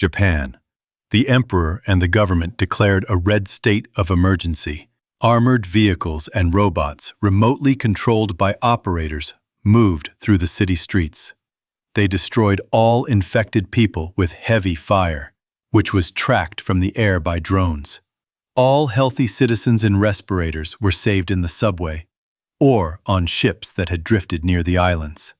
Japan. The emperor and the government declared a red state of emergency. Armored vehicles and robots, remotely controlled by operators, moved through the city streets. They destroyed all infected people with heavy fire, which was tracked from the air by drones. All healthy citizens in respirators were saved in the subway or on ships that had drifted near the islands.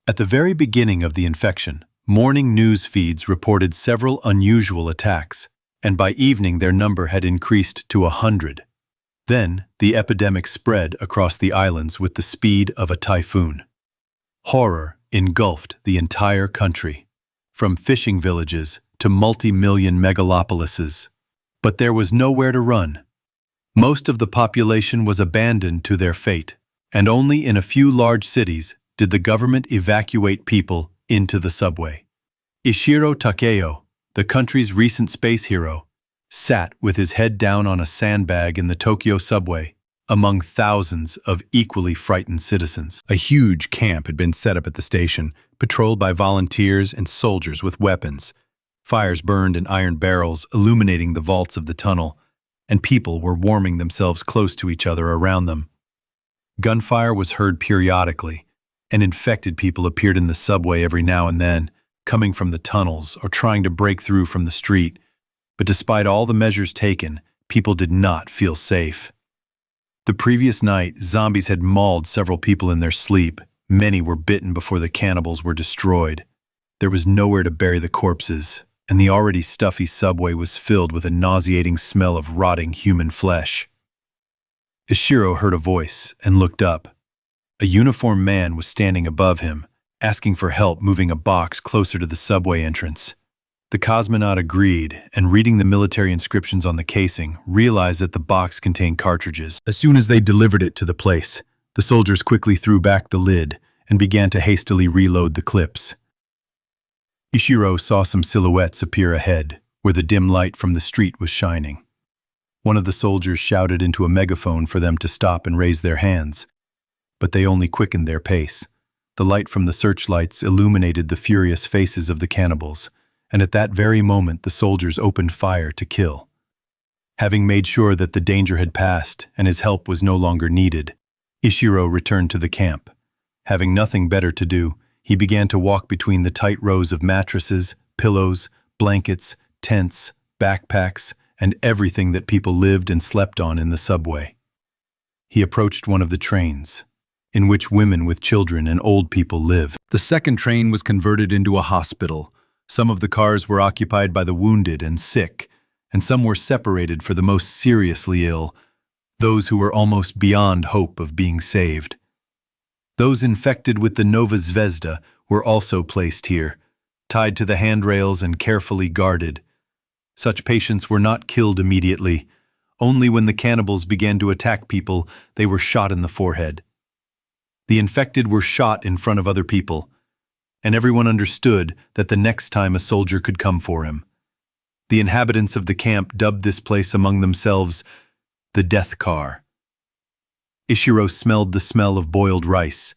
At the very beginning of the infection, morning news feeds reported several unusual attacks, and by evening their number had increased to 100. Then, the epidemic spread across the islands with the speed of a typhoon. Horror engulfed the entire country, from fishing villages to multi-million megalopolises. But there was nowhere to run. Most of the population was abandoned to their fate, and only in a few large cities did the government evacuate people into the subway. Ishiro Takeo, the country's recent space hero, sat with his head down on a sandbag in the Tokyo subway, among thousands of equally frightened citizens. A huge camp had been set up at the station, patrolled by volunteers and soldiers with weapons. Fires burned in iron barrels, illuminating the vaults of the tunnel, and people were warming themselves close to each other around them. Gunfire was heard periodically, and infected people appeared in the subway every now and then, coming from the tunnels or trying to break through from the street. But despite all the measures taken, people did not feel safe. The previous night, zombies had mauled several people in their sleep. Many were bitten before the cannibals were destroyed. There was nowhere to bury the corpses, and the already stuffy subway was filled with a nauseating smell of rotting human flesh. Ishiro heard a voice and looked up. A uniformed man was standing above him, asking for help moving a box closer to the subway entrance. The cosmonaut agreed, and reading the military inscriptions on the casing, realized that the box contained cartridges. As soon as they delivered it to the place, the soldiers quickly threw back the lid and began to hastily reload the clips. Ishiro saw some silhouettes appear ahead, where the dim light from the street was shining. One of the soldiers shouted into a megaphone for them to stop and raise their hands, but they only quickened their pace. The light from the searchlights illuminated the furious faces of the cannibals, and at that very moment the soldiers opened fire to kill. Having made sure that the danger had passed and his help was no longer needed, Ishiro returned to the camp. Having nothing better to do, he began to walk between the tight rows of mattresses, pillows, blankets, tents, backpacks, and everything that people lived and slept on in the subway. He approached one of the trains, in which women with children and old people live. The second train was converted into a hospital. Some of the cars were occupied by the wounded and sick, and some were separated for the most seriously ill, those who were almost beyond hope of being saved. Those infected with the Nova Zvezda were also placed here, tied to the handrails and carefully guarded. Such patients were not killed immediately. Only when the cannibals began to attack people, they were shot in the forehead. The infected were shot in front of other people, and everyone understood that the next time a soldier could come for him. The inhabitants of the camp dubbed this place among themselves the death car. Ishiro smelled the smell of boiled rice.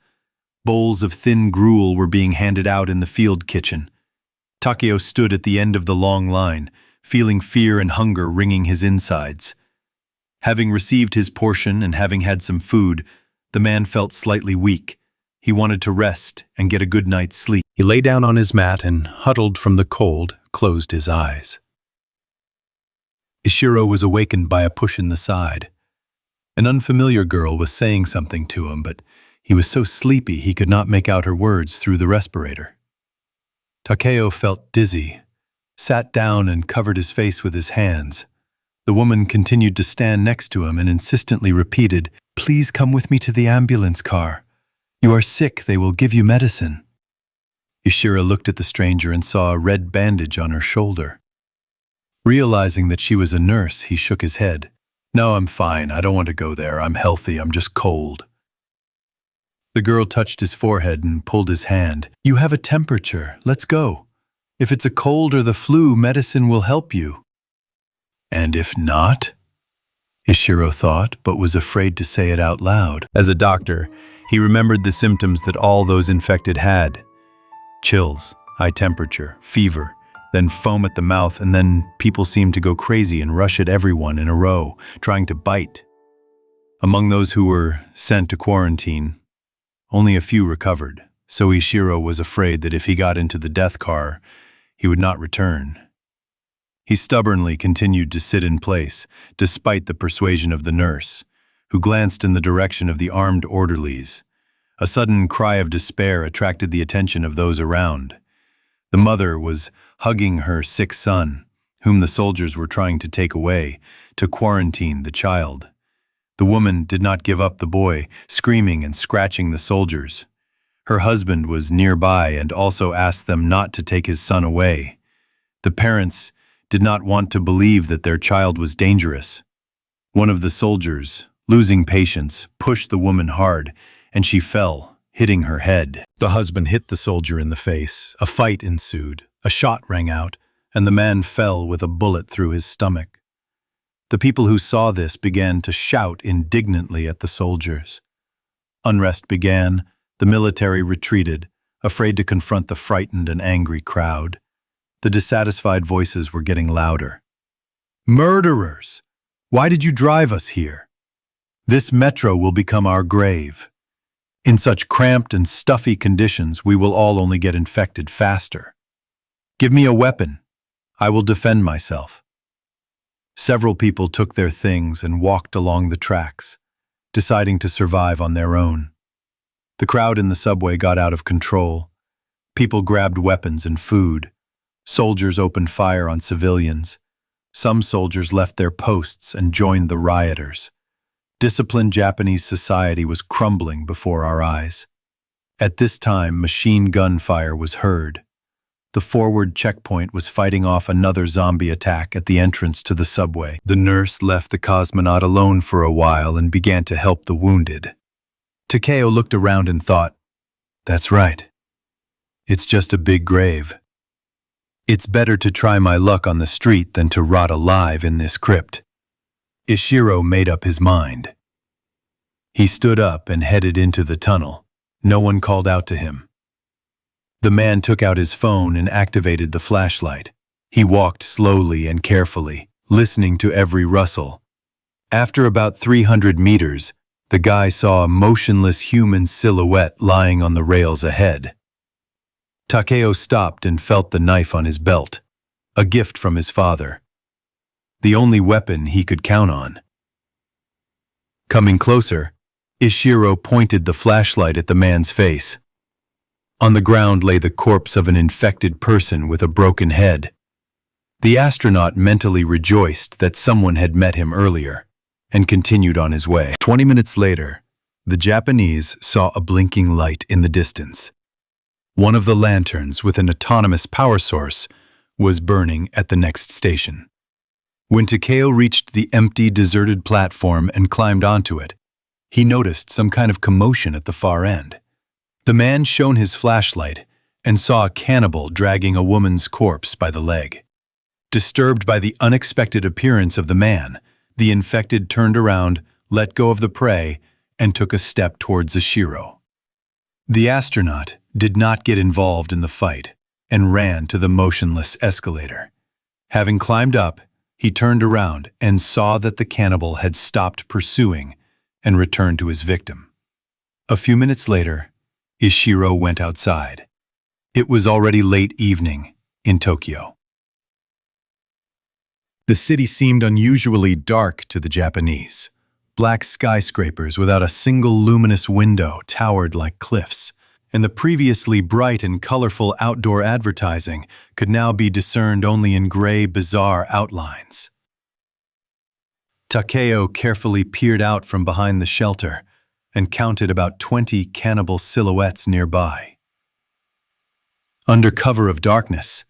Bowls of thin gruel were being handed out in the field kitchen. Takeo stood at the end of the long line, feeling fear and hunger wringing his insides. Having received his portion and having had some food, the man felt slightly weak. He wanted to rest and get a good night's sleep. He lay down on his mat and, huddled from the cold, closed his eyes. Ishiro was awakened by a push in the side. An unfamiliar girl was saying something to him, but he was so sleepy he could not make out her words through the respirator. Takeo felt dizzy, sat down and covered his face with his hands. The woman continued to stand next to him and insistently repeated, "Please come with me to the ambulance car. You are sick, they will give you medicine." Ishiro looked at the stranger and saw a red bandage on her shoulder. Realizing that she was a nurse, he shook his head. "No, I'm fine. I don't want to go there. I'm healthy. I'm just cold." The girl touched his forehead and pulled his hand. "You have a temperature. Let's go. If it's a cold or the flu, medicine will help you." "And if not?" Ishiro thought, but was afraid to say it out loud. As a doctor, he remembered the symptoms that all those infected had: chills, high temperature, fever, then foam at the mouth, and then people seemed to go crazy and rush at everyone in a row, trying to bite. Among those who were sent to quarantine, only a few recovered, so Ishiro was afraid that if he got into the death car, he would not return. He stubbornly continued to sit in place, despite the persuasion of the nurse, who glanced in the direction of the armed orderlies. A sudden cry of despair attracted the attention of those around. The mother was hugging her sick son, whom the soldiers were trying to take away, to quarantine the child. The woman did not give up the boy, screaming and scratching the soldiers. Her husband was nearby and also asked them not to take his son away. The parents did not want to believe that their child was dangerous. One of the soldiers, losing patience, pushed the woman hard, and she fell, hitting her head. The husband hit the soldier in the face. A fight ensued. A shot rang out, and the man fell with a bullet through his stomach. The people who saw this began to shout indignantly at the soldiers. Unrest began. The military retreated, afraid to confront the frightened and angry crowd. The dissatisfied voices were getting louder. "Murderers! Why did you drive us here? This metro will become our grave. In such cramped and stuffy conditions, we will all only get infected faster. Give me a weapon. I will defend myself." Several people took their things and walked along the tracks, deciding to survive on their own. The crowd in the subway got out of control. People grabbed weapons and food. Soldiers opened fire on civilians. Some soldiers left their posts and joined the rioters. Disciplined Japanese society was crumbling before our eyes. At this time, machine gun fire was heard. The forward checkpoint was fighting off another zombie attack at the entrance to the subway. The nurse left the cosmonaut alone for a while and began to help the wounded. Takeo looked around and thought, "That's right. It's just a big grave. It's better to try my luck on the street than to rot alive in this crypt." Ishiro made up his mind. He stood up and headed into the tunnel. No one called out to him. The man took out his phone and activated the flashlight. He walked slowly and carefully, listening to every rustle. After about 300 meters, the guy saw a motionless human silhouette lying on the rails ahead. Takeo stopped and felt the knife on his belt, a gift from his father. The only weapon he could count on. Coming closer, Ishiro pointed the flashlight at the man's face. On the ground lay the corpse of an infected person with a broken head. The astronaut mentally rejoiced that someone had met him earlier and continued on his way. 20 minutes later, the Japanese saw a blinking light in the distance. One of the lanterns with an autonomous power source was burning at the next station. When Takeo reached the empty, deserted platform and climbed onto it, he noticed some kind of commotion at the far end. The man shone his flashlight and saw a cannibal dragging a woman's corpse by the leg. Disturbed by the unexpected appearance of the man, the infected turned around, let go of the prey, and took a step towards Ishiro. The astronaut did not get involved in the fight and ran to the motionless escalator. Having climbed up, he turned around and saw that the cannibal had stopped pursuing and returned to his victim. A few minutes later, Ishiro went outside. It was already late evening in Tokyo. The city seemed unusually dark to the Japanese. Black skyscrapers without a single luminous window towered like cliffs, and the previously bright and colorful outdoor advertising could now be discerned only in gray, bizarre outlines. Takeo carefully peered out from behind the shelter and counted about 20 cannibal silhouettes nearby. Under cover of darkness,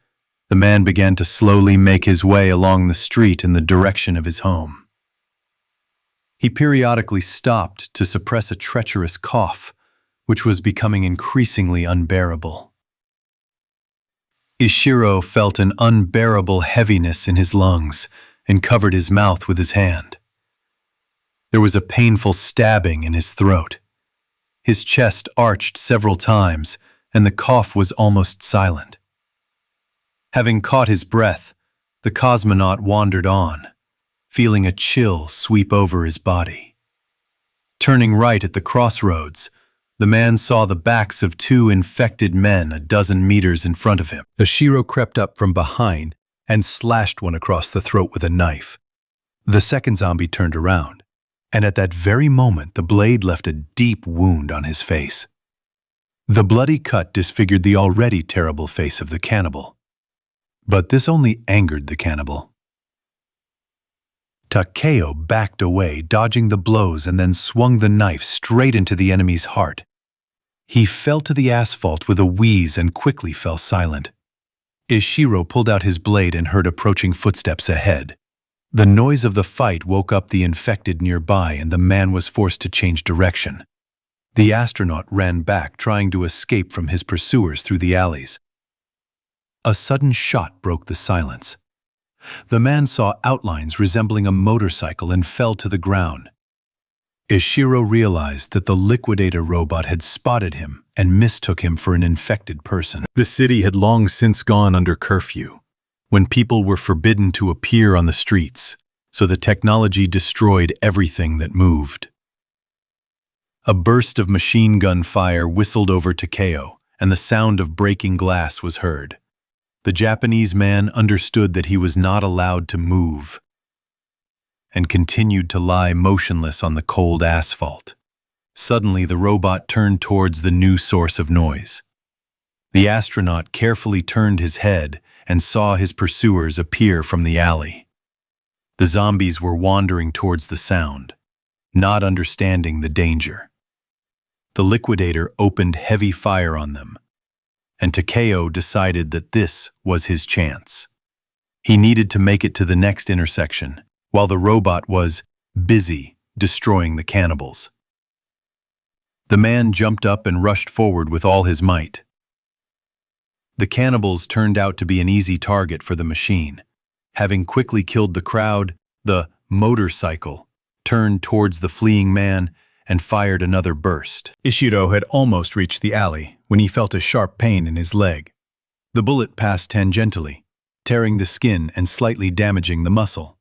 the man began to slowly make his way along the street in the direction of his home. He periodically stopped to suppress a treacherous cough, which was becoming increasingly unbearable. Ishiro felt an unbearable heaviness in his lungs and covered his mouth with his hand. There was a painful stabbing in his throat. His chest arched several times, and the cough was almost silent. Having caught his breath, the cosmonaut wandered on, feeling a chill sweep over his body. Turning right at the crossroads, the man saw the backs of two infected men a dozen meters in front of him. Ishiro crept up from behind and slashed one across the throat with a knife. The second zombie turned around, and at that very moment the blade left a deep wound on his face. The bloody cut disfigured the already terrible face of the cannibal. But this only angered the cannibal. Takeo backed away, dodging the blows, and then swung the knife straight into the enemy's heart. He fell to the asphalt with a wheeze and quickly fell silent. Ishiro pulled out his blade and heard approaching footsteps ahead. The noise of the fight woke up the infected nearby, and the man was forced to change direction. The astronaut ran back, trying to escape from his pursuers through the alleys. A sudden shot broke the silence. The man saw outlines resembling a motorcycle and fell to the ground. Ishiro realized that the liquidator robot had spotted him and mistook him for an infected person. The city had long since gone under curfew, when people were forbidden to appear on the streets, so the technology destroyed everything that moved. A burst of machine gun fire whistled over Takeo, and the sound of breaking glass was heard. The Japanese man understood that he was not allowed to move, and continued to lie motionless on the cold asphalt. Suddenly, the robot turned towards the new source of noise. The astronaut carefully turned his head and saw his pursuers appear from the alley. The zombies were wandering towards the sound, not understanding the danger. The liquidator opened heavy fire on them, and Takeo decided that this was his chance. He needed to make it to the next intersection, while the robot was busy destroying the cannibals. The man jumped up and rushed forward with all his might. The cannibals turned out to be an easy target for the machine. Having quickly killed the crowd, the motorcycle turned towards the fleeing man and fired another burst. Ishiro had almost reached the alley when he felt a sharp pain in his leg. The bullet passed tangentially, tearing the skin and slightly damaging the muscle.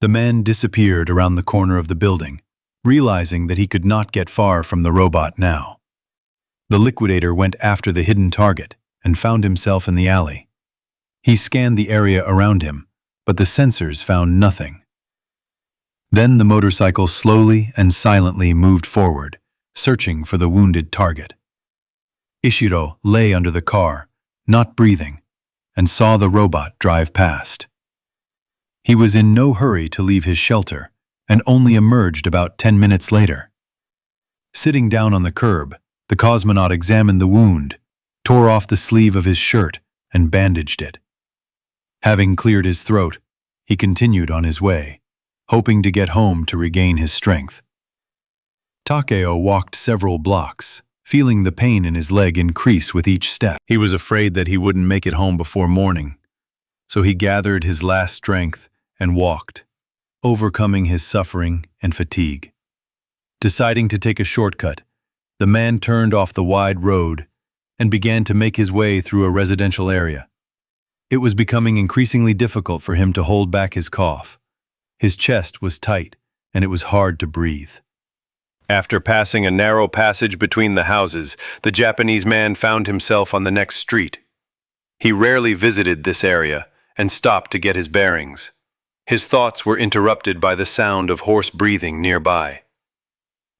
The man disappeared around the corner of the building, realizing that he could not get far from the robot now. The liquidator went after the hidden target and found himself in the alley. He scanned the area around him, but the sensors found nothing. Then the motorcycle slowly and silently moved forward, searching for the wounded target. Ishiro lay under the car, not breathing, and saw the robot drive past. He was in no hurry to leave his shelter, and only emerged about 10 minutes later. Sitting down on the curb, the cosmonaut examined the wound, tore off the sleeve of his shirt, and bandaged it. Having cleared his throat, he continued on his way, hoping to get home to regain his strength. Takeo walked several blocks, feeling the pain in his leg increase with each step. He was afraid that he wouldn't make it home before morning, so he gathered his last strength and walked, overcoming his suffering and fatigue. Deciding to take a shortcut, the man turned off the wide road and began to make his way through a residential area. It was becoming increasingly difficult for him to hold back his cough. His chest was tight, and it was hard to breathe. After passing a narrow passage between the houses, the Japanese man found himself on the next street. He rarely visited this area and stopped to get his bearings. His thoughts were interrupted by the sound of hoarse breathing nearby.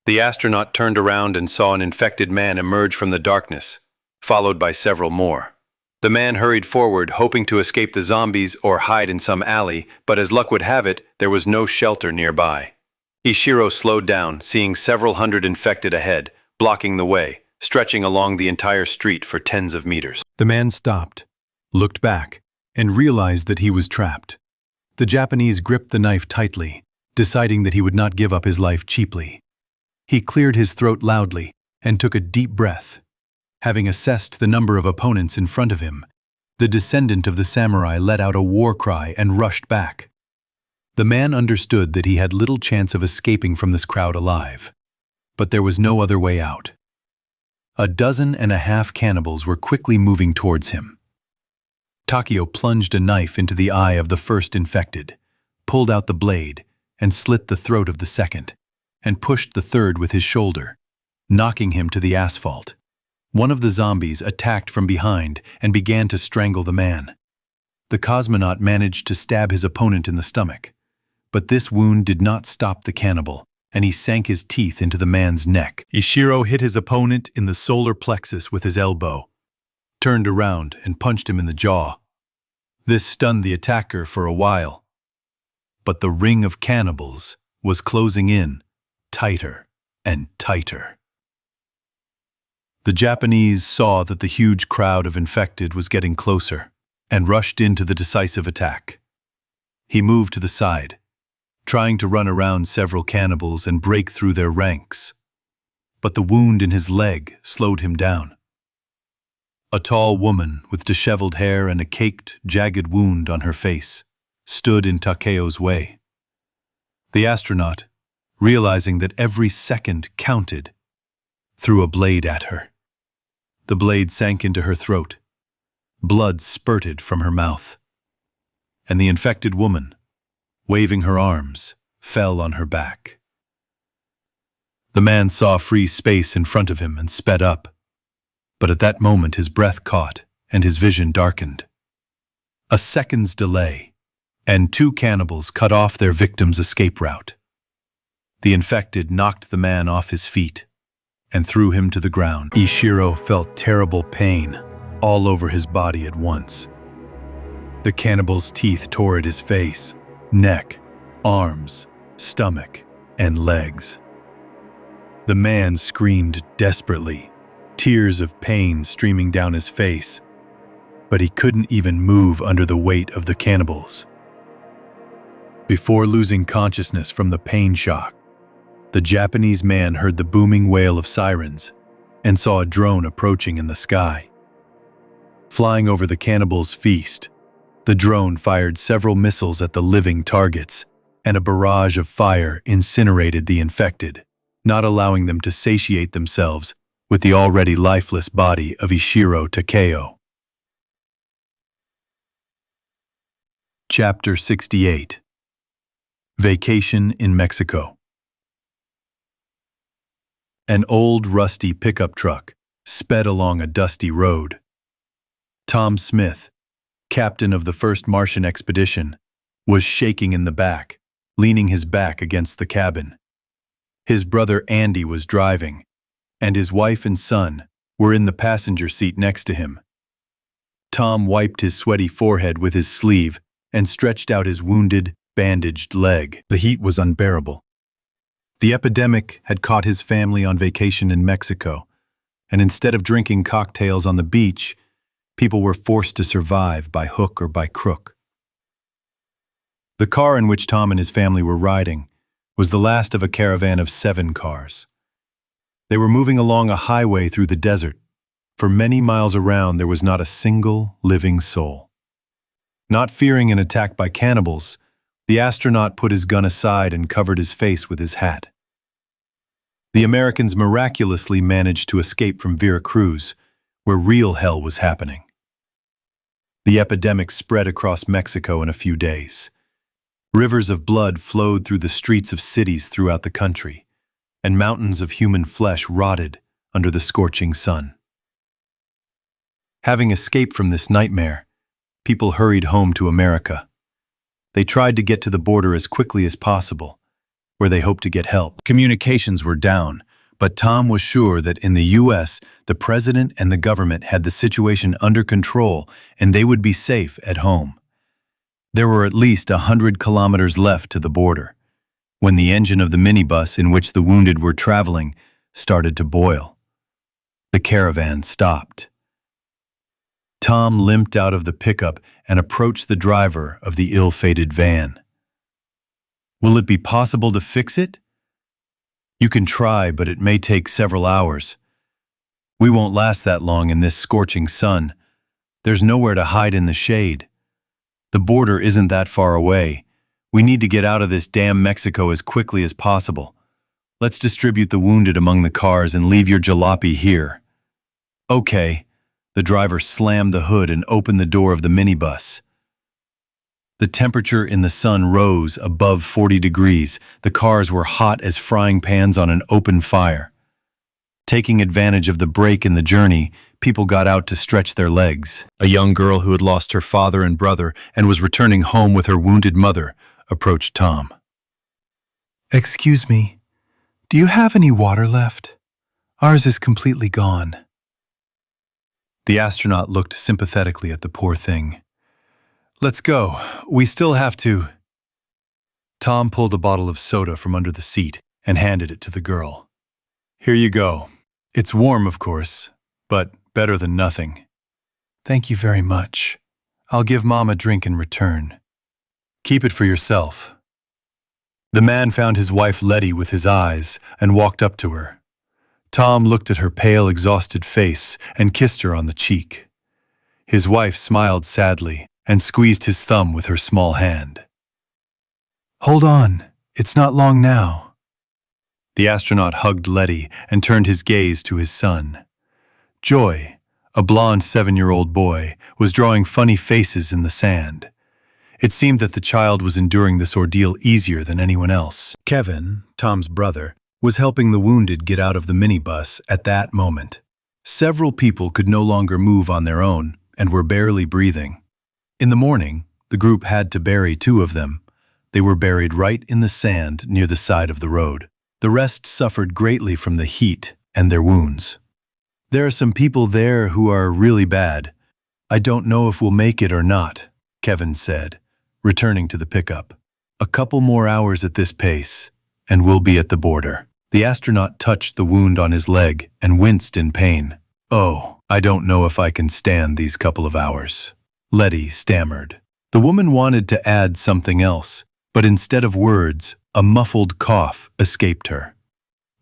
The astronaut turned around and saw an infected man emerge from the darkness, followed by several more. The man hurried forward, hoping to escape the zombies or hide in some alley, but as luck would have it, there was no shelter nearby. Ishiro slowed down, seeing several hundred infected ahead, blocking the way, stretching along the entire street for tens of meters. The man stopped, looked back, and realized that he was trapped. The Japanese gripped the knife tightly, deciding that he would not give up his life cheaply. He cleared his throat loudly and took a deep breath. Having assessed the number of opponents in front of him, the descendant of the samurai let out a war cry and rushed back. The man understood that he had little chance of escaping from this crowd alive, but there was no other way out. 12 cannibals were quickly moving towards him. Takeo plunged a knife into the eye of the first infected, pulled out the blade, and slit the throat of the second, and pushed the third with his shoulder, knocking him to the asphalt. One of the zombies attacked from behind and began to strangle the man. The cosmonaut managed to stab his opponent in the stomach, but this wound did not stop the cannibal, and he sank his teeth into the man's neck. Ishiro hit his opponent in the solar plexus with his elbow, turned around and punched him in the jaw. This stunned the attacker for a while, but the ring of cannibals was closing in tighter and tighter. The Japanese saw that the huge crowd of infected was getting closer and rushed into the decisive attack. He moved to the side, trying to run around several cannibals and break through their ranks, but the wound in his leg slowed him down. A tall woman with disheveled hair and a caked, jagged wound on her face stood in Takeo's way. The astronaut, realizing that every second counted, threw a blade at her. The blade sank into her throat. Blood spurted from her mouth. And the infected woman, waving her arms, fell on her back. The man saw free space in front of him and sped up, but at that moment his breath caught and his vision darkened. A second's delay, and two cannibals cut off their victim's escape route. The infected knocked the man off his feet and threw him to the ground. Ishiro felt terrible pain all over his body at once. The cannibal's teeth tore at his face, neck, arms, stomach, and legs. The man screamed desperately, tears of pain streaming down his face, but he couldn't even move under the weight of the cannibals. Before losing consciousness from the pain shock, the Japanese man heard the booming wail of sirens and saw a drone approaching in the sky. Flying over the cannibals' feast, the drone fired several missiles at the living targets, and a barrage of fire incinerated the infected, not allowing them to satiate themselves with the already lifeless body of Ishiro Takeo. Chapter 68. Vacation in Mexico. An old, rusty pickup truck sped along a dusty road. Tom Smith, captain of the first Martian expedition, was shaking in the back, leaning his back against the cabin. His brother Andy was driving, and his wife and son were in the passenger seat next to him. Tom wiped his sweaty forehead with his sleeve and stretched out his wounded, bandaged leg. The heat was unbearable. The epidemic had caught his family on vacation in Mexico, and instead of drinking cocktails on the beach, people were forced to survive by hook or by crook. The car in which Tom and his family were riding was the last of a caravan of 7 cars. They were moving along a highway through the desert. For many miles around, there was not a single living soul. Not fearing an attack by cannibals, the astronaut put his gun aside and covered his face with his hat. The Americans miraculously managed to escape from Veracruz, where real hell was happening. The epidemic spread across Mexico in a few days. Rivers of blood flowed through the streets of cities throughout the country, and mountains of human flesh rotted under the scorching sun. Having escaped from this nightmare, people hurried home to America. They tried to get to the border as quickly as possible, where they hoped to get help. Communications were down, but Tom was sure that in the U.S., the president and the government had the situation under control and they would be safe at home. There were at least 100 kilometers left to the border, when the engine of the minibus in which the wounded were traveling started to boil. The caravan stopped. Tom limped out of the pickup and approached the driver of the ill-fated van. "Will it be possible to fix it?" "You can try, but it may take several hours. We won't last that long in this scorching sun. There's nowhere to hide in the shade. The border isn't that far away. We need to get out of this damn Mexico as quickly as possible. Let's distribute the wounded among the cars and leave your jalopy here." "Okay, The driver slammed the hood and opened the door of the minibus. The temperature in the sun rose above 40 degrees. The cars were hot as frying pans on an open fire. Taking advantage of the break in the journey, people got out to stretch their legs. A young girl who had lost her father and brother and was returning home with her wounded mother approached Tom. "Excuse me, do you have any water left? Ours is completely gone." The astronaut looked sympathetically at the poor thing. "Let's go. We still have to." Tom pulled a bottle of soda from under the seat and handed it to the girl. "Here you go. It's warm, of course, but better than nothing." "Thank you very much. I'll give Mom a drink in return." "Keep it for yourself." The man found his wife Letty with his eyes and walked up to her. Tom looked at her pale, exhausted face and kissed her on the cheek. His wife smiled sadly and squeezed his thumb with her small hand. "Hold on, it's not long now." The astronaut hugged Letty and turned his gaze to his son. Joy, a blond 7-year-old boy, was drawing funny faces in the sand. It seemed that the child was enduring this ordeal easier than anyone else. Kevin, Tom's brother, was helping the wounded get out of the minibus at that moment. Several people could no longer move on their own and were barely breathing. In the morning, the group had to bury 2 of them. They were buried right in the sand near the side of the road. The rest suffered greatly from the heat and their wounds. "There are some people there who are really bad. I don't know if we'll make it or not," Kevin said, returning to the pickup. "A couple more hours at this pace, and we'll be at the border." The astronaut touched the wound on his leg and winced in pain. "Oh, I don't know if I can stand these couple of hours," Letty stammered. The woman wanted to add something else, but instead of words, a muffled cough escaped her.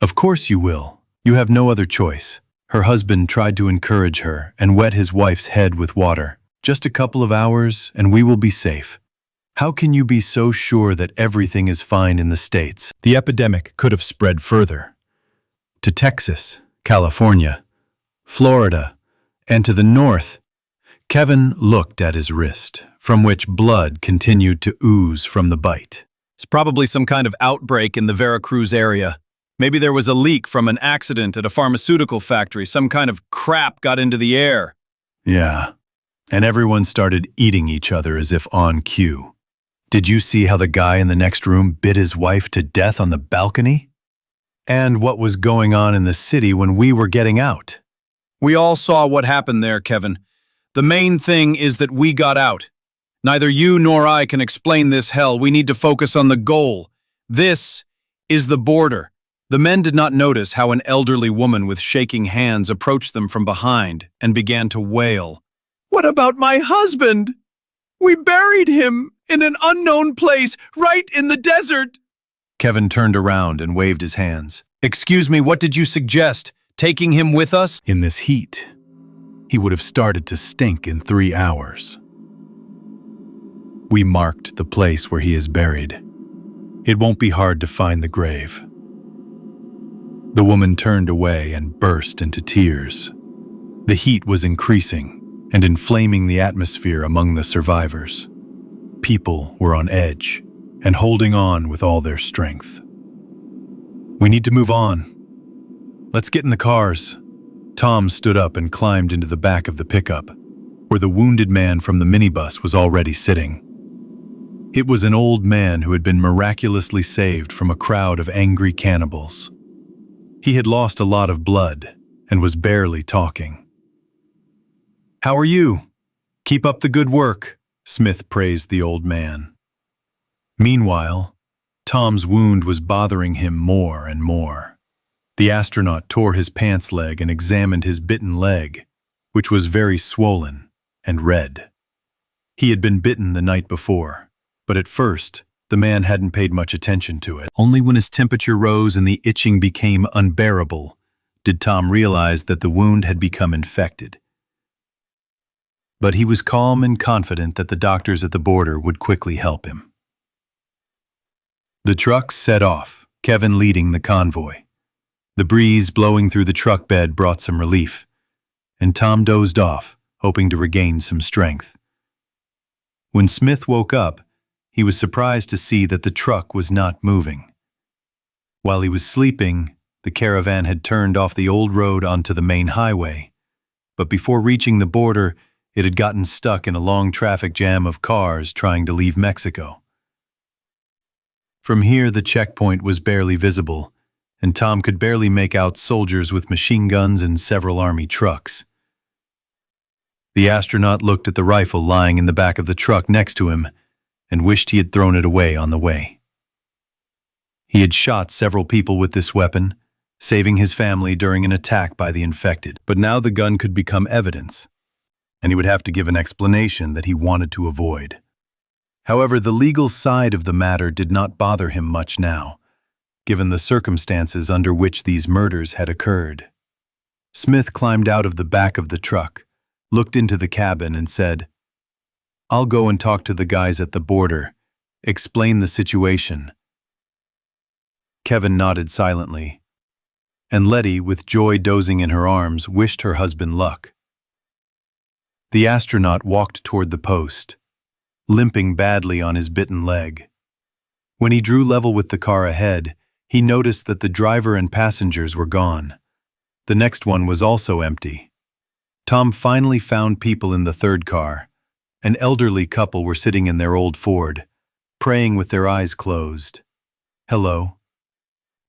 "Of course you will. You have no other choice." Her husband tried to encourage her and wet his wife's head with water. "Just a couple of hours and we will be safe." "How can you be so sure that everything is fine in the States? The epidemic could have spread further. To Texas, California, Florida, and to the north." Kevin looked at his wrist, from which blood continued to ooze from the bite. "It's probably some kind of outbreak in the Veracruz area. Maybe there was a leak from an accident at a pharmaceutical factory. Some kind of crap got into the air." "Yeah, and everyone started eating each other as if on cue. Did you see how the guy in the next room bit his wife to death on the balcony? And what was going on in the city when we were getting out?" "We all saw what happened there, Kevin. The main thing is that we got out. Neither you nor I can explain this hell. We need to focus on the goal. This is the border." The men did not notice how an elderly woman with shaking hands approached them from behind and began to wail. "What about my husband? We buried him in an unknown place, right in the desert." Kevin turned around and waved his hands. "Excuse me, what did you suggest? Taking him with us?" "In this heat, he would have started to stink in 3 hours. We marked the place where he is buried. It won't be hard to find the grave." The woman turned away and burst into tears. The heat was increasing and inflaming the atmosphere among the survivors. People were on edge and holding on with all their strength. "We need to move on. Let's get in the cars." Tom stood up and climbed into the back of the pickup, where the wounded man from the minibus was already sitting. It was an old man who had been miraculously saved from a crowd of angry cannibals. He had lost a lot of blood and was barely talking. "How are you? Keep up the good work," Smith praised the old man. Meanwhile, Tom's wound was bothering him more and more. The astronaut tore his pants leg and examined his bitten leg, which was very swollen and red. He had been bitten the night before, but at first, the man hadn't paid much attention to it. Only when his temperature rose and the itching became unbearable did Tom realize that the wound had become infected. But he was calm and confident that the doctors at the border would quickly help him. The trucks set off, Kevin leading the convoy. The breeze blowing through the truck bed brought some relief. and Tom dozed off, hoping to regain some strength. When Smith woke up, he was surprised to see that the truck was not moving. While he was sleeping, the caravan had turned off the old road onto the main highway, but before reaching the border, it had gotten stuck in a long traffic jam of cars trying to leave Mexico. From here, the checkpoint was barely visible, and Tom could barely make out soldiers with machine guns and several army trucks. The astronaut looked at the rifle lying in the back of the truck next to him and wished he had thrown it away on the way. He had shot several people with this weapon, saving his family during an attack by the infected. But now the gun could become evidence, and he would have to give an explanation that he wanted to avoid. However, the legal side of the matter did not bother him much now, given the circumstances under which these murders had occurred. Smith climbed out of the back of the truck, looked into the cabin and said, "I'll go and talk to the guys at the border, explain the situation." Kevin nodded silently, and Letty, with Joy dozing in her arms, wished her husband luck. The astronaut walked toward the post, limping badly on his bitten leg. When he drew level with the car ahead, he noticed that the driver and passengers were gone. The next one was also empty. Tom finally found people in the third car. An elderly couple were sitting in their old Ford, praying with their eyes closed. "Hello.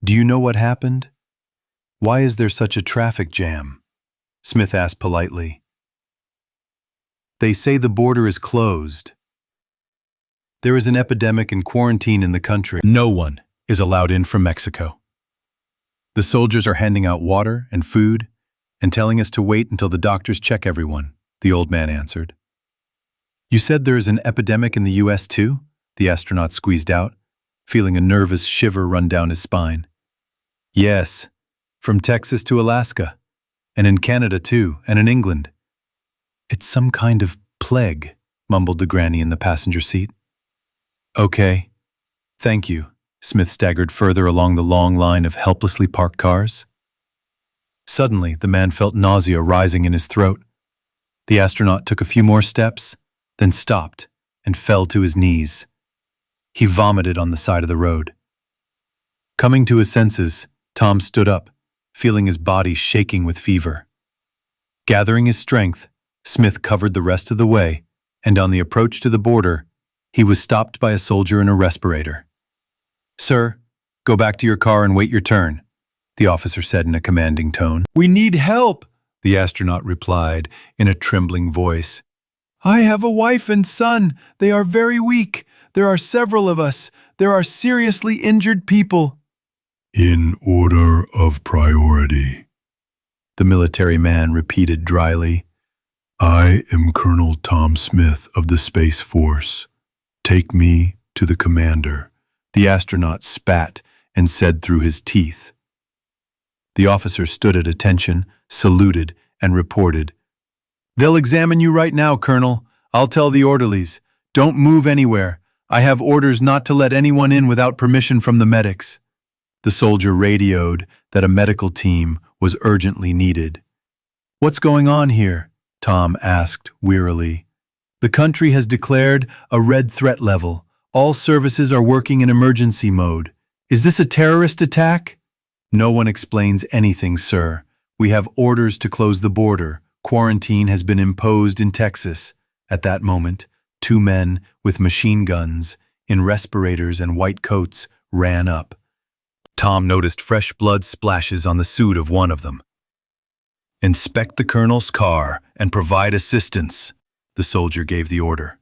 Do you know what happened? Why is there such a traffic jam?" Smith asked politely. "They say the border is closed. There is an epidemic and quarantine in the country. No one is allowed in from Mexico. The soldiers are handing out water and food and telling us to wait until the doctors check everyone," the old man answered. "You said there is an epidemic in the U.S. too?" the astronaut squeezed out, feeling a nervous shiver run down his spine. "Yes, from Texas to Alaska, and in Canada too, and in England." "It's some kind of plague," mumbled the granny in the passenger seat. "Okay, thank you." Smith staggered further along the long line of helplessly parked cars. Suddenly, the man felt nausea rising in his throat. The astronaut took a few more steps, then stopped and fell to his knees. He vomited on the side of the road. Coming to his senses, Tom stood up, feeling his body shaking with fever. Gathering his strength, Smith covered the rest of the way, and on the approach to the border, he was stopped by a soldier in a respirator. "Sir, go back to your car and wait your turn," the officer said in a commanding tone. "We need help," the astronaut replied in a trembling voice. "I have a wife and son. They are very weak. There are several of us. There are seriously injured people." "In order of priority," the military man repeated dryly. "I am Colonel Tom Smith of the Space Force. Take me to the commander," the astronaut spat and said through his teeth. The officer stood at attention, saluted, and reported, "They'll examine you right now, Colonel. I'll tell the orderlies. Don't move anywhere. I have orders not to let anyone in without permission from the medics." The soldier radioed that a medical team was urgently needed. "What's going on here?" Tom asked wearily. "The country has declared a red threat level. All services are working in emergency mode. Is this a terrorist attack?" "No one explains anything, sir. We have orders to close the border. Quarantine has been imposed in Texas." At that moment, two men with machine guns, in respirators and white coats, ran up. Tom noticed fresh blood splashes on the suit of one of them. "Inspect the colonel's car and provide assistance," the soldier gave the order.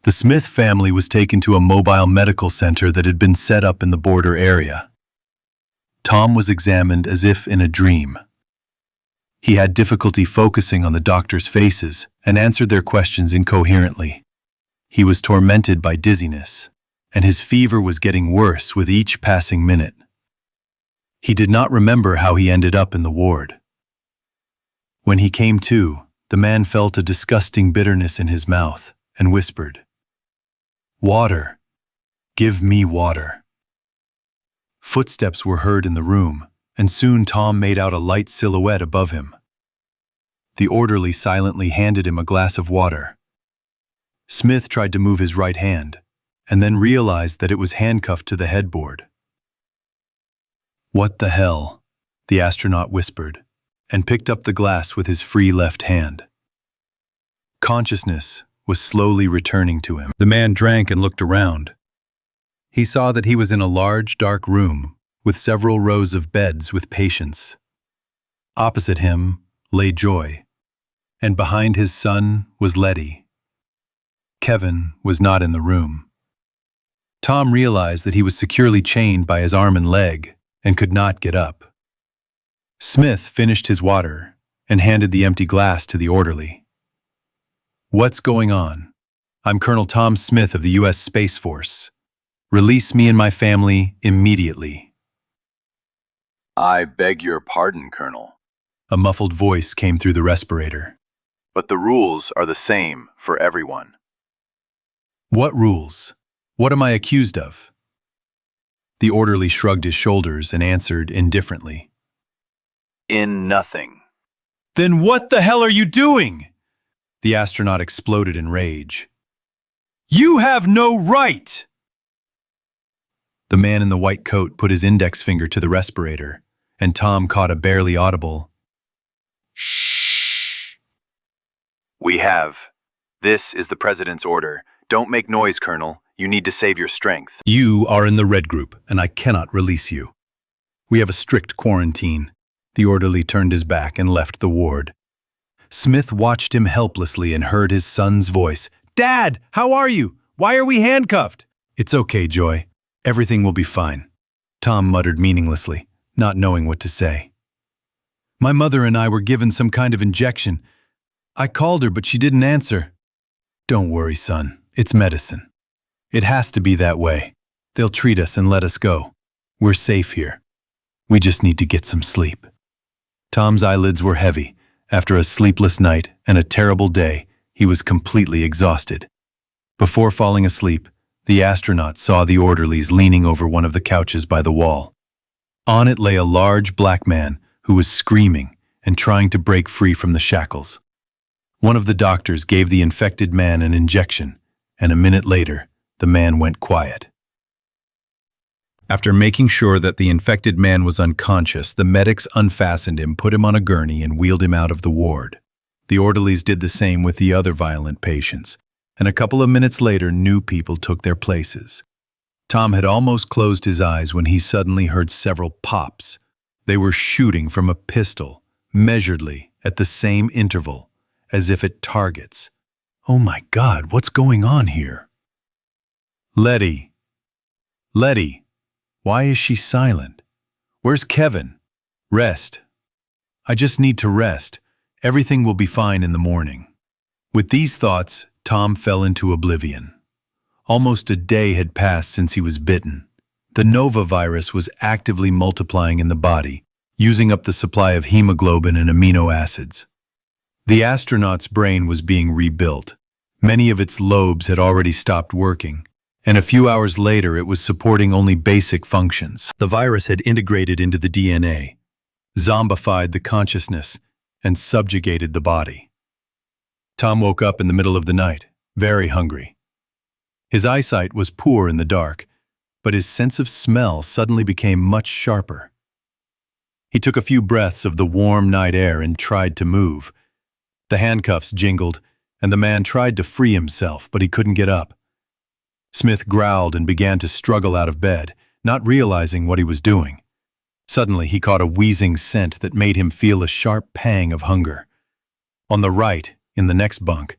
The Smith family was taken to a mobile medical center that had been set up in the border area. Tom was examined as if in a dream. He had difficulty focusing on the doctors' faces and answered their questions incoherently. He was tormented by dizziness, and his fever was getting worse with each passing minute. He did not remember how he ended up in the ward. When he came to, the man felt a disgusting bitterness in his mouth and whispered, "Water. Give me water." Footsteps were heard in the room, and soon Tom made out a light silhouette above him. The orderly silently handed him a glass of water. Smith tried to move his right hand, and then realized that it was handcuffed to the headboard. "What the hell?" the astronaut whispered, and picked up the glass with his free left hand. Consciousness was slowly returning to him. The man drank and looked around. He saw that he was in a large, dark room with several rows of beds with patients. Opposite him lay Joy, and behind his son was Letty. Kevin was not in the room. Tom realized that he was securely chained by his arm and leg and could not get up. Smith finished his water and handed the empty glass to the orderly. "What's going on? I'm Colonel Tom Smith of the U.S. Space Force. Release me and my family immediately." "I beg your pardon, Colonel, A muffled voice came through the respirator. but the rules are the same for everyone." "What rules? What am I accused of?" The orderly shrugged his shoulders and answered indifferently. "In nothing." "Then what the hell are you doing?" The astronaut exploded in rage. "You have no right!" The man in the white coat put his index finger to the respirator, and Tom caught a barely audible, "Shh. We have. This is the President's order. Don't make noise, Colonel. You need to save your strength." "You are in the red group, and I cannot release you. We have a strict quarantine." The orderly turned his back and left the ward. Smith watched him helplessly and heard his son's voice. "Dad, how are you? Why are we handcuffed?" "It's okay, Joy. Everything will be fine," Tom muttered meaninglessly, not knowing what to say. "My mother and I were given some kind of injection. I called her, but she didn't answer." "Don't worry, son. It's medicine. It has to be that way. They'll treat us and let us go. We're safe here. We just need to get some sleep." Tom's eyelids were heavy. After a sleepless night and a terrible day, he was completely exhausted. Before falling asleep, the astronaut saw the orderlies leaning over one of the couches by the wall. On it lay a large black man who was screaming and trying to break free from the shackles. One of the doctors gave the infected man an injection, and a minute later, the man went quiet. After making sure that the infected man was unconscious, the medics unfastened him, put him on a gurney, and wheeled him out of the ward. The orderlies did the same with the other violent patients, and a couple of minutes later, new people took their places. Tom had almost closed his eyes when he suddenly heard several pops. They were shooting from a pistol, measuredly, at the same interval, as if at targets. "Oh my God, what's going on here?" Letty. Why is she silent? Where's Kevin? Rest. I just need to rest. Everything will be fine in the morning. With these thoughts, Tom fell into oblivion. Almost a day had passed since he was bitten. The Nova virus was actively multiplying in the body, using up the supply of hemoglobin and amino acids. The astronaut's brain was being rebuilt. Many of its lobes had already stopped working, and a few hours later it was supporting only basic functions. The virus had integrated into the DNA, zombified the consciousness, and subjugated the body. Tom woke up in the middle of the night, very hungry. His eyesight was poor in the dark, but his sense of smell suddenly became much sharper. He took a few breaths of the warm night air and tried to move. The handcuffs jingled, and the man tried to free himself, but he couldn't get up. Smith growled and began to struggle out of bed, not realizing what he was doing. Suddenly, he caught a wheezing scent that made him feel a sharp pang of hunger. On the right, in the next bunk,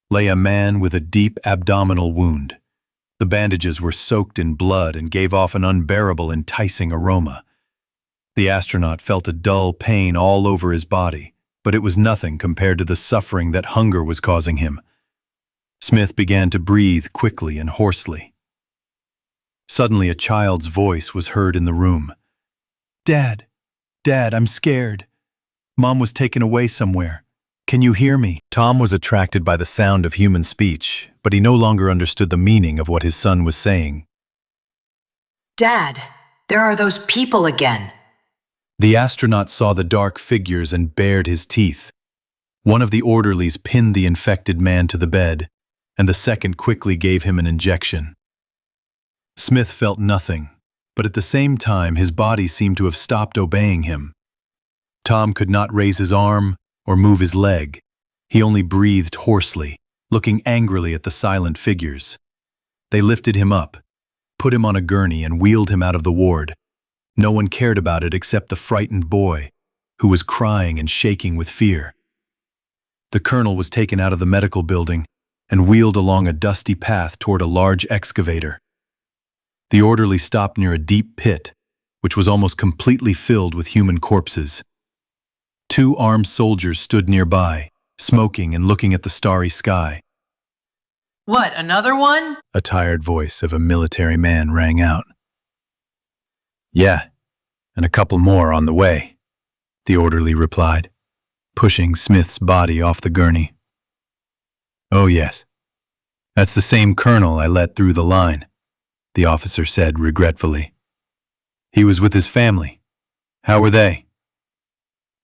lay a man with a deep abdominal wound. The bandages were soaked in blood and gave off an unbearable, enticing aroma. The astronaut felt a dull pain all over his body, but it was nothing compared to the suffering that hunger was causing him. Smith began to breathe quickly and hoarsely. Suddenly, a child's voice was heard in the room. Dad, I'm scared. Mom was taken away somewhere. Can you hear me?" Tom was attracted by the sound of human speech, but he no longer understood the meaning of what his son was saying. "Dad, there are those people again." The astronaut saw the dark figures and bared his teeth. One of the orderlies pinned the infected man to the bed, and the second quickly gave him an injection. Smith felt nothing, but at the same time his body seemed to have stopped obeying him. Tom could not raise his arm or move his leg. He only breathed hoarsely, looking angrily at the silent figures. They lifted him up, put him on a gurney, and wheeled him out of the ward. No one cared about it except the frightened boy, who was crying and shaking with fear. The colonel was taken out of the medical building and wheeled along a dusty path toward a large excavator. The orderly stopped near a deep pit, which was almost completely filled with human corpses. 2 armed soldiers stood nearby, smoking and looking at the starry sky. What, another one? A tired voice of a military man rang out. Yeah, and a couple more on the way, the orderly replied, pushing Smith's body off the gurney. Oh yes, that's the same colonel I let through the line, the officer said regretfully. He was with his family. How were they?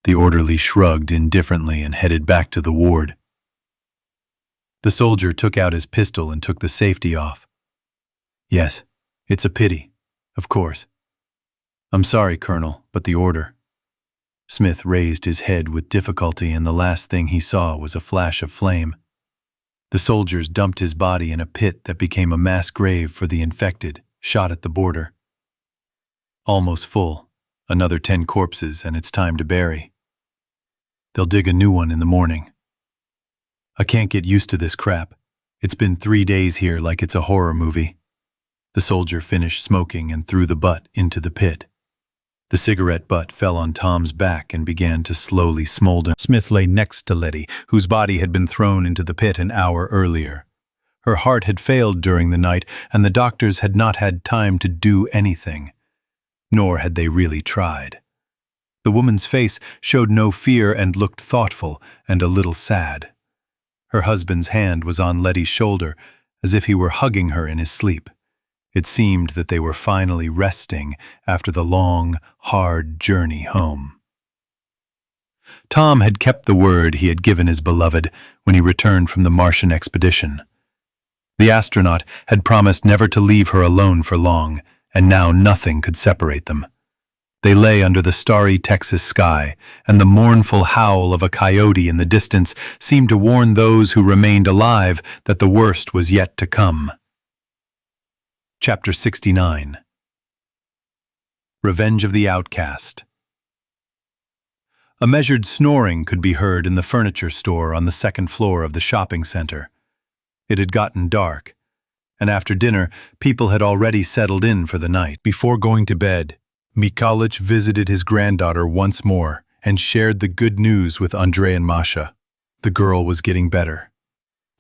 The orderly shrugged indifferently and headed back to the ward. The soldier took out his pistol and took the safety off. Yes, it's a pity, of course. I'm sorry, Colonel, but the order. Smith raised his head with difficulty, and the last thing he saw was a flash of flame. The soldiers dumped his body in a pit that became a mass grave for the infected, shot at the border. Almost full. Another 10 corpses, and it's time to bury. They'll dig a new one in the morning. I can't get used to this crap. It's been 3 days here like it's a horror movie. The soldier finished smoking and threw the butt into the pit. The cigarette butt fell on Tom's back and began to slowly smolder. Smith lay next to Letty, whose body had been thrown into the pit an hour earlier. Her heart had failed during the night, and the doctors had not had time to do anything. Nor had they really tried. The woman's face showed no fear and looked thoughtful and a little sad. Her husband's hand was on Letty's shoulder, as if he were hugging her in his sleep. It seemed that they were finally resting after the long, hard journey home. Tom had kept the word he had given his beloved when he returned from the Martian expedition. The astronaut had promised never to leave her alone for long, and now nothing could separate them. They lay under the starry Texas sky, and the mournful howl of a coyote in the distance seemed to warn those who remained alive that the worst was yet to come. Chapter 69. Revenge of the Outcast. A measured snoring could be heard in the furniture store on the 2nd floor of the shopping center. It had gotten dark, and after dinner, people had already settled in for the night. Before going to bed, Mikolich visited his granddaughter once more and shared the good news with Andrei and Masha. The girl was getting better.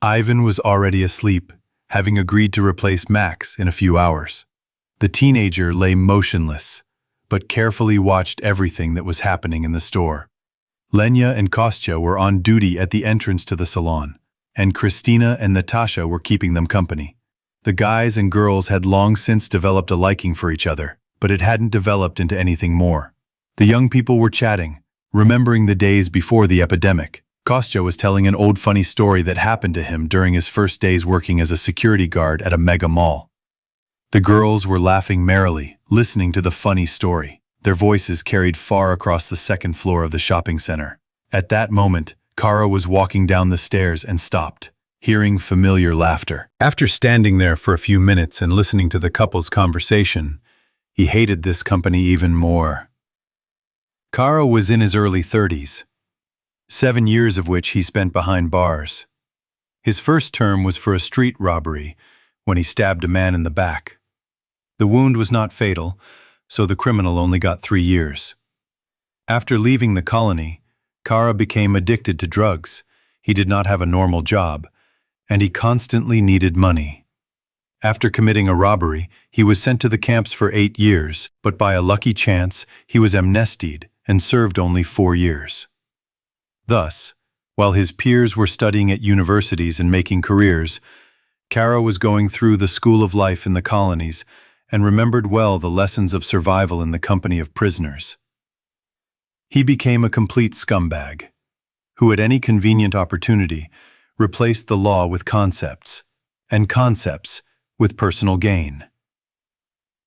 Ivan was already asleep, having agreed to replace Max in a few hours. The teenager lay motionless, but carefully watched everything that was happening in the store. Lenya and Kostya were on duty at the entrance to the salon, and Christina and Natasha were keeping them company. The guys and girls had long since developed a liking for each other, but it hadn't developed into anything more. The young people were chatting, remembering the days before the epidemic. Kostya was telling an old funny story that happened to him during his first days working as a security guard at a mega mall. The girls were laughing merrily, listening to the funny story. Their voices carried far across the 2nd floor of the shopping center. At that moment, Kara was walking down the stairs and stopped, hearing familiar laughter. After standing there for a few minutes and listening to the couple's conversation, he hated this company even more. Kara was in his early 30s. 7 years of which he spent behind bars. His first term was for a street robbery, when he stabbed a man in the back. The wound was not fatal, so the criminal only got 3 years. After leaving the colony, Kara became addicted to drugs. He did not have a normal job, and he constantly needed money. After committing a robbery, he was sent to the camps for 8 years, but by a lucky chance, he was amnestied and served only 4 years. Thus, while his peers were studying at universities and making careers, Kara was going through the school of life in the colonies and remembered well the lessons of survival in the company of prisoners. He became a complete scumbag. who at any convenient opportunity replaced the law with concepts, and concepts with personal gain.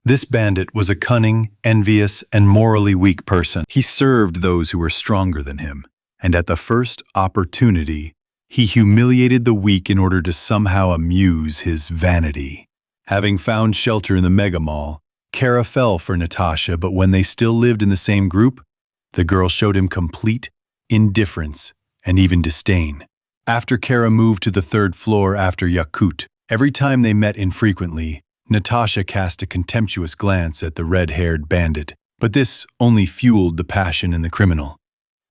This bandit was a cunning, envious, and morally weak person. He served those who were stronger than him, and at the first opportunity, he humiliated the weak in order to somehow amuse his vanity. Having found shelter in the mega mall, Kara fell for Natasha, but when they still lived in the same group, the girl showed him complete indifference and even disdain. After Kara moved to the third floor after Yakut, every time they met infrequently, Natasha cast a contemptuous glance at the red-haired bandit, but this only fueled the passion in the criminal.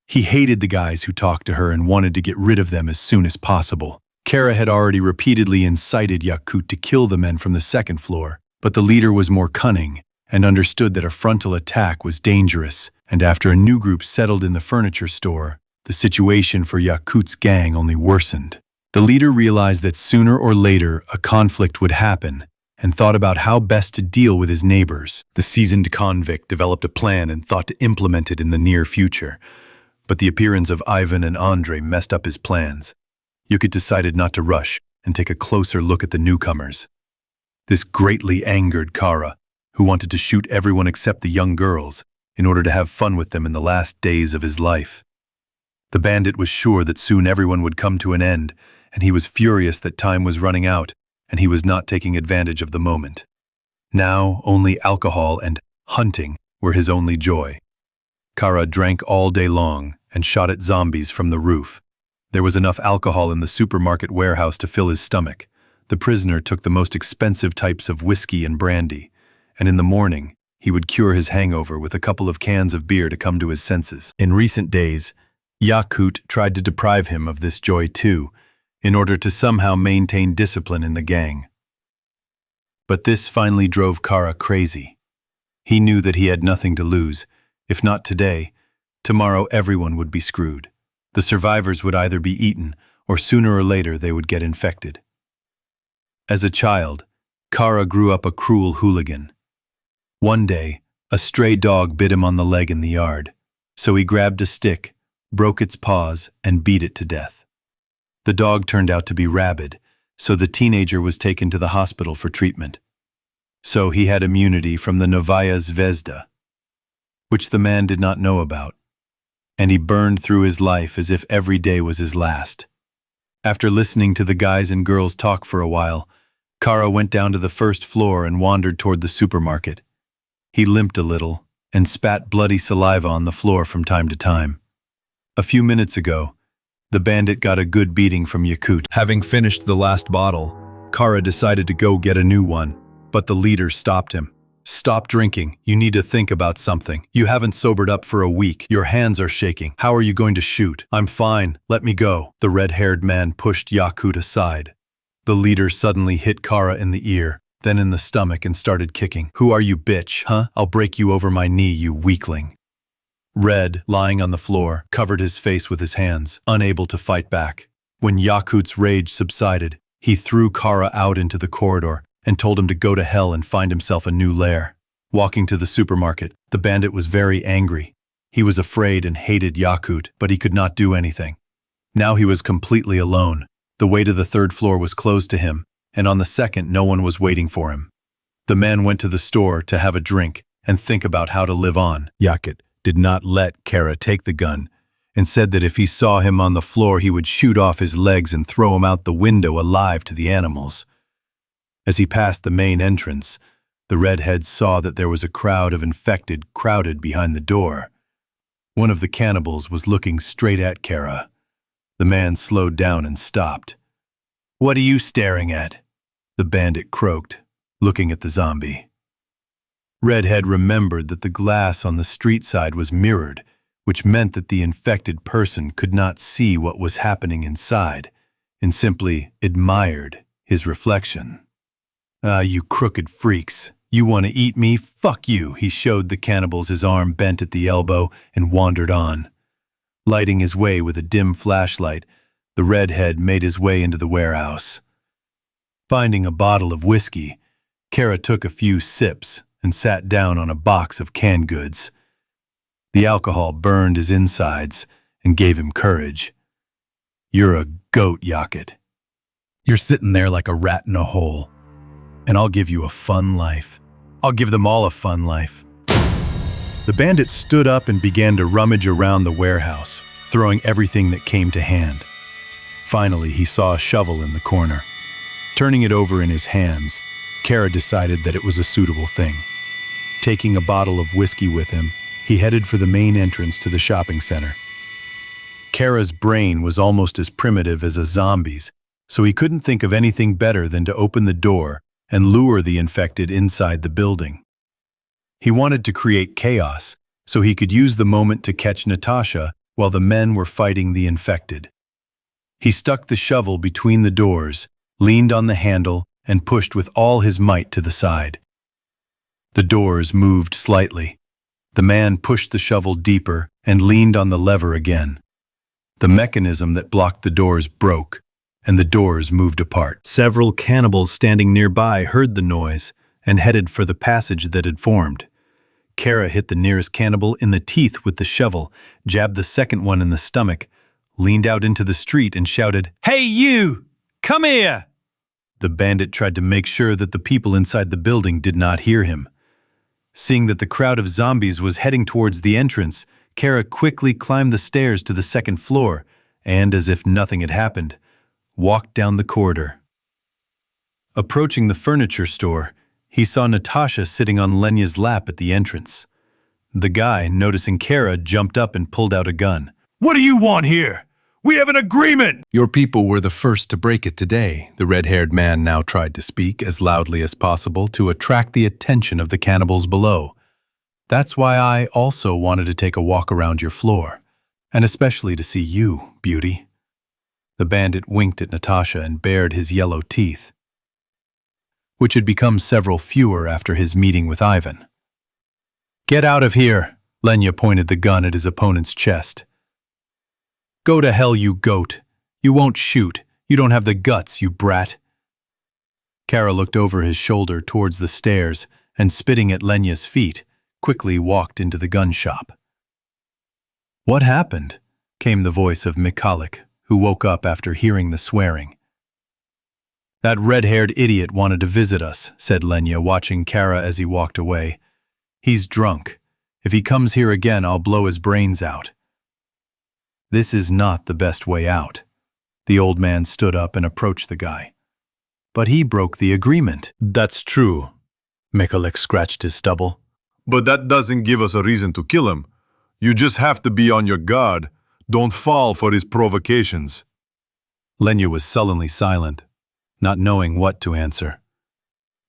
He hated the guys who talked to her and wanted to get rid of them as soon as possible. Kara had already repeatedly incited Yakut to kill the men from the second floor, but the leader was more cunning and understood that a frontal attack was dangerous, and after a new group settled in the furniture store, the situation for Yakut's gang only worsened. The leader realized that sooner or later a conflict would happen and thought about how best to deal with his neighbors. The seasoned convict developed a plan and thought to implement it in the near future, but the appearance of Ivan and Andrei messed up his plans. Yakut decided not to rush and take a closer look at the newcomers. This greatly angered Kara, who wanted to shoot everyone except the young girls in order to have fun with them in the last days of his life. The bandit was sure that soon everyone would come to an end, and he was furious that time was running out and he was not taking advantage of the moment. Now only alcohol and hunting were his only joy. Kara drank all day long and shot at zombies from the roof. There was enough alcohol in the supermarket warehouse to fill his stomach. The prisoner took the most expensive types of whiskey and brandy, and in the morning, he would cure his hangover with a couple of cans of beer to come to his senses. In recent days, Yakut tried to deprive him of this joy too, in order to somehow maintain discipline in the gang. But this finally drove Kara crazy. He knew that he had nothing to lose. If not today, tomorrow everyone would be screwed. The survivors would either be eaten, or sooner or later they would get infected. As a child, Kara grew up a cruel hooligan. One day, a stray dog bit him on the leg in the yard, so he grabbed a stick, broke its paws, and beat it to death. The dog turned out to be rabid, so the teenager was taken to the hospital for treatment. So he had immunity from the Novaya Zvezda, which the man did not know about, and he burned through his life as if every day was his last. After listening to the guys and girls talk for a while, Kara went down to the first floor and wandered toward the supermarket. He limped a little and spat bloody saliva on the floor from time to time. A few minutes ago, the bandit got a good beating from Yakut. Having finished the last bottle, Kara decided to go get a new one, but the leader stopped him. "Stop drinking. You need to think about something. You haven't sobered up for a week. Your hands are shaking. How are you going to shoot?" "I'm fine. Let me go." The red-haired man pushed Yakut aside. The leader suddenly hit Kara in the ear, then in the stomach, and started kicking. "Who are you, bitch, huh? I'll break you over my knee, you weakling." Red, lying on the floor, covered his face with his hands, unable to fight back. When Yakut's rage subsided, he threw Kara out into the corridor and told him to go to hell and find himself a new lair. Walking to the supermarket, the bandit was very angry. He was afraid and hated Yakut, but he could not do anything. Now he was completely alone. The way to the third floor was closed to him, and on the second no one was waiting for him. The man went to the store to have a drink and think about how to live on. Yakut did not let Kara take the gun and said that if he saw him on the floor he would shoot off his legs and throw him out the window alive to the animals. As he passed the main entrance, the redhead saw that there was a crowd of infected crowded behind the door. One of the cannibals was looking straight at Kara. The man slowed down and stopped. "What are you staring at?" the bandit croaked, looking at the zombie. Redhead remembered that the glass on the street side was mirrored, which meant that the infected person could not see what was happening inside, and simply admired his reflection. "Ah, you crooked freaks. You want to eat me? Fuck you." He showed the cannibals his arm bent at the elbow and wandered on. Lighting his way with a dim flashlight, the redhead made his way into the warehouse. Finding a bottle of whiskey, Kara took a few sips and sat down on a box of canned goods. The alcohol burned his insides and gave him courage. You're a goat, Yakut. You're sitting there like a rat in a hole. And I'll give you a fun life. I'll give them all a fun life. The bandit stood up and began to rummage around the warehouse, throwing everything that came to hand. Finally, he saw a shovel in the corner. Turning it over in his hands, Kara decided that it was a suitable thing. Taking a bottle of whiskey with him, he headed for the main entrance to the shopping center. Kara's brain was almost as primitive as a zombie's, so he couldn't think of anything better than to open the door and lure the infected inside the building. He wanted to create chaos, so he could use the moment to catch Natasha while the men were fighting the infected. He stuck the shovel between the doors, leaned on the handle, and pushed with all his might to the side. The doors moved slightly. The man pushed the shovel deeper and leaned on the lever again. The mechanism that blocked the doors broke, and the doors moved apart. Several cannibals standing nearby heard the noise and headed for the passage that had formed. Kara hit the nearest cannibal in the teeth with the shovel, jabbed the second one in the stomach, leaned out into the street and shouted, "Hey you! Come here!" The bandit tried to make sure that the people inside the building did not hear him. Seeing that the crowd of zombies was heading towards the entrance, Kara quickly climbed the stairs to the second floor and, as if nothing had happened, walked down the corridor. Approaching the furniture store, he saw Natasha sitting on Lenya's lap at the entrance. The guy, noticing Kara, jumped up and pulled out a gun. "What do you want here? We have an agreement!" "Your people were the first to break it today," the red-haired man now tried to speak as loudly as possible to attract the attention of the cannibals below. "That's why I also wanted to take a walk around your floor, and especially to see you, beauty." The bandit winked at Natasha and bared his yellow teeth, which had become several fewer after his meeting with Ivan. "Get out of here!" Lenya pointed the gun at his opponent's chest. "Go to hell, you goat! You won't shoot. You don't have the guts, you brat!" Kara looked over his shoulder towards the stairs and, spitting at Lenya's feet, quickly walked into the gun shop. "What happened?" came the voice of Mikalik, who woke up after hearing the swearing. "That red-haired idiot wanted to visit us," said Lenya, watching Kara as he walked away. "He's drunk. If he comes here again, I'll blow his brains out." "This is not the best way out." The old man stood up and approached the guy. "But he broke the agreement." "That's true." Mikalik scratched his stubble. "But that doesn't give us a reason to kill him. You just have to be on your guard. Don't fall for his provocations." Lenya was sullenly silent, not knowing what to answer.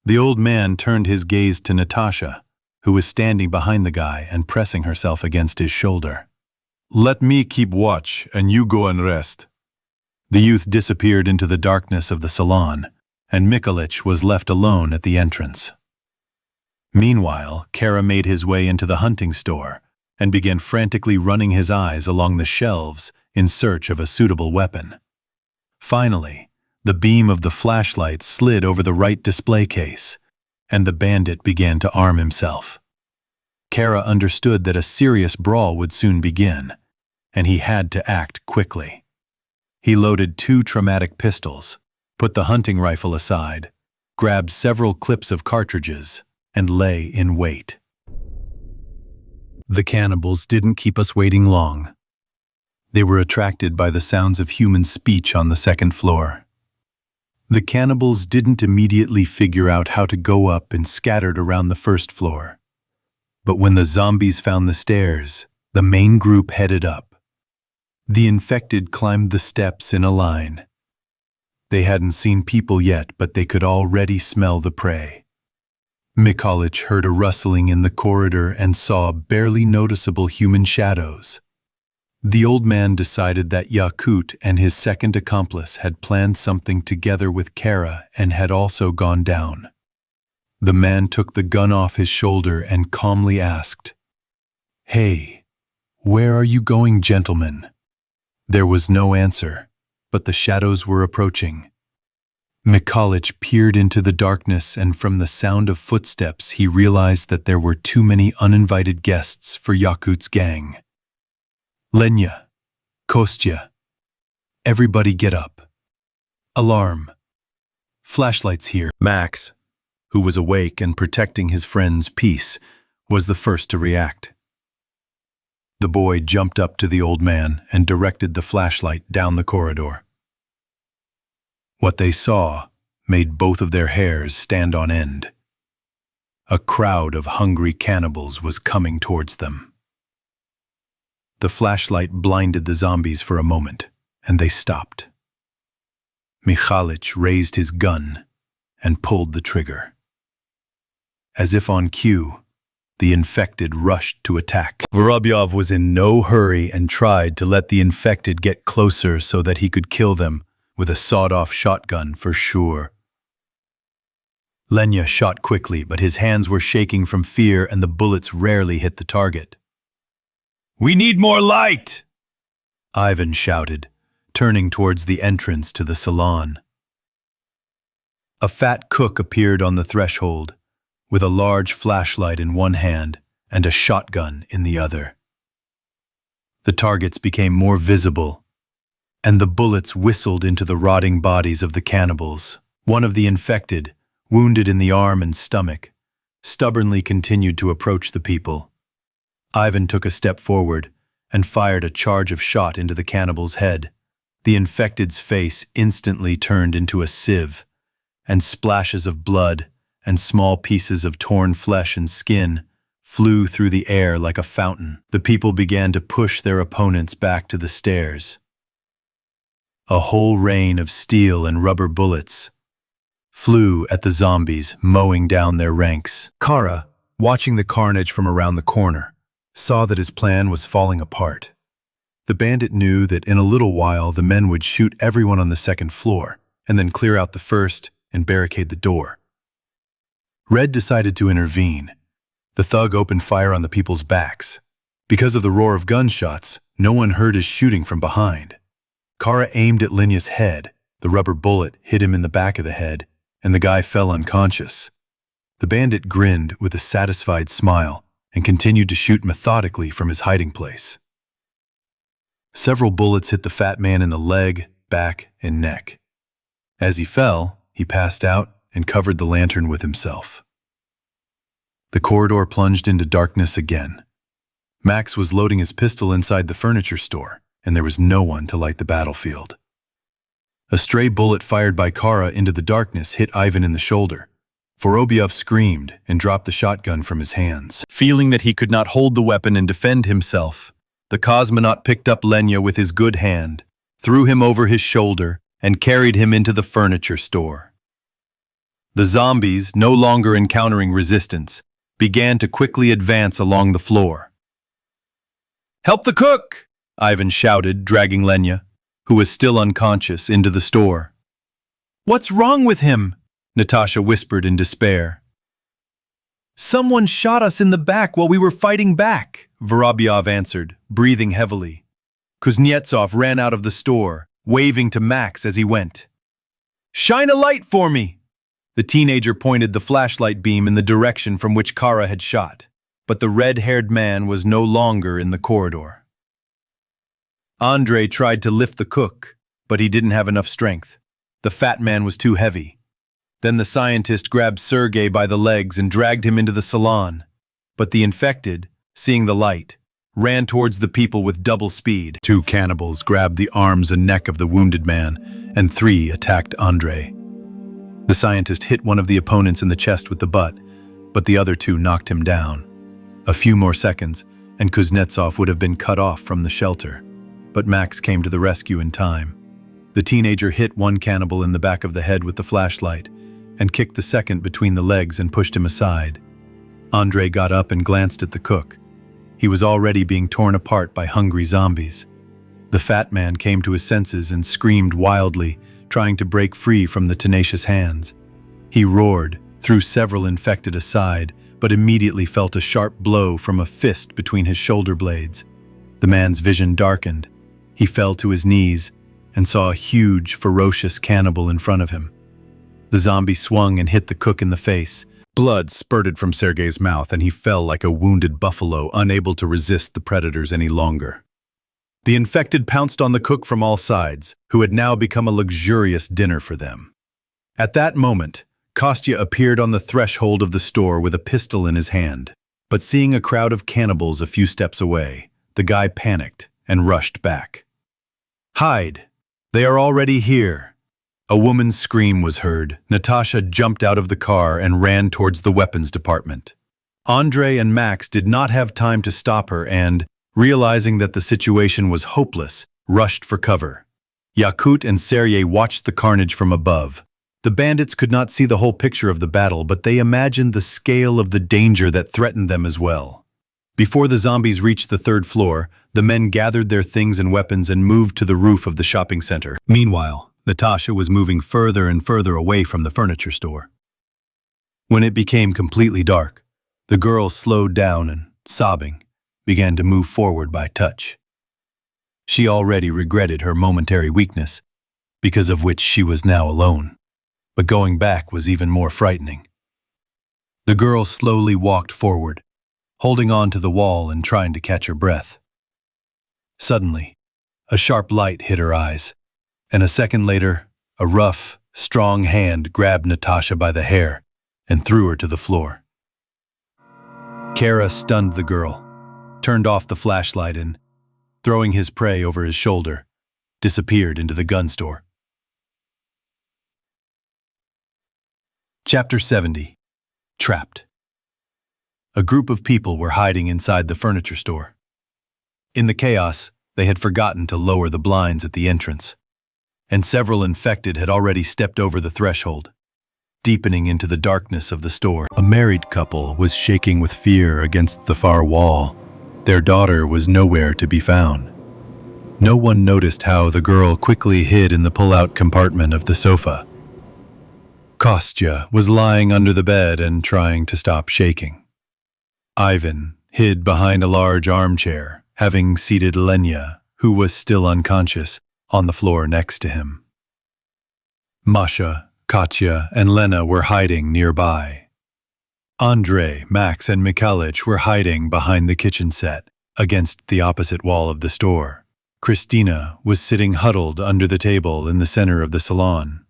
The old man turned his gaze to Natasha, who was standing behind the guy and pressing herself against his shoulder. "Let me keep watch, and you go and rest." The youth disappeared into the darkness of the salon, and Mikulich was left alone at the entrance. Meanwhile, Kara made his way into the hunting store and began frantically running his eyes along the shelves in search of a suitable weapon. Finally, the beam of the flashlight slid over the right display case, and the bandit began to arm himself. Kara understood that a serious brawl would soon begin, and he had to act quickly. He loaded 2 traumatic pistols, put the hunting rifle aside, grabbed several clips of cartridges, and lay in wait. The cannibals didn't keep us waiting long. They were attracted by the sounds of human speech on the second floor. The cannibals didn't immediately figure out how to go up and scattered around the first floor. But when the zombies found the stairs, the main group headed up. The infected climbed the steps in a line. They hadn't seen people yet, but they could already smell the prey. Mikulich heard a rustling in the corridor and saw barely noticeable human shadows. The old man decided that Yakut and his second accomplice had planned something together with Kara and had also gone down. The man took the gun off his shoulder and calmly asked, "Hey, where are you going, gentlemen?" There was no answer, but the shadows were approaching. Mikulich peered into the darkness, and from the sound of footsteps he realized that there were too many uninvited guests for Yakut's gang. "Lenya, Kostya." Everybody get up. Alarm. Flashlights here. Max, who was awake and protecting his friend's peace, was the first to react. The boy jumped up to the old man and directed the flashlight down the corridor. What they saw made both of their hairs stand on end. A crowd of hungry cannibals was coming towards them. The flashlight blinded the zombies for a moment, and they stopped. Michalich raised his gun and pulled the trigger. As if on cue, the infected rushed to attack. Vorobyov was in no hurry and tried to let the infected get closer so that he could kill them with a sawed-off shotgun for sure. Lenya shot quickly, but his hands were shaking from fear and the bullets rarely hit the target. "We need more light!" Ivan shouted, turning towards the entrance to the salon. A fat cook appeared on the threshold, with a large flashlight in one hand and a shotgun in the other. The targets became more visible, and the bullets whistled into the rotting bodies of the cannibals. One of the infected, wounded in the arm and stomach, stubbornly continued to approach the people. Ivan took a step forward and fired a charge of shot into the cannibal's head. The infected's face instantly turned into a sieve, and splashes of blood and small pieces of torn flesh and skin flew through the air like a fountain. The people began to push their opponents back to the stairs. A whole rain of steel and rubber bullets flew at the zombies, mowing down their ranks. Kara, watching the carnage from around the corner, saw that his plan was falling apart. The bandit knew that in a little while the men would shoot everyone on the second floor, and then clear out the first and barricade the door. Red decided to intervene. The thug opened fire on the people's backs. Because of the roar of gunshots, no one heard his shooting from behind. Kara aimed at Lenya's head. The rubber bullet hit him in the back of the head, and the guy fell unconscious. The bandit grinned with a satisfied smile and continued to shoot methodically from his hiding place. Several bullets hit the fat man in the leg, back, and neck. As he fell, he passed out and covered the lantern with himself. The corridor plunged into darkness again. Max was loading his pistol inside the furniture store, and there was no one to light the battlefield. A stray bullet fired by Kara into the darkness hit Ivan in the shoulder. Vorobyov screamed and dropped the shotgun from his hands. Feeling that he could not hold the weapon and defend himself, the cosmonaut picked up Lenya with his good hand, threw him over his shoulder, and carried him into the furniture store. The zombies, no longer encountering resistance, began to quickly advance along the floor. "Help the cook!" Ivan shouted, dragging Lenya, who was still unconscious, into the store. "What's wrong with him?" Natasha whispered in despair. "Someone shot us in the back while we were fighting back," Vorobyov answered, breathing heavily. Kuznetsov ran out of the store, waving to Max as he went. "Shine a light for me!" The teenager pointed the flashlight beam in the direction from which Kara had shot, but the red-haired man was no longer in the corridor. Andrei tried to lift the cook, but he didn't have enough strength. The fat man was too heavy. Then the scientist grabbed Sergei by the legs and dragged him into the salon. But the infected, seeing the light, ran towards the people with double speed. 2 cannibals grabbed the arms and neck of the wounded man, and 3 attacked Andrei. The scientist hit one of the opponents in the chest with the butt, but the other 2 knocked him down. A few more seconds, and Kuznetsov would have been cut off from the shelter. But Max came to the rescue in time. The teenager hit one cannibal in the back of the head with the flashlight, and kicked the second between the legs and pushed him aside. Andrei got up and glanced at the cook. He was already being torn apart by hungry zombies. The fat man came to his senses and screamed wildly, trying to break free from the tenacious hands. He roared, threw several infected aside, but immediately felt a sharp blow from a fist between his shoulder blades. The man's vision darkened. He fell to his knees and saw a huge, ferocious cannibal in front of him. The zombie swung and hit the cook in the face. Blood spurted from Sergei's mouth, and he fell like a wounded buffalo, unable to resist the predators any longer. The infected pounced on the cook from all sides, who had now become a luxurious dinner for them. At that moment, Kostya appeared on the threshold of the store with a pistol in his hand. But seeing a crowd of cannibals a few steps away, the guy panicked and rushed back. "Hide! They are already here!" A woman's scream was heard. Natasha jumped out of the car and ran towards the weapons department. Andre and Max did not have time to stop her and, realizing that the situation was hopeless, rushed for cover. Yakut and Sergei watched the carnage from above. The bandits could not see the whole picture of the battle, but they imagined the scale of the danger that threatened them as well. Before the zombies reached the third floor, the men gathered their things and weapons and moved to the roof of the shopping center. Meanwhile, Natasha was moving further and further away from the furniture store. When it became completely dark, the girl slowed down and, sobbing, began to move forward by touch. She already regretted her momentary weakness, because of which she was now alone. But going back was even more frightening. The girl slowly walked forward, holding on to the wall and trying to catch her breath. Suddenly, a sharp light hit her eyes, and a second later, a rough, strong hand grabbed Natasha by the hair and threw her to the floor. Kara stunned the girl, turned off the flashlight and, throwing his prey over his shoulder, disappeared into the gun store. Chapter 70. Trapped. A group of people were hiding inside the furniture store. In the chaos, they had forgotten to lower the blinds at the entrance, and several infected had already stepped over the threshold, deepening into the darkness of the store. A married couple was shaking with fear against the far wall. Their daughter was nowhere to be found. No one noticed how the girl quickly hid in the pull-out compartment of the sofa. Kostya was lying under the bed and trying to stop shaking. Ivan hid behind a large armchair, having seated Lenya, who was still unconscious, on the floor next to him. Masha, Katya, and Lena were hiding nearby. Andre, Max, and Mikhalich were hiding behind the kitchen set, against the opposite wall of the store. Christina was sitting huddled under the table in the center of the salon.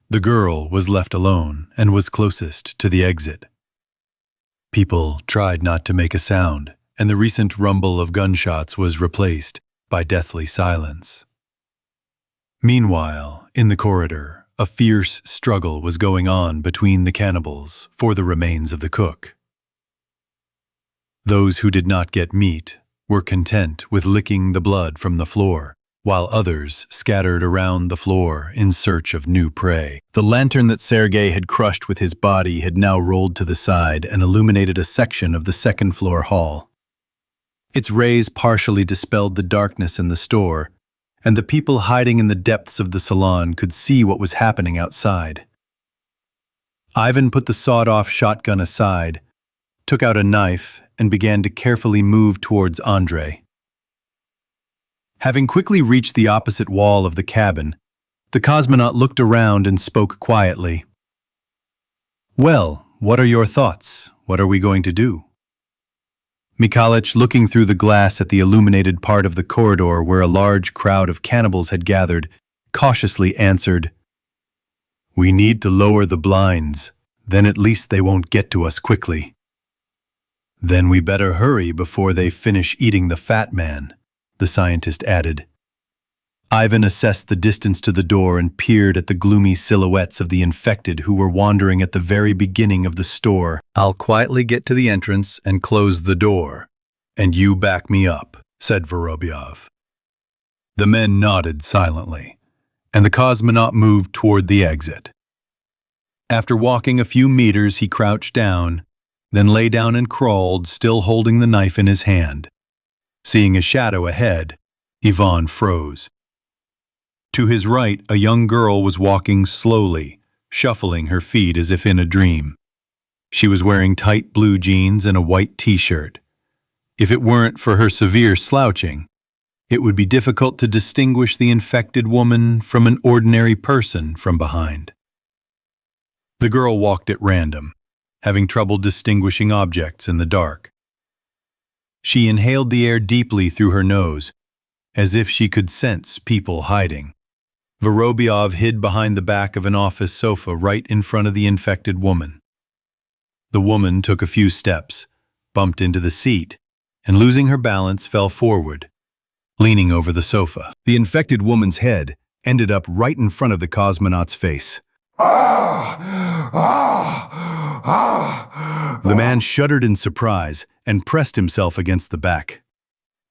The girl was left alone and was closest to the exit. People tried not to make a sound, and the recent rumble of gunshots was replaced by deathly silence. Meanwhile, in the corridor, a fierce struggle was going on between the cannibals for the remains of the cook. Those who did not get meat were content with licking the blood from the floor, while others scattered around the floor in search of new prey. The lantern that Sergei had crushed with his body had now rolled to the side and illuminated a section of the second-floor hall. Its rays partially dispelled the darkness in the store, and the people hiding in the depths of the salon could see what was happening outside. Ivan put the sawed-off shotgun aside, took out a knife, and began to carefully move towards Andre. Having quickly reached the opposite wall of the cabin, the cosmonaut looked around and spoke quietly. "Well, what are your thoughts? What are we going to do?" Mikhalich, looking through the glass at the illuminated part of the corridor where a large crowd of cannibals had gathered, cautiously answered, "We need to lower the blinds, then at least they won't get to us quickly." "Then we better hurry before they finish eating the fat man," the scientist added. Ivan assessed the distance to the door and peered at the gloomy silhouettes of the infected who were wandering at the very beginning of the store. "I'll quietly get to the entrance and close the door, and you back me up," said Vorobyov. The men nodded silently, and the cosmonaut moved toward the exit. After walking a few meters, he crouched down, then lay down and crawled, still holding the knife in his hand. Seeing a shadow ahead, Ivan froze. To his right, a young girl was walking slowly, shuffling her feet as if in a dream. She was wearing tight blue jeans and a white t-shirt. If it weren't for her severe slouching, it would be difficult to distinguish the infected woman from an ordinary person from behind. The girl walked at random, having trouble distinguishing objects in the dark. She inhaled the air deeply through her nose, as if she could sense people hiding. Vorobyov hid behind the back of an office sofa right in front of the infected woman. The woman took a few steps, bumped into the seat, and losing her balance fell forward, leaning over the sofa. The infected woman's head ended up right in front of the cosmonaut's face. The man shuddered in surprise and pressed himself against the back.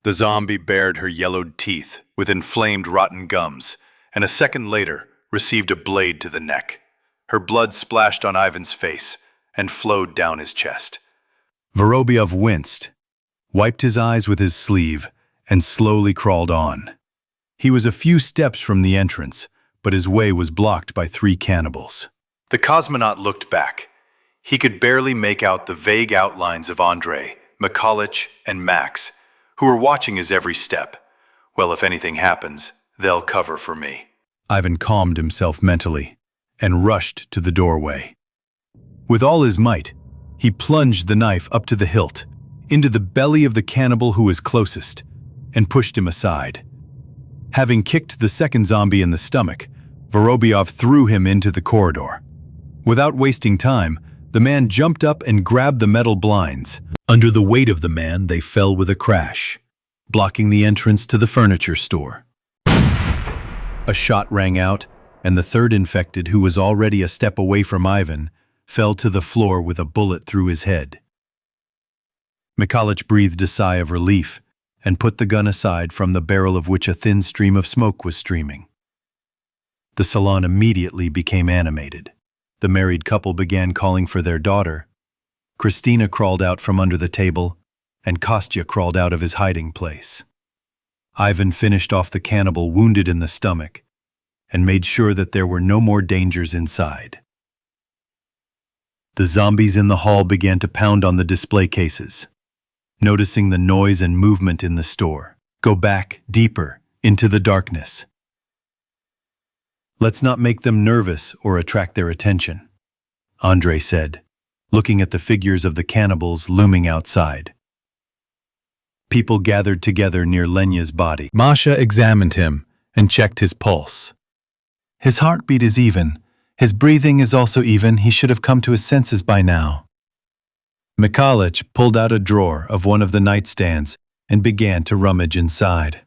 The zombie bared her yellowed teeth with inflamed rotten gums, and a second later received a blade to the neck. Her blood splashed on Ivan's face and flowed down his chest. Vorobyov winced, wiped his eyes with his sleeve, and slowly crawled on. He was a few steps from the entrance, but his way was blocked by 3 cannibals. The cosmonaut looked back. He could barely make out the vague outlines of Andrei, Mikhalich, and Max, who were watching his every step. Well, if anything happens, they'll cover for me. Ivan calmed himself mentally and rushed to the doorway. With all his might, he plunged the knife up to the hilt, into the belly of the cannibal who was closest, and pushed him aside. Having kicked the second zombie in the stomach, Vorobyov threw him into the corridor. Without wasting time, the man jumped up and grabbed the metal blinds. Under the weight of the man, they fell with a crash, blocking the entrance to the furniture store. A shot rang out, and the third infected, who was already a step away from Ivan, fell to the floor with a bullet through his head. Mikhalich breathed a sigh of relief and put the gun aside, from the barrel of which a thin stream of smoke was streaming. The salon immediately became animated. The married couple began calling for their daughter. Christina crawled out from under the table, and Kostya crawled out of his hiding place. Ivan finished off the cannibal wounded in the stomach and made sure that there were no more dangers inside. The zombies in the hall began to pound on the display cases, noticing the noise and movement in the store. Go back, deeper, into the darkness. Let's not make them nervous or attract their attention, Andrei said, looking at the figures of the cannibals looming outside. People gathered together near Lenya's body. Masha examined him and checked his pulse. His heartbeat is even. His breathing is also even. He should have come to his senses by now. Mikhalich pulled out a drawer of one of the nightstands and began to rummage inside.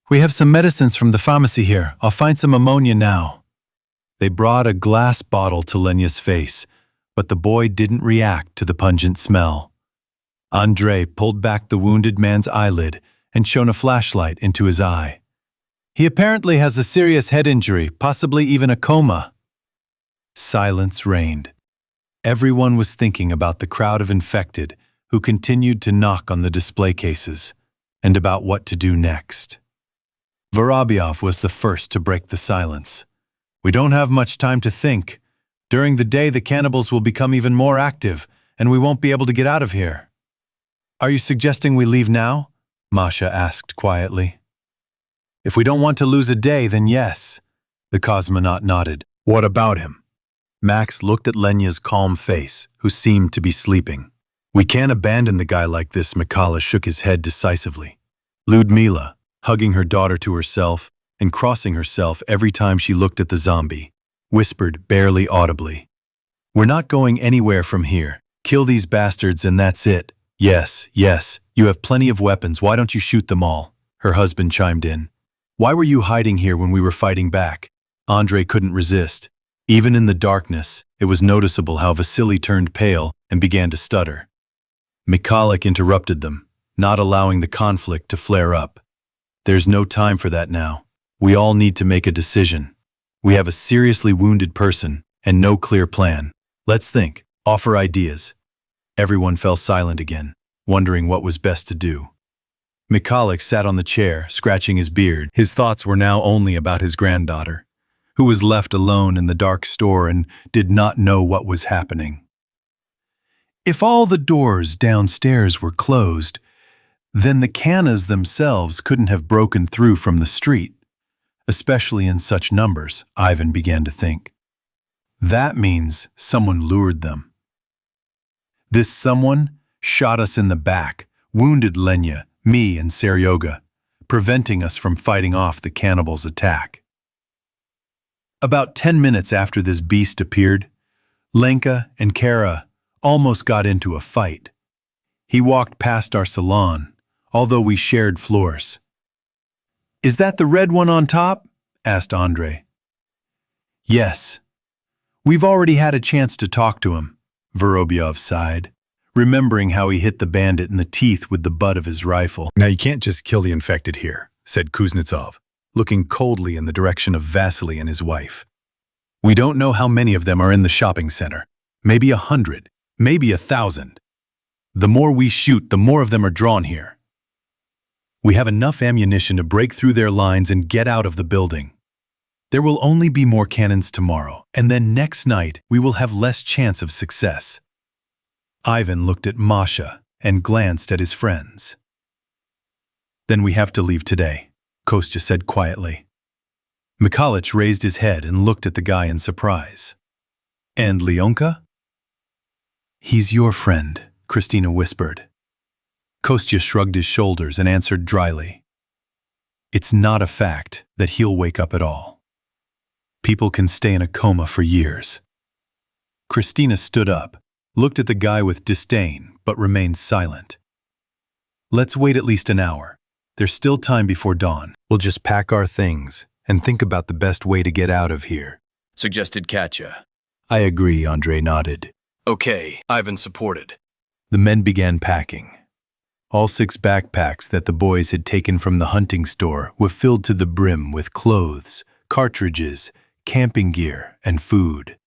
We have some medicines from the pharmacy here. I'll find some ammonia now. They brought a glass bottle to Lenya's face, but the boy didn't react to the pungent smell. Andrei pulled back the wounded man's eyelid and shone a flashlight into his eye. He apparently has a serious head injury, possibly even a coma. Silence reigned. Everyone was thinking about the crowd of infected who continued to knock on the display cases, and about what to do next. Vorobyov was the first to break the silence. We don't have much time to think. During the day, the cannibals will become even more active, and we won't be able to get out of here. Are you suggesting we leave now? Masha asked quietly. If we don't want to lose a day, then yes. The cosmonaut nodded. What about him? Max looked at Lenya's calm face, who seemed to be sleeping. We can't abandon the guy like this. Mikhalich shook his head decisively. Ludmila, hugging her daughter to herself and crossing herself every time she looked at the zombie, whispered barely audibly, We're not going anywhere from here. Kill these bastards and that's it. Yes, you have plenty of weapons. Why don't you shoot them all? Her husband chimed in. Why were you hiding here when we were fighting back? Andrei couldn't resist. Even in the darkness, it was noticeable how Vasily turned pale and began to stutter. Mikhalich interrupted them, not allowing the conflict to flare up. There's no time for that now. We all need to make a decision. We have a seriously wounded person and no clear plan. Let's think, offer ideas. Everyone fell silent again, wondering what was best to do. Mikhalich sat on the chair, scratching his beard. His thoughts were now only about his granddaughter, who was left alone in the dark store and did not know what was happening. If all the doors downstairs were closed, then the cannas themselves couldn't have broken through from the street, especially in such numbers, Ivan began to think. That means someone lured them. This someone shot us in the back, wounded Lenya, me, and Seryoga, preventing us from fighting off the cannibals' attack. About 10 minutes after this beast appeared, Lenka and Kara almost got into a fight. He walked past our salon, although we shared floors. "Is that the red one on top?" asked Andre. "Yes. We've already had a chance to talk to him," Vorobyov sighed, remembering how he hit the bandit in the teeth with the butt of his rifle. "Now you can't just kill the infected here," said Kuznetsov, looking coldly in the direction of Vasily and his wife. "We don't know how many of them are in the shopping center. Maybe 100, maybe 1,000. The more we shoot, the more of them are drawn here. We have enough ammunition to break through their lines and get out of the building. There will only be more cannons tomorrow, and then next night we will have less chance of success." Ivan looked at Masha and glanced at his friends. "Then we have to leave today," Kostya said quietly. Mikhalich raised his head and looked at the guy in surprise. "And Leonka?" "He's your friend," Christina whispered. Kostya shrugged his shoulders and answered dryly. "It's not a fact that he'll wake up at all. People can stay in a coma for years." Christina stood up, looked at the guy with disdain, but remained silent. "Let's wait at least an hour. There's still time before dawn. We'll just pack our things and think about the best way to get out of here," suggested Katya. "I agree," Andre nodded. Okay, Ivan supported. The men began packing. All 6 backpacks that the boys had taken from the hunting store were filled to the brim with clothes, cartridges, camping gear, and food.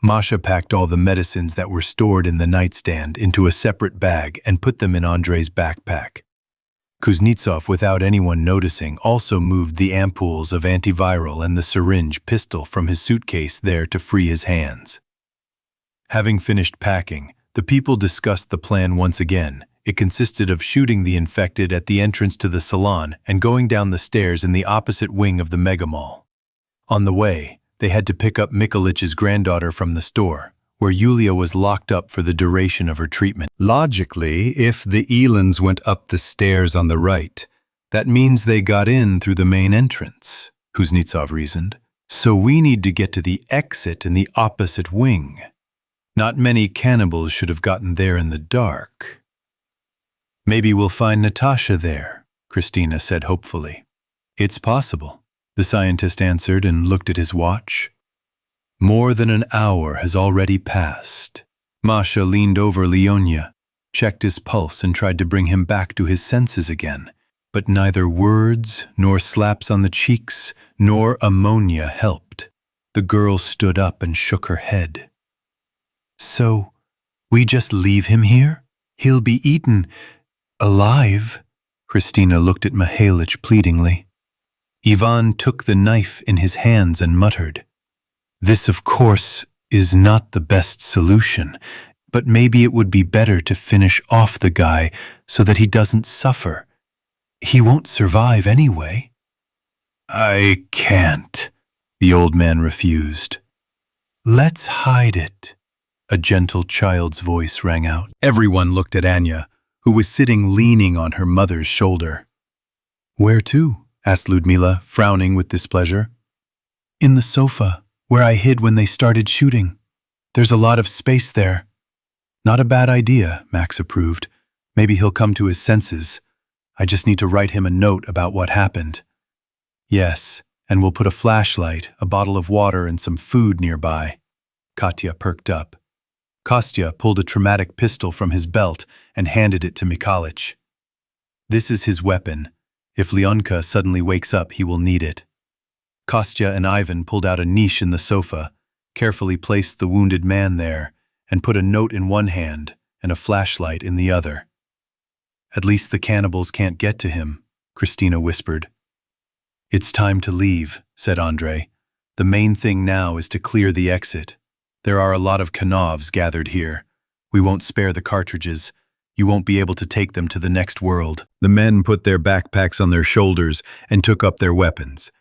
Masha packed all the medicines that were stored in the nightstand into a separate bag and put them in Andrei's backpack. Kuznetsov, without anyone noticing, also moved the ampoules of antiviral and the syringe pistol from his suitcase there to free his hands. Having finished packing, the people discussed the plan once again. It consisted of shooting the infected at the entrance to the salon and going down the stairs in the opposite wing of the megamall. On the way, they had to pick up Mikhalich's granddaughter from the store, where Yulia was locked up for the duration of her treatment. Logically, if the Elans went up the stairs on the right, that means they got in through the main entrance, Kuznetsov reasoned. So we need to get to the exit in the opposite wing. Not many cannibals should have gotten there in the dark. "Maybe we'll find Natasha there," Christina said hopefully. "It's possible," the scientist answered and looked at his watch. "More than an hour has already passed." Masha leaned over Leonya, checked his pulse and tried to bring him back to his senses again, but neither words, nor slaps on the cheeks, nor ammonia helped. The girl stood up and shook her head. "So, we just leave him here? He'll be eaten alive?" Christina looked at Mikhalich pleadingly. Ivan took the knife in his hands and muttered, "This, of course, is not the best solution, but maybe it would be better to finish off the guy so that he doesn't suffer. He won't survive anyway." "I can't," the old man refused. "Let's hide it," a gentle child's voice rang out. Everyone looked at Anya, who was sitting leaning on her mother's shoulder. "Where to?" asked Ludmila, frowning with displeasure. "In the sofa, where I hid when they started shooting. There's a lot of space there." "Not a bad idea," Max approved. "Maybe he'll come to his senses. I just need to write him a note about what happened." "Yes, and we'll put a flashlight, a bottle of water, and some food nearby." Katya perked up. Kostya pulled a traumatic pistol from his belt and handed it to Mikhalich. "This is his weapon. If Leonka suddenly wakes up, he will need it." Kostya and Ivan pulled out a niche in the sofa, carefully placed the wounded man there, and put a note in one hand and a flashlight in the other. "At least the cannibals can't get to him," Christina whispered. "It's time to leave," said Andre. "The main thing now is to clear the exit. There are a lot of Kanovs gathered here. We won't spare the cartridges. You won't be able to take them to the next world." The men put their backpacks on their shoulders and took up their weapons.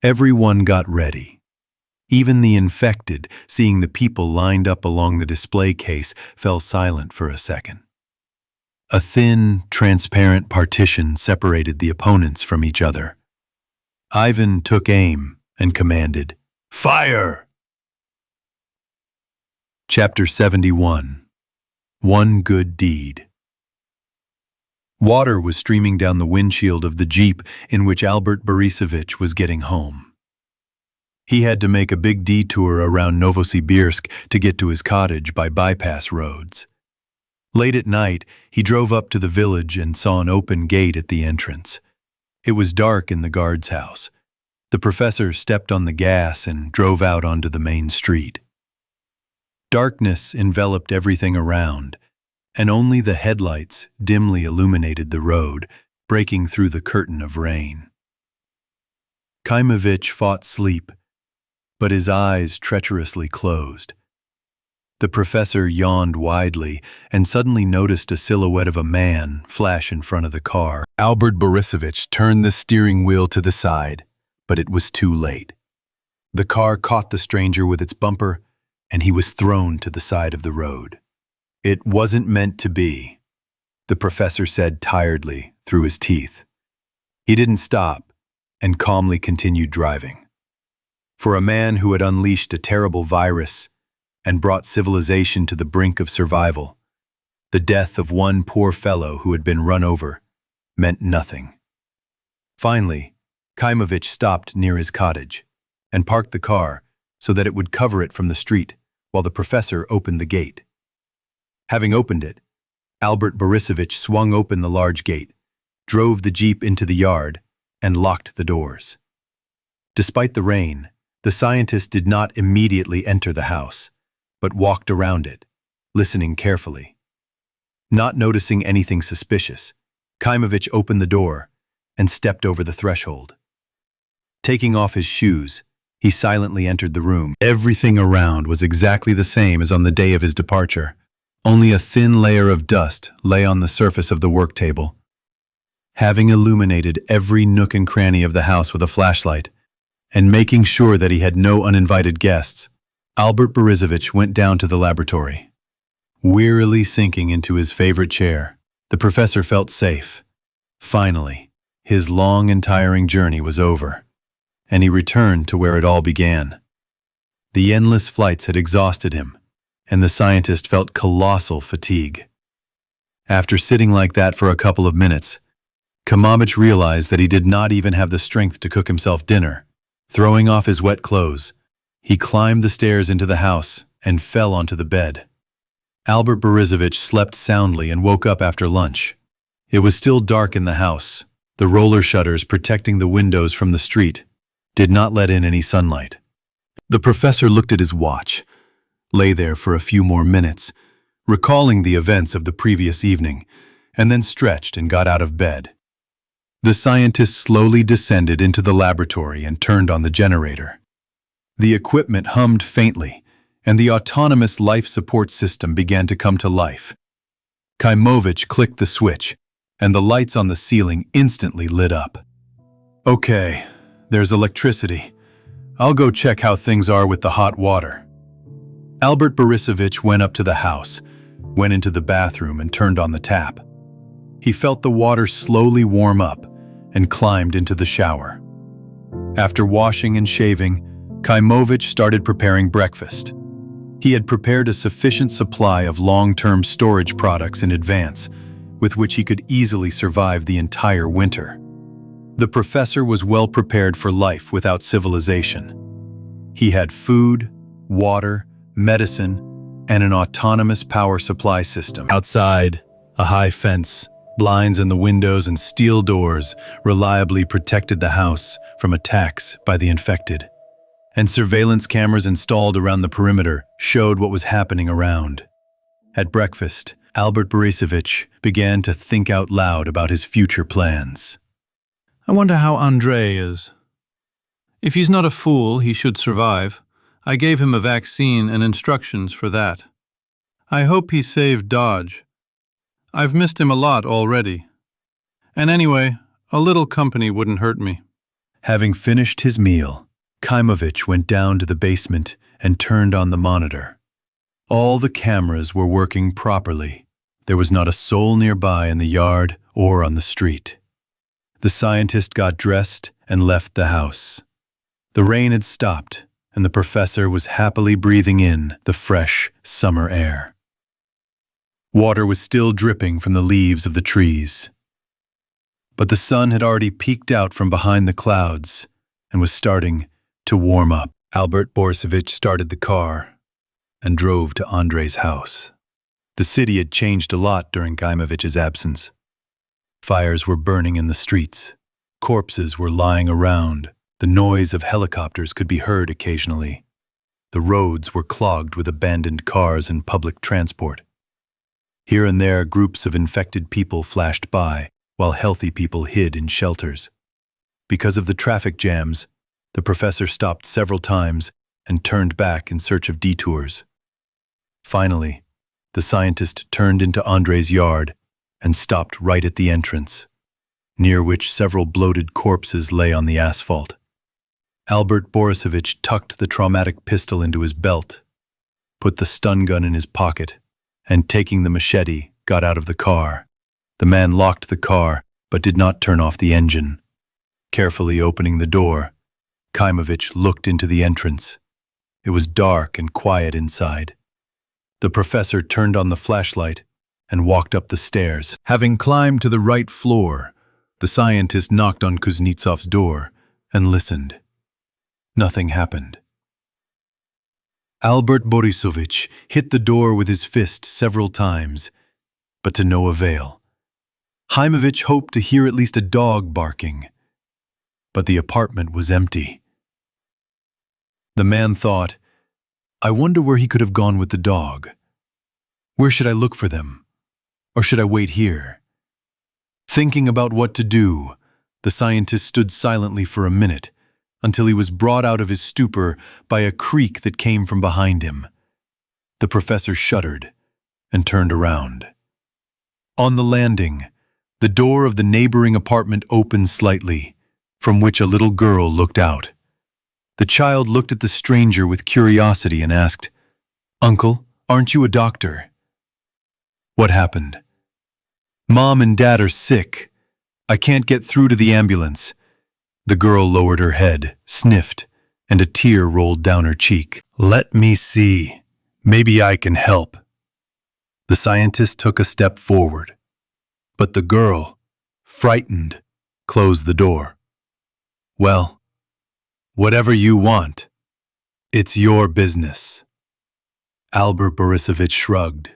Everyone got ready. Even the infected, seeing the people lined up along the display case, fell silent for a second. A thin, transparent partition separated the opponents from each other. Ivan took aim and commanded, "Fire!" Chapter 71. One Good Deed. Water was streaming down the windshield of the Jeep in which Albert Borisovich was getting home. He had to make a big detour around Novosibirsk to get to his cottage by bypass roads. Late at night, he drove up to the village and saw an open gate at the entrance. It was dark in the guard's house. The professor stepped on the gas and drove out onto the main street. Darkness enveloped everything around, and only the headlights dimly illuminated the road, breaking through the curtain of rain. Kaimovich fought sleep, but his eyes treacherously closed. The professor yawned widely and suddenly noticed a silhouette of a man flash in front of the car. Albert Borisovich turned the steering wheel to the side, but it was too late. The car caught the stranger with its bumper, and he was thrown to the side of the road. "It wasn't meant to be," the professor said tiredly through his teeth. He didn't stop and calmly continued driving. For a man who had unleashed a terrible virus and brought civilization to the brink of survival, the death of one poor fellow who had been run over meant nothing. Finally, Kaimovich stopped near his cottage and parked the car so that it would cover it from the street while the professor opened the gate. Having opened it, Albert Borisovich swung open the large gate, drove the Jeep into the yard, and locked the doors. Despite the rain, the scientist did not immediately enter the house, but walked around it, listening carefully. Not noticing anything suspicious, Kaimovich opened the door and stepped over the threshold. Taking off his shoes, he silently entered the room. Everything around was exactly the same as on the day of his departure. Only a thin layer of dust lay on the surface of the work table. Having illuminated every nook and cranny of the house with a flashlight, and making sure that he had no uninvited guests, Albert Borisovich went down to the laboratory. Wearily sinking into his favorite chair, the professor felt safe. Finally, his long and tiring journey was over, and he returned to where it all began. The endless flights had exhausted him, and the scientist felt colossal fatigue. After sitting like that for a couple of minutes, Kaimovich realized that he did not even have the strength to cook himself dinner. Throwing off his wet clothes, he climbed the stairs into the house and fell onto the bed. Albert Borisovich slept soundly and woke up after lunch. It was still dark in the house. The roller shutters protecting the windows from the street did not let in any sunlight. The professor looked at his watch, lay there for a few more minutes, recalling the events of the previous evening, and then stretched and got out of bed. The scientist slowly descended into the laboratory and turned on the generator. The equipment hummed faintly, and the autonomous life support system began to come to life. Kaimovich clicked the switch, and the lights on the ceiling instantly lit up. "Okay, there's electricity. I'll go check how things are with the hot water." Albert Borisovich went up to the house, went into the bathroom and turned on the tap. He felt the water slowly warm up and climbed into the shower. After washing and shaving, Kaimovich started preparing breakfast. He had prepared a sufficient supply of long-term storage products in advance, with which he could easily survive the entire winter. The professor was well prepared for life without civilization. He had food, water, medicine, and an autonomous power supply system. Outside, a high fence, blinds in the windows and steel doors reliably protected the house from attacks by the infected. And surveillance cameras installed around the perimeter showed what was happening around. At breakfast, Albert Borisovich began to think out loud about his future plans. "I wonder how Andrei is. If he's not a fool, he should survive. I gave him a vaccine and instructions for that. I hope he saved Dodge. I've missed him a lot already. And anyway, a little company wouldn't hurt me." Having finished his meal, Kaimovich went down to the basement and turned on the monitor. All the cameras were working properly, There was not a soul nearby in the yard or on the street. The scientist got dressed and left the house. The rain had stopped, and the professor was happily breathing in the fresh summer air. Water was still dripping from the leaves of the trees. But the sun had already peeked out from behind the clouds and was starting to warm up. Albert Borisovich started the car and drove to Andrei's house. The city had changed a lot during Kaimovitch's absence. Fires were burning in the streets. Corpses were lying around. The noise of helicopters could be heard occasionally. The roads were clogged with abandoned cars and public transport. Here and there, groups of infected people flashed by, while healthy people hid in shelters. Because of the traffic jams, the professor stopped several times and turned back in search of detours. Finally, the scientist turned into Andrei's yard and stopped right at the entrance, near which several bloated corpses lay on the asphalt. Albert Borisovich tucked the traumatic pistol into his belt, put the stun gun in his pocket, and taking the machete, got out of the car. The man locked the car, but did not turn off the engine. Carefully opening the door, Kaimovitch looked into the entrance. It was dark and quiet inside. The professor turned on the flashlight and walked up the stairs. Having climbed to the right floor, the scientist knocked on Kuznetsov's door and listened. Nothing happened. Albert Borisovich hit the door with his fist several times, but to no avail. Kaimovitch hoped to hear at least a dog barking, but the apartment was empty. The man thought, I wonder where he could have gone with the dog. Where should I look for them? Or should I wait here? Thinking about what to do, the scientist stood silently for a minute until he was brought out of his stupor by a creak that came from behind him. The professor shuddered and turned around. On the landing, the door of the neighboring apartment opened slightly, from which a little girl looked out. The child looked at the stranger with curiosity and asked, "Uncle, aren't you a doctor?" "What happened?" "Mom and Dad are sick. I can't get through to the ambulance." The girl lowered her head, sniffed, and a tear rolled down her cheek. "Let me see. Maybe I can help." The scientist took a step forward, but the girl, frightened, closed the door. "Well, whatever you want, it's your business." Albert Borisovich shrugged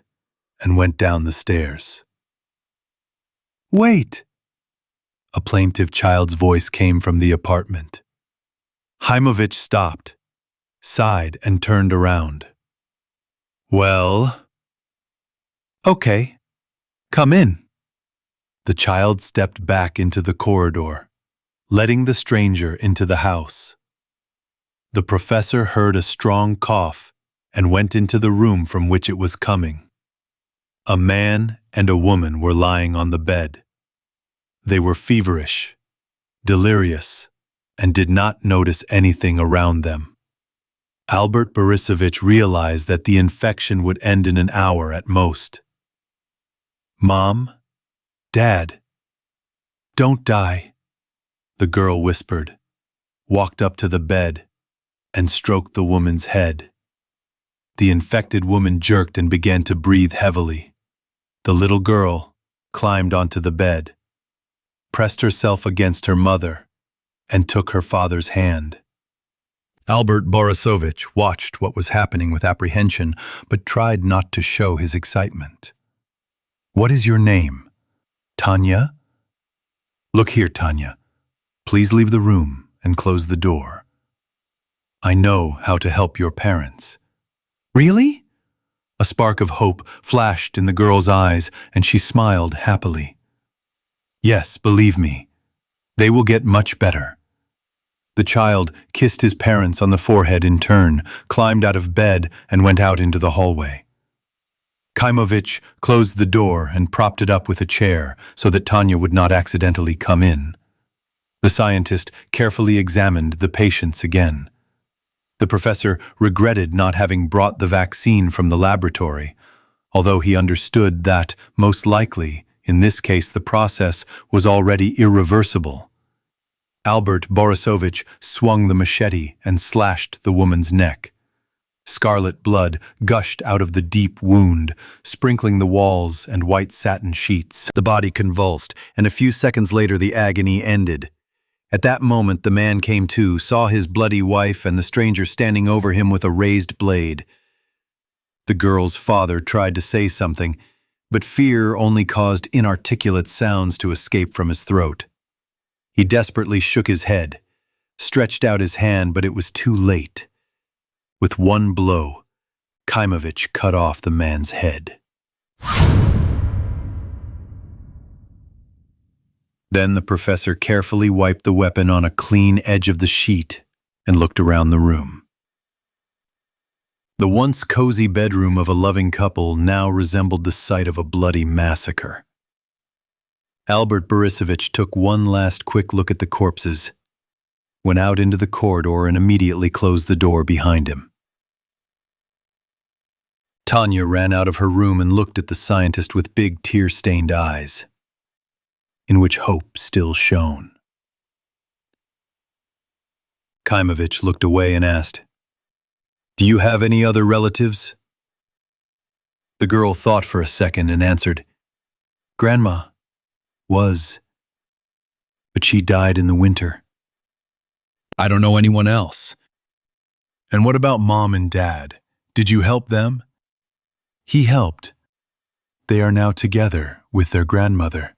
and went down the stairs. "Wait!" A plaintive child's voice came from the apartment. Kaimovitch stopped, sighed, and turned around. "Well?" "Okay, come in." The child stepped back into the corridor, letting the stranger into the house. The professor heard a strong cough and went into the room from which it was coming. A man and a woman were lying on the bed. They were feverish, delirious, and did not notice anything around them. Albert Borisovich realized that the infection would end in an hour at most. "Mom, Dad, don't die," the girl whispered, walked up to the bed, and stroked the woman's head. The infected woman jerked and began to breathe heavily. The little girl climbed onto the bed, pressed herself against her mother, and took her father's hand. Albert Borisovich watched what was happening with apprehension, but tried not to show his excitement. "What is your name? Tanya?" "Look here, Tanya. Please leave the room and close the door. I know how to help your parents." "Really?" A spark of hope flashed in the girl's eyes, and she smiled happily. "Yes, believe me, they will get much better." The child kissed his parents on the forehead in turn, climbed out of bed, and went out into the hallway. Kaimovitch closed the door and propped it up with a chair so that Tanya would not accidentally come in. The scientist carefully examined the patients again. The professor regretted not having brought the vaccine from the laboratory, although he understood that, most likely, in this case the process was already irreversible. Albert Borisovich swung the machete and slashed the woman's neck. Scarlet blood gushed out of the deep wound, sprinkling the walls and white satin sheets. The body convulsed, and a few seconds later the agony ended. At that moment the man came to, saw his bloody wife and the stranger standing over him with a raised blade. The girl's father tried to say something, but fear only caused inarticulate sounds to escape from his throat. He desperately shook his head, stretched out his hand, but it was too late. With one blow, Kaimovich cut off the man's head. Then the professor carefully wiped the weapon on a clean edge of the sheet and looked around the room. The once cozy bedroom of a loving couple now resembled the site of a bloody massacre. Albert Borisovich took one last quick look at the corpses, went out into the corridor and immediately closed the door behind him. Tanya ran out of her room and looked at the scientist with big tear-stained eyes, in which hope still shone. Kaimovich looked away and asked, "Do you have any other relatives?" The girl thought for a second and answered, "Grandma was, but she died in the winter." "I don't know anyone else." "And what about Mom and Dad? Did you help them?" "He helped. They are now together with their grandmother."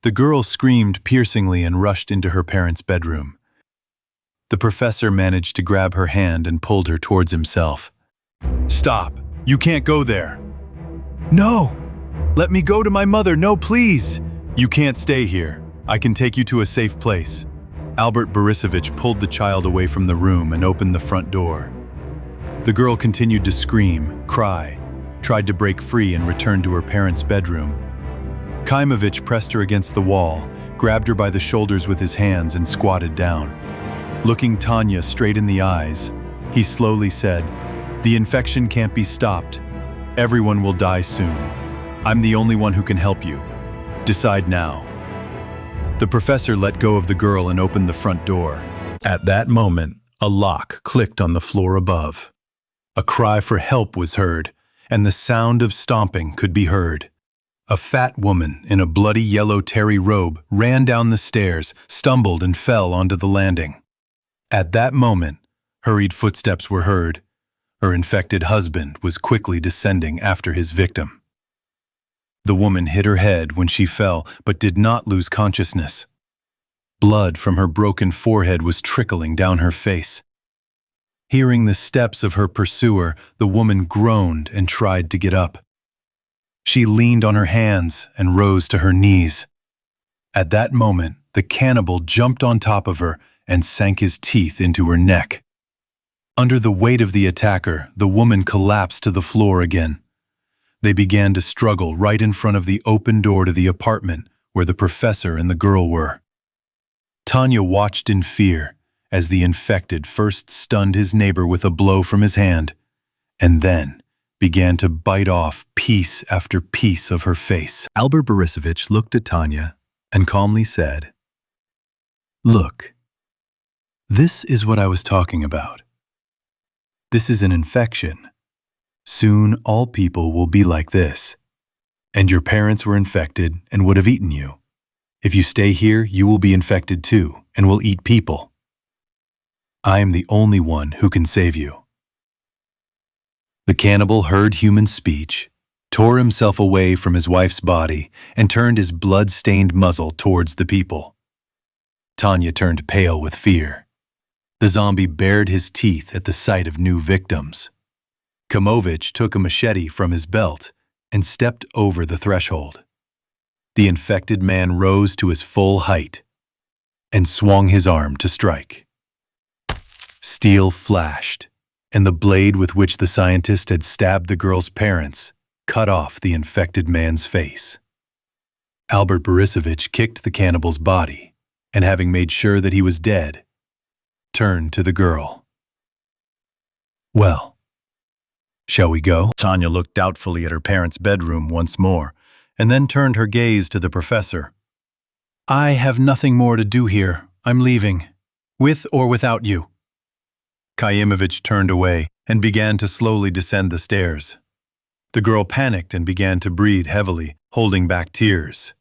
The girl screamed piercingly and rushed into her parents' bedroom. The professor managed to grab her hand and pulled her towards himself. "Stop! You can't go there!" "No! Let me go to my mother! No, please!" "You can't stay here. I can take you to a safe place." Albert Borisovich pulled the child away from the room and opened the front door. The girl continued to scream, cry, tried to break free and return to her parents' bedroom. Kaimovich pressed her against the wall, grabbed her by the shoulders with his hands and squatted down. Looking Tanya straight in the eyes, he slowly said, "The infection can't be stopped. Everyone will die soon. I'm the only one who can help you. Decide now." The professor let go of the girl and opened the front door. At that moment, a lock clicked on the floor above. A cry for help was heard, and the sound of stomping could be heard. A fat woman in a bloody yellow terry robe ran down the stairs, stumbled and fell onto the landing. At that moment, hurried footsteps were heard. Her infected husband was quickly descending after his victim. The woman hit her head when she fell, but did not lose consciousness. Blood from her broken forehead was trickling down her face. Hearing the steps of her pursuer, the woman groaned and tried to get up. She leaned on her hands and rose to her knees. At that moment, the cannibal jumped on top of her and sank his teeth into her neck. Under the weight of the attacker, the woman collapsed to the floor again. They began to struggle right in front of the open door to the apartment where the professor and the girl were. Tanya watched in fear as the infected first stunned his neighbor with a blow from his hand, and then began to bite off piece after piece of her face. Albert Borisovich looked at Tanya and calmly said, "Look, this is what I was talking about. This is an infection. Soon all people will be like this. And your parents were infected and would have eaten you. If you stay here, you will be infected too and will eat people. I am the only one who can save you." The cannibal heard human speech, tore himself away from his wife's body, and turned his blood-stained muzzle towards the people. Tanya turned pale with fear. The zombie bared his teeth at the sight of new victims. Kaimovich took a machete from his belt and stepped over the threshold. The infected man rose to his full height and swung his arm to strike. Steel flashed, and the blade with which the scientist had stabbed the girl's parents cut off the infected man's face. Albert Borisovich kicked the cannibal's body, and having made sure that he was dead, turned to the girl. "Well, Shall we go? Tanya looked doubtfully at her parents' bedroom once more, and then turned her gaze to the professor. I have nothing more to do here. I'm leaving. With or without you. Kaimovich turned away and began to slowly descend the stairs. The girl panicked and began to breathe heavily, holding back tears.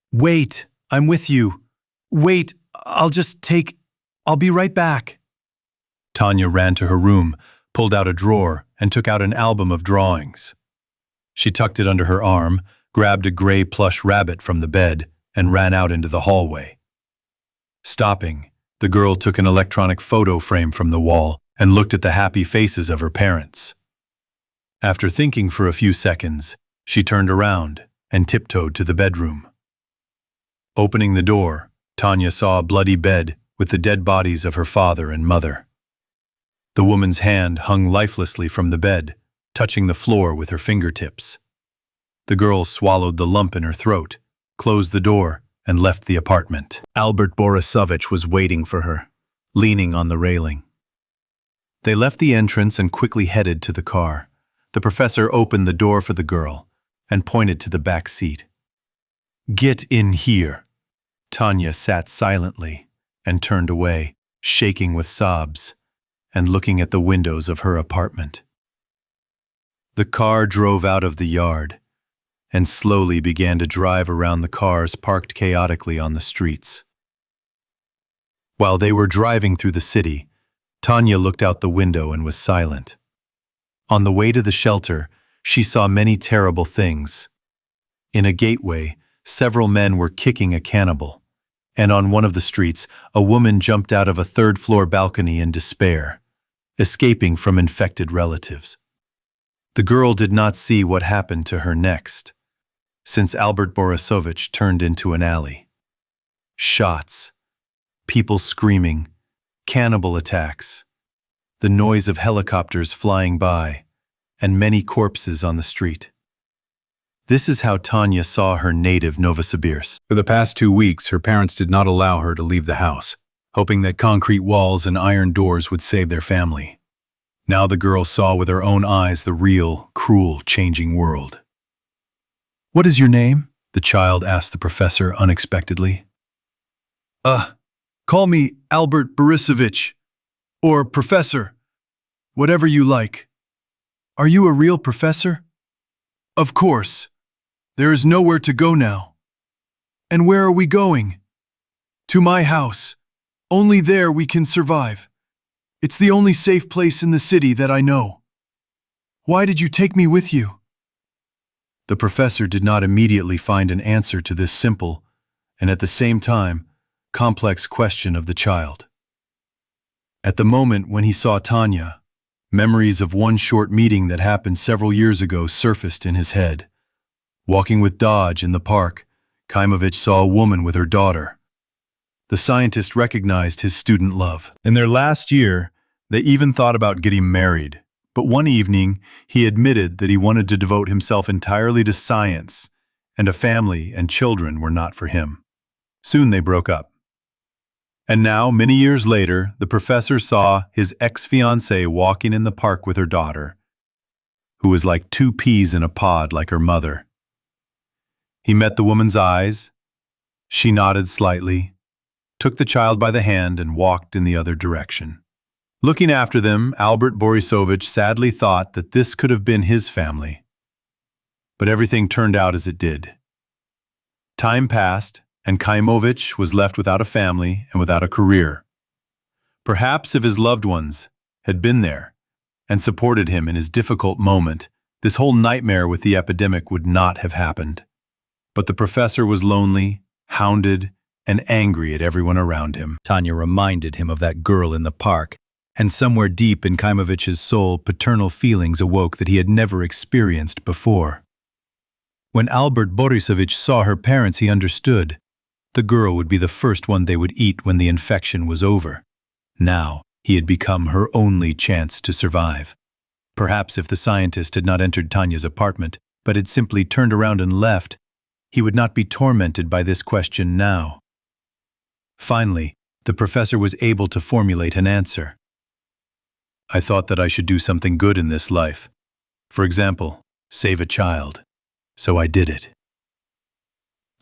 Wait, I'm with you. Wait, I'll be right back. Tanya ran to her room, pulled out a drawer, and took out an album of drawings. She tucked it under her arm, grabbed a gray plush rabbit from the bed, and ran out into the hallway. Stopping, the girl took an electronic photo frame from the wall and looked at the happy faces of her parents. After thinking for a few seconds, she turned around and tiptoed to the bedroom. Opening the door, Tanya saw a bloody bed with the dead bodies of her father and mother. The woman's hand hung lifelessly from the bed, touching the floor with her fingertips. The girl swallowed the lump in her throat, closed the door, and left the apartment. Albert Borisovich was waiting for her, leaning on the railing. They left the entrance and quickly headed to the car. The professor opened the door for the girl and pointed to the back seat. Get in here. Tanya sat silently and turned away, shaking with sobs, and looking at the windows of her apartment. The car drove out of the yard and slowly began to drive around the cars parked chaotically on the streets. While they were driving through the city, Tanya looked out the window and was silent. On the way to the shelter, she saw many terrible things. In a gateway, several men were kicking a cannibal, and on one of the streets, a woman jumped out of a third-floor balcony in despair, escaping from infected relatives. The girl did not see what happened to her next, since Albert Borisovich turned into an alley. Shots, people screaming, cannibal attacks, the noise of helicopters flying by, and many corpses on the street. This is how Tanya saw her native Novosibirsk. For the past 2 weeks, her parents did not allow her to leave the house, hoping that concrete walls and iron doors would save their family. Now the girl saw with her own eyes the real, cruel, changing world. What is your name? The child asked the professor unexpectedly. Call me Albert Borisovich, or Professor, whatever you like. Are you a real professor? Of course. There is nowhere to go now. And where are we going? To my house. Only there we can survive. It's the only safe place in the city that I know. Why did you take me with you? The professor did not immediately find an answer to this simple, and at the same time, complex question of the child. At the moment when he saw Tanya, memories of one short meeting that happened several years ago surfaced in his head. Walking with Dodge in the park, Kaimovich saw a woman with her daughter. The scientist recognized his student love. In their last year, they even thought about getting married. But one evening, he admitted that he wanted to devote himself entirely to science, and a family and children were not for him. Soon they broke up. And now, many years later, the professor saw his ex-fiancée walking in the park with her daughter, who was like 2 peas in a pod like her mother. He met the woman's eyes. She nodded slightly, took the child by the hand, and walked in the other direction. Looking after them, Albert Borisovich sadly thought that this could have been his family. But everything turned out as it did. Time passed, and Kaimovich was left without a family and without a career. Perhaps if his loved ones had been there and supported him in his difficult moment, this whole nightmare with the epidemic would not have happened. But the professor was lonely, hounded, and angry at everyone around him. Tanya reminded him of that girl in the park, and somewhere deep in Kaimovich's soul, paternal feelings awoke that he had never experienced before. When Albert Borisovich saw her parents, he understood. The girl would be the first one they would eat when the infection was over. Now, he had become her only chance to survive. Perhaps if the scientist had not entered Tanya's apartment, but had simply turned around and left, he would not be tormented by this question now. Finally, the professor was able to formulate an answer. I thought that I should do something good in this life, For example, save a child. So I did it.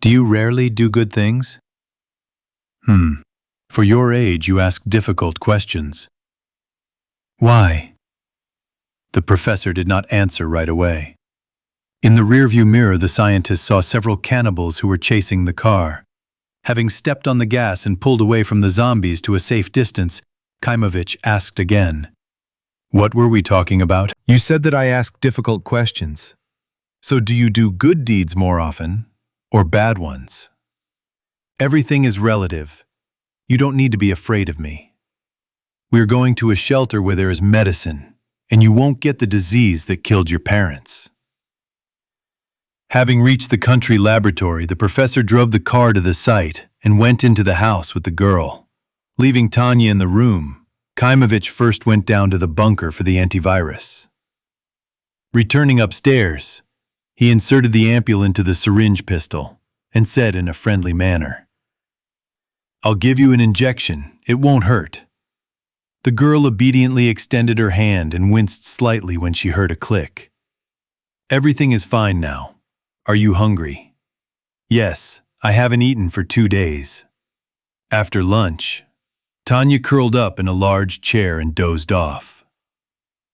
Do you rarely do good things? For your age, you ask difficult questions. Why? The professor did not answer right away. In the rearview mirror, the scientist saw several cannibals who were chasing the car. Having stepped on the gas and pulled away from the zombies to a safe distance, Kaimovich asked again. What were we talking about? You said that I ask difficult questions. So do you do good deeds more often, or bad ones? Everything is relative. You don't need to be afraid of me. We're going to a shelter where there is medicine, and you won't get the disease that killed your parents. Having reached the country laboratory, the professor drove the car to the site and went into the house with the girl. Leaving Tanya in the room, Kaimovich first went down to the bunker for the antivirus. Returning upstairs, he inserted the ampule into the syringe pistol and said in a friendly manner, "I'll give you an injection. It won't hurt." The girl obediently extended her hand and winced slightly when she heard a click. "Everything is fine now. Are you hungry?" "Yes, I haven't eaten for 2 days." After lunch, Tanya curled up in a large chair and dozed off.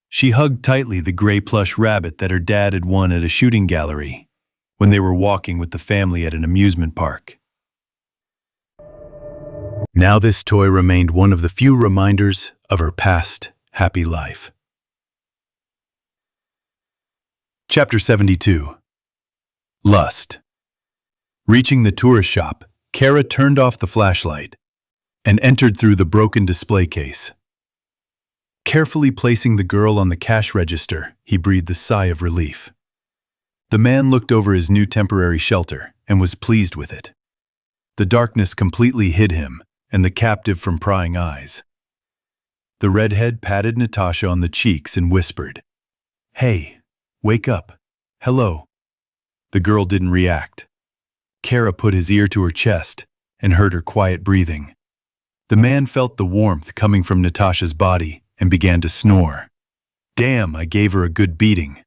She hugged tightly the gray plush rabbit that her dad had won at a shooting gallery when they were walking with the family at an amusement park. Now this toy remained one of the few reminders of her past happy life. Chapter 72. Lust. Reaching the tourist shop, Kara turned off the flashlight and entered through the broken display case. Carefully placing the girl on the cash register, he breathed a sigh of relief. The man looked over his new temporary shelter and was pleased with it. The darkness completely hid him and the captive from prying eyes. The redhead patted Natasha on the cheeks and whispered, "Hey, wake up. Hello." The girl didn't react. Kara put his ear to her chest and heard her quiet breathing. The man felt the warmth coming from Natasha's body and began to snore. "Damn, I gave her a good beating.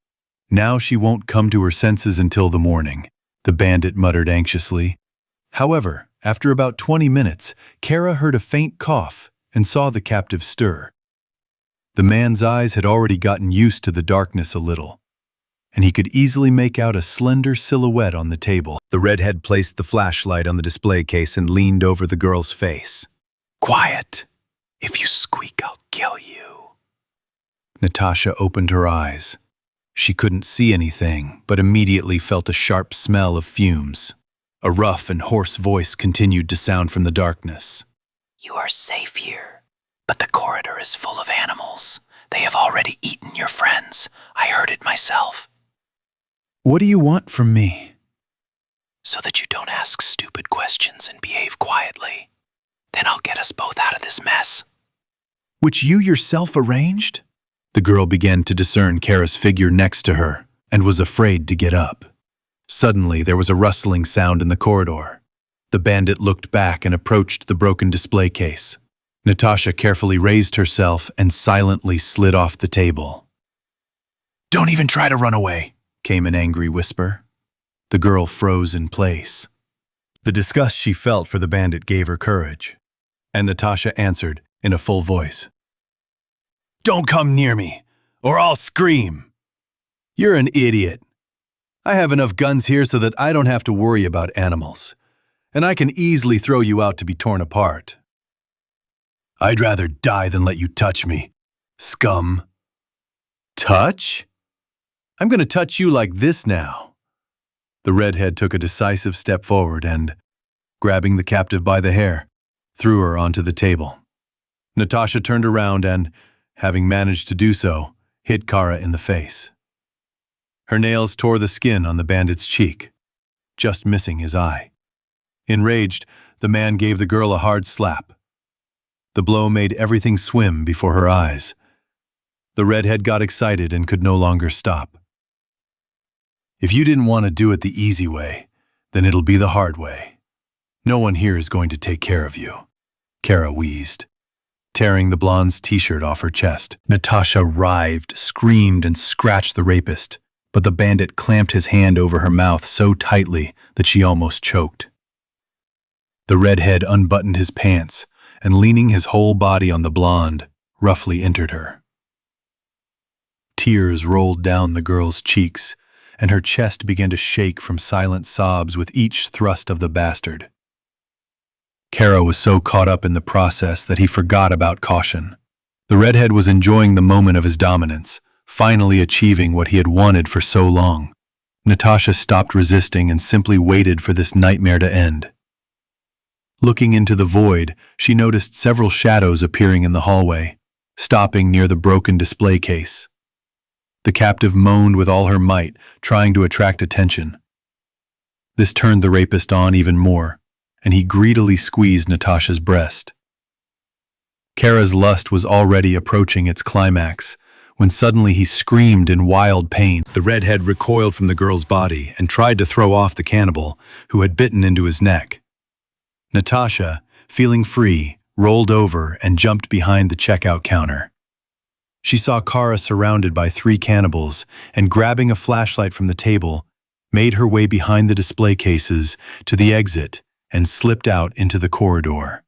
Now she won't come to her senses until the morning," the bandit muttered anxiously. However, after about 20 minutes, Kara heard a faint cough and saw the captive stir. The man's eyes had already gotten used to the darkness a little, and he could easily make out a slender silhouette on the table. The redhead placed the flashlight on the display case and leaned over the girl's face. "Quiet! If you squeak, I'll kill you." Natasha opened her eyes. She couldn't see anything, but immediately felt a sharp smell of fumes. A rough and hoarse voice continued to sound from the darkness. "You are safe here, but the corridor is full of animals. They have already eaten your friends. I heard it myself." "What do you want from me?" "So that you don't ask stupid questions and behave quietly. Then I'll get us both out of this mess." "Which you yourself arranged?" The girl began to discern Kara's figure next to her and was afraid to get up. Suddenly, there was a rustling sound in the corridor. The bandit looked back and approached the broken display case. Natasha carefully raised herself and silently slid off the table. "Don't even try to run away," came an angry whisper. The girl froze in place. The disgust she felt for the bandit gave her courage, and Natasha answered in a full voice. "Don't come near me, or I'll scream." "You're an idiot. I have enough guns here so that I don't have to worry about animals, and I can easily throw you out to be torn apart." "I'd rather die than let you touch me, scum." "Touch? I'm going to touch you like this now." The redhead took a decisive step forward and, grabbing the captive by the hair, threw her onto the table. Natasha turned around and, having managed to do so, hit Kara in the face. Her nails tore the skin on the bandit's cheek, just missing his eye. Enraged, the man gave the girl a hard slap. The blow made everything swim before her eyes. The redhead got excited and could no longer stop. "If you didn't want to do it the easy way, then it'll be the hard way. No one here is going to take care of you," Kara wheezed. tearing the blonde's t-shirt off her chest. Natasha writhed, screamed, and scratched the rapist, but the bandit clamped his hand over her mouth so tightly that she almost choked. The redhead unbuttoned his pants and, leaning his whole body on the blonde, roughly entered her. Tears rolled down the girl's cheeks, and her chest began to shake from silent sobs with each thrust of the bastard. Kara was so caught up in the process that he forgot about caution. The redhead was enjoying the moment of his dominance, finally achieving what he had wanted for so long. Natasha stopped resisting and simply waited for this nightmare to end. Looking into the void, she noticed several shadows appearing in the hallway, stopping near the broken display case. The captive moaned with all her might, trying to attract attention. This turned the rapist on even more, and he greedily squeezed Natasha's breast. Kara's lust was already approaching its climax, when suddenly he screamed in wild pain. The redhead recoiled from the girl's body and tried to throw off the cannibal, who had bitten into his neck. Natasha, feeling free, rolled over and jumped behind the checkout counter. She saw Kara surrounded by 3 cannibals and, grabbing a flashlight from the table, made her way behind the display cases to the exit and slipped out into the corridor.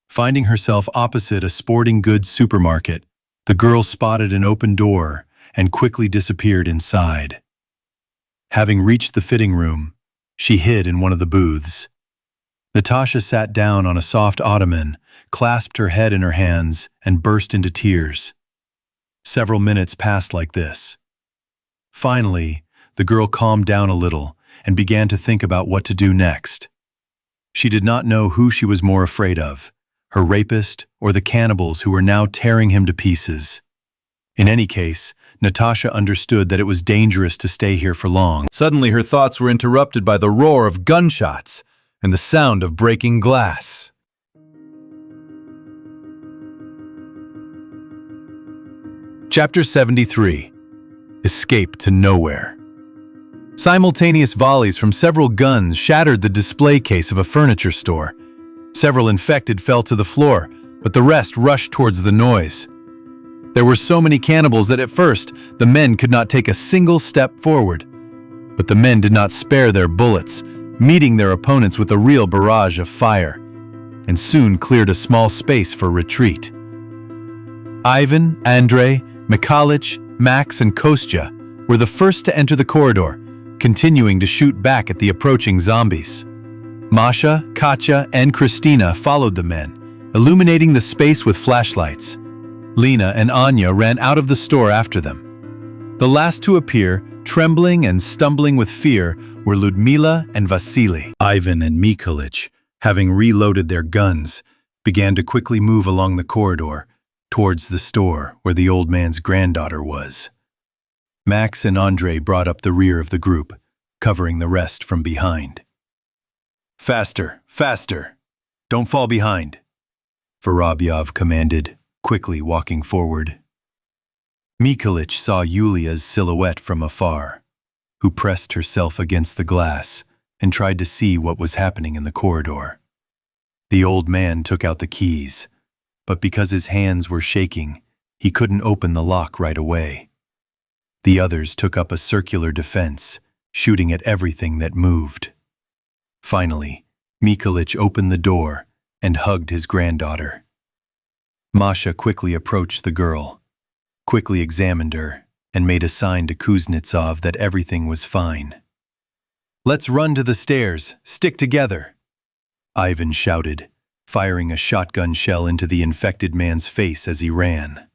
Finding herself opposite a sporting goods supermarket, the girl spotted an open door and quickly disappeared inside. Having reached the fitting room, she hid in one of the booths. Natasha sat down on a soft ottoman, clasped her head in her hands, and burst into tears. Several minutes passed like this. Finally, the girl calmed down a little and began to think about what to do next. She did not know who she was more afraid of, her rapist or the cannibals who were now tearing him to pieces. In any case, Natasha understood that it was dangerous to stay here for long. Suddenly her thoughts were interrupted by the roar of gunshots and the sound of breaking glass. Chapter 73. Escape to Nowhere. Simultaneous volleys from several guns shattered the display case of a furniture store. Several infected fell to the floor, but the rest rushed towards the noise. There were so many cannibals that at first the men could not take a single step forward. But the men did not spare their bullets, meeting their opponents with a real barrage of fire, and soon cleared a small space for retreat. Ivan, Andrei, Mikhalich, Max, and Kostya were the first to enter the corridor, continuing to shoot back at the approaching zombies. Masha, Katya, and Kristina followed the men, illuminating the space with flashlights. Lena and Anya ran out of the store after them. The last to appear, trembling and stumbling with fear, were Ludmila and Vasily. Ivan and Mikhalich, having reloaded their guns, began to quickly move along the corridor, towards the store where the old man's granddaughter was. Max and Andrei brought up the rear of the group, covering the rest from behind. "Faster, faster! Don't fall behind!" Vorobyov commanded, quickly walking forward. Mikhalich saw Yulia's silhouette from afar, who pressed herself against the glass and tried to see what was happening in the corridor. The old man took out the keys, but because his hands were shaking, he couldn't open the lock right away. The others took up a circular defense, shooting at everything that moved. Finally, Mikhalich opened the door and hugged his granddaughter. Masha quickly approached the girl, quickly examined her, and made a sign to Kuznetsov that everything was fine. "Let's run to the stairs, stick together," Ivan shouted, firing a shotgun shell into the infected man's face as he ran.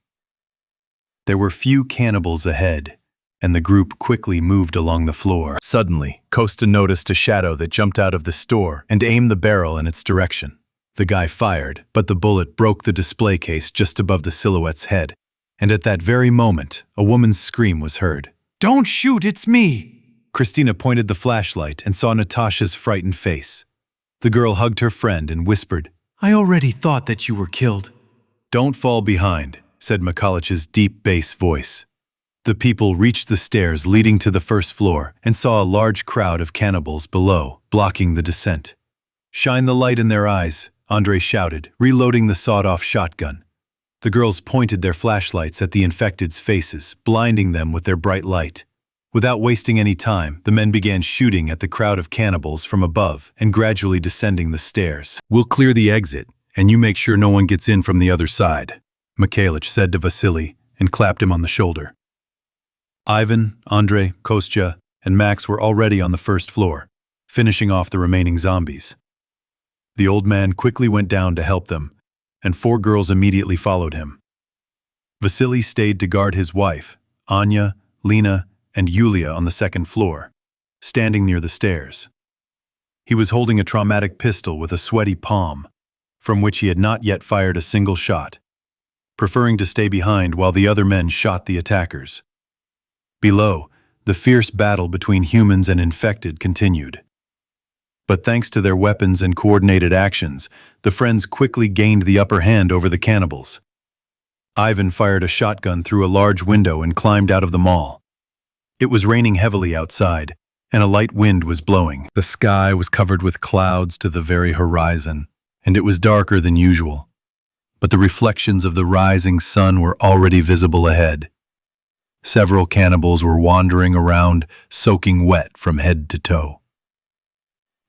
There were few cannibals ahead, and the group quickly moved along the floor. Suddenly, Kosta noticed a shadow that jumped out of the store and aimed the barrel in its direction. The guy fired, but the bullet broke the display case just above the silhouette's head, and at that very moment, a woman's scream was heard. "Don't shoot, it's me!" Christina pointed the flashlight and saw Natasha's frightened face. The girl hugged her friend and whispered, "I already thought that you were killed." "Don't fall behind," said Mikhalich's deep bass voice. The people reached the stairs leading to the first floor and saw a large crowd of cannibals below, blocking the descent. "Shine the light in their eyes," Andre shouted, reloading the sawed-off shotgun. The girls pointed their flashlights at the infected's faces, blinding them with their bright light. Without wasting any time, the men began shooting at the crowd of cannibals from above and gradually descending the stairs. We'll clear the exit, and you make sure no one gets in from the other side, Mikhailych said to Vasily and clapped him on the shoulder. Ivan, Andre, Kostya, and Max were already on the first floor, finishing off the remaining zombies. The old man quickly went down to help them, and 4 girls immediately followed him. Vasily stayed to guard his wife, Anya, Lena, and Yulia on the second floor, standing near the stairs. He was holding a traumatic pistol with a sweaty palm, from which he had not yet fired a single shot, preferring to stay behind while the other men shot the attackers. Below, the fierce battle between humans and infected continued. But thanks to their weapons and coordinated actions, the friends quickly gained the upper hand over the cannibals. Ivan fired a shotgun through a large window and climbed out of the mall. It was raining heavily outside, and a light wind was blowing. The sky was covered with clouds to the very horizon, and it was darker than usual. But the reflections of the rising sun were already visible ahead. Several cannibals were wandering around, soaking wet from head to toe.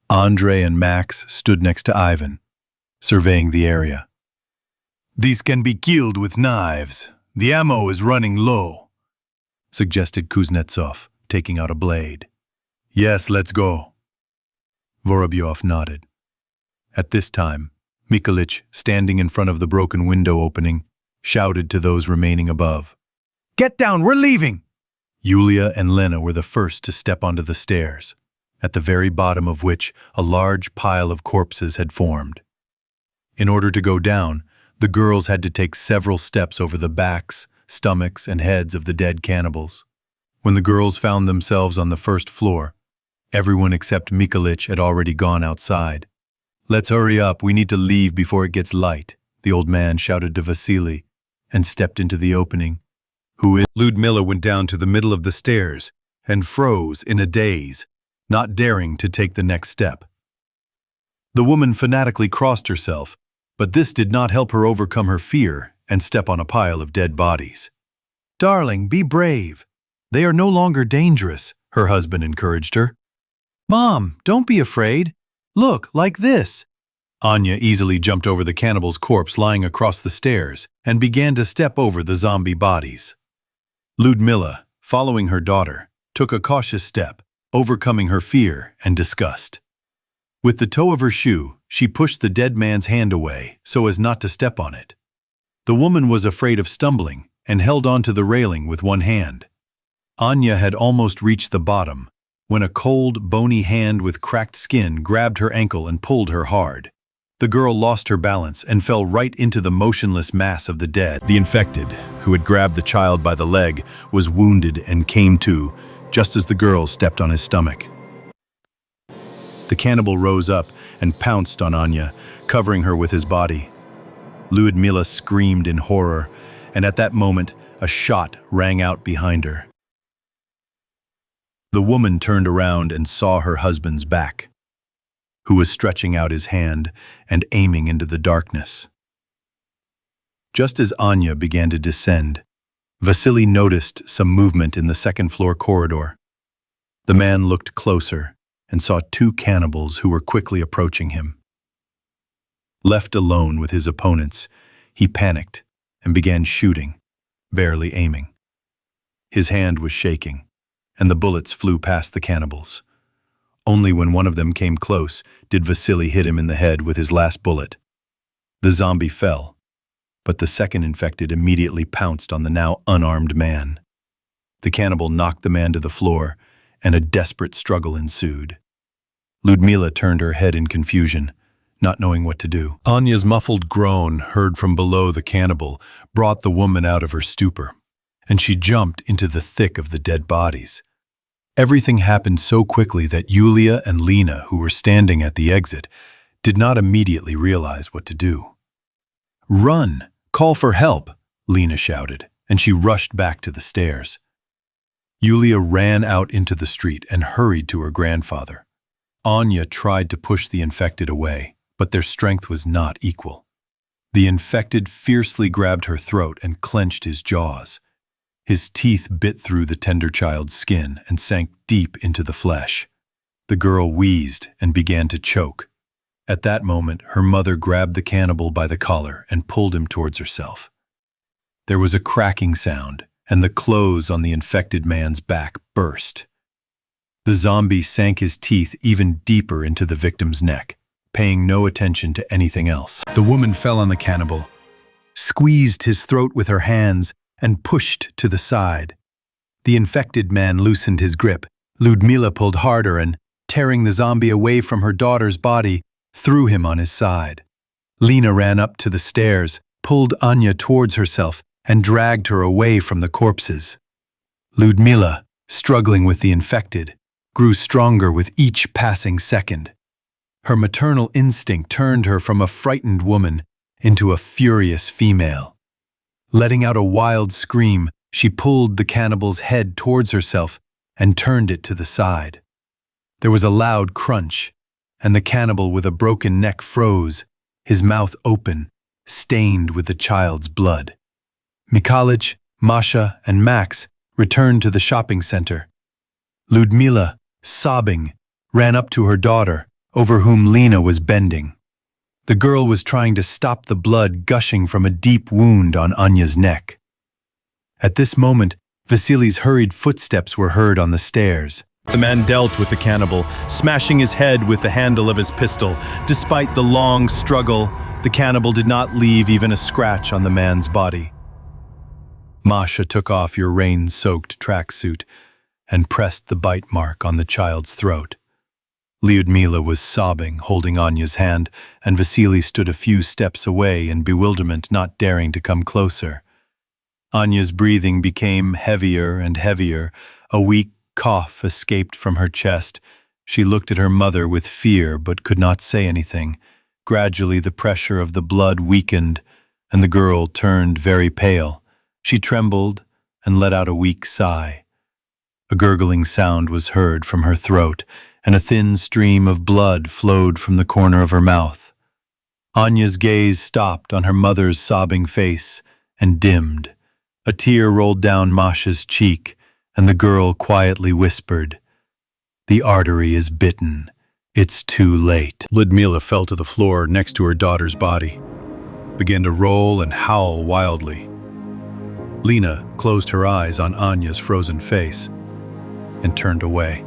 Andre and Max stood next to Ivan, surveying the area. "These can be killed with knives. The ammo is running low," suggested Kuznetsov, taking out a blade. "Yes, let's go." Vorobyov nodded. At this time, Mikhailych, standing in front of the broken window opening, shouted to those remaining above. "Get down, we're leaving!" Yulia and Lena were the first to step onto the stairs, at the very bottom of which a large pile of corpses had formed. In order to go down, the girls had to take several steps over the backs, stomachs, and heads of the dead cannibals. When the girls found themselves on the first floor, everyone except Mikhailych had already gone outside. "Let's hurry up, we need to leave before it gets light," the old man shouted to Vasily, and stepped into the opening. Ludmila went down to the middle of the stairs and froze in a daze, not daring to take the next step. The woman fanatically crossed herself, but this did not help her overcome her fear and step on a pile of dead bodies. "Darling, be brave. They are no longer dangerous," her husband encouraged her. "Mom, don't be afraid. Look, like this." Anya easily jumped over the cannibal's corpse lying across the stairs and began to step over the zombie bodies. Ludmila, following her daughter, took a cautious step, overcoming her fear and disgust. With the toe of her shoe, she pushed the dead man's hand away so as not to step on it. The woman was afraid of stumbling and held onto the railing with one hand. Anya had almost reached the bottom when a cold, bony hand with cracked skin grabbed her ankle and pulled her hard. The girl lost her balance and fell right into the motionless mass of the dead. The infected, who had grabbed the child by the leg, was wounded and came to, just as the girl stepped on his stomach. The cannibal rose up and pounced on Anya, covering her with his body. Ludmila screamed in horror, and at that moment, a shot rang out behind her. The woman turned around and saw her husband's back, who was stretching out his hand and aiming into the darkness. Just as Anya began to descend, Vasily noticed some movement in the second-floor corridor. The man looked closer and saw 2 cannibals who were quickly approaching him. Left alone with his opponents, he panicked and began shooting, barely aiming. His hand was shaking, and the bullets flew past the cannibals. Only when one of them came close did Vasily hit him in the head with his last bullet. The zombie fell, but the second infected immediately pounced on the now unarmed man. The cannibal knocked the man to the floor, and a desperate struggle ensued. Ludmila turned her head in confusion, not knowing what to do. Anya's muffled groan, heard from below the cannibal, brought the woman out of her stupor, and she jumped into the thick of the dead bodies. Everything happened so quickly that Yulia and Lena, who were standing at the exit, did not immediately realize what to do. "Run! Call for help!" Lena shouted, and she rushed back to the stairs. Yulia ran out into the street and hurried to her grandfather. Anya tried to push the infected away, but their strength was not equal. The infected fiercely grabbed her throat and clenched his jaws. His teeth bit through the tender child's skin and sank deep into the flesh. The girl wheezed and began to choke. At that moment, her mother grabbed the cannibal by the collar and pulled him towards herself. There was a cracking sound, and the clothes on the infected man's back burst. The zombie sank his teeth even deeper into the victim's neck, paying no attention to anything else. The woman fell on the cannibal, squeezed his throat with her hands, and pushed to the side. The infected man loosened his grip. Ludmila pulled harder and, tearing the zombie away from her daughter's body, threw him on his side. Lena ran up to the stairs, pulled Anya towards herself, and dragged her away from the corpses. Ludmila, struggling with the infected, grew stronger with each passing second. Her maternal instinct turned her from a frightened woman into a furious female. Letting out a wild scream, she pulled the cannibal's head towards herself and turned it to the side. There was a loud crunch, and the cannibal with a broken neck froze, his mouth open, stained with the child's blood. Mikhalich, Masha, and Max returned to the shopping center. Ludmila, sobbing, ran up to her daughter, over whom Lena was bending. The girl was trying to stop the blood gushing from a deep wound on Anya's neck. At this moment, Vasily's hurried footsteps were heard on the stairs. The man dealt with the cannibal, smashing his head with the handle of his pistol. Despite the long struggle, the cannibal did not leave even a scratch on the man's body. Masha took off your rain-soaked tracksuit and pressed the bite mark on the child's throat. Lyudmila was sobbing, holding Anya's hand, and Vasily stood a few steps away in bewilderment, not daring to come closer. Anya's breathing became heavier and heavier. A weak cough escaped from her chest. She looked at her mother with fear but could not say anything. Gradually the pressure of the blood weakened, and the girl turned very pale. She trembled and let out a weak sigh. A gurgling sound was heard from her throat, and a thin stream of blood flowed from the corner of her mouth. Anya's gaze stopped on her mother's sobbing face and dimmed. A tear rolled down Masha's cheek, and the girl quietly whispered, "The artery is bitten. It's too late." Ludmila fell to the floor next to her daughter's body, began to roll and howl wildly. Lena closed her eyes on Anya's frozen face and turned away.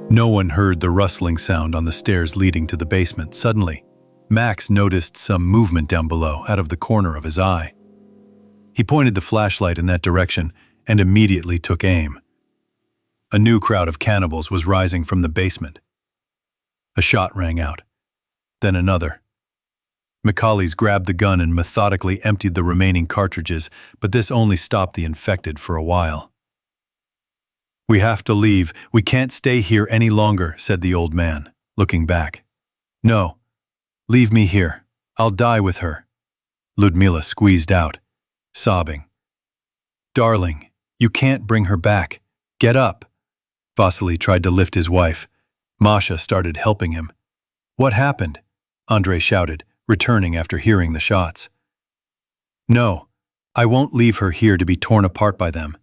No one heard the rustling sound on the stairs leading to the basement. Suddenly, Max noticed some movement down below, out of the corner of his eye. He pointed the flashlight in that direction and immediately took aim. A new crowd of cannibals was rising from the basement. A shot rang out, then another. Mikhalis grabbed the gun and methodically emptied the remaining cartridges, but this only stopped the infected for a while. "We have to leave. We can't stay here any longer," said the old man, looking back. "No, leave me here. I'll die with her." Ludmila squeezed out, sobbing. "Darling, you can't bring her back. Get up." Vasily tried to lift his wife. Masha started helping him. "What happened?" Andrei shouted, returning after hearing the shots. "No, I won't leave her here to be torn apart by them.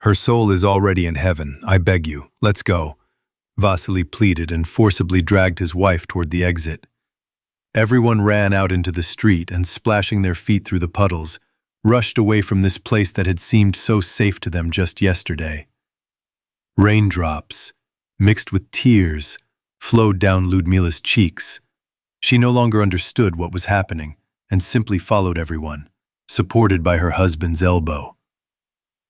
Her soul is already in heaven. I beg you, let's go." Vasily pleaded and forcibly dragged his wife toward the exit. Everyone ran out into the street and, splashing their feet through the puddles, rushed away from this place that had seemed so safe to them just yesterday. Raindrops, mixed with tears, flowed down Ludmila's cheeks. She no longer understood what was happening and simply followed everyone, supported by her husband's elbow.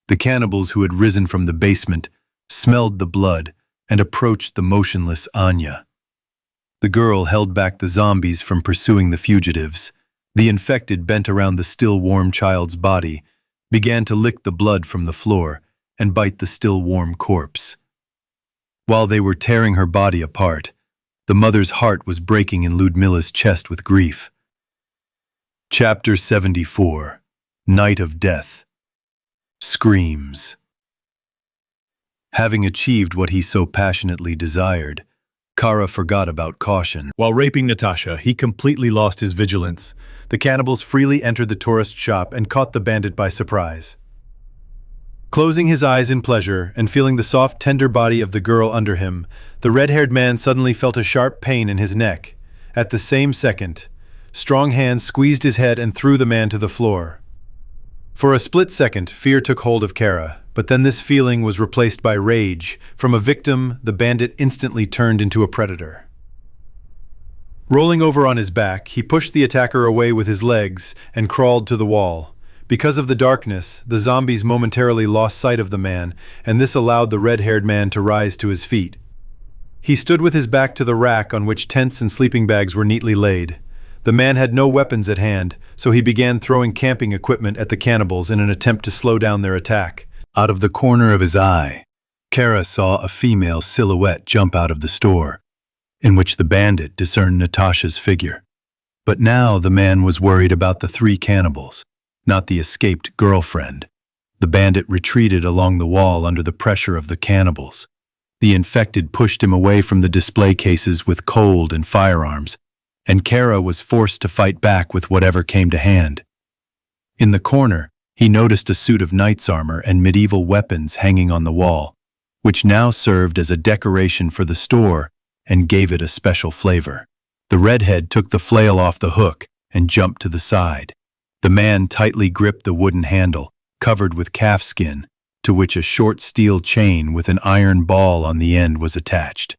The cannibals who had risen from the basement smelled the blood and approached the motionless Anya. The girl held back the zombies from pursuing the fugitives. The infected bent around the still warm child's body, began to lick the blood from the floor and bite the still warm corpse. While they were tearing her body apart, the mother's heart was breaking in Ludmila's chest with grief. Chapter 74. Night of Death. Screams. Having achieved what he so passionately desired, Kara forgot about caution. While raping Natasha, he completely lost his vigilance. The cannibals freely entered the tourist shop and caught the bandit by surprise. Closing his eyes in pleasure and feeling the soft, tender body of the girl under him, the red-haired man suddenly felt a sharp pain in his neck. At the same second, strong hands squeezed his head and threw the man to the floor. For a split second, fear took hold of Kara, but then this feeling was replaced by rage. From a victim, the bandit instantly turned into a predator. Rolling over on his back, he pushed the attacker away with his legs and crawled to the wall. Because of the darkness, the zombies momentarily lost sight of the man, and this allowed the red-haired man to rise to his feet. He stood with his back to the rack on which tents and sleeping bags were neatly laid. The man had no weapons at hand, so he began throwing camping equipment at the cannibals in an attempt to slow down their attack. Out of the corner of his eye, Kara saw a female silhouette jump out of the store, in which the bandit discerned Natasha's figure. But now the man was worried about the 3 cannibals, not the escaped girlfriend. The bandit retreated along the wall under the pressure of the cannibals. The infected pushed him away from the display cases with cold and firearms, and Kara was forced to fight back with whatever came to hand. In the corner, he noticed a suit of knight's armor and medieval weapons hanging on the wall, which now served as a decoration for the store and gave it a special flavor. The redhead took the flail off the hook and jumped to the side. The man tightly gripped the wooden handle, covered with calfskin, to which a short steel chain with an iron ball on the end was attached.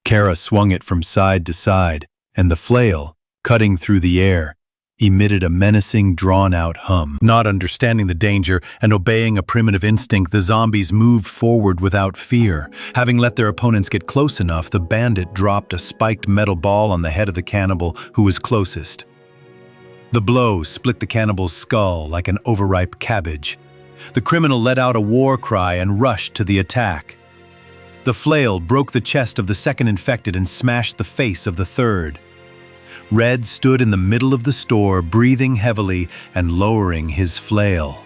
Kara swung it from side to side, and the flail, cutting through the air, emitted a menacing, drawn-out hum. Not understanding the danger and obeying a primitive instinct, the zombies moved forward without fear. Having let their opponents get close enough, the bandit dropped a spiked metal ball on the head of the cannibal who was closest. The blow split the cannibal's skull like an overripe cabbage. The criminal let out a war cry and rushed to the attack. The flail broke the chest of the second infected and smashed the face of the third. Red stood in the middle of the store, breathing heavily and lowering his flail.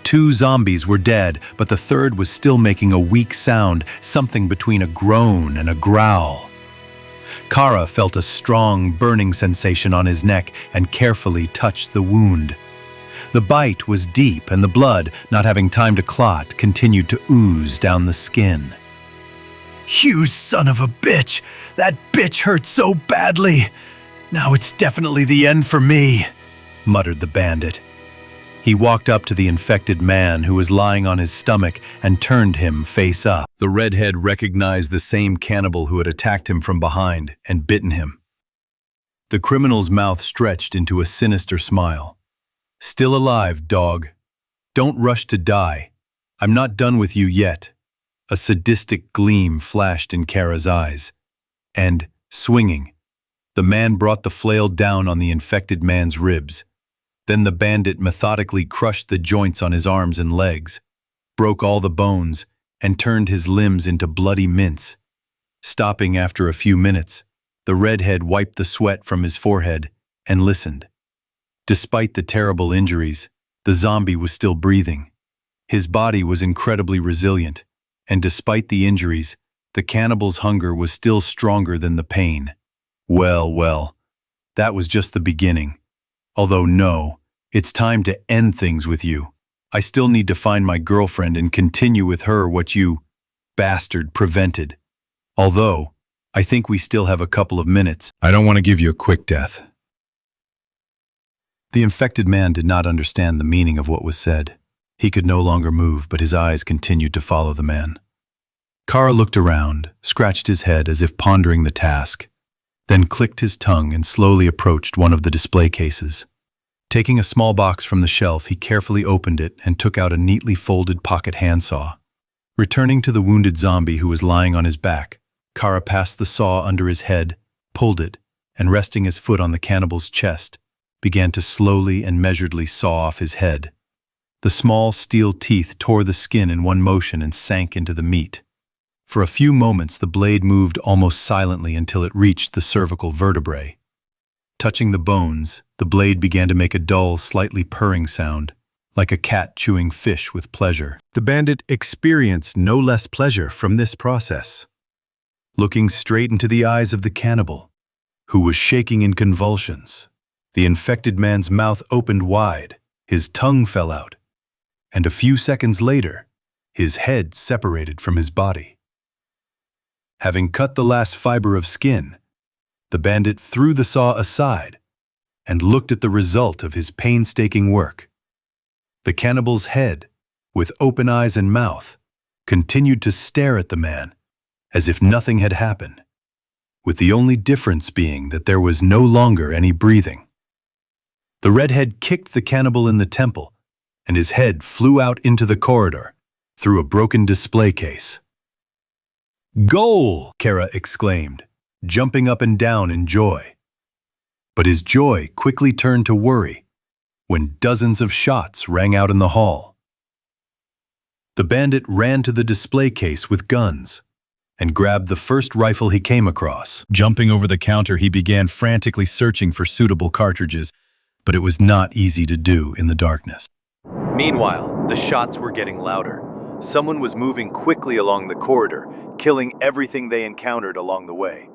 2 zombies were dead, but the third was still making a weak sound, something between a groan and a growl. Kara felt a strong, burning sensation on his neck and carefully touched the wound. The bite was deep, and the blood, not having time to clot, continued to ooze down the skin. "You son of a bitch! That bitch hurt so badly! Now it's definitely the end for me," muttered the bandit. He walked up to the infected man who was lying on his stomach and turned him face up. The redhead recognized the same cannibal who had attacked him from behind and bitten him. The criminal's mouth stretched into a sinister smile. "Still alive, dog. Don't rush to die. I'm not done with you yet." A sadistic gleam flashed in Kara's eyes, and, swinging, the man brought the flail down on the infected man's ribs. Then the bandit methodically crushed the joints on his arms and legs, broke all the bones, and turned his limbs into bloody mince. Stopping after a few minutes, the redhead wiped the sweat from his forehead and listened. Despite the terrible injuries, the zombie was still breathing. His body was incredibly resilient, and despite the injuries, the cannibal's hunger was still stronger than the pain. Well, that was just the beginning. Although no, it's time to end things with you. I still need to find my girlfriend and continue with her what you, bastard, prevented. Although, I think we still have a couple of minutes. I don't want to give you a quick death. The infected man did not understand the meaning of what was said. He could no longer move, but his eyes continued to follow the man. Kara looked around, scratched his head as if pondering the task, then clicked his tongue and slowly approached one of the display cases. Taking a small box from the shelf, he carefully opened it and took out a neatly folded pocket handsaw. Returning to the wounded zombie who was lying on his back, Kara passed the saw under his head, pulled it, and resting his foot on the cannibal's chest, began to slowly and measuredly saw off his head. The small steel teeth tore the skin in one motion and sank into the meat. For a few moments, the blade moved almost silently until it reached the cervical vertebrae. Touching the bones, the blade began to make a dull, slightly purring sound, like a cat chewing fish with pleasure. The bandit experienced no less pleasure from this process. Looking straight into the eyes of the cannibal, who was shaking in convulsions, the infected man's mouth opened wide, his tongue fell out, and a few seconds later, his head separated from his body. Having cut the last fiber of skin, the bandit threw the saw aside and looked at the result of his painstaking work. The cannibal's head, with open eyes and mouth, continued to stare at the man as if nothing had happened, with the only difference being that there was no longer any breathing. The redhead kicked the cannibal in the temple, and his head flew out into the corridor through a broken display case. "Goal!" Kara exclaimed, jumping up and down in joy. But his joy quickly turned to worry when dozens of shots rang out in the hall. The bandit ran to the display case with guns and grabbed the first rifle he came across. Jumping over the counter, he began frantically searching for suitable cartridges, but it was not easy to do in the darkness. Meanwhile, the shots were getting louder. Someone was moving quickly along the corridor, killing everything they encountered along the way.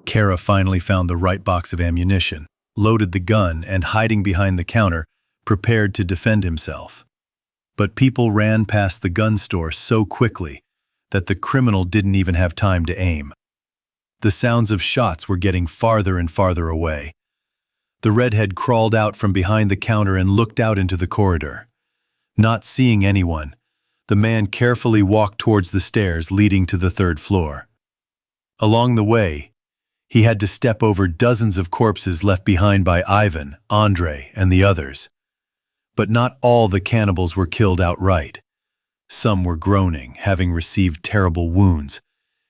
Kara finally found the right box of ammunition, loaded the gun, and hiding behind the counter, prepared to defend himself. But people ran past the gun store so quickly that the criminal didn't even have time to aim. The sounds of shots were getting farther and farther away. The redhead crawled out from behind the counter and looked out into the corridor. Not seeing anyone, the man carefully walked towards the stairs leading to the third floor. Along the way, he had to step over dozens of corpses left behind by Ivan, Andre, and the others. But not all the cannibals were killed outright. Some were groaning, having received terrible wounds,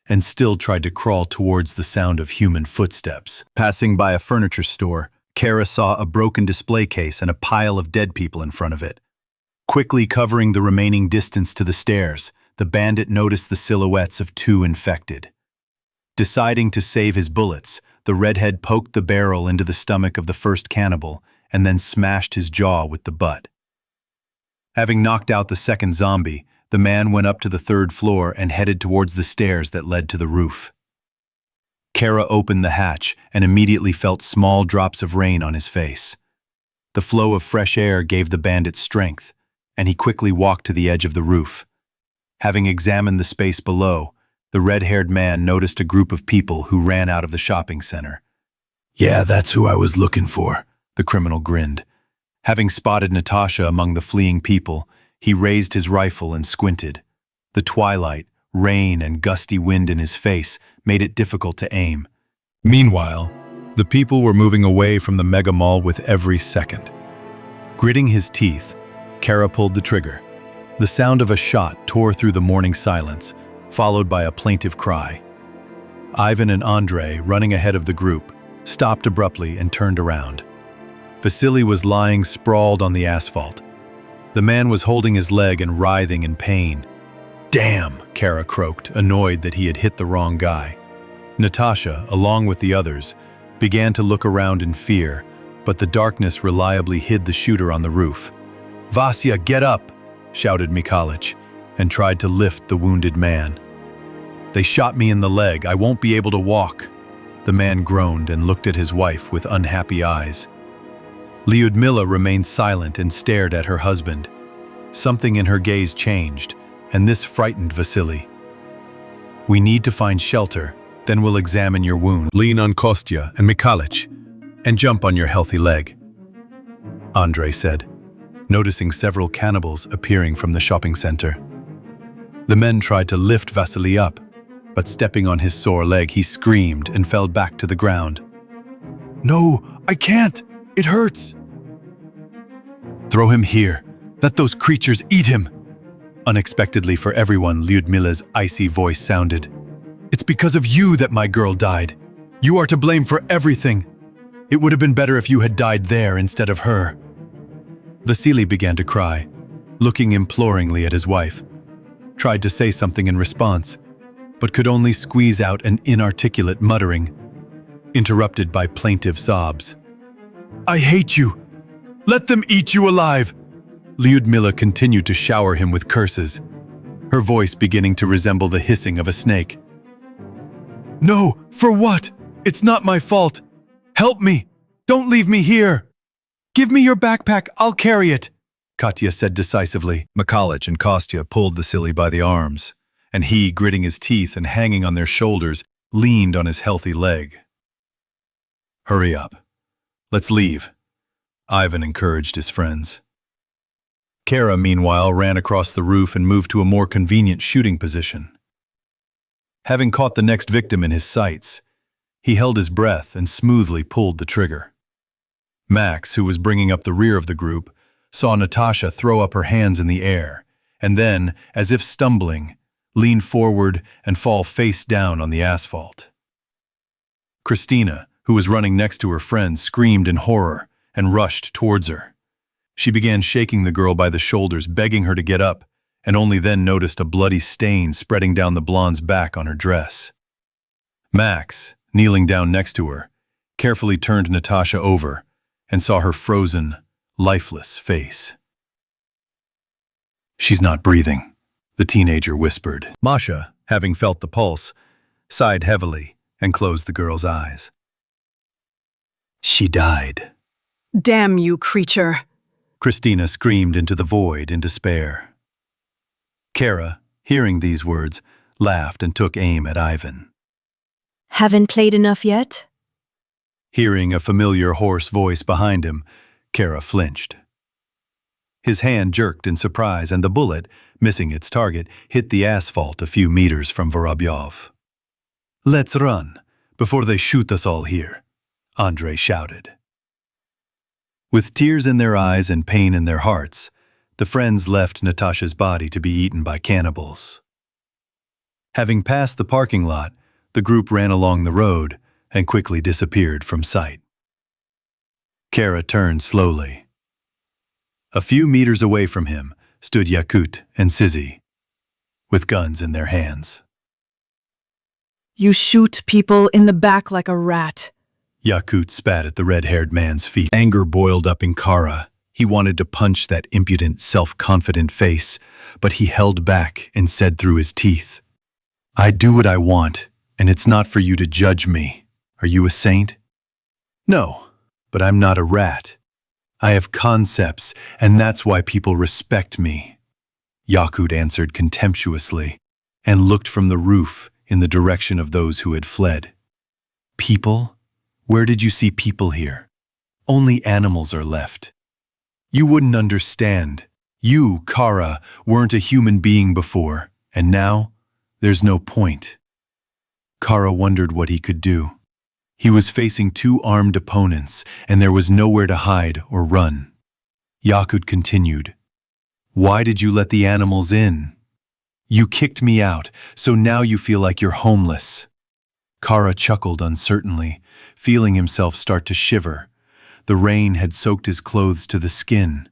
and still tried to crawl towards the sound of human footsteps. Passing by a furniture store, Kara saw a broken display case and a pile of dead people in front of it. Quickly covering the remaining distance to the stairs, the bandit noticed the silhouettes of two infected. Deciding to save his bullets, the redhead poked the barrel into the stomach of the first cannibal and then smashed his jaw with the butt. Having knocked out the second zombie, the man went up to the third floor and headed towards the stairs that led to the roof. Kara opened the hatch and immediately felt small drops of rain on his face. The flow of fresh air gave the bandit strength, and he quickly walked to the edge of the roof. Having examined the space below, the red-haired man noticed a group of people who ran out of the shopping center. "Yeah, that's who I was looking for," the criminal grinned. Having spotted Natasha among the fleeing people, he raised his rifle and squinted. The twilight, rain, and gusty wind in his face made it difficult to aim. Meanwhile, the people were moving away from the mega mall with every second. Gritting his teeth, Kara pulled the trigger. The sound of a shot tore through the morning silence, followed by a plaintive cry. Ivan and Andre, running ahead of the group, stopped abruptly and turned around. Vasily was lying sprawled on the asphalt. The man was holding his leg and writhing in pain. "Damn," Kara croaked, annoyed that he had hit the wrong guy. Natasha, along with the others, began to look around in fear, but the darkness reliably hid the shooter on the roof. "Vasya, get up!" shouted Mikhalich, and tried to lift the wounded man. "They shot me in the leg. I won't be able to walk." The man groaned and looked at his wife with unhappy eyes. Lyudmila remained silent and stared at her husband. Something in her gaze changed, and this frightened Vasily. "We need to find shelter, then we'll examine your wound. Lean on Kostya and Mikhalich, and jump on your healthy leg," Andre said, noticing several cannibals appearing from the shopping center. The men tried to lift Vasily up, but stepping on his sore leg, he screamed and fell back to the ground. "No, I can't! It hurts!" "Throw him here. Let those creatures eat him!" Unexpectedly for everyone, Lyudmila's icy voice sounded. "It's because of you that my girl died. You are to blame for everything. It would have been better if you had died there instead of her." Vasily began to cry, looking imploringly at his wife. Tried to say something in response, but could only squeeze out an inarticulate muttering, interrupted by plaintive sobs. "I hate you! Let them eat you alive! Lyudmila continued to shower him with curses, her voice beginning to resemble the hissing of a snake. "No, for what? It's not my fault. Help me! Don't leave me here! Give me your backpack, I'll carry it," Katya said decisively. Makalich and Kostya pulled the silly by the arms, and he, gritting his teeth and hanging on their shoulders, leaned on his healthy leg. "Hurry up. Let's leave," Ivan encouraged his friends. Kara, meanwhile, ran across the roof and moved to a more convenient shooting position. Having caught the next victim in his sights, he held his breath and smoothly pulled the trigger. Max, who was bringing up the rear of the group, saw Natasha throw up her hands in the air, and then, as if stumbling, lean forward and fall face down on the asphalt. Christina, who was running next to her friend, screamed in horror and rushed towards her. She began shaking the girl by the shoulders, begging her to get up, and only then noticed a bloody stain spreading down the blonde's back on her dress. Max, kneeling down next to her, carefully turned Natasha over and saw her frozen, lifeless face. "She's not breathing," the teenager whispered. Masha, having felt the pulse, sighed heavily and closed the girl's eyes. "She died." "Damn you, creature!" Christina screamed into the void in despair. Kara, hearing these words, laughed and took aim at Ivan. "Haven't played enough yet?" Hearing a familiar hoarse voice behind him, Kara flinched. His hand jerked in surprise, and the bullet, missing its target, hit the asphalt a few meters from Vorobyov. "Let's run, before they shoot us all here," Andrei shouted. With tears in their eyes and pain in their hearts, the friends left Natasha's body to be eaten by cannibals. Having passed the parking lot, the group ran along the road and quickly disappeared from sight. Kara turned slowly. A few meters away from him stood Yakut and Sizzy, with guns in their hands. "You shoot people in the back like a rat." Yakut spat at the red-haired man's feet. Anger boiled up in Kara. He wanted to punch that impudent, self-confident face, but he held back and said through his teeth, "I do what I want, and it's not for you to judge me. Are you a saint?" "No, but I'm not a rat. I have concepts, and that's why people respect me," Yakut answered contemptuously, and looked from the roof in the direction of those who had fled. "People? Where did you see people here? Only animals are left. You wouldn't understand. You, Kara, weren't a human being before, and now there's no point." Kara wondered what he could do. He was facing two armed opponents, and there was nowhere to hide or run. Yakut continued, "Why did you let the animals in? You kicked me out, so now you feel like you're homeless." Kara chuckled uncertainly, feeling himself start to shiver. The rain had soaked his clothes to the skin,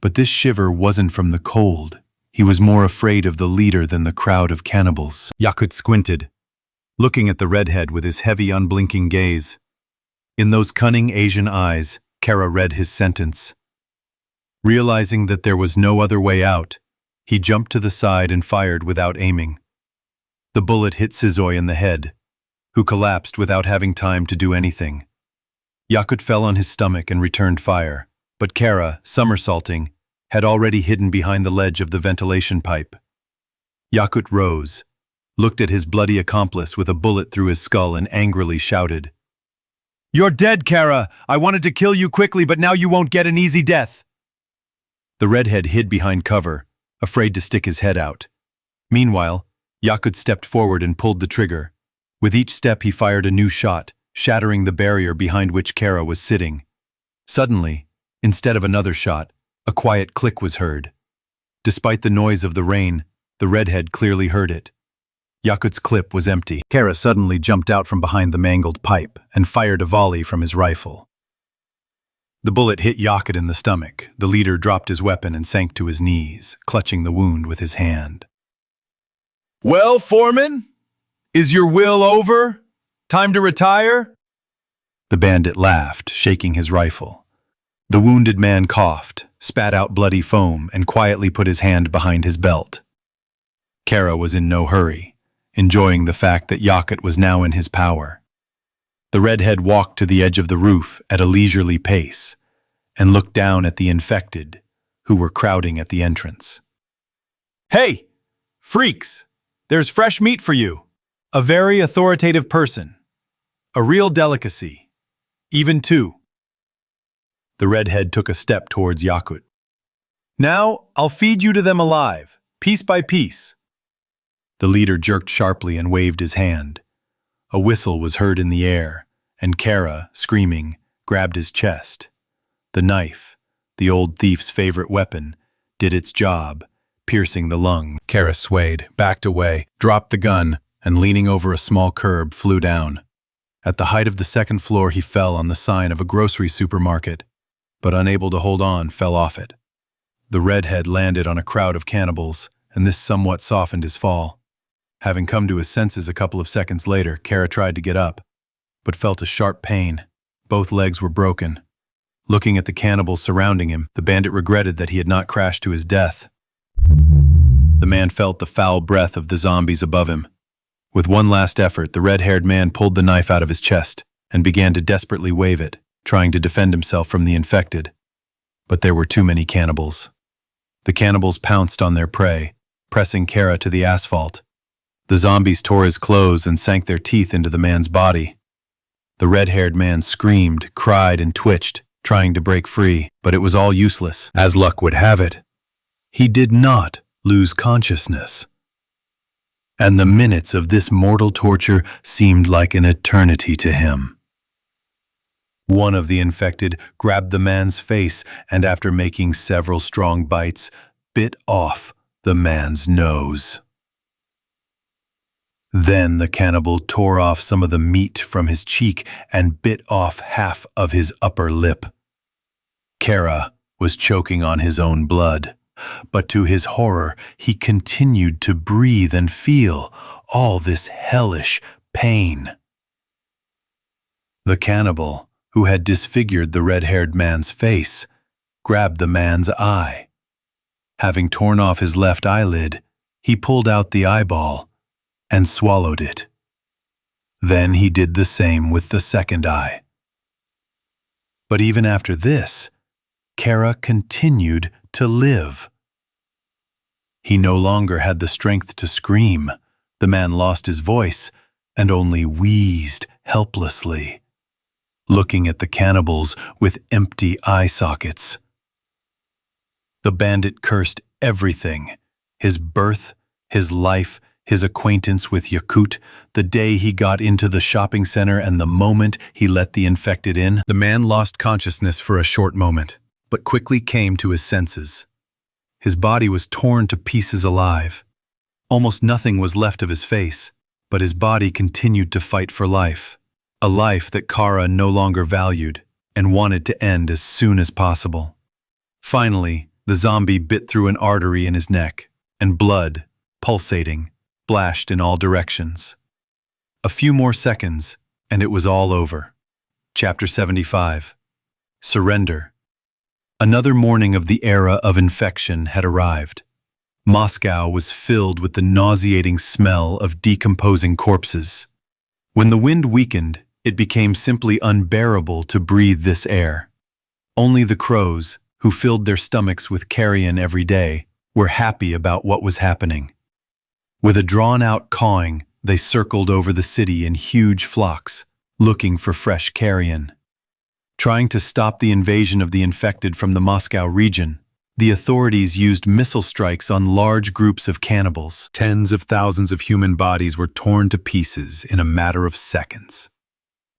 but this shiver wasn't from the cold. He was more afraid of the leader than the crowd of cannibals. Yakut squinted, looking at the redhead with his heavy, unblinking gaze. In those cunning Asian eyes, Kara read his sentence. Realizing that there was no other way out, he jumped to the side and fired without aiming. The bullet hit Syzoy in the head, who collapsed without having time to do anything. Yakut fell on his stomach and returned fire, but Kara, somersaulting, had already hidden behind the ledge of the ventilation pipe. Yakut rose, looked at his bloody accomplice with a bullet through his skull, and angrily shouted, "You're dead, Kara! I wanted to kill you quickly, but now you won't get an easy death!" The redhead hid behind cover, afraid to stick his head out. Meanwhile, Yakut stepped forward and pulled the trigger. With each step he fired a new shot, shattering the barrier behind which Kara was sitting. Suddenly, instead of another shot, a quiet click was heard. Despite the noise of the rain, the redhead clearly heard it. Yakut's clip was empty. Kara suddenly jumped out from behind the mangled pipe and fired a volley from his rifle. The bullet hit Yakut in the stomach. The leader dropped his weapon and sank to his knees, clutching the wound with his hand. "Well, Foreman? Is your will over? Time to retire?" The bandit laughed, shaking his rifle. The wounded man coughed, spat out bloody foam, and quietly put his hand behind his belt. Kara was in no hurry, enjoying the fact that Yakut was now in his power. The redhead walked to the edge of the roof at a leisurely pace and looked down at the infected, who were crowding at the entrance. "Hey, freaks! There's fresh meat for you. A very authoritative person. A real delicacy. Even two." The redhead took a step towards Yakut. "Now, I'll feed you to them alive, piece by piece." The leader jerked sharply and waved his hand. A whistle was heard in the air, and Kara, screaming, grabbed his chest. The knife, the old thief's favorite weapon, did its job, piercing the lung. Kara swayed, backed away, dropped the gun, and leaning over a small curb, flew down. At the height of the second floor, he fell on the sign of a grocery supermarket, but unable to hold on, fell off it. The redhead landed on a crowd of cannibals, and this somewhat softened his fall. Having come to his senses a couple of seconds later, Kara tried to get up, but felt a sharp pain. Both legs were broken. Looking at the cannibals surrounding him, the bandit regretted that he had not crashed to his death. The man felt the foul breath of the zombies above him. With one last effort, the red-haired man pulled the knife out of his chest and began to desperately wave it, trying to defend himself from the infected. But there were too many cannibals. The cannibals pounced on their prey, pressing Kara to the asphalt. The zombies tore his clothes and sank their teeth into the man's body. The red-haired man screamed, cried, and twitched, trying to break free, but it was all useless. As luck would have it, he did not lose consciousness. And the minutes of this mortal torture seemed like an eternity to him. One of the infected grabbed the man's face and, after making several strong bites, bit off the man's nose. Then the cannibal tore off some of the meat from his cheek and bit off half of his upper lip. Kara was choking on his own blood, but to his horror, he continued to breathe and feel all this hellish pain. The cannibal, who had disfigured the red-haired man's face, grabbed the man's eye. Having torn off his left eyelid, he pulled out the eyeball and swallowed it. Then he did the same with the second eye. But even after this, Kara continued to live. He no longer had the strength to scream. The man lost his voice and only wheezed helplessly, looking at the cannibals with empty eye sockets. The bandit cursed everything: his birth, his life, his acquaintance with Yakut, the day he got into the shopping center, and the moment he let the infected in. The man lost consciousness for a short moment, but quickly came to his senses. His body was torn to pieces alive. Almost nothing was left of his face, but his body continued to fight for life, a life that Kara no longer valued and wanted to end as soon as possible. Finally, the zombie bit through an artery in his neck, and blood, pulsating, splashed in all directions. A few more seconds, and it was all over. Chapter 75. Surrender. Another morning of the era of infection had arrived. Moscow was filled with the nauseating smell of decomposing corpses. When the wind weakened, it became simply unbearable to breathe this air. Only the crows, who filled their stomachs with carrion every day, were happy about what was happening. With a drawn-out cawing, they circled over the city in huge flocks, looking for fresh carrion. Trying to stop the invasion of the infected from the Moscow region, the authorities used missile strikes on large groups of cannibals. Tens of thousands of human bodies were torn to pieces in a matter of seconds.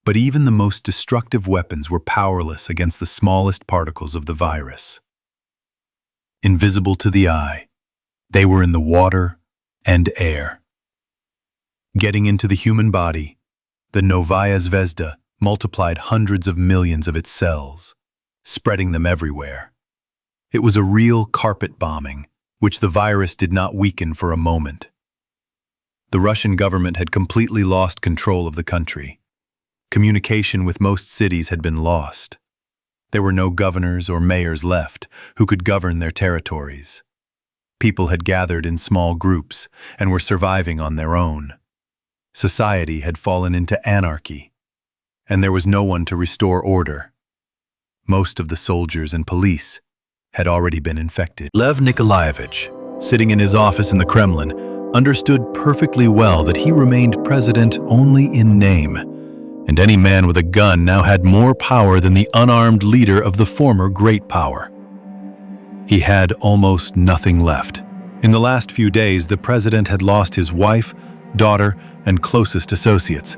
But even the most destructive weapons were powerless against the smallest particles of the virus. Invisible to the eye, they were in the water and air. Getting into the human body, the Novaya Zvezda multiplied hundreds of millions of its cells, spreading them everywhere. It was a real carpet bombing, which the virus did not weaken for a moment. The Russian government had completely lost control of the country. Communication with most cities had been lost. There were no governors or mayors left who could govern their territories. People had gathered in small groups and were surviving on their own. Society had fallen into anarchy, and there was no one to restore order. Most of the soldiers and police had already been infected. Lev Nikolaevich, sitting in his office in the Kremlin, understood perfectly well that he remained president only in name, and any man with a gun now had more power than the unarmed leader of the former great power. He had almost nothing left. In the last few days, the president had lost his wife, daughter, and closest associates.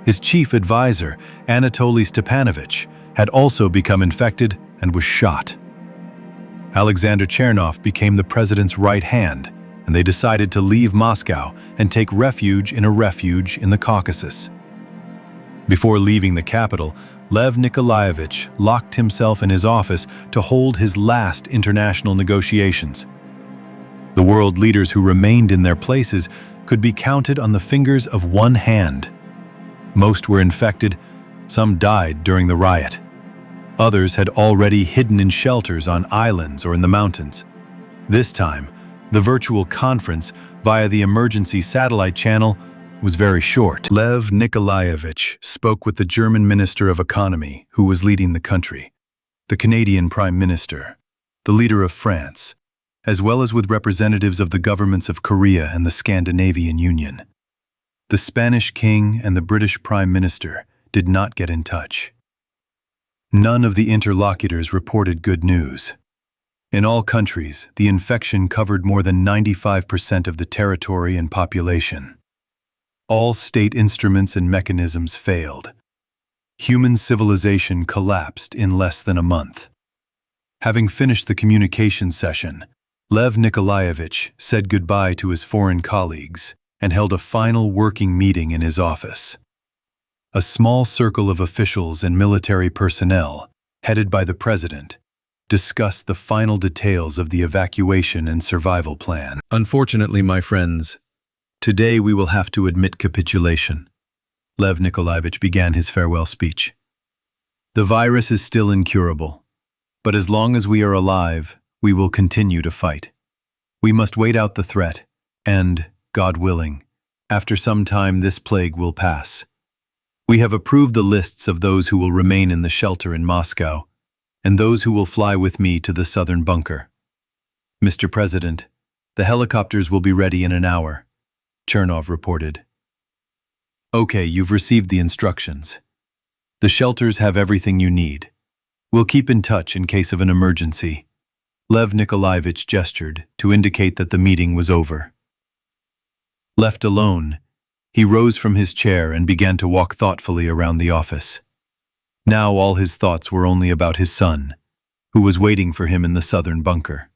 His chief advisor, Anatoly Stepanovich, had also become infected and was shot. Alexander Chernov became the president's right hand, and they decided to leave Moscow and take refuge in the Caucasus. Before leaving the capital, Lev Nikolaevich locked himself in his office to hold his last international negotiations. The world leaders who remained in their places could be counted on the fingers of one hand. Most were infected, some died during the riot. Others had already hidden in shelters on islands or in the mountains. This time, the virtual conference via the emergency satellite channel was very short. Lev Nikolaevich spoke with the German Minister of Economy, who was leading the country, the Canadian Prime Minister, the leader of France, as well as with representatives of the governments of Korea and the Scandinavian Union. The Spanish King and the British Prime Minister did not get in touch. None of the interlocutors reported good news. In all countries, the infection covered more than 95% of the territory and population. All state instruments and mechanisms failed. Human civilization collapsed in less than a month. Having finished the communication session, Lev Nikolaevich said goodbye to his foreign colleagues and held a final working meeting in his office. A small circle of officials and military personnel, headed by the president, discussed the final details of the evacuation and survival plan. Unfortunately, my friends, today we will have to admit capitulation. Lev Nikolaevich began his farewell speech. The virus is still incurable, but as long as we are alive, we will continue to fight. We must wait out the threat, and, God willing, after some time this plague will pass. We have approved the lists of those who will remain in the shelter in Moscow, and those who will fly with me to the southern bunker. Mr. President, the helicopters will be ready in an hour, Chernov reported. Okay, you've received the instructions. The shelters have everything you need. We'll keep in touch in case of an emergency. Lev Nikolaevich gestured to indicate that the meeting was over. Left alone, he rose from his chair and began to walk thoughtfully around the office. Now all his thoughts were only about his son, who was waiting for him in the southern bunker.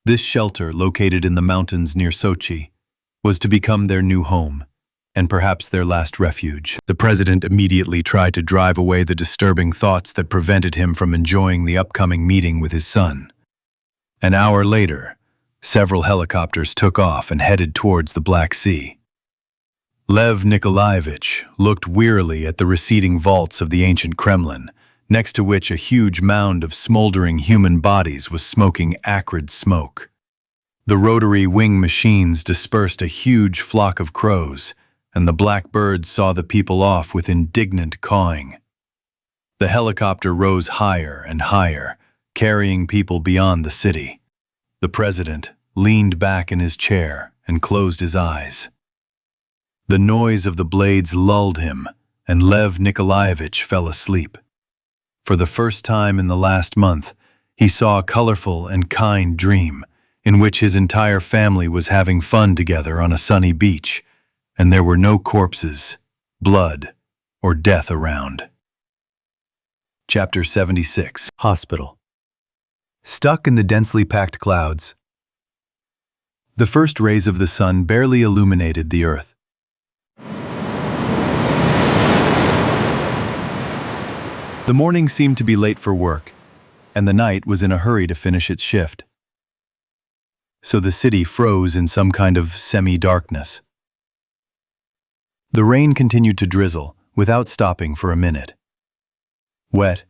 This shelter, located in the mountains near Sochi, was to become their new home, and perhaps their last refuge. The president immediately tried to drive away the disturbing thoughts that prevented him from enjoying the upcoming meeting with his son. An hour later, several helicopters took off and headed towards the Black Sea. Lev Nikolaevich looked wearily at the receding vaults of the ancient Kremlin, next to which a huge mound of smoldering human bodies was smoking acrid smoke. The rotary wing machines dispersed a huge flock of crows, and the black birds saw the people off with indignant cawing. The helicopter rose higher and higher, carrying people beyond the city. The president leaned back in his chair and closed his eyes. The noise of the blades lulled him, and Lev Nikolaevich fell asleep. For the first time in the last month, he saw a colorful and kind dream, in which his entire family was having fun together on a sunny beach, and there were no corpses, blood, or death around. Chapter 76. Hospital. Stuck in the densely packed clouds. The first rays of the sun barely illuminated the earth. The morning seemed to be late for work, and the night was in a hurry to finish its shift. So the city froze in some kind of semi-darkness. The rain continued to drizzle, without stopping for a minute. Wet,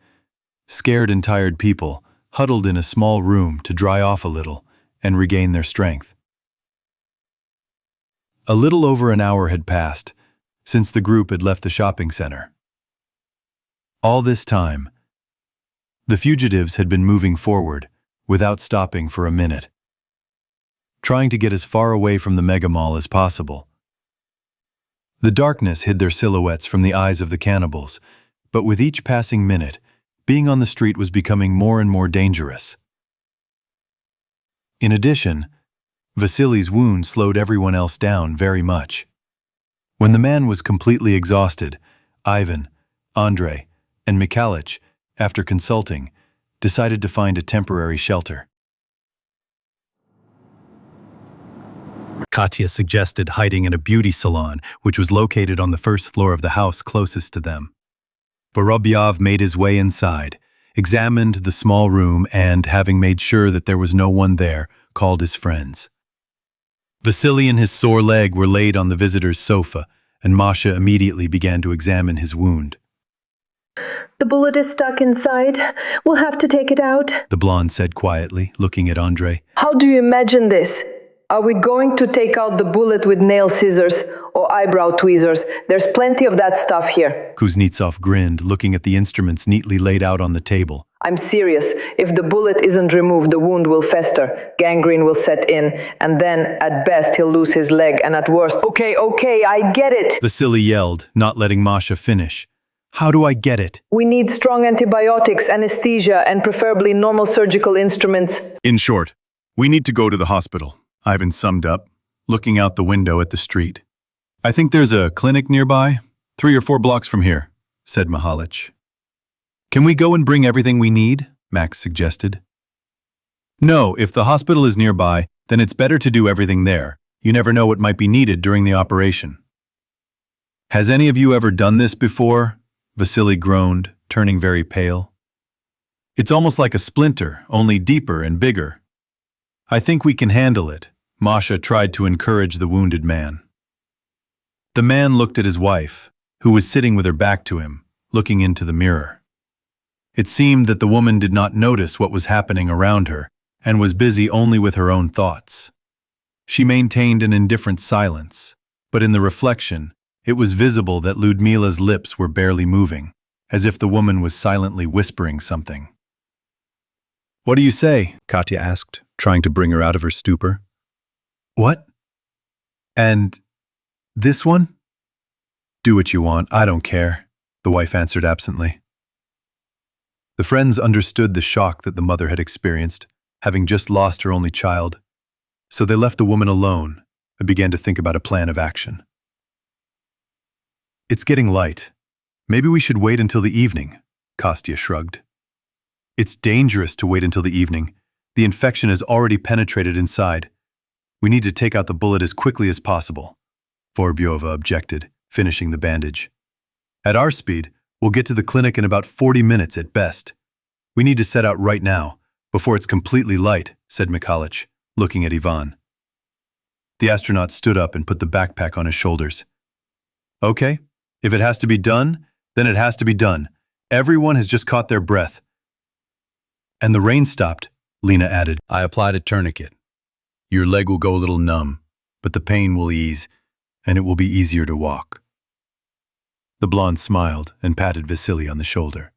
scared and tired people huddled in a small room to dry off a little and regain their strength. A little over an hour had passed since the group had left the shopping center. All this time, the fugitives had been moving forward without stopping for a minute, trying to get as far away from the mega mall as possible. The darkness hid their silhouettes from the eyes of the cannibals, but with each passing minute, being on the street was becoming more and more dangerous. In addition, Vasily's wound slowed everyone else down very much. When the man was completely exhausted, Ivan, Andrei, and Mikhalich, after consulting, decided to find a temporary shelter. Katya suggested hiding in a beauty salon, which was located on the first floor of the house closest to them. Vorobyov made his way inside, examined the small room, and, having made sure that there was no one there, called his friends. Vasily and his sore leg were laid on the visitor's sofa, and Masha immediately began to examine his wound. The bullet is stuck inside. We'll have to take it out. The blonde said quietly, looking at Andrei. How do you imagine this? Are we going to take out the bullet with nail scissors or eyebrow tweezers? There's plenty of that stuff here. Kuznetsov grinned, looking at the instruments neatly laid out on the table. I'm serious. If the bullet isn't removed, the wound will fester, gangrene will set in, and then, at best, he'll lose his leg, and at worst... Okay, I get it! Vasily yelled, not letting Masha finish. How do I get it? We need strong antibiotics, anesthesia, and preferably normal surgical instruments. In short, we need to go to the hospital, Ivan summed up, looking out the window at the street. I think there's a clinic nearby, 3 or 4 blocks from here, said Mikhalich. Can we go and bring everything we need? Max suggested. No, if the hospital is nearby, then it's better to do everything there. You never know what might be needed during the operation. Has any of you ever done this before? Vasily groaned, turning very pale. It's almost like a splinter, only deeper and bigger. I think we can handle it, Masha tried to encourage the wounded man. The man looked at his wife, who was sitting with her back to him, looking into the mirror. It seemed that the woman did not notice what was happening around her and was busy only with her own thoughts. She maintained an indifferent silence, but in the reflection, it was visible that Ludmila's lips were barely moving, as if the woman was silently whispering something. What do you say? Katya asked, trying to bring her out of her stupor. What? And this one? Do what you want, I don't care, the wife answered absently. The friends understood the shock that the mother had experienced, having just lost her only child, so they left the woman alone and began to think about a plan of action. It's getting light. Maybe we should wait until the evening, Kostya shrugged. It's dangerous to wait until the evening. The infection has already penetrated inside. We need to take out the bullet as quickly as possible, Vorobyova objected, finishing the bandage. At our speed, we'll get to the clinic in about 40 minutes at best. We need to set out right now, before it's completely light, said Mikhalich, looking at Ivan. The astronaut stood up and put the backpack on his shoulders. Okay, if it has to be done, then it has to be done. Everyone has just caught their breath. And the rain stopped, Lena added. I applied a tourniquet. Your leg will go a little numb, but the pain will ease, and it will be easier to walk. The blonde smiled and patted Vasily on the shoulder.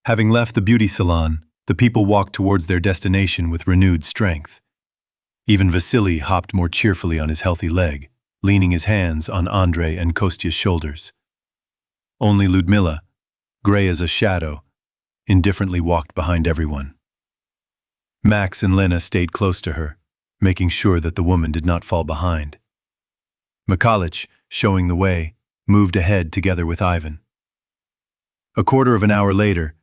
Having left the beauty salon, the people walked towards their destination with renewed strength. Even Vasily hopped more cheerfully on his healthy leg, leaning his hands on Andrei and Kostya's shoulders. Only Ludmila, gray as a shadow, indifferently walked behind everyone. Max and Lena stayed close to her, making sure that the woman did not fall behind. Mikhalich, showing the way, moved ahead together with Ivan. A quarter of an hour later,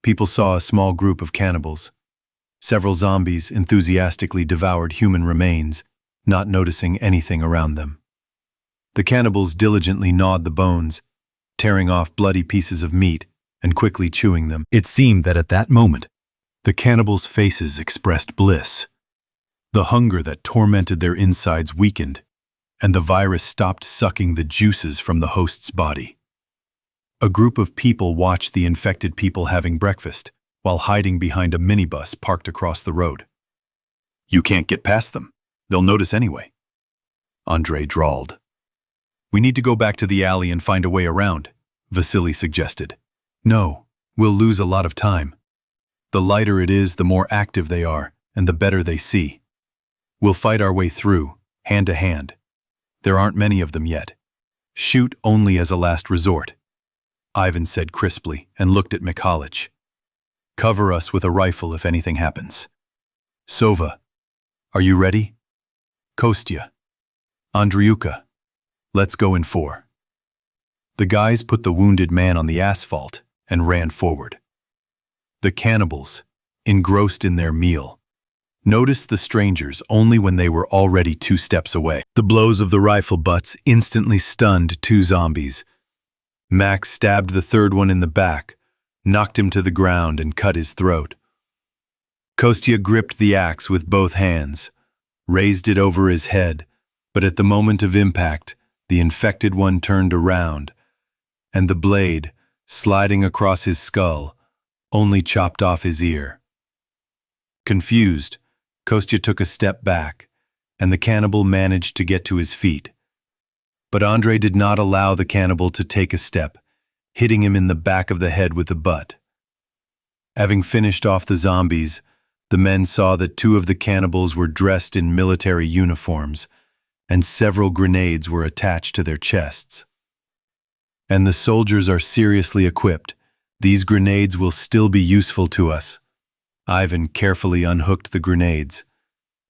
people saw a small group of cannibals. Several zombies enthusiastically devoured human remains, not noticing anything around them. The cannibals diligently gnawed the bones, tearing off bloody pieces of meat and quickly chewing them. It seemed that at that moment, the cannibals' faces expressed bliss. The hunger that tormented their insides weakened, and the virus stopped sucking the juices from the host's body. A group of people watched the infected people having breakfast while hiding behind a minibus parked across the road. "You can't get past them. They'll notice anyway," Andrei drawled. "We need to go back to the alley and find a way around," Vasily suggested. "No, we'll lose a lot of time. The lighter it is, the more active they are, and the better they see. We'll fight our way through, hand to hand. There aren't many of them yet. Shoot only as a last resort," Ivan said crisply and looked at Mikhalich. "Cover us with a rifle if anything happens. Sova, are you ready? Kostya, Andriuka, let's go in 4. The guys put the wounded man on the asphalt and ran forward. The cannibals, engrossed in their meal, noticed the strangers only when they were already 2 steps away. The blows of the rifle butts instantly stunned 2 zombies. Max stabbed the 3rd one in the back, knocked him to the ground and cut his throat. Kostya gripped the axe with both hands, raised it over his head, but at the moment of impact, the infected one turned around, and the blade, sliding across his skull, only chopped off his ear. Confused, Kostya took a step back, and the cannibal managed to get to his feet. But Andrei did not allow the cannibal to take a step, hitting him in the back of the head with the butt. Having finished off the zombies, the men saw that 2 of the cannibals were dressed in military uniforms, and several grenades were attached to their chests. "And the soldiers are seriously equipped. These grenades will still be useful to us." Ivan carefully unhooked the grenades.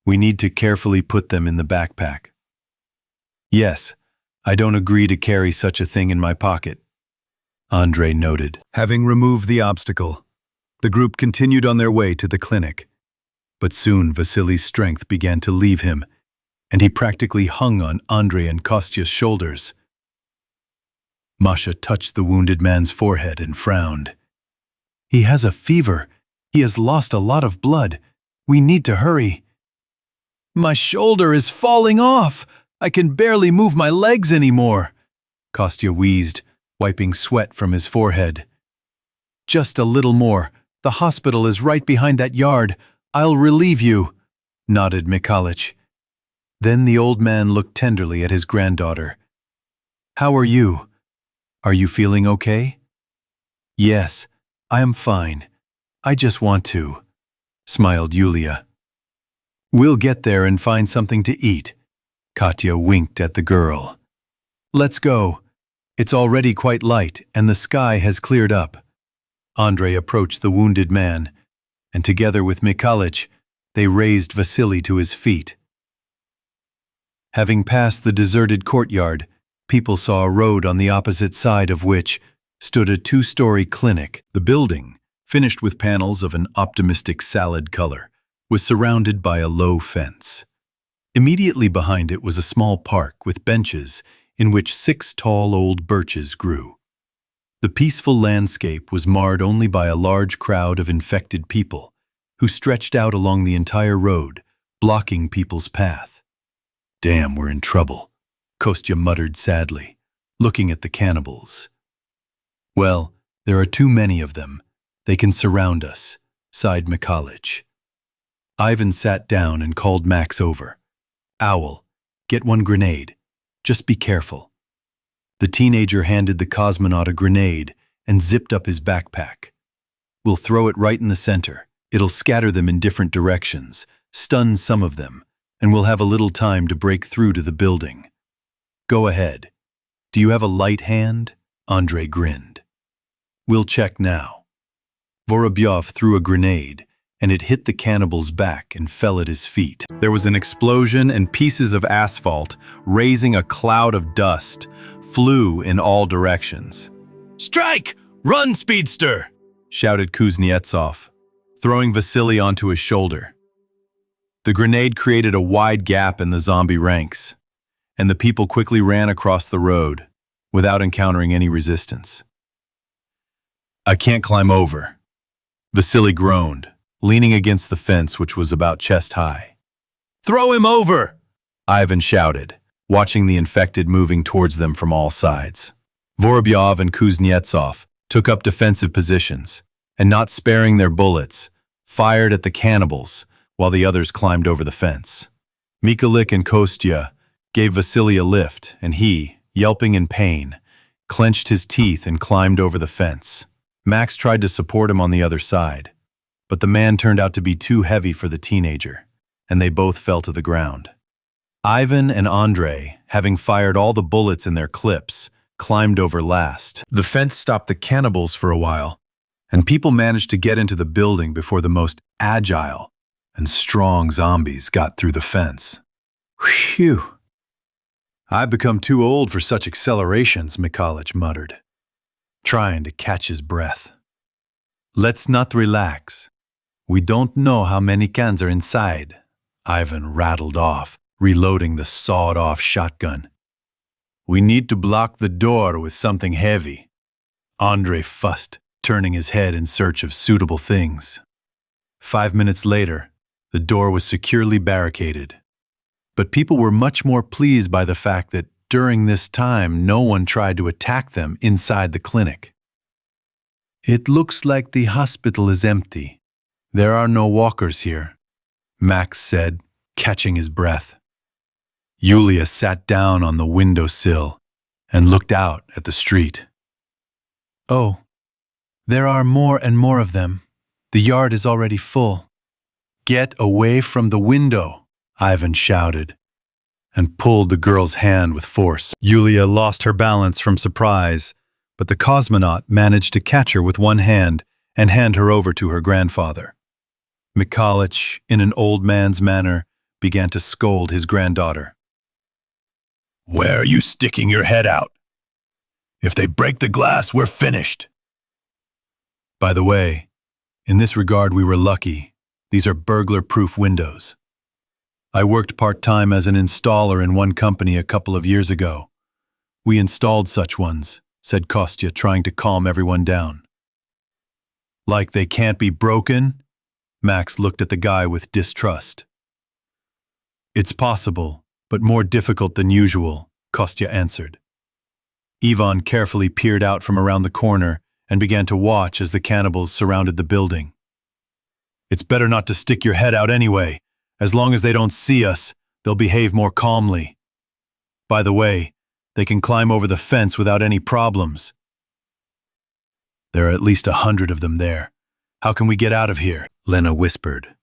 "We need to carefully put them in the backpack." "Yes, I don't agree to carry such a thing in my pocket," Andrei noted. Having removed the obstacle, the group continued on their way to the clinic. But soon Vasily's strength began to leave him, and he practically hung on Andrei and Kostya's shoulders. Masha touched the wounded man's forehead and frowned. "He has a fever. He has lost a lot of blood. We need to hurry." "My shoulder is falling off. I can barely move my legs anymore," Kostya wheezed, wiping sweat from his forehead. "Just a little more. The hospital is right behind that yard. I'll relieve you," nodded Mikhalich. Then the old man looked tenderly at his granddaughter. "How are you? Are you feeling okay?" "Yes, I am fine. I just want to," smiled Yulia. "We'll get there and find something to eat." Katya winked at the girl. "Let's go. It's already quite light and the sky has cleared up." Andrei approached the wounded man, and together with Mikhalich, they raised Vasily to his feet. Having passed the deserted courtyard, people saw a road on the opposite side of which stood a 2-story clinic. The building, finished with panels of an optimistic salad color, was surrounded by a low fence. Immediately behind it was a small park with benches in which 6 tall old birches grew. The peaceful landscape was marred only by a large crowd of infected people who stretched out along the entire road, blocking people's path. "Damn, we're in trouble," Kostya muttered sadly, looking at the cannibals. "Well, there are too many of them. They can surround us," sighed Mikhalich. Ivan sat down and called Max over. "Owl, get 1 grenade. Just be careful." The teenager handed the cosmonaut a grenade and zipped up his backpack. "We'll throw it right in the center. It'll scatter them in different directions, stun some of them, and we'll have a little time to break through to the building." "Go ahead. Do you have a light hand?" Andrei grinned. "We'll check now." Vorobyov threw a grenade, and it hit the cannibal's back and fell at his feet. There was an explosion, and pieces of asphalt, raising a cloud of dust, flew in all directions. "Strike! Run, speedster!" shouted Kuznetsov, throwing Vasily onto his shoulder. The grenade created a wide gap in the zombie ranks, and the people quickly ran across the road without encountering any resistance. "I can't climb over," Vasily groaned, leaning against the fence which was about chest high. "Throw him over!" Ivan shouted, watching the infected moving towards them from all sides. Vorobyov and Kuznetsov took up defensive positions, and not sparing their bullets, fired at the cannibals while the others climbed over the fence. Mikulik and Kostya gave Vasily a lift, and he, yelping in pain, clenched his teeth and climbed over the fence. Max tried to support him on the other side, but the man turned out to be too heavy for the teenager, and they both fell to the ground. Ivan and Andrei, having fired all the bullets in their clips, climbed over last. The fence stopped the cannibals for a while, and people managed to get into the building before the most agile and strong zombies got through the fence. Phew. I've become too old for such accelerations, Mikulich muttered, trying to catch his breath. Let's not relax. We don't know how many cans are inside, Ivan rattled off, reloading the sawed-off shotgun. We need to block the door with something heavy. Andrei fussed, turning his head in search of suitable things. 5 minutes later, the door was securely barricaded. But people were much more pleased by the fact that during this time no one tried to attack them inside the clinic. It looks like the hospital is empty. There are no walkers here, Max said, catching his breath. Yulia sat down on the windowsill and looked out at the street. Oh, there are more and more of them. The yard is already full. Get away from the window, Ivan shouted, and pulled the girl's hand with force. Yulia lost her balance from surprise, but the cosmonaut managed to catch her with one hand and hand her over to her grandfather. Mikulich, in an old man's manner, began to scold his granddaughter. Where are you sticking your head out? If they break the glass, we're finished. By the way, in this regard we were lucky. These are burglar-proof windows. I worked part-time as an installer in one company a couple of years ago. We installed such ones, said Kostya, trying to calm everyone down. Like they can't be broken? Max looked at the guy with distrust. It's possible, but more difficult than usual, Kostya answered. Ivan carefully peered out from around the corner and began to watch as the cannibals surrounded the building. It's better not to stick your head out anyway. As long as they don't see us, they'll behave more calmly. By the way, they can climb over the fence without any problems. There are at least 100 of them there. How can we get out of here? Lena whispered,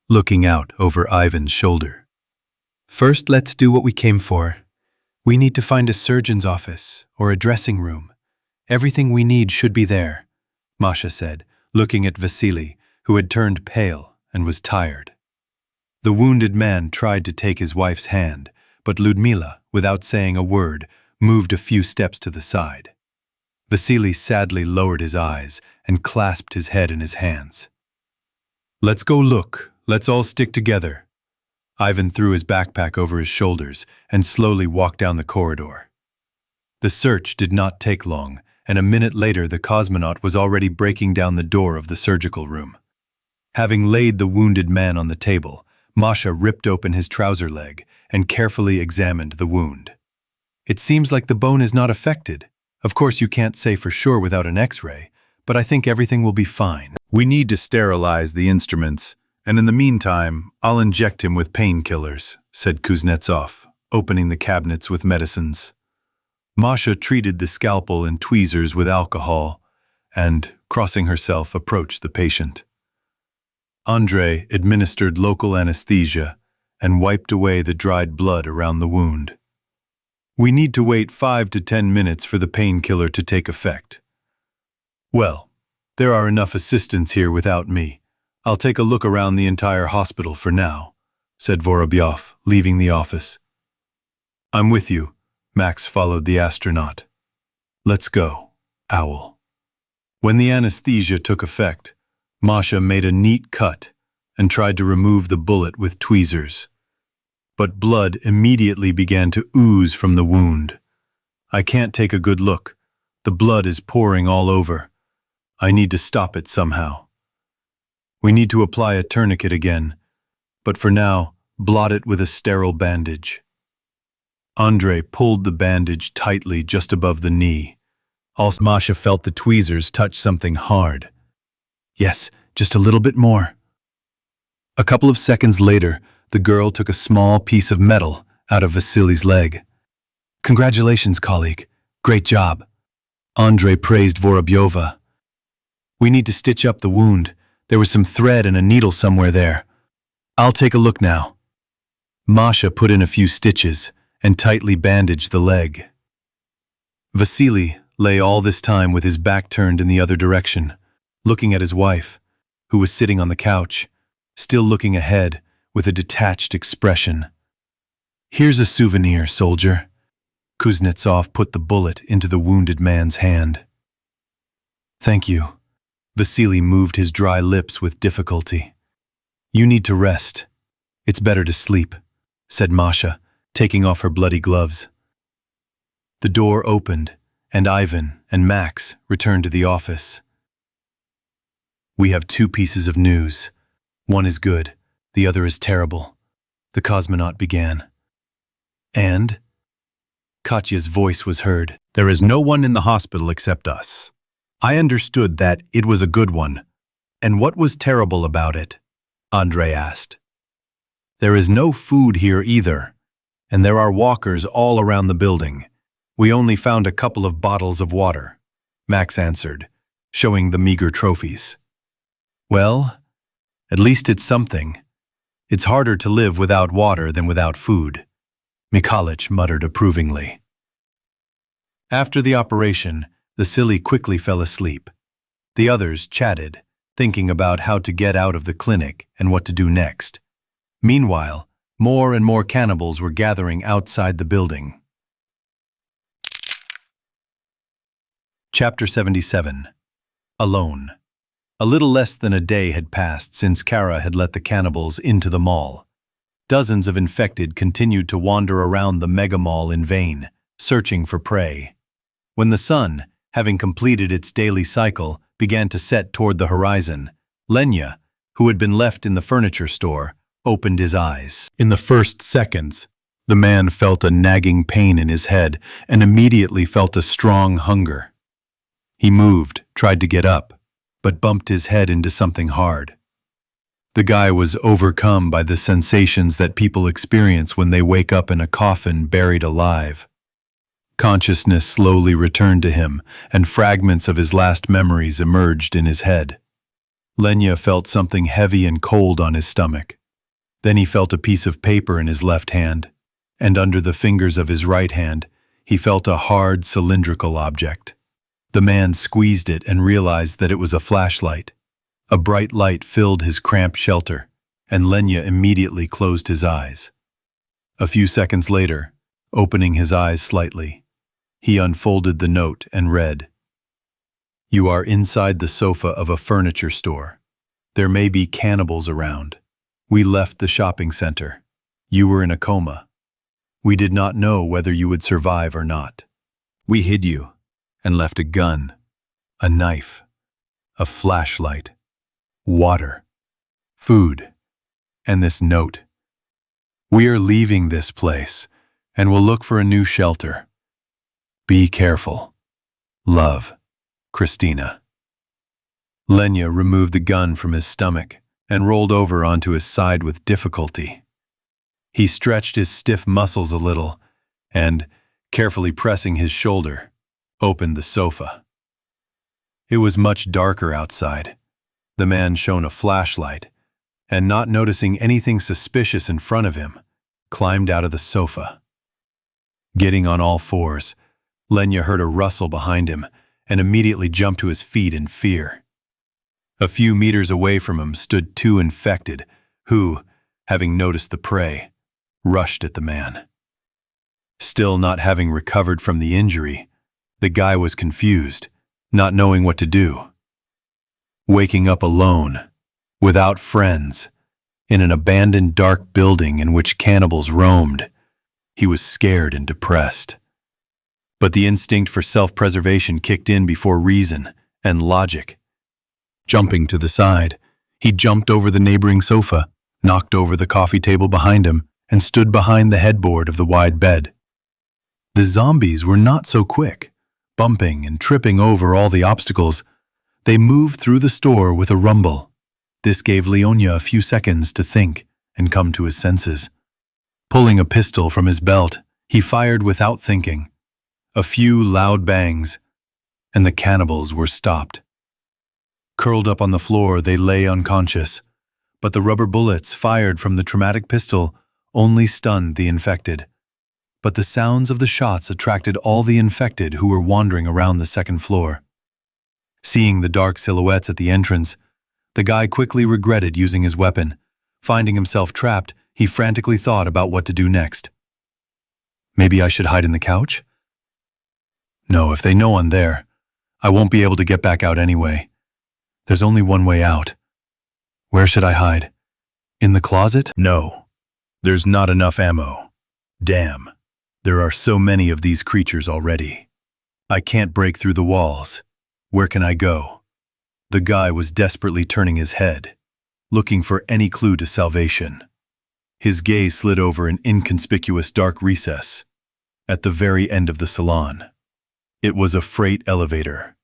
looking out over Ivan's shoulder. First, let's do what we came for. We need to find a surgeon's office or a dressing room. Everything we need should be there, Masha said, looking at Vasily, who had turned pale and was tired. The wounded man tried to take his wife's hand, but Ludmila, without saying a word, moved a few steps to the side. Vasily sadly lowered his eyes and clasped his head in his hands. Let's go look. Let's all stick together. Ivan threw his backpack over his shoulders and slowly walked down the corridor. The search did not take long, and a minute later the cosmonaut was already breaking down the door of the surgical room. Having laid the wounded man on the table, Masha ripped open his trouser leg and carefully examined the wound. It seems like the bone is not affected. Of course, you can't say for sure without an X-ray, but I think everything will be fine. We need to sterilize the instruments, and in the meantime, I'll inject him with painkillers, said Kuznetsov, opening the cabinets with medicines. Masha treated the scalpel and tweezers with alcohol and, crossing herself, approached the patient. Andrei administered local anesthesia and wiped away the dried blood around the wound. We need to wait 5 to 10 minutes for the painkiller to take effect. Well, there are enough assistants here without me. I'll take a look around the entire hospital for now, said Vorobyov, leaving the office. I'm with you, Max followed the astronaut. Let's go, Owl. When the anesthesia took effect, Masha made a neat cut and tried to remove the bullet with tweezers. But blood immediately began to ooze from the wound. I can't take a good look. The blood is pouring all over. I need to stop it somehow. We need to apply a tourniquet again, but for now, blot it with a sterile bandage. Andrei pulled the bandage tightly just above the knee, Also, Masha felt the tweezers touch something hard. Yes, just a little bit more. A couple of seconds later, the girl took a small piece of metal out of Vasily's leg. Congratulations, colleague. Great job. Andrei praised Vorobyova. We need to stitch up the wound. There was some thread and a needle somewhere there. I'll take a look now. Masha put in a few stitches and tightly bandaged the leg. Vasily lay all this time with his back turned in the other direction, looking at his wife, who was sitting on the couch, still looking ahead with a detached expression. Here's a souvenir, soldier. Kuznetsov put the bullet into the wounded man's hand. Thank you. Vasily moved his dry lips with difficulty. You need to rest. It's better to sleep, said Masha, taking off her bloody gloves. The door opened, and Ivan and Max returned to the office. We have two pieces of news. One is good, the other is terrible, the cosmonaut began. And? Katya's voice was heard. There is no one in the hospital except us. I understood that it was a good one. And what was terrible about it? Andrei asked. There is no food here either, and there are walkers all around the building. We only found a couple of bottles of water, Max answered, showing the meager trophies. Well, at least it's something. It's harder to live without water than without food, Mikhalich muttered approvingly. After the operation, Vasily quickly fell asleep. The others chatted, thinking about how to get out of the clinic and what to do next. Meanwhile, more and more cannibals were gathering outside the building. Chapter 77. Alone. A little less than a day had passed since Kara had let the cannibals into the mall. Dozens of infected continued to wander around the mega mall in vain, searching for prey. When the sun, having completed its daily cycle, began to set toward the horizon, Lenya, who had been left in the furniture store, opened his eyes. In the first seconds, the man felt a nagging pain in his head and immediately felt a strong hunger. He moved, tried to get up, but bumped his head into something hard. The guy was overcome by the sensations that people experience when they wake up in a coffin buried alive. Consciousness slowly returned to him, and fragments of his last memories emerged in his head. Lenya felt something heavy and cold on his stomach. Then he felt a piece of paper in his left hand, and under the fingers of his right hand, he felt a hard, cylindrical object. The man squeezed it and realized that it was a flashlight. A bright light filled his cramped shelter, and Lenya immediately closed his eyes. A few seconds later, opening his eyes slightly, he unfolded the note and read, "You are inside the sofa of a furniture store. There may be cannibals around. We left the shopping center. You were in a coma. We did not know whether you would survive or not. We hid you and left a gun, a knife, a flashlight, water, food, and this note. We are leaving this place and will look for a new shelter. Be careful. Love, Christina." Lenya removed the gun from his stomach and rolled over onto his side with difficulty. He stretched his stiff muscles a little and, carefully pressing his shoulder, opened the sofa. It was much darker outside. The man shone a flashlight, and not noticing anything suspicious in front of him, climbed out of the sofa. Getting on all fours, Lenya heard a rustle behind him and immediately jumped to his feet in fear. A few meters away from him stood two infected, who, having noticed the prey, rushed at the man. Still not having recovered from the injury, the guy was confused, not knowing what to do. Waking up alone, without friends, in an abandoned dark building in which cannibals roamed, he was scared and depressed. But the instinct for self-preservation kicked in before reason and logic. Jumping to the side, he jumped over the neighboring sofa, knocked over the coffee table behind him, and stood behind the headboard of the wide bed. The zombies were not so quick, bumping and tripping over all the obstacles. They moved through the store with a rumble. This gave Leonia a few seconds to think and come to his senses. Pulling a pistol from his belt, he fired without thinking. A few loud bangs, and the cannibals were stopped. Curled up on the floor, they lay unconscious, but the rubber bullets fired from the traumatic pistol only stunned the infected. But the sounds of the shots attracted all the infected who were wandering around the second floor. Seeing the dark silhouettes at the entrance, the guy quickly regretted using his weapon. Finding himself trapped, he frantically thought about what to do next. Maybe I should hide in the couch? No, if they know I'm there, I won't be able to get back out anyway. There's only one way out. Where should I hide? In the closet? No, there's not enough ammo. Damn, there are so many of these creatures already. I can't break through the walls. Where can I go? The guy was desperately turning his head, looking for any clue to salvation. His gaze slid over an inconspicuous dark recess at the very end of the salon. It was a freight elevator,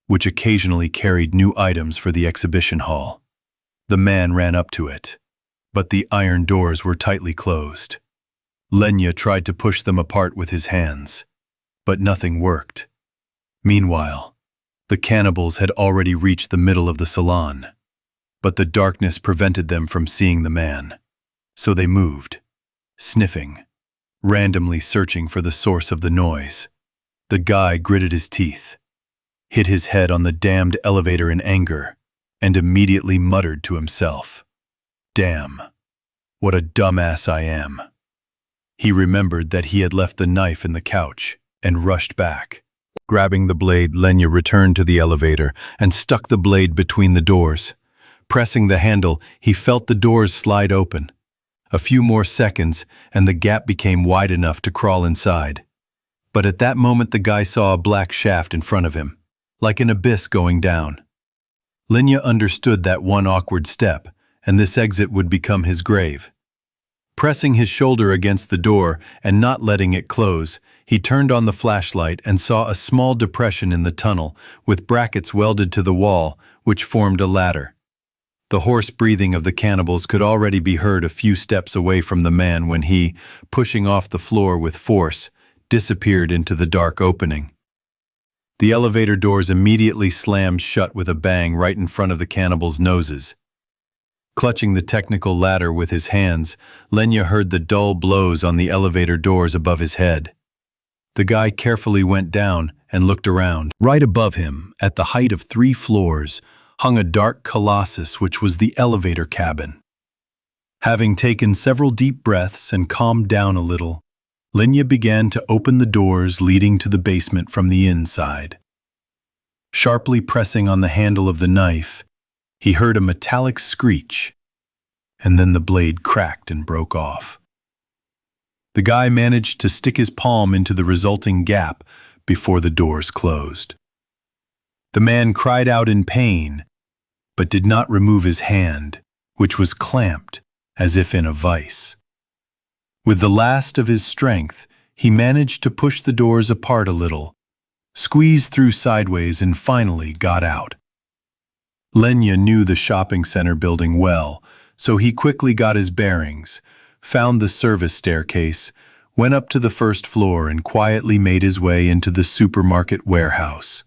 which occasionally carried new items for the exhibition hall. The man ran up to it, but the iron doors were tightly closed. Lenya tried to push them apart with his hands, but nothing worked. Meanwhile, the cannibals had already reached the middle of the salon, but the darkness prevented them from seeing the man. So they moved, sniffing, randomly searching for the source of the noise. The guy gritted his teeth, hit his head on the damned elevator in anger, and immediately muttered to himself, "Damn, what a dumbass I am." He remembered that he had left the knife in the couch and rushed back. Grabbing the blade, Lenya returned to the elevator and stuck the blade between the doors. Pressing the handle, he felt the doors slide open. A few more seconds, and the gap became wide enough to crawl inside. But at that moment, the guy saw a black shaft in front of him, like an abyss going down. Lenya understood that one awkward step, and this exit would become his grave. Pressing his shoulder against the door and not letting it close, he turned on the flashlight and saw a small depression in the tunnel with brackets welded to the wall, which formed a ladder. The hoarse breathing of the cannibals could already be heard a few steps away from the man when he, pushing off the floor with force, disappeared into the dark opening. The elevator doors immediately slammed shut with a bang right in front of the cannibals' noses. Clutching the technical ladder with his hands, Lenya heard the dull blows on the elevator doors above his head. The guy carefully went down and looked around. Right above him, at the height of 3 floors, hung a dark colossus which was the elevator cabin. Having taken several deep breaths and calmed down a little, Lenya began to open the doors leading to the basement from the inside. Sharply pressing on the handle of the knife, he heard a metallic screech, and then the blade cracked and broke off. The guy managed to stick his palm into the resulting gap before the doors closed. The man cried out in pain, but did not remove his hand, which was clamped as if in a vice. With the last of his strength, he managed to push the doors apart a little, squeezed through sideways, and finally got out. Lenya knew the shopping center building well, so he quickly got his bearings, found the service staircase, went up to the first floor, and quietly made his way into the supermarket warehouse.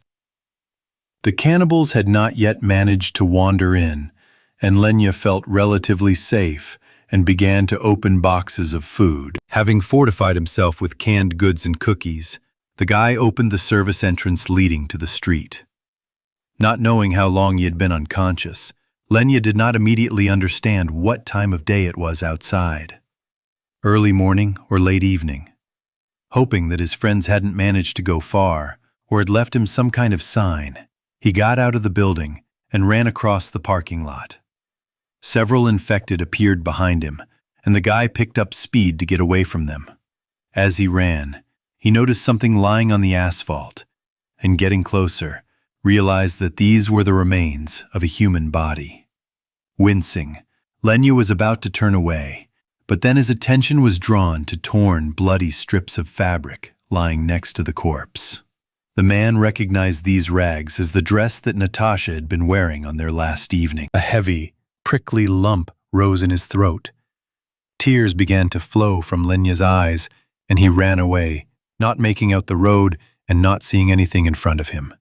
The cannibals had not yet managed to wander in, and Lenya felt relatively safe and began to open boxes of food. Having fortified himself with canned goods and cookies, the guy opened the service entrance leading to the street. Not knowing how long he had been unconscious, Lenya did not immediately understand what time of day it was outside. Early morning or late evening. Hoping that his friends hadn't managed to go far or had left him some kind of sign, he got out of the building and ran across the parking lot. Several infected appeared behind him, and the guy picked up speed to get away from them. As he ran, he noticed something lying on the asphalt, and getting closer, realized that these were the remains of a human body. Wincing, Lenya was about to turn away, but then his attention was drawn to torn, bloody strips of fabric lying next to the corpse. The man recognized these rags as the dress that Natasha had been wearing on their last evening. A heavy, prickly lump rose in his throat. Tears began to flow from Lenya's eyes, and he ran away, not making out the road and not seeing anything in front of him.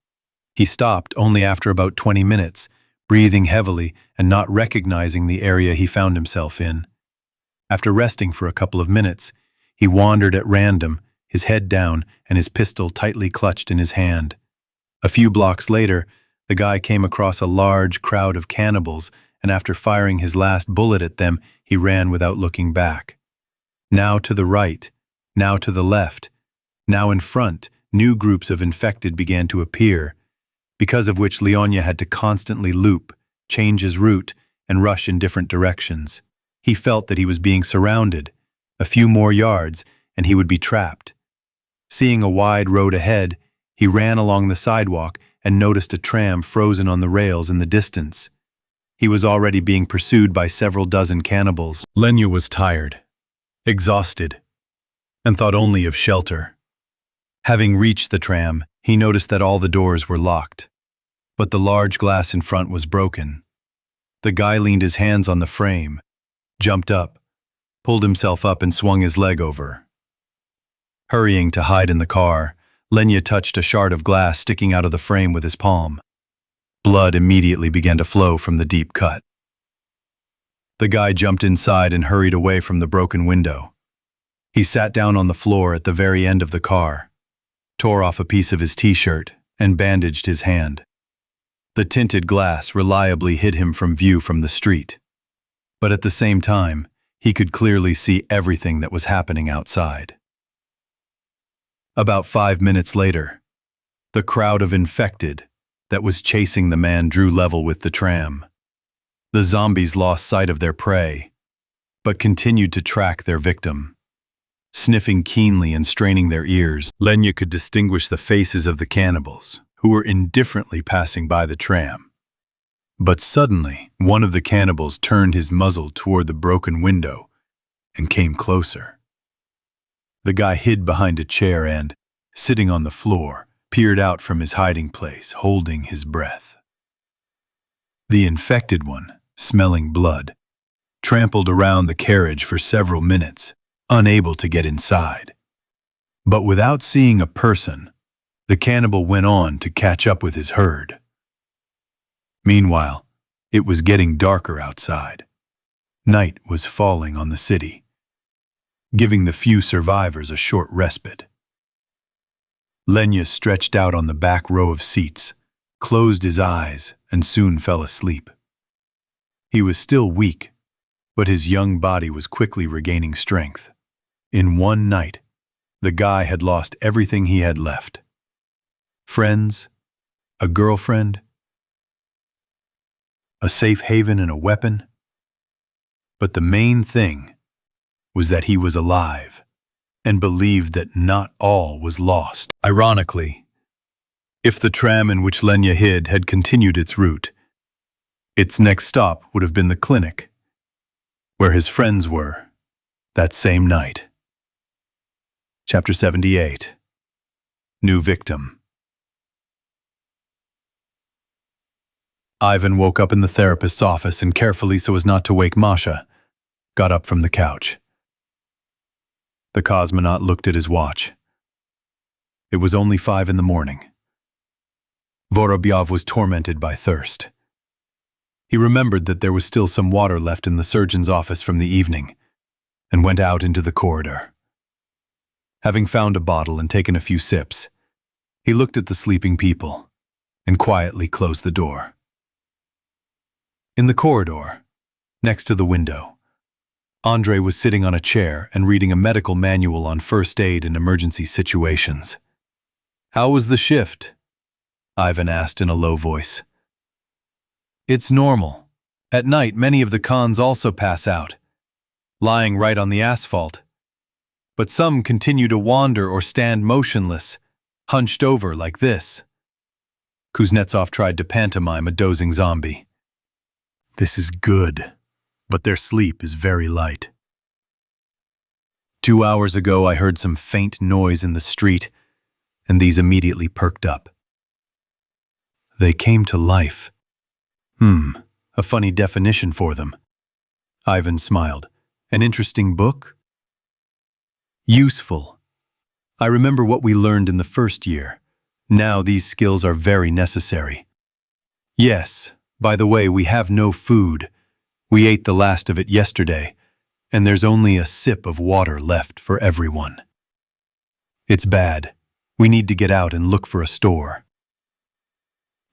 He stopped only after about 20 minutes, breathing heavily and not recognizing the area he found himself in. After resting for a couple of minutes, he wandered at random, his head down and his pistol tightly clutched in his hand. A few blocks later, the guy came across a large crowd of cannibals, and after firing his last bullet at them, he ran without looking back. Now to the right, now to the left, now in front, new groups of infected began to appear, because of which Leonia had to constantly loop, change his route, and rush in different directions. He felt that he was being surrounded. A few more yards, and he would be trapped. Seeing a wide road ahead, he ran along the sidewalk and noticed a tram frozen on the rails in the distance. He was already being pursued by several dozen cannibals. Lenya was tired, exhausted, and thought only of shelter. Having reached the tram, he noticed that all the doors were locked, but the large glass in front was broken. The guy leaned his hands on the frame, jumped up, pulled himself up and swung his leg over. Hurrying to hide in the car, Lenya touched a shard of glass sticking out of the frame with his palm. Blood immediately began to flow from the deep cut. The guy jumped inside and hurried away from the broken window. He sat down on the floor at the very end of the car, tore off a piece of his t-shirt, and bandaged his hand. The tinted glass reliably hid him from view from the street, but at the same time, he could clearly see everything that was happening outside. About 5 minutes later, the crowd of infected that was chasing the man drew level with the tram. The zombies lost sight of their prey, but continued to track their victim. Sniffing keenly and straining their ears, Lenya could distinguish the faces of the cannibals, who were indifferently passing by the tram. But suddenly, one of the cannibals turned his muzzle toward the broken window and came closer. The guy hid behind a chair and, sitting on the floor, peered out from his hiding place, holding his breath. The infected one, smelling blood, trampled around the carriage for several minutes, unable to get inside. But without seeing a person, the cannibal went on to catch up with his herd. Meanwhile, it was getting darker outside. Night was falling on the city, giving the few survivors a short respite. Lenya stretched out on the back row of seats, closed his eyes, and soon fell asleep. He was still weak, but his young body was quickly regaining strength. In one night, the guy had lost everything he had left. Friends, a girlfriend, a safe haven and a weapon. But the main thing was that he was alive and believed that not all was lost. Ironically, if the tram in which Lenya hid had continued its route, its next stop would have been the clinic, where his friends were that same night. Chapter 78. New Victim. Ivan woke up in the therapist's office and carefully, so as not to wake Masha, got up from the couch. The cosmonaut looked at his watch. It was only 5 in the morning. Vorobyov was tormented by thirst. He remembered that there was still some water left in the surgeon's office from the evening, and went out into the corridor. Having found a bottle and taken a few sips, he looked at the sleeping people and quietly closed the door. In the corridor, next to the window, Andrei was sitting on a chair and reading a medical manual on first aid in emergency situations. "How was the shift?" Ivan asked in a low voice. "It's normal. At night, many of the cons also pass out, lying right on the asphalt. But some continue to wander or stand motionless, hunched over like this." Kuznetsov tried to pantomime a dozing zombie. "This is good, but their sleep is very light. 2 hours ago I heard some faint noise in the street, and these immediately perked up. They came to life. A funny definition for them. Ivan smiled. An interesting book? Useful. I remember what we learned in the first year. Now these skills are very necessary. Yes, by the way, we have no food. We ate the last of it yesterday, and there's only a sip of water left for everyone. It's bad. We need to get out and look for a store.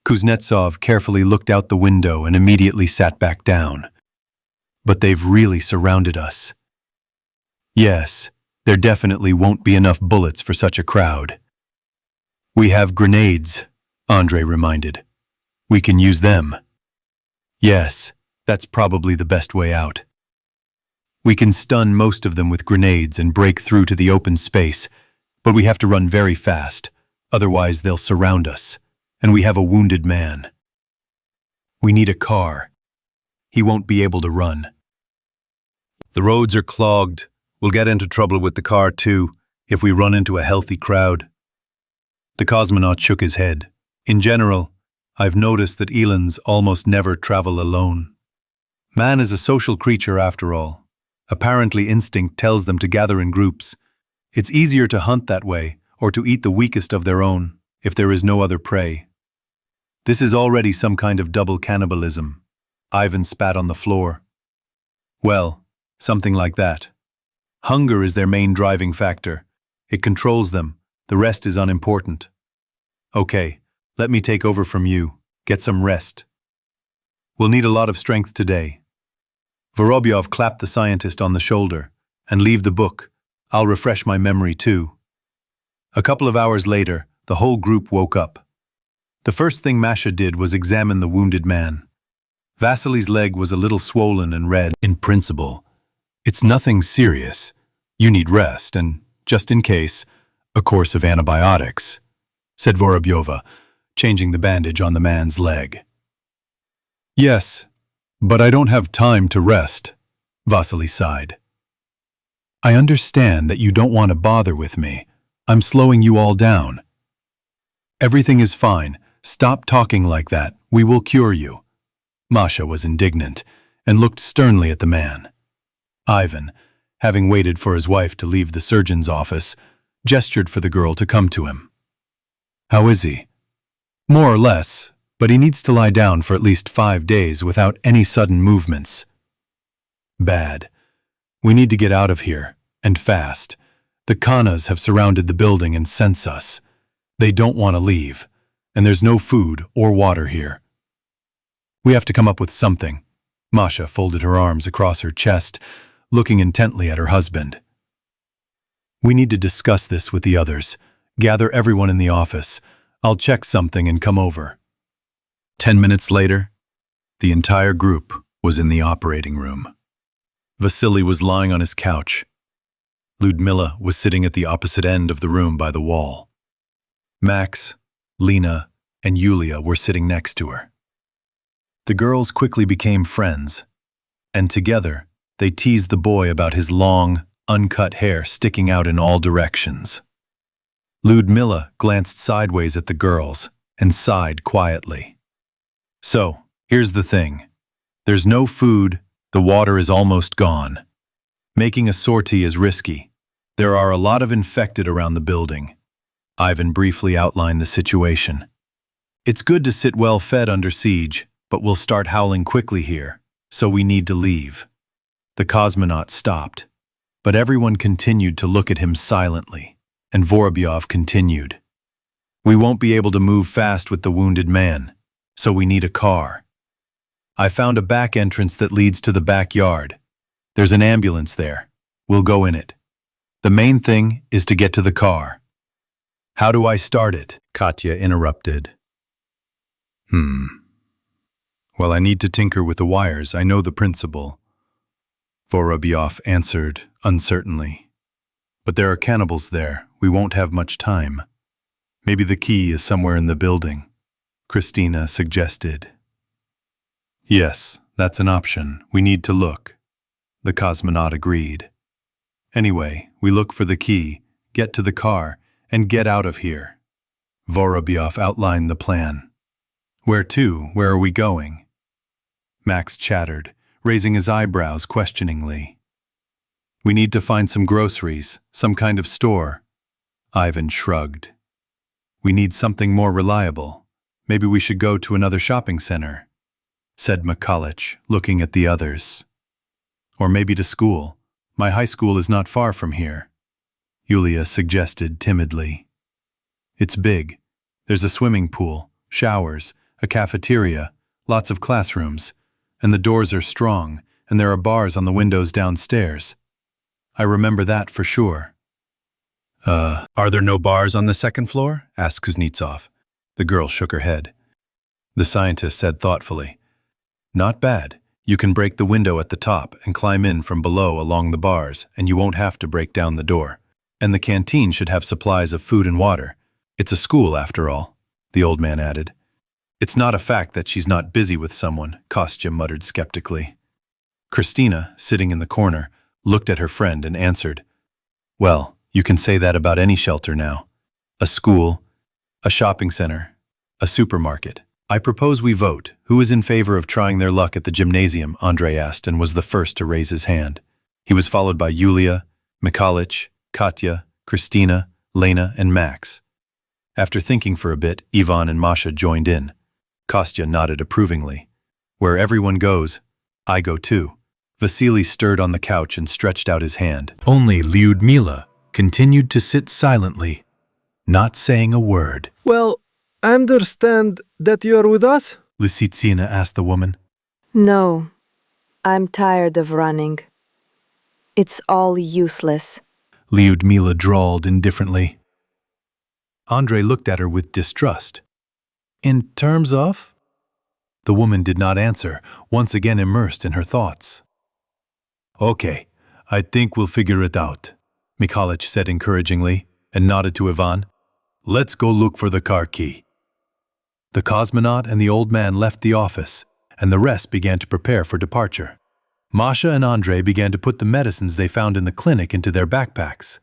Kuznetsov carefully looked out the window and immediately sat back down. But they've really surrounded us. Yes, there definitely won't be enough bullets for such a crowd. We have grenades, Andrei reminded. We can use them. Yes, that's probably the best way out. We can stun most of them with grenades and break through to the open space, but we have to run very fast, otherwise they'll surround us, and we have a wounded man. We need a car. He won't be able to run. The roads are clogged. We'll get into trouble with the car too, if we run into a healthy crowd. The cosmonaut shook his head. In general, I've noticed that elands almost never travel alone. Man is a social creature after all. Apparently instinct tells them to gather in groups. It's easier to hunt that way, or to eat the weakest of their own, if there is no other prey. This is already some kind of double cannibalism. Ivan spat on the floor. Well, something like that. Hunger is their main driving factor. It controls them. The rest is unimportant. Okay, let me take over from you. Get some rest. We'll need a lot of strength today. Vorobyov clapped the scientist on the shoulder. And leave the book. I'll refresh my memory too. A couple of hours later, the whole group woke up. The first thing Masha did was examine the wounded man. Vasily's leg was a little swollen and red. In principle, it's nothing serious. You need rest and, just in case, a course of antibiotics, said Vorobyova, changing the bandage on the man's leg. Yes, but I don't have time to rest, Vasily sighed. I understand that you don't want to bother with me. I'm slowing you all down. Everything is fine. Stop talking like that. We will cure you. Masha was indignant and looked sternly at the man. Ivan, having waited for his wife to leave the surgeon's office, gestured for the girl to come to him. How is he? More or less, but he needs to lie down for at least 5 days without any sudden movements. Bad. We need to get out of here, and fast. The Khanas have surrounded the building and sense us. They don't want to leave, and there's no food or water here. We have to come up with something. Masha folded her arms across her chest, looking intently at her husband. We need to discuss this with the others. Gather everyone in the office. I'll check something and come over. 10 minutes later, the entire group was in the operating room. Vasily was lying on his couch. Ludmila was sitting at the opposite end of the room by the wall. Max, Lena, and Yulia were sitting next to her. The girls quickly became friends, and together they teased the boy about his long, uncut hair sticking out in all directions. Ludmila glanced sideways at the girls and sighed quietly. So, here's the thing. There's no food, the water is almost gone. Making a sortie is risky. There are a lot of infected around the building. Ivan briefly outlined the situation. It's good to sit well fed under siege, but we'll start howling quickly here, so we need to leave. The cosmonaut stopped, but everyone continued to look at him silently, and Vorobyov continued. We won't be able to move fast with the wounded man, so we need a car. I found a back entrance that leads to the backyard. There's an ambulance there. We'll go in it. The main thing is to get to the car. How do I start it? Katya interrupted. Well, I need to tinker with the wires. I know the principle. Vorobyov answered uncertainly. But there are cannibals there. We won't have much time. Maybe the key is somewhere in the building, Christina suggested. Yes, that's an option. We need to look. The cosmonaut agreed. Anyway, we look for the key, get to the car, and get out of here. Vorobyov outlined the plan. Where to? Where are we going? Max chattered, raising his eyebrows questioningly. We need to find some groceries, some kind of store. Ivan shrugged. We need something more reliable. Maybe we should go to another shopping center, said Mikulich, looking at the others. Or maybe to school. My high school is not far from here, Yulia suggested timidly. It's big. There's a swimming pool, showers, a cafeteria, lots of classrooms, and the doors are strong, and there are bars on the windows downstairs. I remember that for sure. Are there no bars on the second floor? Asked Kuznetsov. The girl shook her head. The scientist said thoughtfully, Not bad. You can break the window at the top and climb in from below along the bars, and you won't have to break down the door. And the canteen should have supplies of food and water. It's a school, after all, the old man added. It's not a fact that she's not busy with someone, Kostya muttered skeptically. Christina, sitting in the corner, looked at her friend and answered, Well, you can say that about any shelter now. A school, a shopping center, a supermarket. I propose we vote. Who is in favor of trying their luck at the gymnasium? Andrei asked and was the first to raise his hand. He was followed by Yulia, Mikulich, Katya, Christina, Lena, and Max. After thinking for a bit, Ivan and Masha joined in. Kostya nodded approvingly. Where everyone goes, I go too. Vasily stirred on the couch and stretched out his hand. Only Lyudmila continued to sit silently, not saying a word. Well, I understand that you are with us? Lysitsina asked the woman. No, I'm tired of running. It's all useless. Lyudmila drawled indifferently. Andrei looked at her with distrust. In terms of? The woman did not answer, once again immersed in her thoughts. Okay, I think we'll figure it out, Mikulich said encouragingly, and nodded to Ivan. Let's go look for the car key. The cosmonaut and the old man left the office, and the rest began to prepare for departure. Masha and Andrei began to put the medicines they found in the clinic into their backpacks.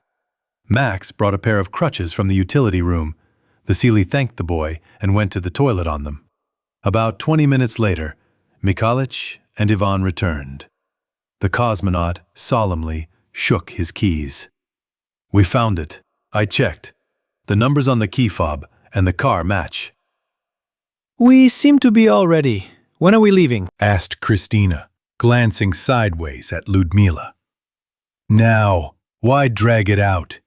Max brought a pair of crutches from the utility room. Vasily thanked the boy and went to the toilet on them. About 20 minutes later, Mikulich and Ivan returned. The cosmonaut solemnly shook his keys. We found it. I checked. The numbers on the key fob and the car match. We seem to be all ready. When are we leaving? Asked Christina, glancing sideways at Lyudmila. Now, why drag it out?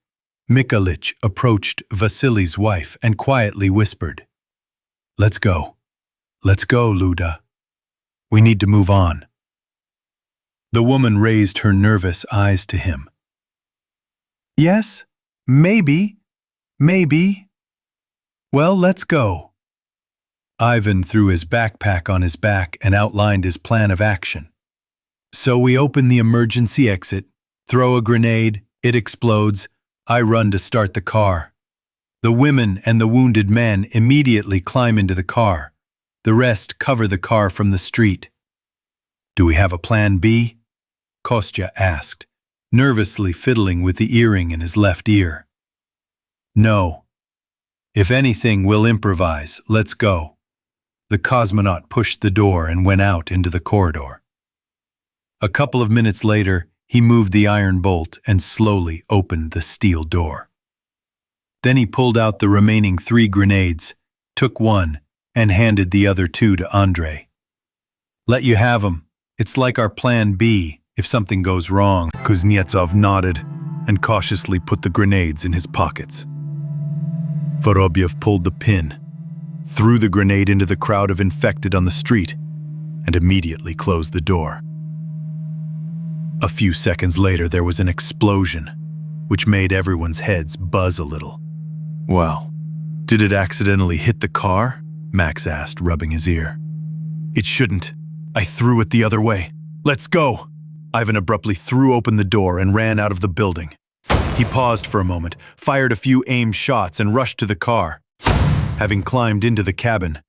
Mikulich approached Vasily's wife and quietly whispered, Let's go. Let's go, Luda. We need to move on. The woman raised her nervous eyes to him. Yes, maybe. Well, let's go. Ivan threw his backpack on his back and outlined his plan of action. So we open the emergency exit, throw a grenade, it explodes, I run to start the car. The women and the wounded men immediately climb into the car. The rest cover the car from the street. Do we have a plan B? Kostya asked, nervously fiddling with the earring in his left ear. No. If anything, we'll improvise. Let's go. The cosmonaut pushed the door and went out into the corridor. A couple of minutes later, he moved the iron bolt and slowly opened the steel door. Then he pulled out the remaining 3 grenades, took one, and handed the other 2 to Andrei. Let you have 'em. It's like our plan B if something goes wrong. Kuznetsov nodded and cautiously put the grenades in his pockets. Vorobyov pulled the pin, threw the grenade into the crowd of infected on the street, and immediately closed the door. A few seconds later, there was an explosion, which made everyone's heads buzz a little. Wow. Did it accidentally hit the car? Max asked, rubbing his ear. It shouldn't. I threw it the other way. Let's go! Ivan abruptly threw open the door and ran out of the building. He paused for a moment, fired a few aimed shots, and rushed to the car. Having climbed into the cabin,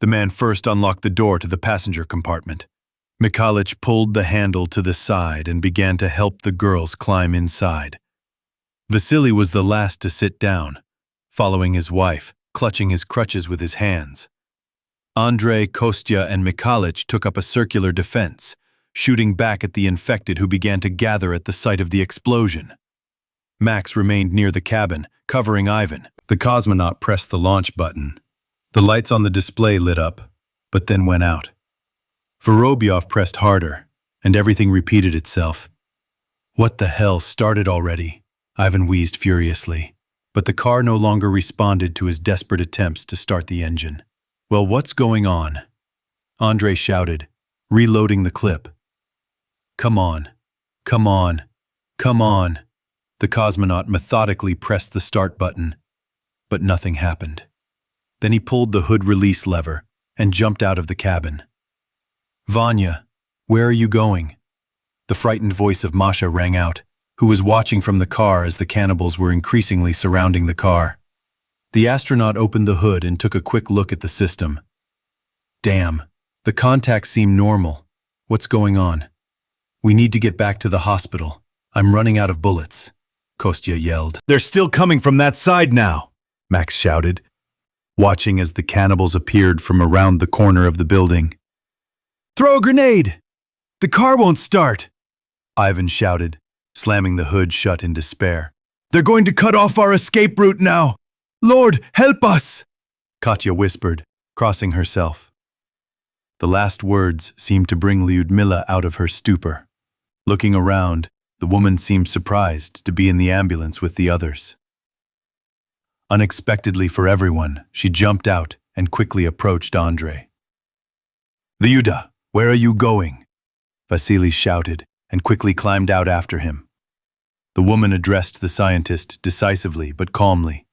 the man first unlocked the door to the passenger compartment. Mikulich pulled the handle to the side and began to help the girls climb inside. Vasily was the last to sit down, following his wife, clutching his crutches with his hands. Andrei, Kostya, and Mikhalich took up a circular defense, shooting back at the infected who began to gather at the site of the explosion. Max remained near the cabin, covering Ivan. The cosmonaut pressed the launch button. The lights on the display lit up, but then went out. Vorobyov pressed harder, and everything repeated itself. What the hell started already? Ivan wheezed furiously, but the car no longer responded to his desperate attempts to start the engine. Well, what's going on? Andrei shouted, reloading the clip. Come on, come on, come on. The cosmonaut methodically pressed the start button, but nothing happened. Then he pulled the hood release lever and jumped out of the cabin. Vanya, where are you going? The frightened voice of Masha rang out, who was watching from the car as the cannibals were increasingly surrounding the car. The astronaut opened the hood and took a quick look at the system. Damn, the contacts seem normal. What's going on? We need to get back to the hospital. I'm running out of bullets, Kostya yelled. They're still coming from that side now, Max shouted, watching as the cannibals appeared from around the corner of the building. Throw a grenade! The car won't start! Ivan shouted, slamming the hood shut in despair. They're going to cut off our escape route now! Lord, help us! Katya whispered, crossing herself. The last words seemed to bring Lyudmila out of her stupor. Looking around, the woman seemed surprised to be in the ambulance with the others. Unexpectedly for everyone, she jumped out and quickly approached Andrei. Lyuda, where are you going? Vasily shouted and quickly climbed out after him. The woman addressed the scientist decisively but calmly.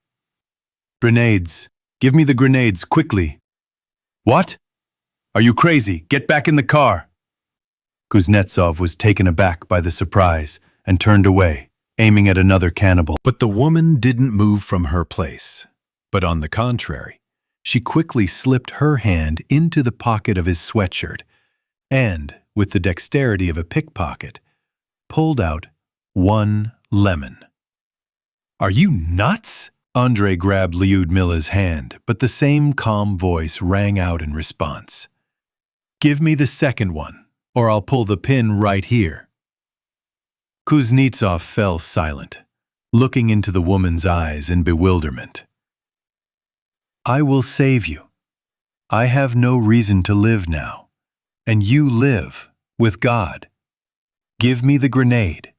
Grenades! Give me the grenades, quickly! What? Are you crazy? Get back in the car! Kuznetsov was taken aback by the surprise and turned away, aiming at another cannibal. But the woman didn't move from her place. But on the contrary, she quickly slipped her hand into the pocket of his sweatshirt and, with the dexterity of a pickpocket, pulled out one lemon. Are you nuts? Andrei grabbed Lyudmila's hand, but the same calm voice rang out in response. Give me the second one, or I'll pull the pin right here. Kuznetsov fell silent, looking into the woman's eyes in bewilderment. I will save you. I have no reason to live now, and you live with God. Give me the grenade.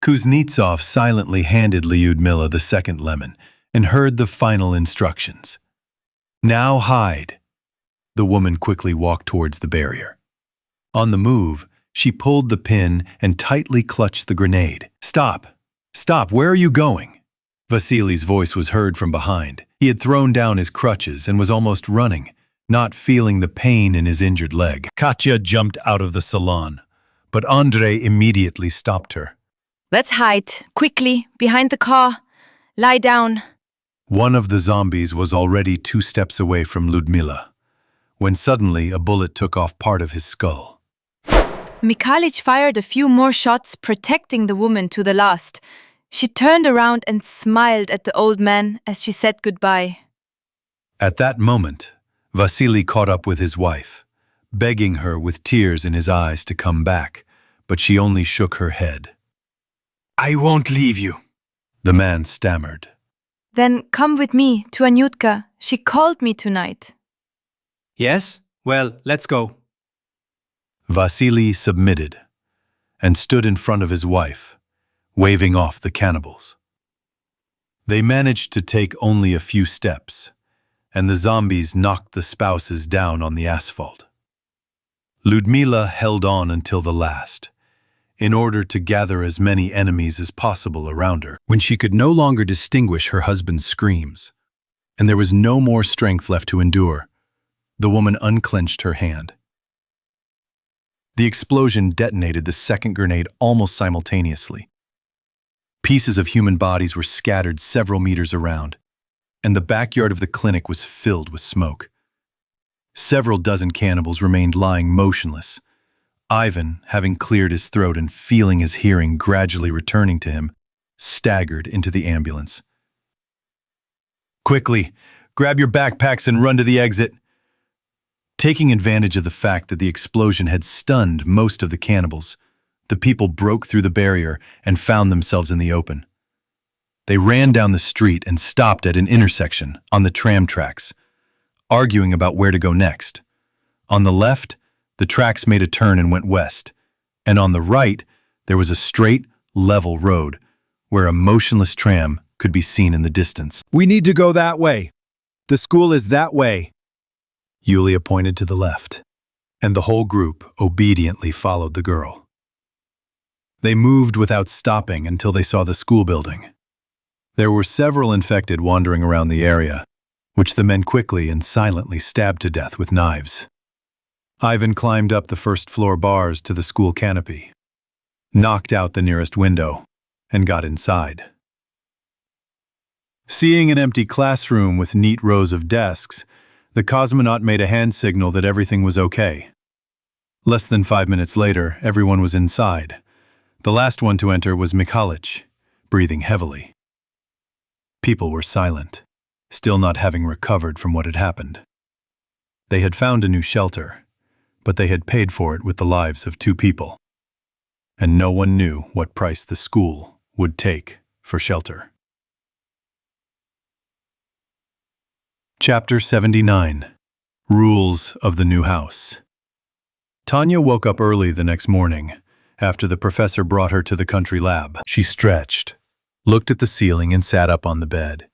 Kuznetsov silently handed Lyudmila the second lemon and heard the final instructions. Now hide. The woman quickly walked towards the barrier. On the move, she pulled the pin and tightly clutched the grenade. Stop! Stop! Where are you going? Vasily's voice was heard from behind. He had thrown down his crutches and was almost running, not feeling the pain in his injured leg. Katya jumped out of the salon, but Andrei immediately stopped her. Let's hide, quickly, behind the car. Lie down. One of the zombies was already 2 steps away from Lyudmila, when suddenly a bullet took off part of his skull. Mikhalich fired a few more shots, protecting the woman to the last. She turned around and smiled at the old man as she said goodbye. At that moment, Vasily caught up with his wife, begging her with tears in his eyes to come back, but she only shook her head. I won't leave you, the man stammered. Then come with me to Anyutka. She called me tonight. Yes? Well, let's go. Vasily submitted and stood in front of his wife, waving off the cannibals. They managed to take only a few steps, and the zombies knocked the spouses down on the asphalt. Lyudmila held on until the last, in order to gather as many enemies as possible around her. When she could no longer distinguish her husband's screams, and there was no more strength left to endure, the woman unclenched her hand. The explosion detonated the second grenade almost simultaneously. Pieces of human bodies were scattered several meters around, and the backyard of the clinic was filled with smoke. Several dozen cannibals remained lying motionless. Ivan, having cleared his throat and feeling his hearing gradually returning to him, staggered into the ambulance. Quickly, grab your backpacks and run to the exit. Taking advantage of the fact that the explosion had stunned most of the cannibals, the people broke through the barrier and found themselves in the open. They ran down the street and stopped at an intersection on the tram tracks, arguing about where to go next. On the left, the tracks made a turn and went west, and on the right, there was a straight, level road where a motionless tram could be seen in the distance. We need to go that way. The school is that way. Yulia pointed to the left, and the whole group obediently followed the girl. They moved without stopping until they saw the school building. There were several infected wandering around the area, which the men quickly and silently stabbed to death with knives. Ivan climbed up the first-floor bars to the school canopy, knocked out the nearest window, and got inside. Seeing an empty classroom with neat rows of desks, the cosmonaut made a hand signal that everything was okay. Less than 5 minutes later, everyone was inside. The last one to enter was Mikhalich, breathing heavily. People were silent, still not having recovered from what had happened. They had found a new shelter, but they had paid for it with the lives of 2 people. And no one knew what price the school would take for shelter. Chapter 79. Rules of the New House. Tanya woke up early the next morning, after the professor brought her to the country lab. She stretched, looked at the ceiling, and sat up on the bed.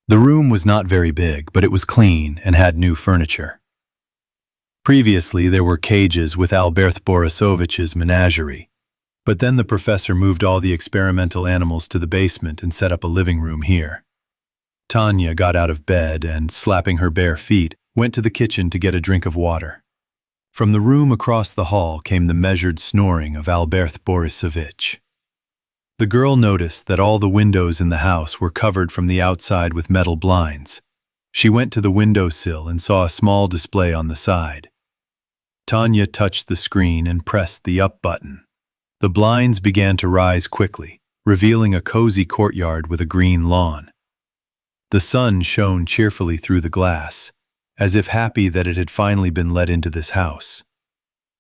The room was not very big, but it was clean and had new furniture. Previously, there were cages with Albert Borisovich's menagerie, but then the professor moved all the experimental animals to the basement and set up a living room here. Tanya got out of bed and, slapping her bare feet, went to the kitchen to get a drink of water. From the room across the hall came the measured snoring of Albert Borisovich. The girl noticed that all the windows in the house were covered from the outside with metal blinds. She went to the windowsill and saw a small display on the side. Tanya touched the screen and pressed the up button. The blinds began to rise quickly, revealing a cozy courtyard with a green lawn. The sun shone cheerfully through the glass, as if happy that it had finally been let into this house.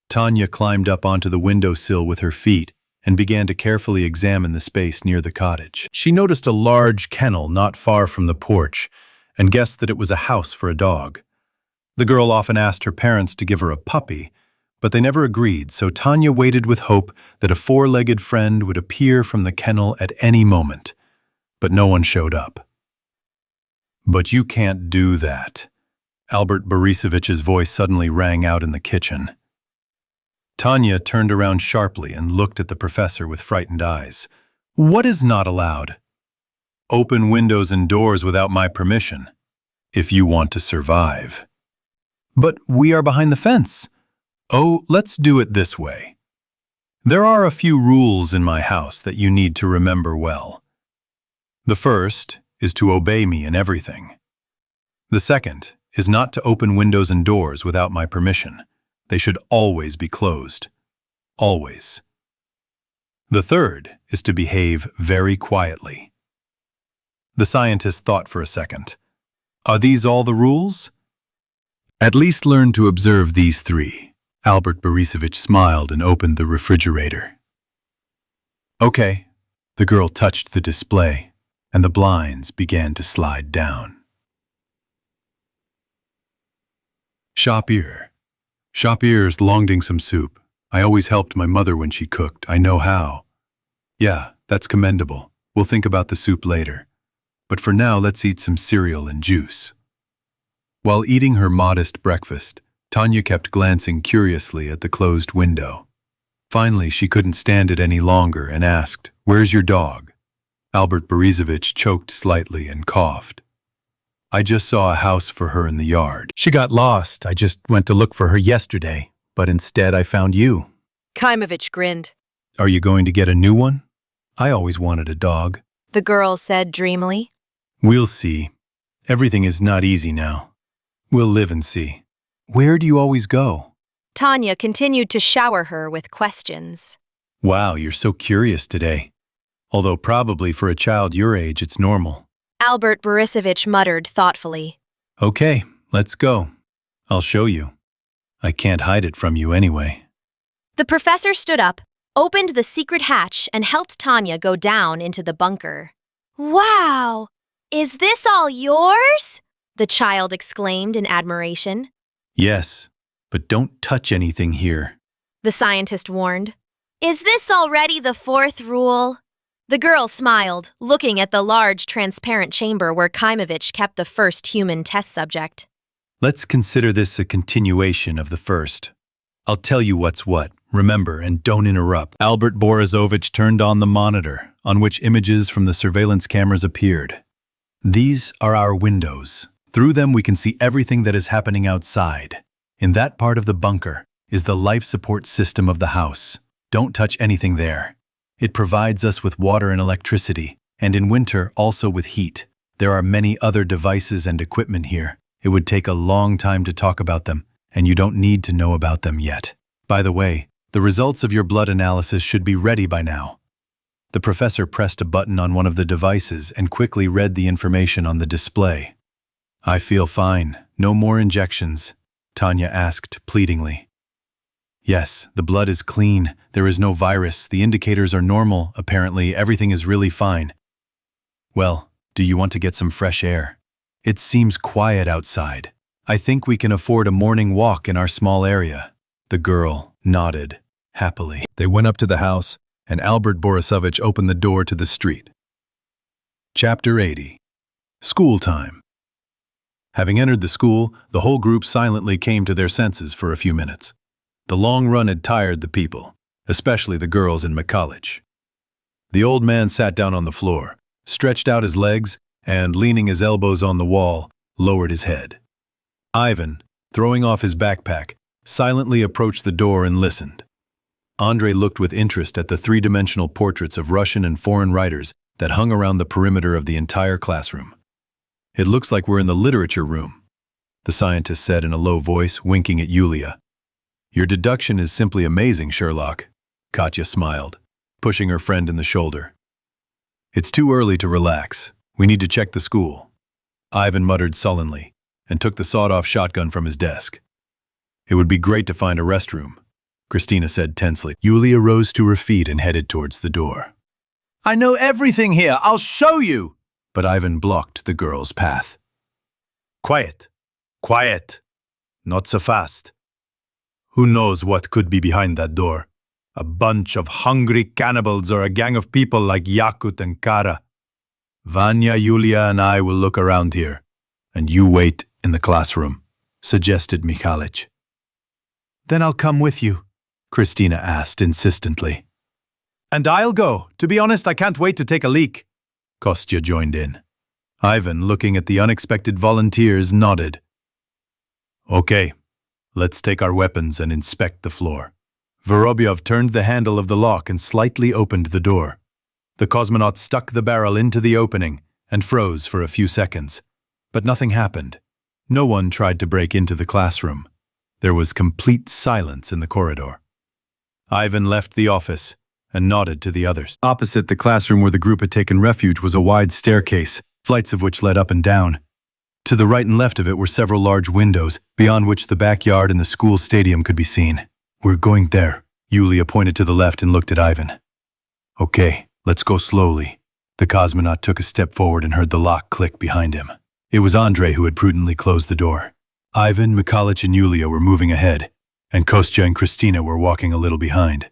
Tanya climbed up onto the windowsill with her feet and began to carefully examine the space near the cottage. She noticed a large kennel not far from the porch and guessed that it was a house for a dog. The girl often asked her parents to give her a puppy, but they never agreed, so Tanya waited with hope that a 4-legged friend would appear from the kennel at any moment. But no one showed up. "But you can't do that." Albert Borisovich's voice suddenly rang out in the kitchen. Tanya turned around sharply and looked at the professor with frightened eyes. "What is not allowed?" "Open windows and doors without my permission, if you want to survive." "But we are behind the fence." "Oh, let's do it this way. There are a few rules in my house that you need to remember well. The first is to obey me in everything. The second is not to open windows and doors without my permission. They should always be closed. Always. The third is to behave very quietly." The scientist thought for a second. "Are these all the rules?" "At least learn to observe these 3. Albert Borisovich smiled and opened the refrigerator. "Okay." The girl touched the display, and the blinds began to slide down. Shopir. Shopir's longing some soup. I always helped my mother when she cooked. I know how. Yeah, that's commendable. We'll think about the soup later. But for now, let's eat some cereal and juice. While eating her modest breakfast, Tanya kept glancing curiously at the closed window. Finally, she couldn't stand it any longer and asked, "Where's your dog?" Albert Borisovich choked slightly and coughed. "I just saw a house for her in the yard." She got lost. I just went to look for her yesterday, but instead I found you. Kaimovich grinned. "Are you going to get a new one? I always wanted a dog." The girl said dreamily. "We'll see. Everything is not easy now. We'll live and see. Where do you always go?" Tanya continued to shower her with questions. "Wow, you're so curious today. Although probably for a child your age it's normal. Albert Borisovich muttered thoughtfully. Okay, let's go. I'll show you. I can't hide it from you anyway. The professor stood up, opened the secret hatch, and helped Tanya go down into the bunker. Wow! Is this all yours? The child exclaimed in admiration. Yes, but don't touch anything here. The scientist warned. Is this already the fourth rule? The girl smiled, looking at the large, transparent chamber where Kaimovich kept the first human test subject. Let's consider this a continuation of the first. I'll tell you what's what. Remember, and don't interrupt. Albert Borisovich turned on the monitor, on which images from the surveillance cameras appeared. These are our windows. Through them we can see everything that is happening outside. In that part of the bunker is the life support system of the house. Don't touch anything there. It provides us with water and electricity, and in winter also with heat. There are many other devices and equipment here. It would take a long time to talk about them, and you don't need to know about them yet. By the way, the results of your blood analysis should be ready by now. The professor pressed a button on one of the devices and quickly read the information on the display. I feel fine. No more injections, Tanya asked pleadingly. Yes, the blood is clean. There is no virus. The indicators are normal. Apparently, everything is really fine. Well, do you want to get some fresh air? It seems quiet outside. I think we can afford a morning walk in our small area. The girl nodded happily. They went up to the house, and Albert Borisovich opened the door to the street. Chapter 80. School time. Having entered the school, the whole group silently came to their senses for a few minutes. The long run had tired the people, especially the girls in college. The old man sat down on the floor, stretched out his legs, and, leaning his elbows on the wall, lowered his head. Ivan, throwing off his backpack, silently approached the door and listened. Andrei looked with interest at the three-dimensional portraits of Russian and foreign writers that hung around the perimeter of the entire classroom. It looks like we're in the literature room, the scientist said in a low voice, winking at Yulia. Your deduction is simply amazing, Sherlock, Katya smiled, pushing her friend in the shoulder. It's too early to relax. We need to check the school. Ivan muttered sullenly and took the sawed-off shotgun from his desk. It would be great to find a restroom, Christina said tensely. Yulia rose to her feet and headed towards the door. I know everything here. I'll show you! But Ivan blocked the girl's path. Quiet. Quiet. Not so fast. Who knows what could be behind that door? A bunch of hungry cannibals or a gang of people like Yakut and Kara. Vanya, Yulia, and I will look around here, and you wait in the classroom, suggested Mikhalich. Then I'll come with you, Christina asked insistently. And I'll go. To be honest, I can't wait to take a leak. Kostya joined in. Ivan, looking at the unexpected volunteers, nodded. Okay, let's take our weapons and inspect the floor. Vorobyov turned the handle of the lock and slightly opened the door. The cosmonaut stuck the barrel into the opening and froze for a few seconds. But nothing happened. No one tried to break into the classroom. There was complete silence in the corridor. Ivan left the office and nodded to the others. Opposite the classroom where the group had taken refuge was a wide staircase, flights of which led up and down. To the right and left of it were several large windows, beyond which the backyard and the school stadium could be seen. We're going there. Yulia pointed to the left and looked at Ivan. Okay, let's go slowly. The cosmonaut took a step forward and heard the lock click behind him. It was Andrei who had prudently closed the door. Ivan, Mikhalich, and Yulia were moving ahead, and Kostya and Christina were walking a little behind.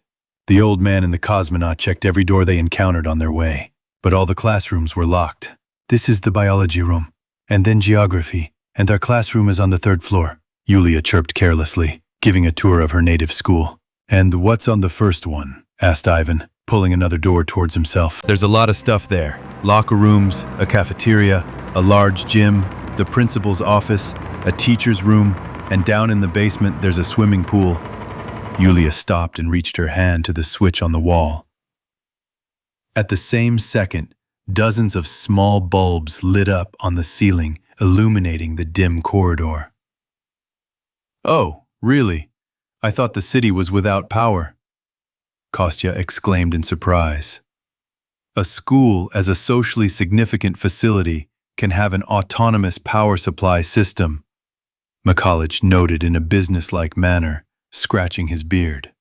The old man and the cosmonaut checked every door they encountered on their way, but all the classrooms were locked. This is the biology room, and then geography, and our classroom is on the third floor, Yulia chirped carelessly, giving a tour of her native school. And what's on the first one? Asked Ivan, pulling another door towards himself. There's a lot of stuff there. Locker rooms, a cafeteria, a large gym, the principal's office, a teacher's room, and down in the basement there's a swimming pool. Yulia stopped and reached her hand to the switch on the wall. At the same second, dozens of small bulbs lit up on the ceiling, illuminating the dim corridor. Oh, really? I thought the city was without power, Kostya exclaimed in surprise. A school as a socially significant facility can have an autonomous power supply system, McColledge noted in a businesslike manner, scratching his beard.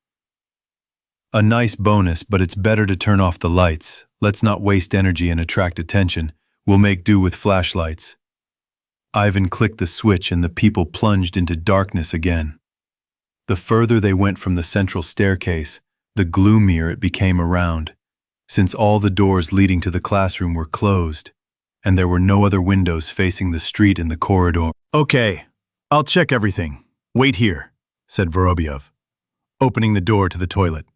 A nice bonus, but it's better to turn off the lights. Let's not waste energy and attract attention. We'll make do with flashlights. Ivan clicked the switch and the people plunged into darkness again. The further they went from the central staircase, the gloomier it became around, since all the doors leading to the classroom were closed, and there were no other windows facing the street in the corridor. Okay, I'll check everything. Wait here, said Vorobyov, opening the door to the toilet.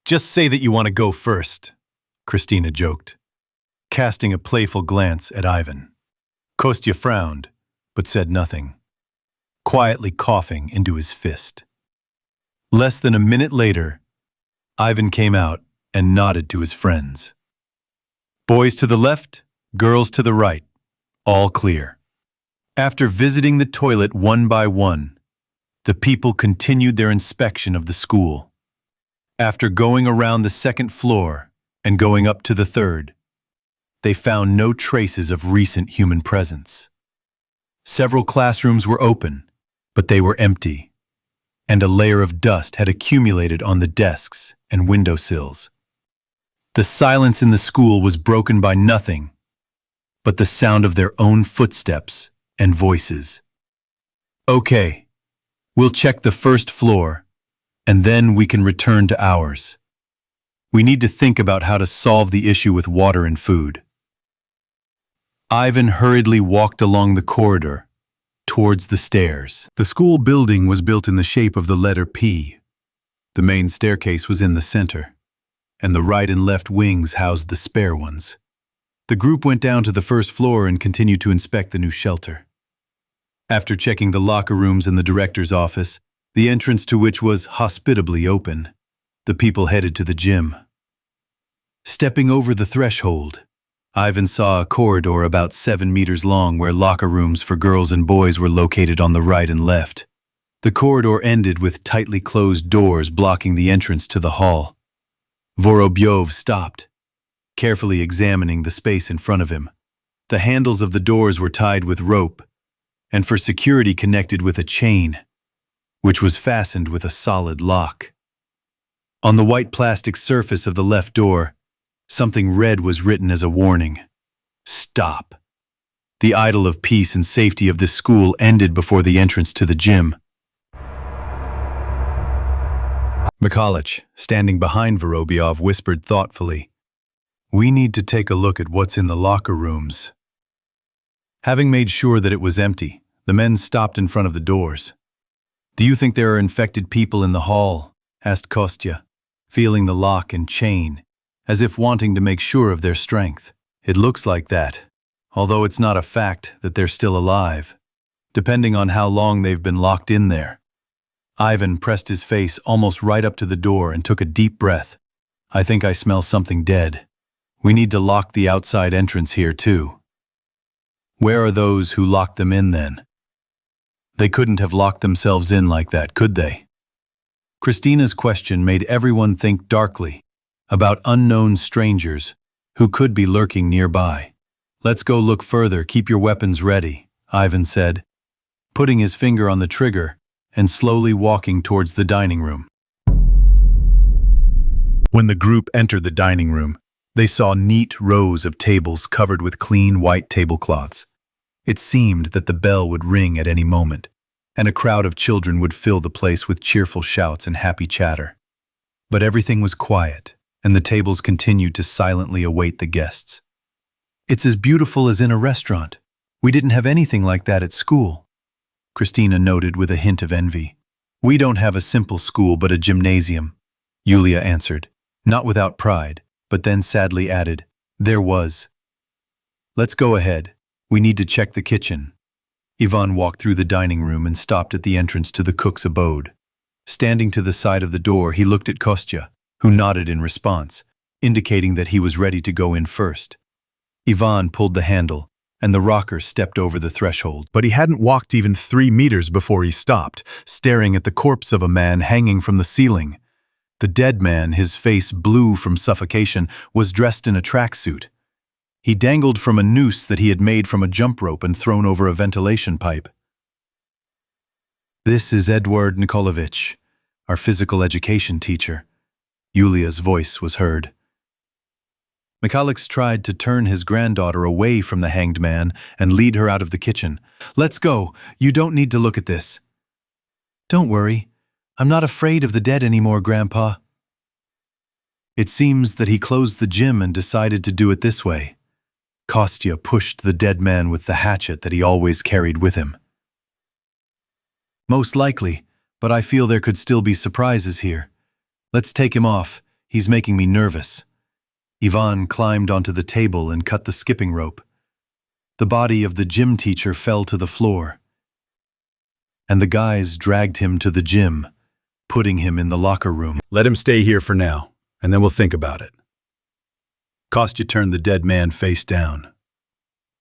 Just say that you want to go first, Christina joked, casting a playful glance at Ivan. Kostya frowned, but said nothing, quietly coughing into his fist. Less than a minute later, Ivan came out and nodded to his friends. Boys to the left, girls to the right, all clear. After visiting the toilet one by one, the people continued their inspection of the school. After going around the second floor and going up to the third, they found no traces of recent human presence. Several classrooms were open, but they were empty, and a layer of dust had accumulated on the desks and windowsills. The silence in the school was broken by nothing but the sound of their own footsteps and voices. Okay, we'll check the first floor, and then we can return to ours. We need to think about how to solve the issue with water and food. Ivan hurriedly walked along the corridor, towards the stairs. The school building was built in the shape of the letter P. The main staircase was in the center, and the right and left wings housed the spare ones. The group went down to the first floor and continued to inspect the new shelter. After checking the locker rooms and the director's office, the entrance to which was hospitably open, the people headed to the gym. Stepping over the threshold, Ivan saw a corridor about 7 meters long where locker rooms for girls and boys were located on the right and left. The corridor ended with tightly closed doors blocking the entrance to the hall. Vorobyov stopped, carefully examining the space in front of him. The handles of the doors were tied with rope, and for security connected with a chain, which was fastened with a solid lock. On the white plastic surface of the left door, something red was written as a warning. Stop. The idyll of peace and safety of this school ended before the entrance to the gym. McColledge, standing behind Vorobyov, whispered thoughtfully, "We need to take a look at what's in the locker rooms." Having made sure that it was empty, the men stopped in front of the doors. "Do you think there are infected people in the hall?" asked Kostya, feeling the lock and chain, as if wanting to make sure of their strength. "It looks like that, although it's not a fact that they're still alive, depending on how long they've been locked in there." Ivan pressed his face almost right up to the door and took a deep breath. "I think I smell something dead. We need to lock the outside entrance here too." "Where are those who locked them in then? They couldn't have locked themselves in like that, could they?" Christina's question made everyone think darkly about unknown strangers who could be lurking nearby. "Let's go look further. Keep your weapons ready," Ivan said, putting his finger on the trigger and slowly walking towards the dining room. When the group entered the dining room, they saw neat rows of tables covered with clean white tablecloths. It seemed that the bell would ring at any moment, and a crowd of children would fill the place with cheerful shouts and happy chatter. But everything was quiet, and the tables continued to silently await the guests. "It's as beautiful as in a restaurant. We didn't have anything like that at school," Christina noted with a hint of envy. "We don't have a simple school but a gymnasium," Yulia answered, not without pride, but then sadly added, "There was." "Let's go ahead. We need to check the kitchen." Ivan walked through the dining room and stopped at the entrance to the cook's abode. Standing to the side of the door, he looked at Kostya, who nodded in response, indicating that he was ready to go in first. Ivan pulled the handle, and the rocker stepped over the threshold. But he hadn't walked even 3 meters before he stopped, staring at the corpse of a man hanging from the ceiling. The dead man, his face blue from suffocation, was dressed in a tracksuit. He dangled from a noose that he had made from a jump rope and thrown over a ventilation pipe. "This is Edward Nikolovich, our physical education teacher." Yulia's voice was heard. Mikhailix tried to turn his granddaughter away from the hanged man and lead her out of the kitchen. "Let's go. You don't need to look at this." "Don't worry. I'm not afraid of the dead anymore, Grandpa." It seems that he closed the gym and decided to do it this way. Kostya pushed the dead man with the hatchet that he always carried with him. "Most likely, but I feel there could still be surprises here. Let's take him off. He's making me nervous." Ivan climbed onto the table and cut the skipping rope. The body of the gym teacher fell to the floor, and the guys dragged him to the gym, putting him in the locker room. Let him stay here for now, and then we'll think about it. Kostya turned the dead man face down.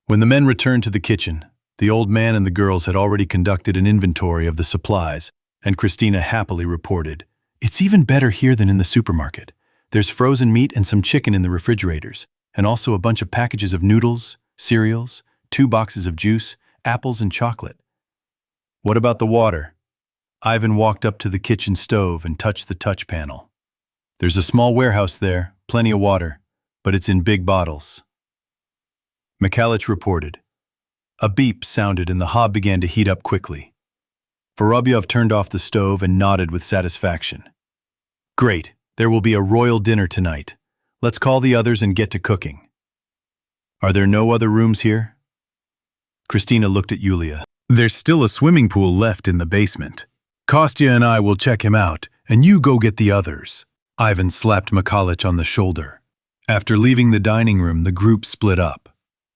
When the men returned to the kitchen, the old man and the girls had already conducted an inventory of the supplies, and Christina happily reported, "It's even better here than in the supermarket. There's frozen meat and some chicken in the refrigerators, and also a bunch of packages of noodles, cereals, 2 boxes of juice, apples and chocolate." "What about the water?" Ivan walked up to the kitchen stove and touched the touch panel. "There's a small warehouse there, plenty of water, but it's in big bottles." Mikhailich reported. A beep sounded and the hob began to heat up quickly. Vorobyov turned off the stove and nodded with satisfaction. "Great, there will be a royal dinner tonight. Let's call the others and get to cooking." "Are there no other rooms here?" Christina looked at Yulia. There's still a swimming pool left in the basement. Kostya and I will check him out, and you go get the others. Ivan slapped Mikhailich on the shoulder. After leaving the dining room, the group split up.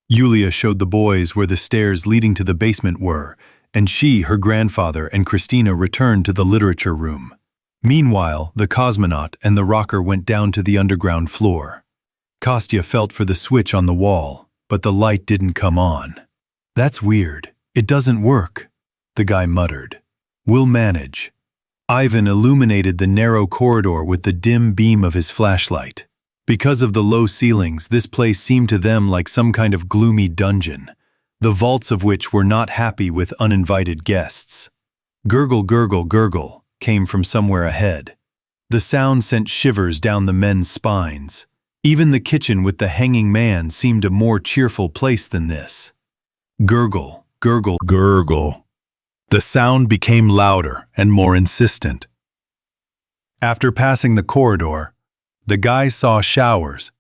Yulia showed the boys where the stairs leading to the basement were, and she, her grandfather, and Christina returned to the literature room. Meanwhile, the cosmonaut and the rocker went down to the underground floor. Kostya felt for the switch on the wall, but the light didn't come on. "That's weird. It doesn't work," the guy muttered. "We'll manage." Ivan illuminated the narrow corridor with the dim beam of his flashlight. Because of the low ceilings, this place seemed to them like some kind of gloomy dungeon, the vaults of which were not happy with uninvited guests. Gurgle, gurgle, gurgle came from somewhere ahead. The sound sent shivers down the men's spines. Even the kitchen with the hanging man seemed a more cheerful place than this. Gurgle, gurgle, gurgle. The sound became louder and more insistent. After passing the corridor, the guys saw showers,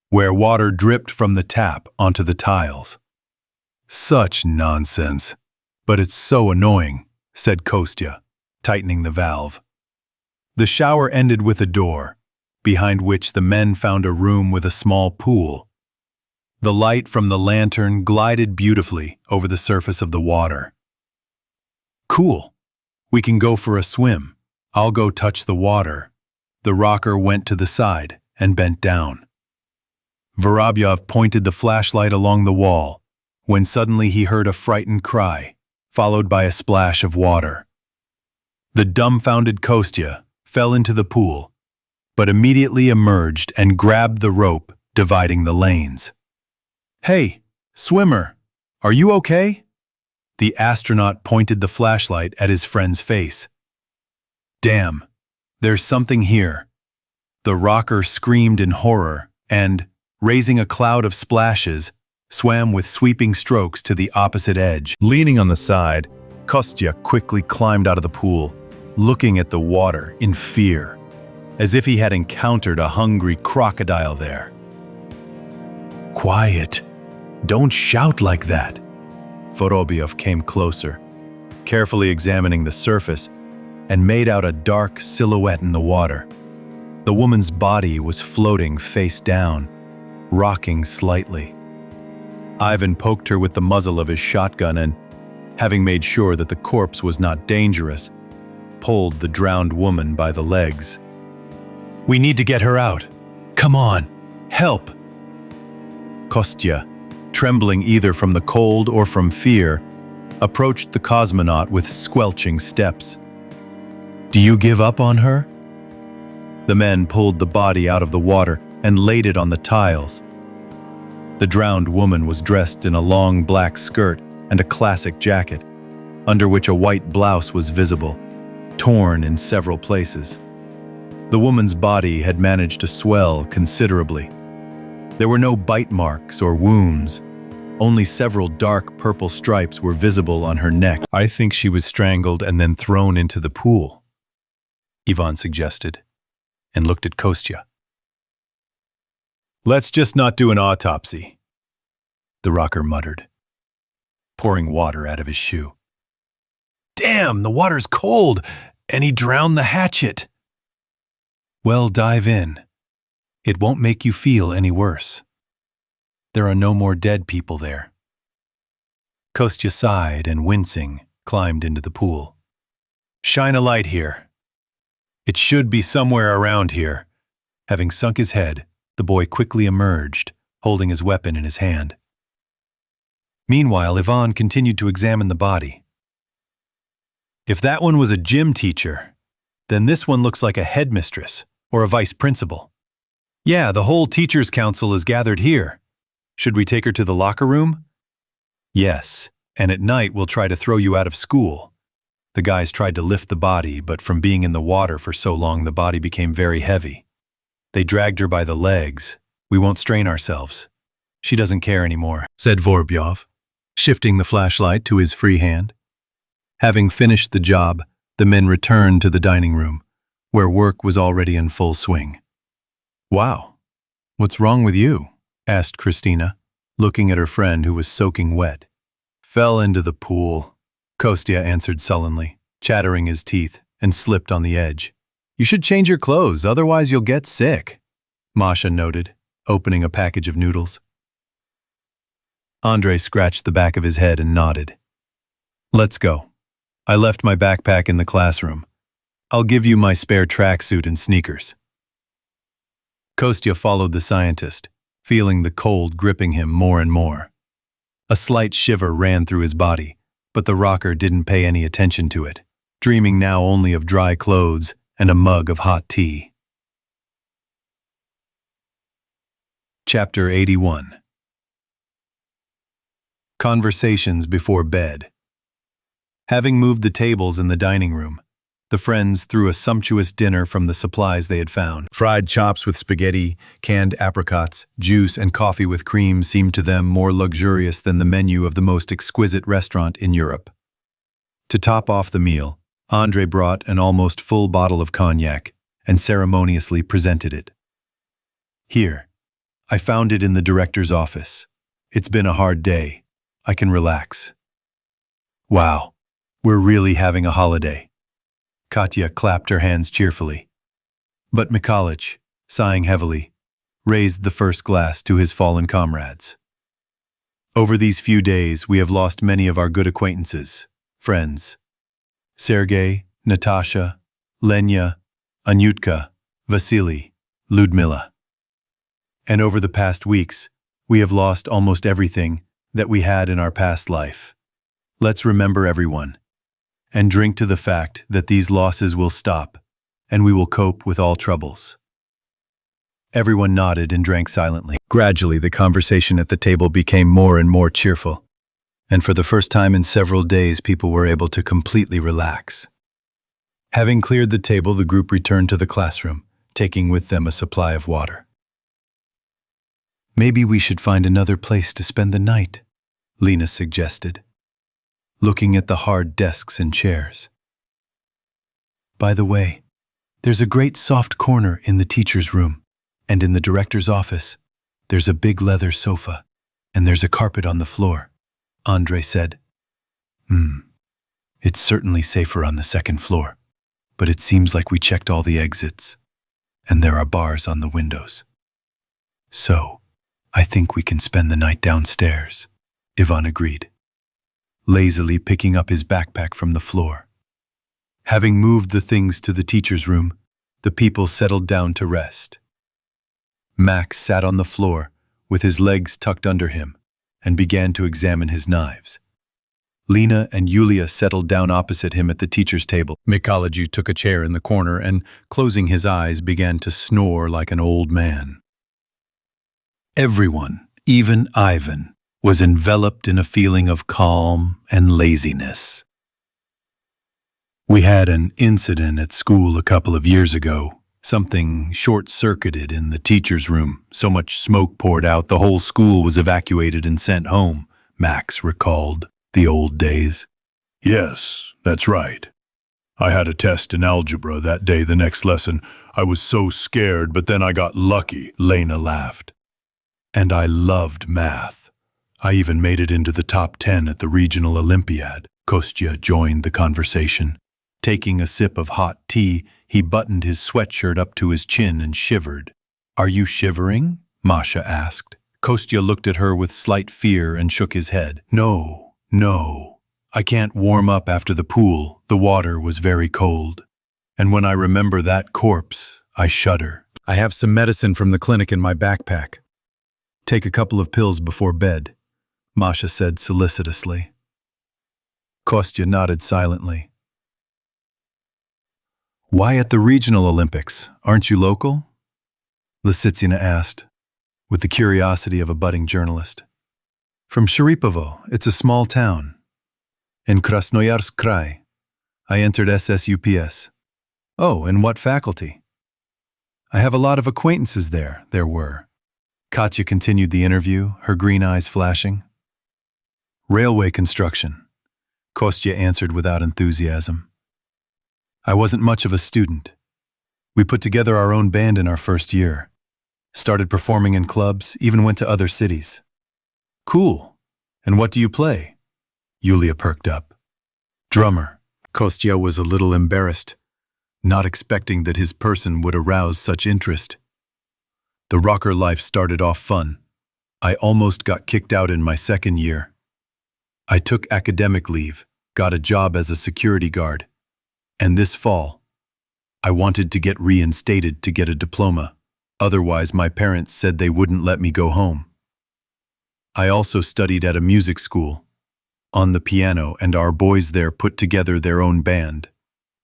where water dripped from the tap onto the tiles. "Such nonsense. But it's so annoying," said Kostya, tightening the valve. The shower ended with a door, behind which the men found a room with a small pool. The light from the lantern glided beautifully over the surface of the water. "Cool. We can go for a swim. I'll go touch the water." The rocker went to the side and bent down. Vorobyov pointed the flashlight along the wall, when suddenly he heard a frightened cry, followed by a splash of water. The dumbfounded Kostya fell into the pool, but immediately emerged and grabbed the rope dividing the lanes. "Hey, swimmer, are you okay?" The astronaut pointed the flashlight at his friend's face. "Damn, there's something here." The rocker screamed in horror and, raising a cloud of splashes, swam with sweeping strokes to the opposite edge. Leaning on the side, Kostya quickly climbed out of the pool, looking at the water in fear, as if he had encountered a hungry crocodile there. "Quiet. Don't shout like that." Vorobyov came closer, carefully examining the surface, and made out a dark silhouette in the water. The woman's body was floating face down, rocking slightly. Ivan poked her with the muzzle of his shotgun and, having made sure that the corpse was not dangerous, pulled the drowned woman by the legs. "We need to get her out. Come on, help!" Kostya, trembling either from the cold or from fear, approached the cosmonaut with squelching steps. "Do you give up on her?" The men pulled the body out of the water and laid it on the tiles. The drowned woman was dressed in a long black skirt and a classic jacket, under which a white blouse was visible, torn in several places. The woman's body had managed to swell considerably. There were no bite marks or wounds. Only several dark purple stripes were visible on her neck. I think she was strangled and then thrown into the pool, Ivan suggested, and looked at Kostya. Let's just not do an autopsy, the rocker muttered, pouring water out of his shoe. Damn, the water's cold, and he drowned the hatchet. Well, dive in. It won't make you feel any worse. There are no more dead people there. Kostya sighed and, wincing, climbed into the pool. Shine a light here. It should be somewhere around here. Having sunk his head, the boy quickly emerged, holding his weapon in his hand. Meanwhile, Ivan continued to examine the body. If that one was a gym teacher, then this one looks like a headmistress or a vice principal. Yeah, the whole teacher's council is gathered here. Should we take her to the locker room? Yes, and at night we'll try to throw you out of school. The guys tried to lift the body, but from being in the water for so long, the body became very heavy. They dragged her by the legs. We won't strain ourselves. She doesn't care anymore, said Vorbyov, shifting the flashlight to his free hand. Having finished the job, the men returned to the dining room, where work was already in full swing. Wow, what's wrong with you? Asked Christina, looking at her friend who was soaking wet. Fell into the pool, Kostya answered sullenly, chattering his teeth, and slipped on the edge. You should change your clothes, otherwise you'll get sick, Masha noted, opening a package of noodles. Andrei scratched the back of his head and nodded. Let's go. I left my backpack in the classroom. I'll give you my spare tracksuit and sneakers. Kostya followed the scientist, feeling the cold gripping him more and more. A slight shiver ran through his body, but the rocker didn't pay any attention to it, dreaming now only of dry clothes and a mug of hot tea. Chapter 81. Conversations before bed. Having moved the tables in the dining room, the friends threw a sumptuous dinner from the supplies they had found. Fried chops with spaghetti, canned apricots, juice, and coffee with cream seemed to them more luxurious than the menu of the most exquisite restaurant in Europe. To top off the meal, Andrei brought an almost full bottle of cognac and ceremoniously presented it. Here, I found it in the director's office. It's been a hard day. I can relax. Wow, we're really having a holiday. Katya clapped her hands cheerfully. But Mikhalich, sighing heavily, raised the first glass to his fallen comrades. Over these few days, we have lost many of our good acquaintances, friends. Sergei, Natasha, Lenya, Anyutka, Vasily, Ludmila. And over the past weeks, we have lost almost everything that we had in our past life. Let's remember everyone, and drink to the fact that these losses will stop, and we will cope with all troubles. Everyone nodded and drank silently. Gradually, the conversation at the table became more and more cheerful, and for the first time in several days, people were able to completely relax. Having cleared the table, the group returned to the classroom, taking with them a supply of water. Maybe we should find another place to spend the night, Lena suggested, looking at the hard desks and chairs. By the way, there's a great soft corner in the teacher's room, and in the director's office, there's a big leather sofa, and there's a carpet on the floor, Andrei said. It's certainly safer on the second floor, but it seems like we checked all the exits, and there are bars on the windows. So, I think we can spend the night downstairs, Ivan agreed, lazily picking up his backpack from the floor. Having moved the things to the teacher's room, the people settled down to rest. Max sat on the floor with his legs tucked under him and began to examine his knives. Lena and Yulia settled down opposite him at the teacher's table. Mikhailiju took a chair in the corner and, closing his eyes, began to snore like an old man. Everyone, Even Ivan was enveloped in a feeling of calm and laziness. We had an incident at school a couple of years ago. Something short-circuited in the teacher's room. So much smoke poured out, the whole school was evacuated and sent home. Max recalled the old days. Yes, that's right. I had a test in algebra that day the next lesson. I was so scared, but then I got lucky, Lena laughed. And I loved math. I even made it into the top 10 at the regional Olympiad. Kostya joined the conversation. Taking a sip of hot tea, he buttoned his sweatshirt up to his chin and shivered. Are you shivering? Masha asked. Kostya looked at her with slight fear and shook his head. No. I can't warm up after the pool. The water was very cold. And when I remember that corpse, I shudder. I have some medicine from the clinic in my backpack. Take a couple of pills before bed, Masha said solicitously. Kostya nodded silently. Why at the regional Olympics? Aren't you local? Lisitsina asked, with the curiosity of a budding journalist. From Sharipovo, it's a small town. In Krasnoyarsk Krai, I entered SSUPS. Oh, and what faculty? I have a lot of acquaintances there were. Katya continued the interview, her green eyes flashing. Railway construction, Kostya answered without enthusiasm. I wasn't much of a student. We put together our own band in our first year. Started performing in clubs, even went to other cities. Cool. And what do you play? Yulia perked up. Drummer. Kostya was a little embarrassed, not expecting that his person would arouse such interest. The rocker life started off fun. I almost got kicked out in my second year. I took academic leave, got a job as a security guard. And this fall, I wanted to get reinstated to get a diploma. Otherwise, my parents said they wouldn't let me go home. I also studied at a music school, on the piano, and our boys there put together their own band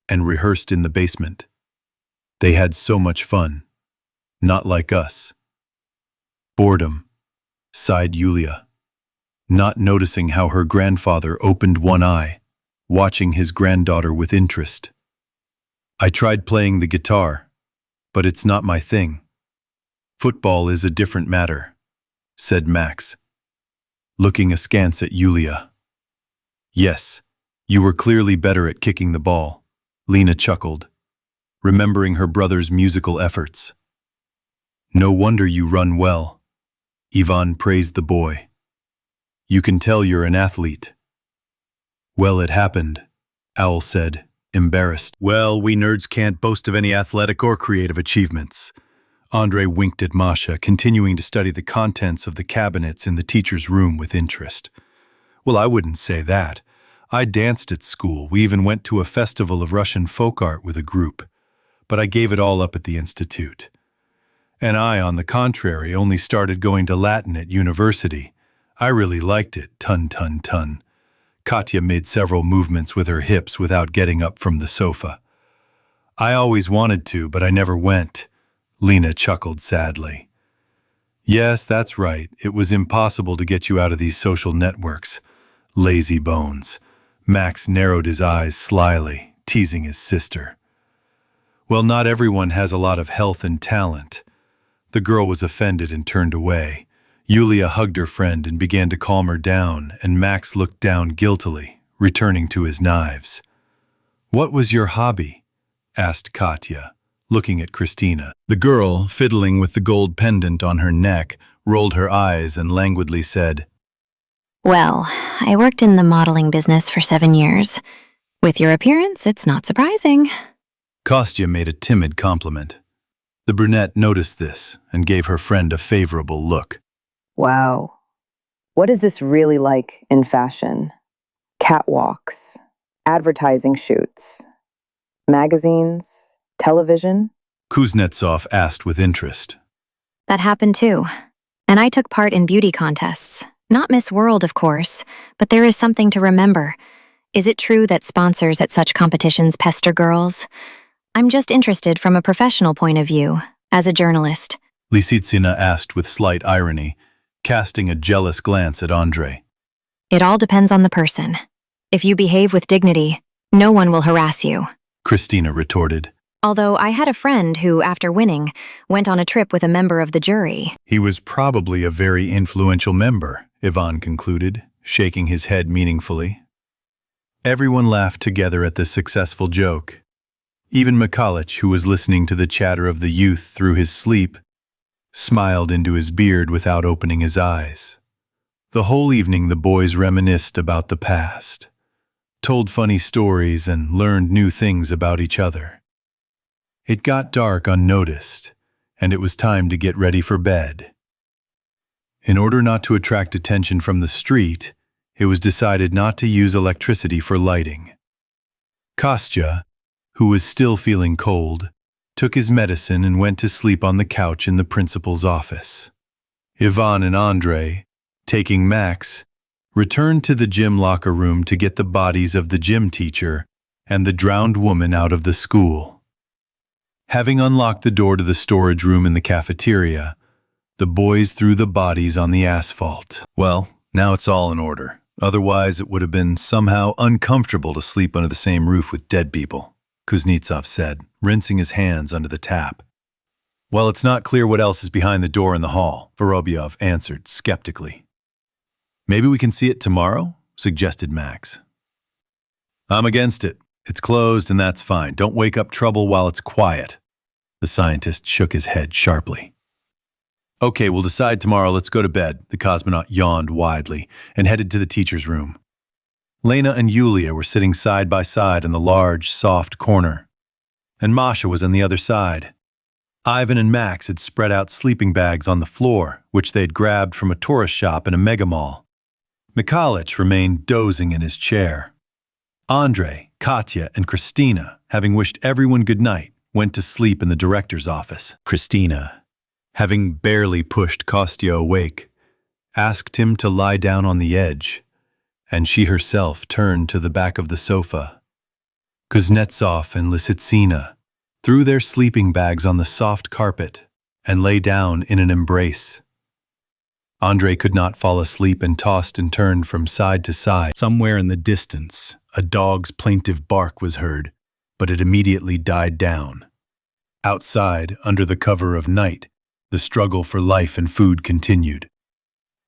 and rehearsed in the basement. They had so much fun. Not like us. Boredom, sighed Yulia, not noticing how her grandfather opened one eye, watching his granddaughter with interest. I tried playing the guitar, but it's not my thing. Football is a different matter, said Max, looking askance at Yulia. Yes, you were clearly better at kicking the ball, Lena chuckled, remembering her brother's musical efforts. No wonder you run well, Ivan praised the boy. You can tell you're an athlete. Well, it happened, Owl said, embarrassed. Well, we nerds can't boast of any athletic or creative achievements. Andrei winked at Masha, continuing to study the contents of the cabinets in the teacher's room with interest. Well, I wouldn't say that. I danced at school. We even went to a festival of Russian folk art with a group. But I gave it all up at the institute. And I, on the contrary, only started going to Latin at university. I really liked it, ton. Katya made several movements with her hips without getting up from the sofa. I always wanted to, but I never went. Lena chuckled sadly. Yes, that's right. It was impossible to get you out of these social networks. Lazy bones. Max narrowed his eyes slyly, teasing his sister. Well, not everyone has a lot of health and talent. The girl was offended and turned away. Yulia hugged her friend and began to calm her down, and Max looked down guiltily, returning to his knives. What was your hobby? Asked Katya, looking at Christina. The girl, fiddling with the gold pendant on her neck, rolled her eyes and languidly said, Well, I worked in the modeling business for 7 years. With your appearance, it's not surprising. Kostya made a timid compliment. The brunette noticed this and gave her friend a favorable look. Wow. What is this really like in fashion? Catwalks, advertising shoots, magazines, television? Kuznetsov asked with interest. That happened too. And I took part in beauty contests. Not Miss World, of course, but there is something to remember. Is it true that sponsors at such competitions pester girls? I'm just interested from a professional point of view, as a journalist. Lisitsina asked with slight irony, casting a jealous glance at Andre. It all depends on the person. If you behave with dignity, no one will harass you. Christina retorted. Although I had a friend who, after winning, went on a trip with a member of the jury. He was probably a very influential member, Ivan concluded, shaking his head meaningfully. Everyone laughed together at this successful joke. Even Mikalich, who was listening to the chatter of the youth through his sleep, smiled into his beard without opening his eyes. The whole evening the boys reminisced about the past, told funny stories and learned new things about each other. It got dark unnoticed, and it was time to get ready for bed. In order not to attract attention from the street, it was decided not to use electricity for lighting. Kostya, who was still feeling cold, took his medicine and went to sleep on the couch in the principal's office. Ivan and Andre, taking Max, returned to the gym locker room to get the bodies of the gym teacher and the drowned woman out of the school. Having unlocked the door to the storage room in the cafeteria, the boys threw the bodies on the asphalt. Well, now it's all in order. Otherwise, it would have been somehow uncomfortable to sleep under the same roof with dead people, Kuznetsov said, rinsing his hands under the tap. Well, it's not clear what else is behind the door in the hall, Vorobyov answered skeptically. Maybe we can see it tomorrow, suggested Max. I'm against it. It's closed and that's fine. Don't wake up trouble while it's quiet. The scientist shook his head sharply. Okay, we'll decide tomorrow. Let's go to bed. The cosmonaut yawned widely and headed to the teacher's room. Lena and Yulia were sitting side by side in the large, soft corner, and Masha was on the other side. Ivan and Max had spread out sleeping bags on the floor, which they had grabbed from a tourist shop in a mega mall. Mikalich remained dozing in his chair. Andre, Katya, and Christina, having wished everyone good night, went to sleep in the director's office. Christina, having barely pushed Kostya awake, asked him to lie down on the edge, and she herself turned to the back of the sofa. Kuznetsov and Lysitsina threw their sleeping bags on the soft carpet and lay down in an embrace. Andre could not fall asleep and tossed and turned from side to side. Somewhere in the distance, a dog's plaintive bark was heard, but it immediately died down. Outside, under the cover of night, the struggle for life and food continued.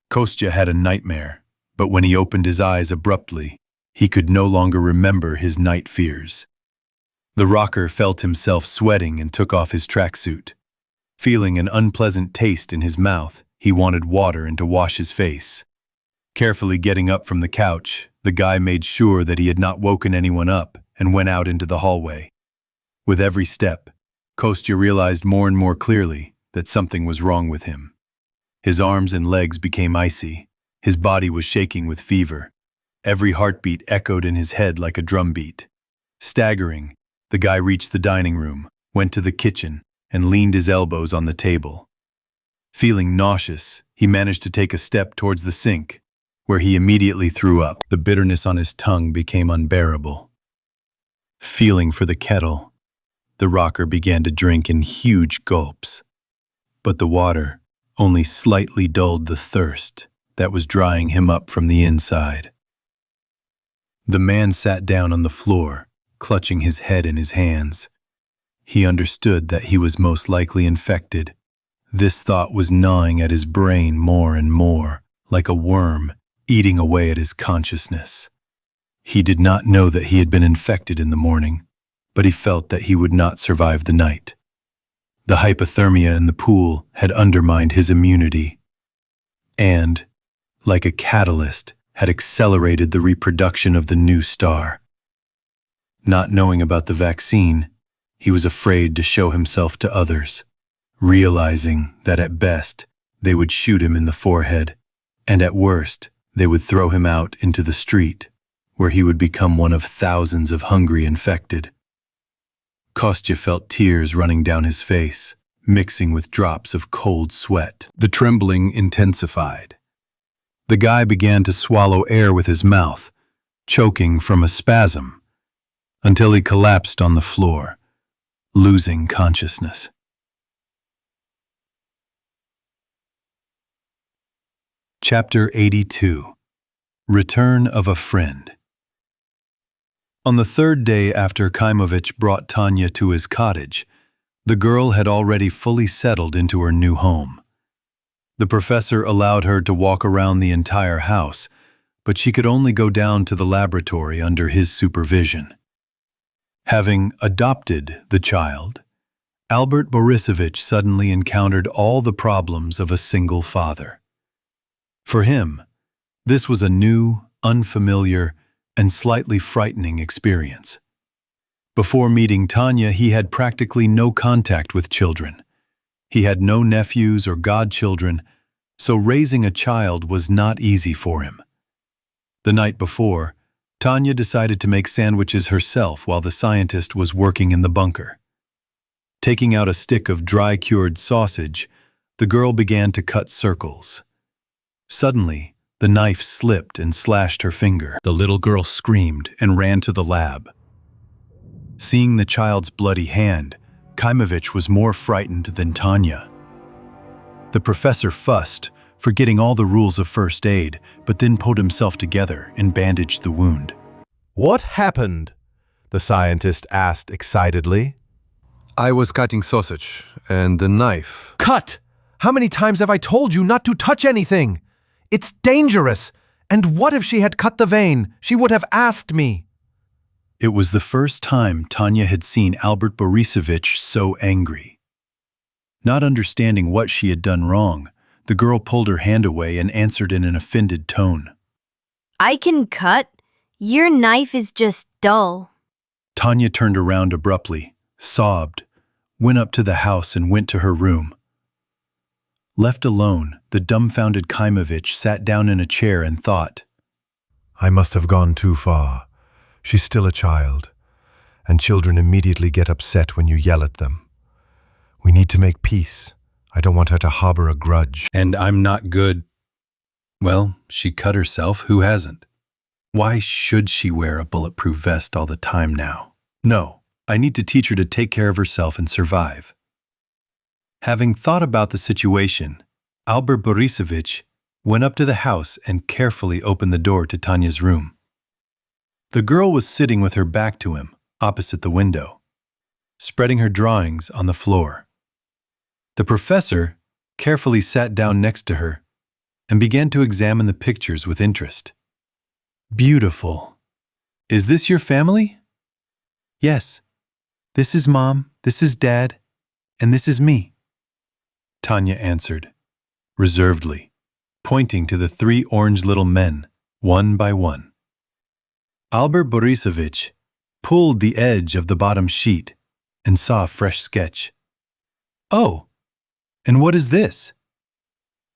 Kostya had a nightmare, but when he opened his eyes abruptly, he could no longer remember his night fears. The rocker felt himself sweating and took off his tracksuit. Feeling an unpleasant taste in his mouth, he wanted water and to wash his face. Carefully getting up from the couch, the guy made sure that he had not woken anyone up and went out into the hallway. With every step, Kostya realized more and more clearly that something was wrong with him. His arms and legs became icy. His body was shaking with fever. Every heartbeat echoed in his head like a drumbeat. Staggering, the guy reached the dining room, went to the kitchen, and leaned his elbows on the table. Feeling nauseous, he managed to take a step towards the sink, where he immediately threw up. The bitterness on his tongue became unbearable. Feeling for the kettle, the rocker began to drink in huge gulps. But the water only slightly dulled the thirst that was drying him up from the inside. The man sat down on the floor, clutching his head in his hands. He understood that he was most likely infected. This thought was gnawing at his brain more and more, like a worm eating away at his consciousness. He did not know that he had been infected in the morning, but he felt that he would not survive the night. The hypothermia in the pool had undermined his immunity, and, like a catalyst, had accelerated the reproduction of the new star. Not knowing about the vaccine, he was afraid to show himself to others, realizing that at best they would shoot him in the forehead, and at worst they would throw him out into the street, where he would become one of thousands of hungry infected. Kostya felt tears running down his face, mixing with drops of cold sweat. The trembling intensified. The guy began to swallow air with his mouth, choking from a spasm, until he collapsed on the floor, losing consciousness. Chapter 82. Return of a Friend. On the third day after Kaimovich brought Tanya to his cottage, the girl had already fully settled into her new home. The professor allowed her to walk around the entire house, but she could only go down to the laboratory under his supervision. Having adopted the child, Albert Borisovich suddenly encountered all the problems of a single father. For him, this was a new, unfamiliar, and slightly frightening experience. Before meeting Tanya, he had practically no contact with children. He had no nephews or godchildren, so raising a child was not easy for him. The night before, Tanya decided to make sandwiches herself while the scientist was working in the bunker. Taking out a stick of dry-cured sausage, the girl began to cut circles. Suddenly, the knife slipped and slashed her finger. The little girl screamed and ran to the lab. Seeing the child's bloody hand, Kaimovich was more frightened than Tanya. The professor fussed, forgetting all the rules of first aid, but then pulled himself together and bandaged the wound. "What happened?" the scientist asked excitedly. I was cutting sausage, and the knife... Cut! How many times have I told you not to touch anything? It's dangerous! And what if she had cut the vein? She would have asked me. It was the first time Tanya had seen Albert Borisovich so angry. Not understanding what she had done wrong, the girl pulled her hand away and answered in an offended tone. I can cut. Your knife is just dull. Tanya turned around abruptly, sobbed, went up to the house and went to her room. Left alone, the dumbfounded Kaimovich sat down in a chair and thought, I must have gone too far. She's still a child, and children immediately get upset when you yell at them. We need to make peace. I don't want her to harbor a grudge. And I'm not good. Well, she cut herself, who hasn't? Why should she wear a bulletproof vest all the time now? No. I need to teach her to take care of herself and survive. Having thought about the situation, Albert Borisovich went up to the house and carefully opened the door to Tanya's room. The girl was sitting with her back to him, opposite the window, spreading her drawings on the floor. The professor carefully sat down next to her and began to examine the pictures with interest. Beautiful. Is this your family? Yes. This is Mom, this is Dad, and this is me, Tanya answered, reservedly, pointing to the 3 orange little men, one by one. Albert Borisovich pulled the edge of the bottom sheet and saw a fresh sketch. Oh, and what is this?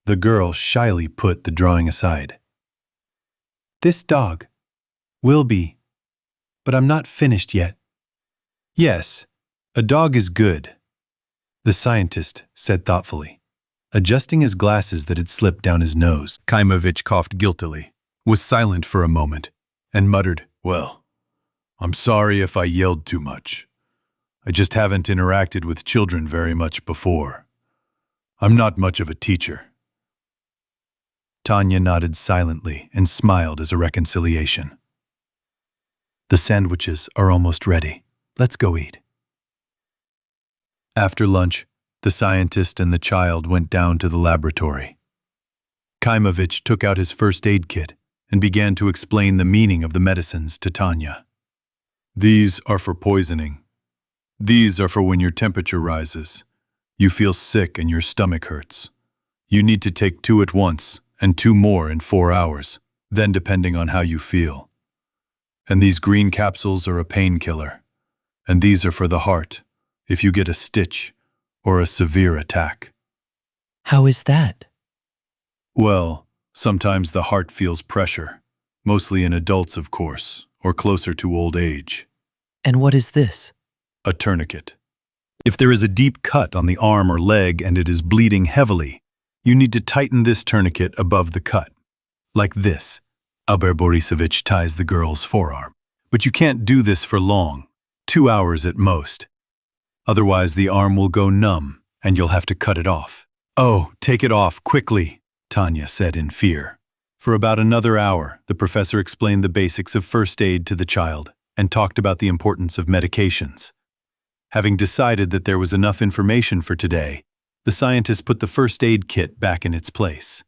The girl shyly put the drawing aside. This dog will be, but I'm not finished yet. Yes, a dog is good, the scientist said thoughtfully, adjusting his glasses that had slipped down his nose. Kaimovich coughed guiltily, was silent for a moment, and muttered, Well, I'm sorry if I yelled too much. I just haven't interacted with children very much before. I'm not much of a teacher. Tanya nodded silently and smiled as a reconciliation. The sandwiches are almost ready. Let's go eat. After lunch, the scientist and the child went down to the laboratory. Kaimovich took out his first aid kit and began to explain the meaning of the medicines to Tanya. These are for poisoning. These are for when your temperature rises. You feel sick and your stomach hurts. You need to take 2 at once and 2 more in 4 hours, then depending on how you feel. And these green capsules are a painkiller. And these are for the heart, if you get a stitch or a severe attack. How is that? Well, sometimes the heart feels pressure, mostly in adults, of course, or closer to old age. And what is this? A tourniquet. If there is a deep cut on the arm or leg and it is bleeding heavily, you need to tighten this tourniquet above the cut. Like this. Albert Borisovich ties the girl's forearm. But you can't do this for long. 2 hours at most. Otherwise, the arm will go numb, and you'll have to cut it off. Oh, take it off, quickly, Tanya said in fear. For about another hour, the professor explained the basics of first aid to the child and talked about the importance of medications. Having decided that there was enough information for today, the scientist put the first aid kit back in its place.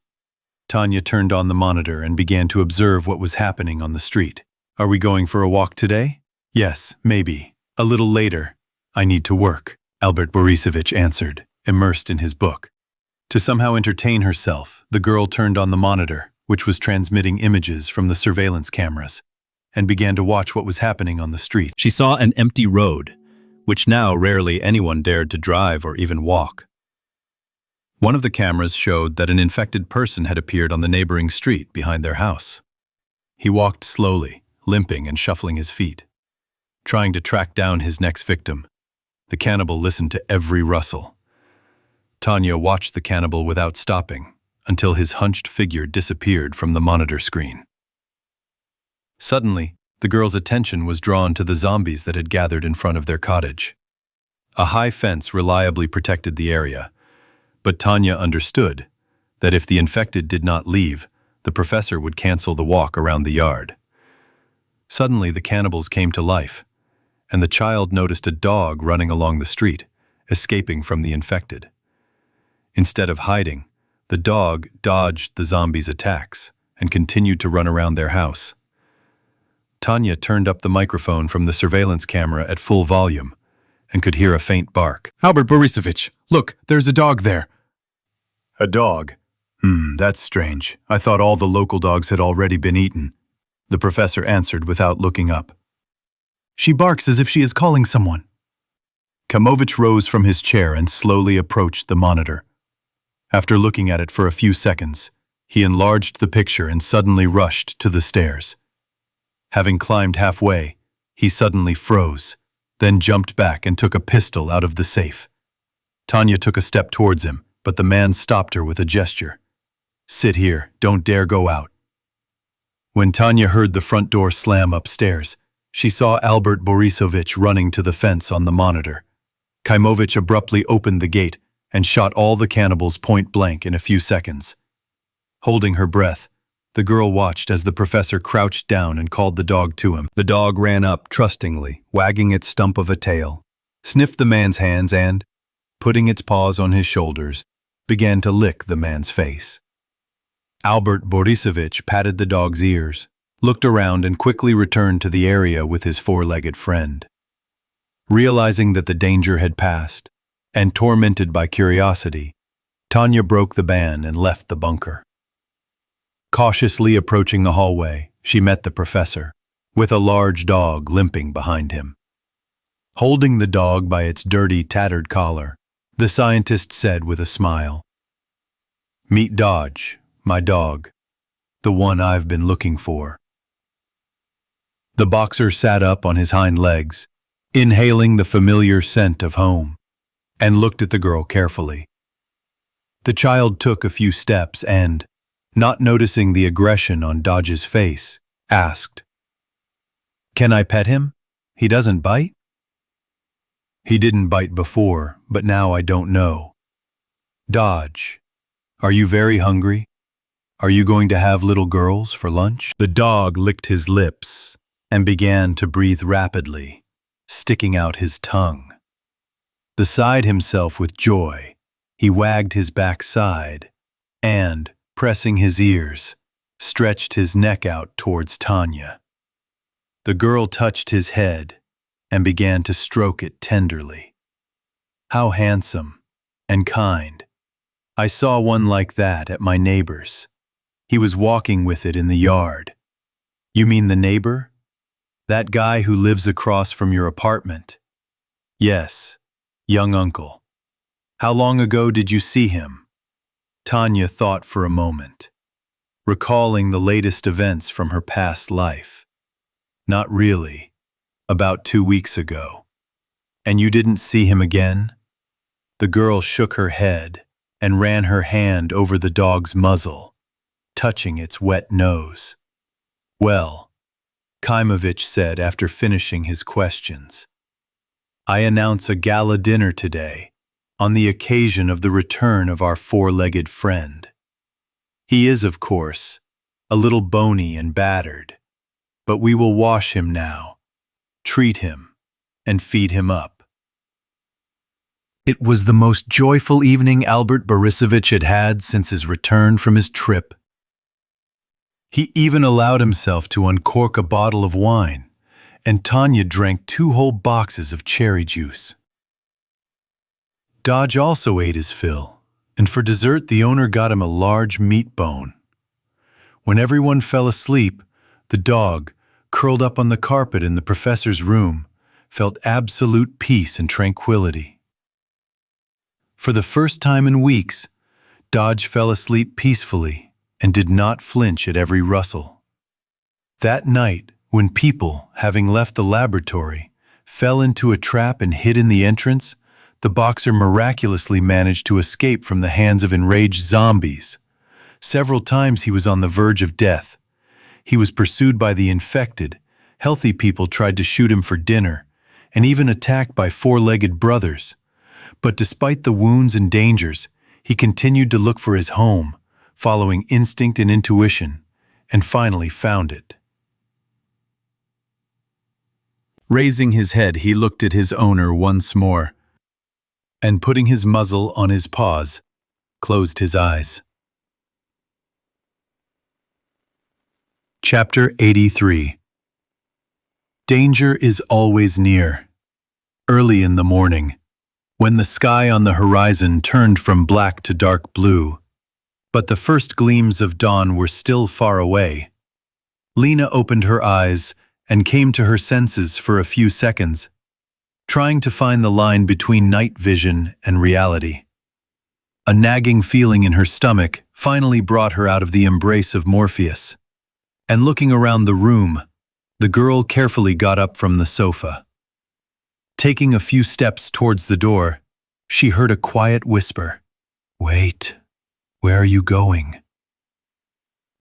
Tanya turned on the monitor and began to observe what was happening on the street. Are we going for a walk today? Yes, maybe. A little later. I need to work, Albert Borisovich answered, immersed in his book. To somehow entertain herself, the girl turned on the monitor, which was transmitting images from the surveillance cameras, and began to watch what was happening on the street. She saw an empty road, which now rarely anyone dared to drive or even walk. One of the cameras showed that an infected person had appeared on the neighboring street behind their house. He walked slowly, limping and shuffling his feet, trying to track down his next victim. The cannibal listened to every rustle. Tanya watched the cannibal without stopping until his hunched figure disappeared from the monitor screen. Suddenly, the girl's attention was drawn to the zombies that had gathered in front of their cottage. A high fence reliably protected the area, but Tanya understood that if the infected did not leave, the professor would cancel the walk around the yard. Suddenly, the cannibals came to life, and the child noticed a dog running along the street, escaping from the infected. Instead of hiding, the dog dodged the zombies' attacks and continued to run around their house. Tanya turned up the microphone from the surveillance camera at full volume and could hear a faint bark. Albert Borisovich, look, there's a dog there. A dog? That's strange. I thought all the local dogs had already been eaten. The professor answered without looking up. She barks as if she is calling someone. Kamovich rose from his chair and slowly approached the monitor. After looking at it for a few seconds, he enlarged the picture and suddenly rushed to the stairs. Having climbed halfway, he suddenly froze, then jumped back and took a pistol out of the safe. Tanya took a step towards him, but the man stopped her with a gesture. Sit here, don't dare go out. When Tanya heard the front door slam upstairs, she saw Albert Borisovich running to the fence on the monitor. Kaimovich abruptly opened the gate and shot all the cannibals point blank in a few seconds. Holding her breath, the girl watched as the professor crouched down and called the dog to him. The dog ran up trustingly, wagging its stump of a tail, sniffed the man's hands and, putting its paws on his shoulders, began to lick the man's face. Albert Borisovich patted the dog's ears, looked around and quickly returned to the area with his four-legged friend. Realizing that the danger had passed, and tormented by curiosity, Tanya broke the ban and left the bunker. Cautiously approaching the hallway, she met the professor, with a large dog limping behind him. Holding the dog by its dirty, tattered collar, the scientist said with a smile, "Meet Dodge, my dog, the one I've been looking for." The boxer sat up on his hind legs, inhaling the familiar scent of home, and looked at the girl carefully. The child took a few steps and, not noticing the aggression on Dodge's face, asked, "Can I pet him? He doesn't bite?" "He didn't bite before, but now I don't know. Dodge, are you very hungry? Are you going to have little girls for lunch?" The dog licked his lips and began to breathe rapidly, sticking out his tongue. Beside himself with joy, he wagged his backside and, pressing his ears, stretched his neck out towards Tanya. The girl touched his head and began to stroke it tenderly. How handsome and kind. I saw one like that at my neighbor's. He was walking with it in the yard. You mean the neighbor? That guy who lives across from your apartment? Yes, young uncle. How long ago did you see him? Tanya thought for a moment, recalling the latest events from her past life. Not really. About 2 weeks ago. And you didn't see him again? The girl shook her head and ran her hand over the dog's muzzle, touching its wet nose. Well, Kaimovich said after finishing his questions, I announce a gala dinner today on the occasion of the return of our four-legged friend. He is, of course, a little bony and battered, but we will wash him now, treat him, and feed him up. It was the most joyful evening Albert Borisovich had had since his return from his trip. He even allowed himself to uncork a bottle of wine, and Tanya drank 2 whole boxes of cherry juice. Dodge also ate his fill, and for dessert the owner got him a large meat bone. When everyone fell asleep, the dog, curled up on the carpet in the professor's room, felt absolute peace and tranquility. For the first time in weeks, Dodge fell asleep peacefully and did not flinch at every rustle. That night, when people, having left the laboratory, fell into a trap and hid in the entrance, the boxer miraculously managed to escape from the hands of enraged zombies. Several times he was on the verge of death. He was pursued by the infected. Healthy people tried to shoot him for dinner, and even attacked by 4-legged brothers. But despite the wounds and dangers, he continued to look for his home, following instinct and intuition, and finally found it. Raising his head, he looked at his owner once more, and putting his muzzle on his paws, closed his eyes. Chapter 83. Danger is always near. Early in the morning, when the sky on the horizon turned from black to dark blue, but the first gleams of dawn were still far away, Lena opened her eyes and came to her senses for a few seconds, trying to find the line between night vision and reality. A nagging feeling in her stomach finally brought her out of the embrace of Morpheus, and looking around the room, the girl carefully got up from the sofa. Taking a few steps towards the door, she heard a quiet whisper. "Wait, where are you going?"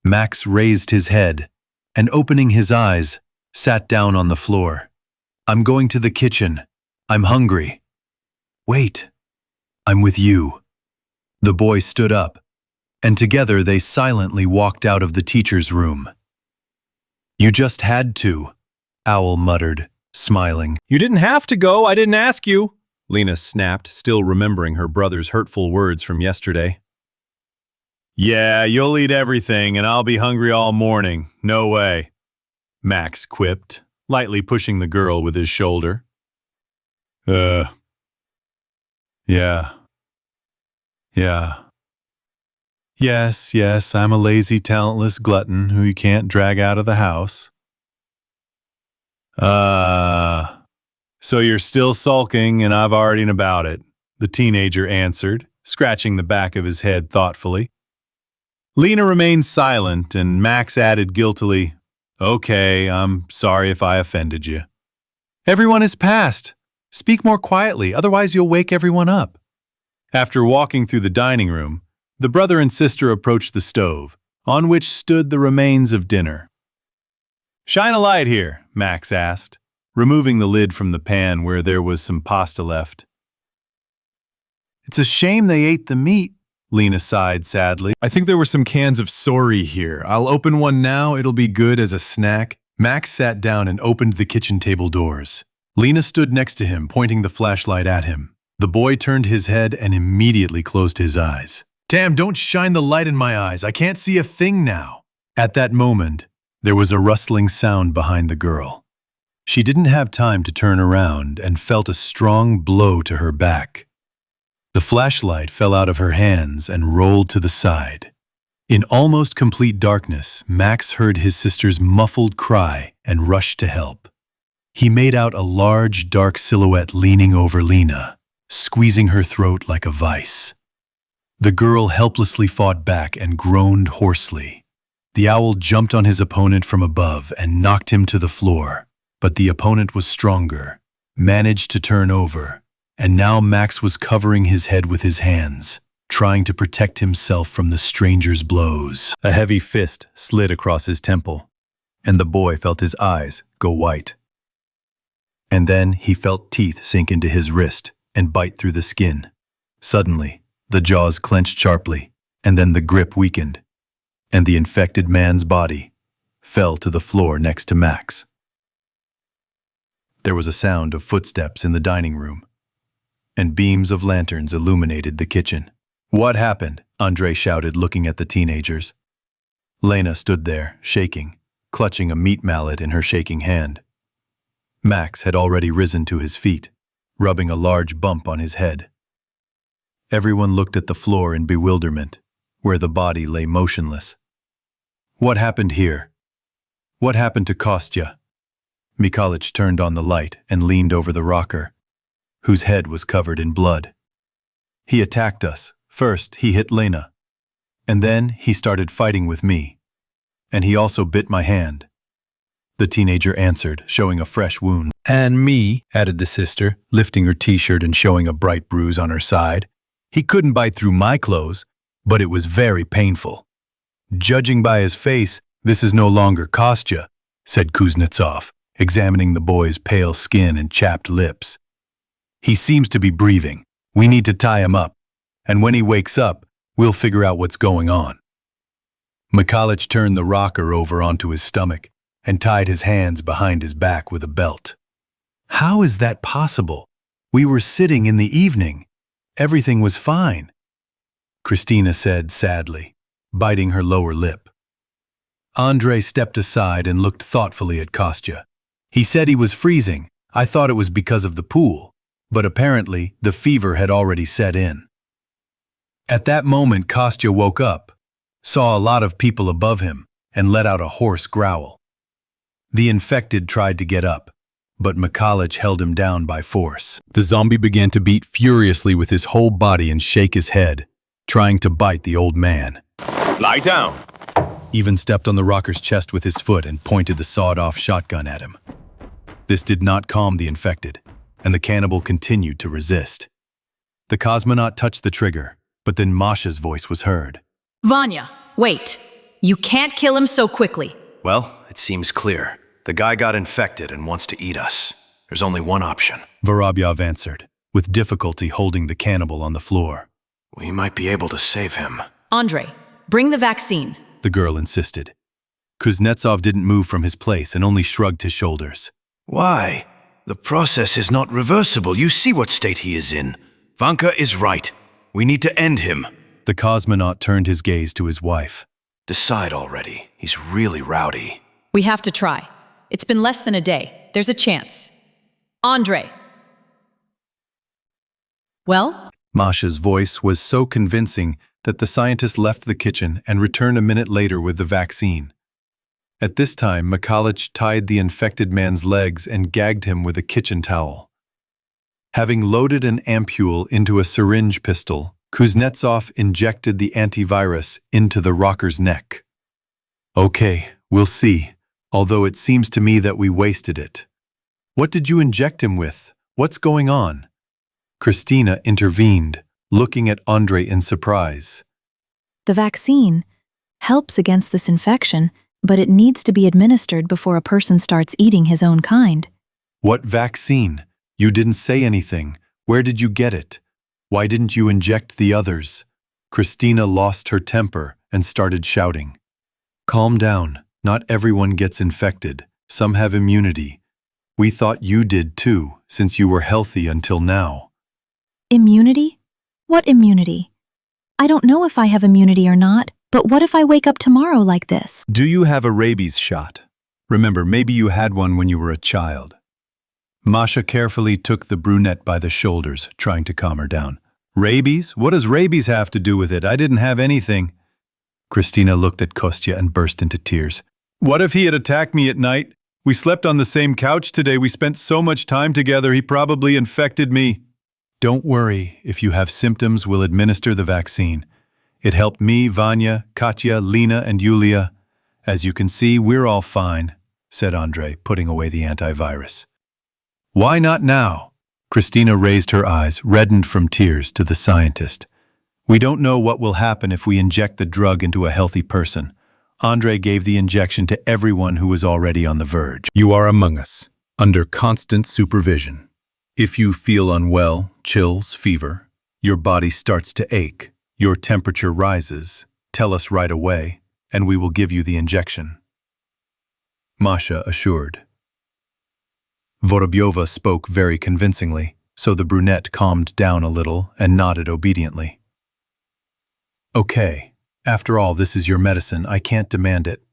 Max raised his head, and opening his eyes, sat down on the floor. "I'm going to the kitchen. I'm hungry." "Wait, I'm with you." The boy stood up, and together they silently walked out of the teacher's room. "You just had to," Owl muttered, smiling. "You didn't have to go, I didn't ask you," Lena snapped, still remembering her brother's hurtful words from yesterday. "Yeah, you'll eat everything and I'll be hungry all morning. No way," Max quipped, lightly pushing the girl with his shoulder. Yeah. Yes, I'm a lazy, talentless glutton who you can't drag out of the house. So you're still sulking and I've already known about it," the teenager answered, scratching the back of his head thoughtfully. Lena remained silent and Max added guiltily, "Okay, I'm sorry if I offended you." "Everyone is past. Speak more quietly, otherwise you'll wake everyone up." After walking through the dining room, the brother and sister approached the stove, on which stood the remains of dinner. "Shine a light here," Max asked, removing the lid from the pan where there was some pasta left. "It's a shame they ate the meat," Lena sighed sadly. "I think there were some cans of sorry here. I'll open one now, it'll be good as a snack." Max sat down and opened the kitchen table doors. Lena stood next to him, pointing the flashlight at him. The boy turned his head and immediately closed his eyes. "Damn, don't shine the light in my eyes. I can't see a thing now." At that moment, there was a rustling sound behind the girl. She didn't have time to turn around and felt a strong blow to her back. The flashlight fell out of her hands and rolled to the side. In almost complete darkness, Max heard his sister's muffled cry and rushed to help. He made out a large, dark silhouette leaning over Lena, squeezing her throat like a vice. The girl helplessly fought back and groaned hoarsely. The owl jumped on his opponent from above and knocked him to the floor, but the opponent was stronger, managed to turn over, and now Max was covering his head with his hands, trying to protect himself from the stranger's blows. A heavy fist slid across his temple, and the boy felt his eyes go white. And then he felt teeth sink into his wrist and bite through the skin. Suddenly, the jaws clenched sharply, and then the grip weakened. and the infected man's body fell to the floor next to Max. There was a sound of footsteps in the dining room, and beams of lanterns illuminated the kitchen. "What happened?" Andre shouted, looking at the teenagers. Lena stood there, shaking, clutching a meat mallet in her shaking hand. Max had already risen to his feet, rubbing a large bump on his head. Everyone looked at the floor in bewilderment, where the body lay motionless. "What happened here? What happened to Kostya?" Mikhalich turned on the light and leaned over the rocker, whose head was covered in blood. "He attacked us. First, he hit Lena. And then he started fighting with me. And he also bit my hand." The teenager answered, showing a fresh wound. "And me," added the sister, lifting her t-shirt and showing a bright bruise on her side. "He couldn't bite through my clothes, but it was very painful." "Judging by his face, this is no longer Kostya," said Kuznetsov, examining the boy's pale skin and chapped lips. "He seems to be breathing. We need to tie him up, and when he wakes up, we'll figure out what's going on." Mikhalich turned the rocker over onto his stomach and tied his hands behind his back with a belt. "How is that possible? We were sitting in the evening. Everything was fine," Christina said sadly, biting her lower lip. Andre stepped aside and looked thoughtfully at Kostya. "He said he was freezing. I thought it was because of the pool, but apparently the fever had already set in." At that moment, Kostya woke up, saw a lot of people above him, and let out a hoarse growl. The infected tried to get up, but Mikhalich held him down by force. The zombie began to beat furiously with his whole body and shake his head, trying to bite the old man. Lie down! Even stepped on the rocker's chest with his foot and pointed the sawed-off shotgun at him. This did not calm the infected, and the cannibal continued to resist. The cosmonaut touched the trigger, but then Masha's voice was heard. "Vanya, wait. You can't kill him so quickly." Well, it seems clear. The guy got infected and wants to eat us. There's only one option. Vorobyov answered, with difficulty holding the cannibal on the floor. We might be able to save him. Andre, bring the vaccine, the girl insisted. Kuznetsov didn't move from his place and only shrugged his shoulders. Why? The process is not reversible. You see what state he is in. Vanka is right. We need to end him. The cosmonaut turned his gaze to his wife. Decide already. He's really rowdy. We have to try. It's been less than a day. There's a chance. Andre. Well? Masha's voice was so convincing that the scientist left the kitchen and returned a minute later with the vaccine. At this time, Mikhalich tied the infected man's legs and gagged him with a kitchen towel. Having loaded an ampule into a syringe pistol, Kuznetsov injected the antivirus into the rocker's neck. "Okay, we'll see, although it seems to me that we wasted it." "What did you inject him with? What's going on?" Christina intervened, looking at Andre in surprise. The vaccine helps against this infection, but it needs to be administered before a person starts eating his own kind. "What vaccine? You didn't say anything. Where did you get it? Why didn't you inject the others?" Christina lost her temper and started shouting. "Calm down. Not everyone gets infected. Some have immunity. We thought you did too, since you were healthy until now." Immunity? What immunity? I don't know if I have immunity or not, but what if I wake up tomorrow like this? "Do you have a rabies shot? Remember, maybe you had one when you were a child." Masha carefully took the brunette by the shoulders, trying to calm her down. "Rabies? What does rabies have to do with it? I didn't have anything." Christina looked at Kostya and burst into tears. "What if he had attacked me at night? We slept on the same couch today. We spent so much time together. He probably infected me." "Don't worry. If you have symptoms, we'll administer the vaccine. It helped me, Vanya, Katya, Lena, and Yulia. As you can see, we're all fine," said Andre, putting away the antivirus. "Why not now?" Christina raised her eyes, reddened from tears, to the scientist. "We don't know what will happen if we inject the drug into a healthy person. Andre gave the injection to everyone who was already on the verge. You are among us, under constant supervision. If you feel unwell, chills, fever, your body starts to ache, your temperature rises, tell us right away, and we will give you the injection," Masha assured. Vorobyova spoke very convincingly, so the brunette calmed down a little and nodded obediently. "Okay, after all, this is your medicine. I can't demand it."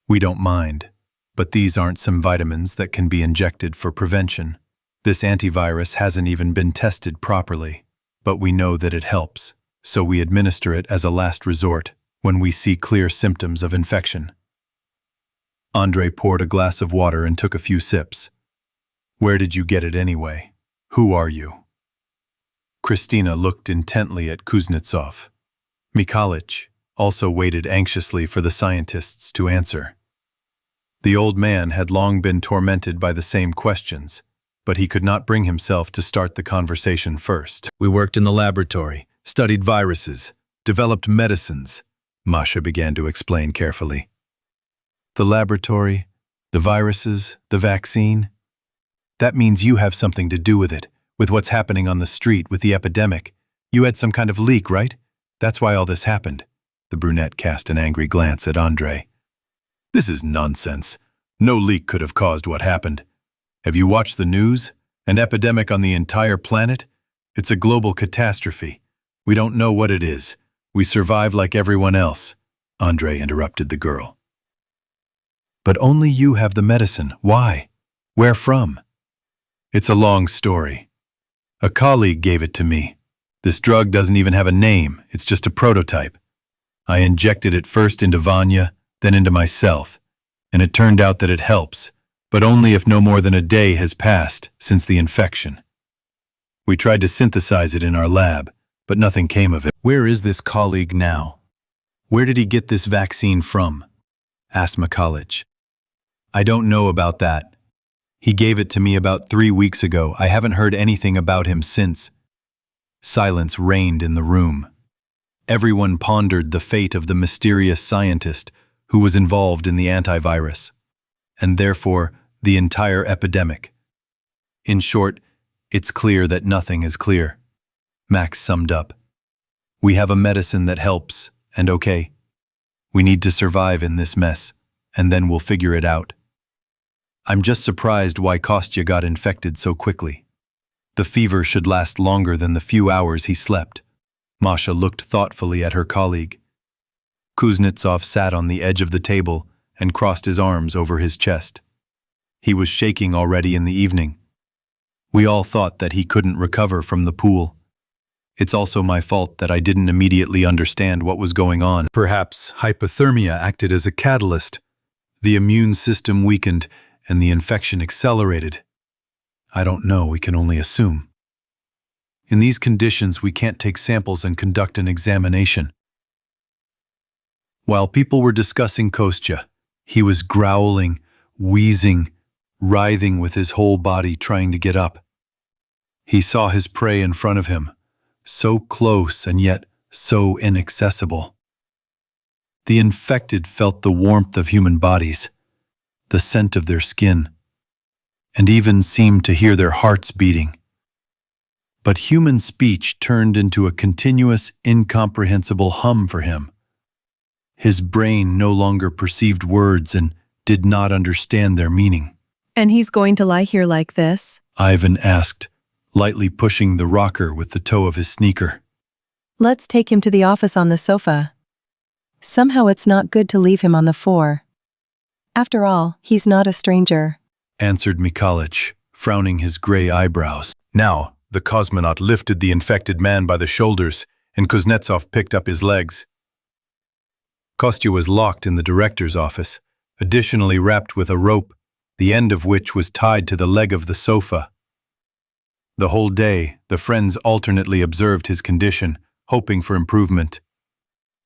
"We don't mind, but these aren't some vitamins that can be injected for prevention. This antivirus hasn't even been tested properly, but we know that it helps, so we administer it as a last resort when we see clear symptoms of infection." Andrei poured a glass of water and took a few sips. "Where did you get it anyway? Who are you?" Christina looked intently at Kuznetsov. Mikhalich also waited anxiously for the scientists to answer. The old man had long been tormented by the same questions, but he could not bring himself to start the conversation first. "We worked in the laboratory, studied viruses, developed medicines," Masha began to explain carefully. "The laboratory, the viruses, the vaccine? That means you have something to do with it, with what's happening on the street, with the epidemic. You had some kind of leak, right? That's why all this happened." The brunette cast an angry glance at Andrei. "This is nonsense. No leak could have caused what happened. Have you watched the news? An epidemic on the entire planet? It's a global catastrophe. We don't know what it is. We survive like everyone else," Andrei interrupted the girl. "But only you have the medicine. Why? Where from?" "It's a long story. A colleague gave it to me. This drug doesn't even have a name. It's just a prototype. I injected it first into Vanya, then into myself, and it turned out that it helps, but only if no more than a day has passed since the infection. We tried to synthesize it in our lab, but nothing came of it." "Where is this colleague now? Where did he get this vaccine from?" asked Mikhalich. "I don't know about that. He gave it to me about 3 weeks ago. I haven't heard anything about him since." Silence reigned in the room. Everyone pondered the fate of the mysterious scientist who was involved in the antivirus, and therefore the entire epidemic. "In short, it's clear that nothing is clear," Max summed up. "We have a medicine that helps, and okay. We need to survive in this mess, and then we'll figure it out. I'm just surprised why Kostya got infected so quickly. The fever should last longer than the few hours he slept." Masha looked thoughtfully at her colleague. Kuznetsov sat on the edge of the table and crossed his arms over his chest. He was shaking already in the evening. "We all thought that he couldn't recover from the pool. It's also my fault that I didn't immediately understand what was going on. Perhaps hypothermia acted as a catalyst. The immune system weakened and the infection accelerated. I don't know, we can only assume. In these conditions, we can't take samples and conduct an examination." While people were discussing Kostya, he was growling, wheezing, writhing with his whole body trying to get up. He saw his prey in front of him, so close and yet so inaccessible. The infected felt the warmth of human bodies, the scent of their skin, and even seemed to hear their hearts beating. But human speech turned into a continuous, incomprehensible hum for him. His brain no longer perceived words and did not understand their meaning. "And he's going to lie here like this?" Ivan asked, lightly pushing the rocker with the toe of his sneaker. "Let's take him to the office on the sofa. Somehow it's not good to leave him on the floor. After all, he's not a stranger," answered Mikhalich, frowning his gray eyebrows. Now, the cosmonaut lifted the infected man by the shoulders, and Kuznetsov picked up his legs. Kostya was locked in the director's office, additionally wrapped with a rope, the end of which was tied to the leg of the sofa. The whole day, the friends alternately observed his condition, hoping for improvement.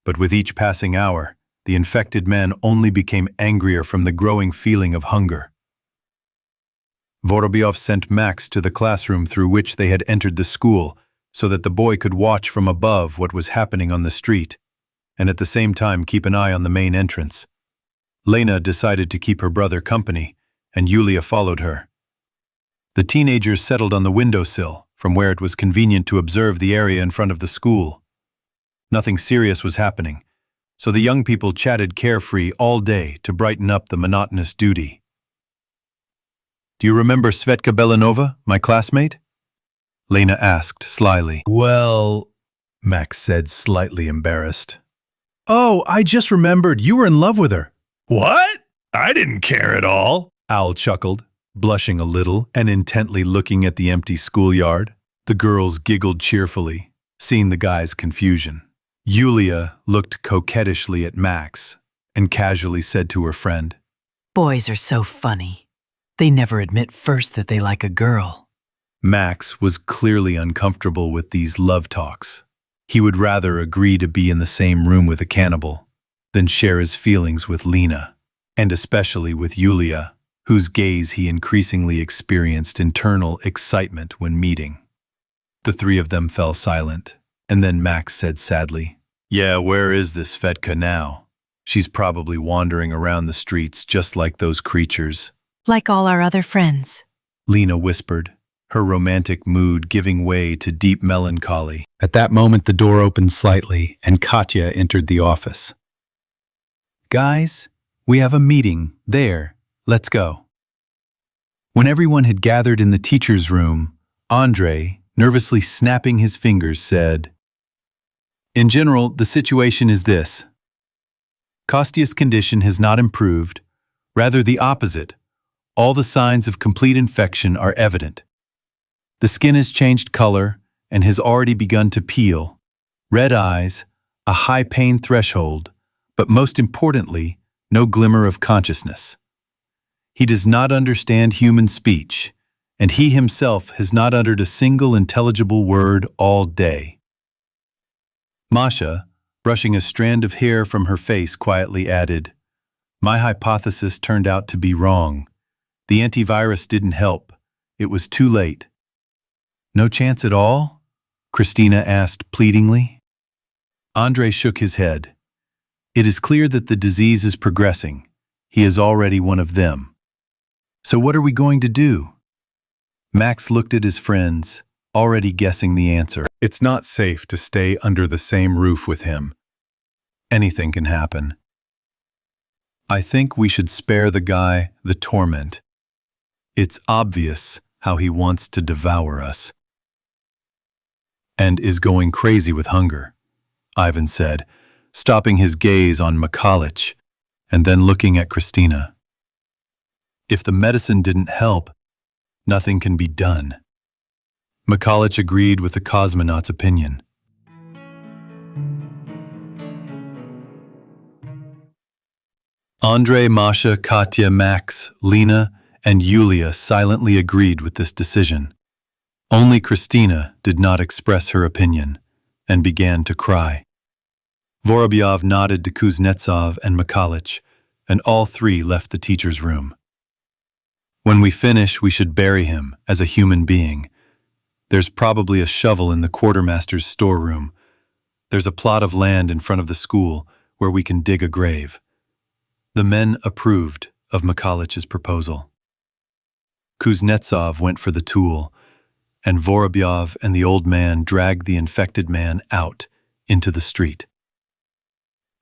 But with each passing hour, the infected man only became angrier from the growing feeling of hunger. Vorobyov sent Max to the classroom through which they had entered the school so that the boy could watch from above what was happening on the street, and at the same time keep an eye on the main entrance. Lena decided to keep her brother company, and Yulia followed her. The teenagers settled on the windowsill, from where it was convenient to observe the area in front of the school. Nothing serious was happening, so the young people chatted carefree all day to brighten up the monotonous duty. "Do you remember Svetka Belanova, my classmate?" Lena asked slyly. Well, Max said, slightly embarrassed. "Oh, I just remembered you were in love with her." What? I didn't care at all. Al chuckled, blushing a little and intently looking at the empty schoolyard. The girls giggled cheerfully, seeing the guy's confusion. Yulia looked coquettishly at Max and casually said to her friend, Boys are so funny. They never admit first that they like a girl. Max was clearly uncomfortable with these love talks. He would rather agree to be in the same room with a cannibal than share his feelings with Lena, and especially with Yulia, whose gaze he increasingly experienced internal excitement when meeting. The three of them fell silent, and then Max said sadly, "Yeah, where is this Svetka now? She's probably wandering around the streets just like those creatures." Like all our other friends. Lena whispered, her romantic mood giving way to deep melancholy. At that moment, the door opened slightly, and Katya entered the office. "Guys, we have a meeting there. Let's go." When everyone had gathered in the teacher's room, Andrei, nervously snapping his fingers, said, "In general, the situation is this. Kostya's condition has not improved, rather the opposite. All the signs of complete infection are evident. The skin has changed color and has already begun to peel, red eyes, a high pain threshold, but most importantly, no glimmer of consciousness. He does not understand human speech, and he himself has not uttered a single intelligible word all day." Masha, brushing a strand of hair from her face, quietly added, "My hypothesis turned out to be wrong. The antivirus didn't help. It was too late." "No chance at all?" Christina asked pleadingly. Andrei shook his head. "It is clear that the disease is progressing. He is already one of them. So what are we going to do?" Max looked at his friends, already guessing the answer. "It's not safe to stay under the same roof with him. Anything can happen. I think we should spare the guy the torment. It's obvious how he wants to devour us. And is going crazy with hunger," Ivan said, stopping his gaze on Makalich and then looking at Christina. "If the medicine didn't help, nothing can be done." Makalich agreed with the cosmonaut's opinion. Andrei, Masha, Katya, Max, Lena, and Yulia silently agreed with this decision. Only Christina did not express her opinion and began to cry. Vorobyov nodded to Kuznetsov and Makalich, and all three left the teacher's room. "When we finish, we should bury him as a human being. There's probably a shovel in the quartermaster's storeroom. There's a plot of land in front of the school where we can dig a grave." The men approved of Makalich's proposal. Kuznetsov went for the tool, and Vorobyov and the old man dragged the infected man out into the street.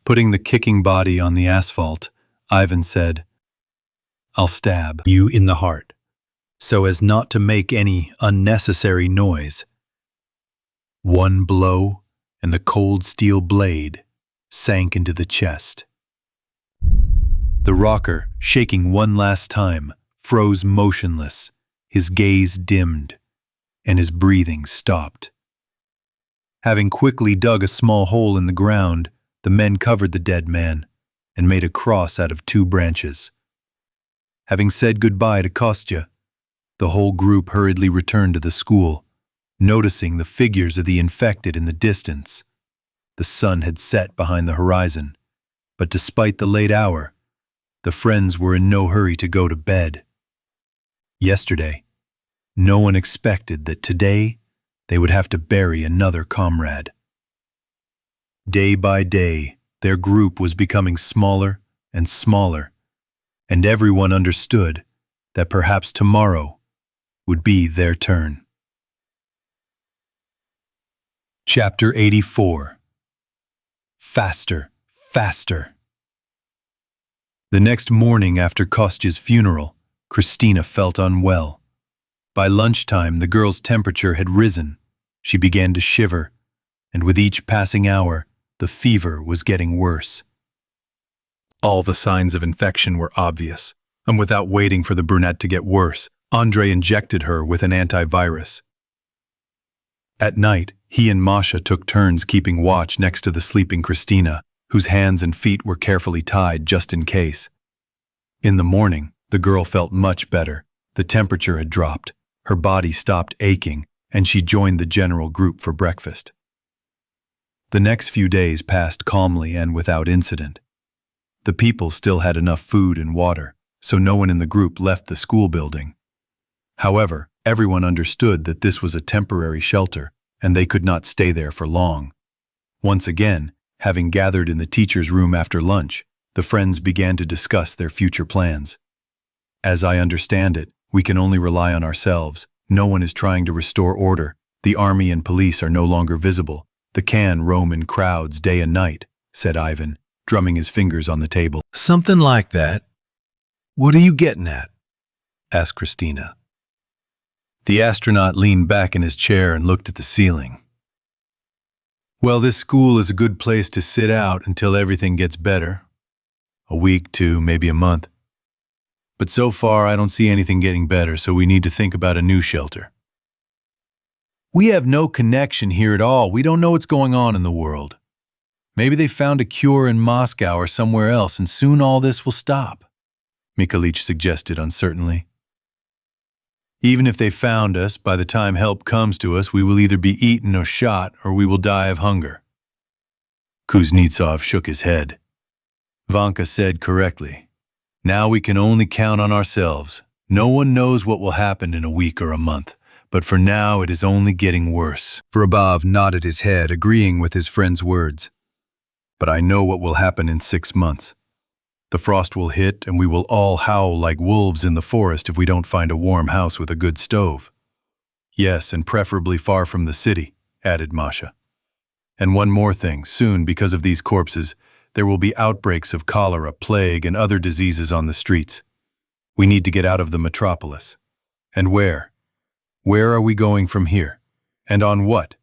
Putting the kicking body on the asphalt, Ivan said, "I'll stab You in the heart, so as not to make any unnecessary noise." One blow, and the cold steel blade sank into the chest. The rocker, shaking one last time, froze motionless, his gaze dimmed, and his breathing stopped. Having quickly dug a small hole in the ground, the men covered the dead man and made a cross out of 2 branches. Having said goodbye to Kostya, the whole group hurriedly returned to the school, noticing the figures of the infected in the distance. The sun had set behind the horizon, but despite the late hour, the friends were in no hurry to go to bed. Yesterday, no one expected that today they would have to bury another comrade. Day by day, their group was becoming smaller and smaller, and everyone understood that perhaps tomorrow would be their turn. Chapter 84. Faster, faster. The next morning after Kostya's funeral, Christina felt unwell. By lunchtime, the girl's temperature had risen. She began to shiver, and with each passing hour, the fever was getting worse. All the signs of infection were obvious, and without waiting for the brunette to get worse, Andrei injected her with an antivirus. At night, he and Masha took turns keeping watch next to the sleeping Christina, whose hands and feet were carefully tied just in case. In the morning, the girl felt much better. The temperature had dropped, her body stopped aching, and she joined the general group for breakfast. The next few days passed calmly and without incident. The people still had enough food and water, so no one in the group left the school building. However, everyone understood that this was a temporary shelter, and they could not stay there for long. Once again, having gathered in the teacher's room after lunch, the friends began to discuss their future plans. As I understand it, we can only rely on ourselves. No one is trying to restore order. The army and police are no longer visible. The can roam in crowds day and night, said Ivan, drumming his fingers on the table. Something like that. What are you getting at? Asked Christina. The astronaut leaned back in his chair and looked at the ceiling. Well, this school is a good place to sit out until everything gets better. A week, 2, maybe a month. But so far, I don't see anything getting better, so we need to think about a new shelter. We have no connection here at all. We don't know what's going on in the world. Maybe they found a cure in Moscow or somewhere else, and soon all this will stop, Mikulich suggested uncertainly. Even if they found us, by the time help comes to us, we will either be eaten or shot, or we will die of hunger. Kuznetsov shook his head. Vanka said correctly. Now we can only count on ourselves. No one knows what will happen in a week or a month, but for now it is only getting worse. Vrabov nodded his head, agreeing with his friend's words. But I know what will happen in 6 months. The frost will hit, and we will all howl like wolves in the forest if we don't find a warm house with a good stove. Yes, and preferably far from the city, added Masha. And one more thing, soon, because of these corpses, there will be outbreaks of cholera, plague, and other diseases on the streets. We need to get out of the metropolis. And where? Where are we going from here? And on what?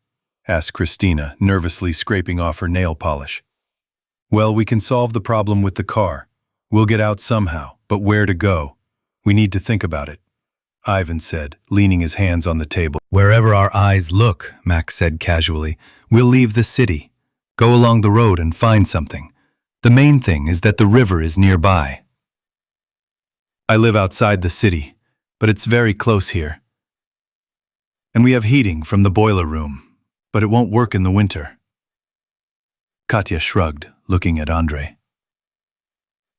Asked Christina, nervously scraping off her nail polish. Well, we can solve the problem with the car. We'll get out somehow, but where to go? We need to think about it, Ivan said, leaning his hands on the table. Wherever our eyes look, Max said casually, we'll leave the city. Go along the road and find something. The main thing is that the river is nearby. I live outside the city, but it's very close here. And we have heating from the boiler room, but it won't work in the winter. Katya shrugged, looking at Andrei.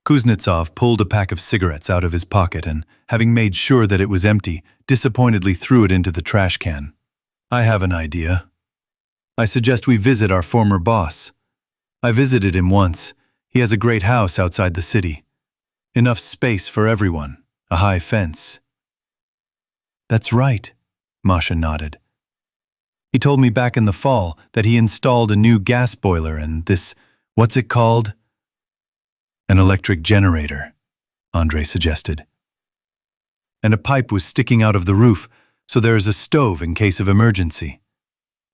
Kuznetsov pulled a pack of cigarettes out of his pocket and, having made sure that it was empty, disappointedly threw it into the trash can. I have an idea. I suggest we visit our former boss. I visited him once. He has a great house outside the city. Enough space for everyone, a high fence. That's right, Masha nodded. He told me back in the fall that he installed a new gas boiler and this, what's it called? An electric generator, Andrei suggested. And a pipe was sticking out of the roof, so there is a stove in case of emergency.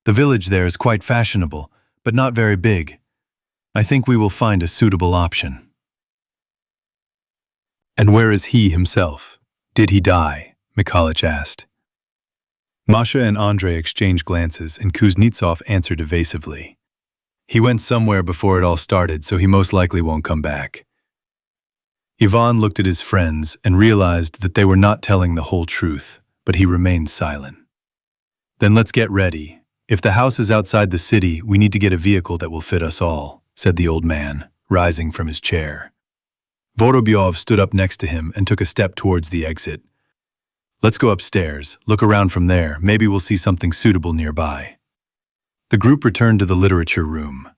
The village there is quite fashionable, but not very big. I think we will find a suitable option. And where is he himself? Did he die? Mikulich asked. Masha and Andrei exchanged glances, and Kuznetsov answered evasively. He went somewhere before it all started, so he most likely won't come back. Ivan looked at his friends and realized that they were not telling the whole truth, but he remained silent. Then let's get ready. If the house is outside the city, we need to get a vehicle that will fit us all, said the old man, rising from his chair. Vorobyov stood up next to him and took a step towards the exit. Let's go upstairs, look around from there, maybe we'll see something suitable nearby. The group returned to the literature room.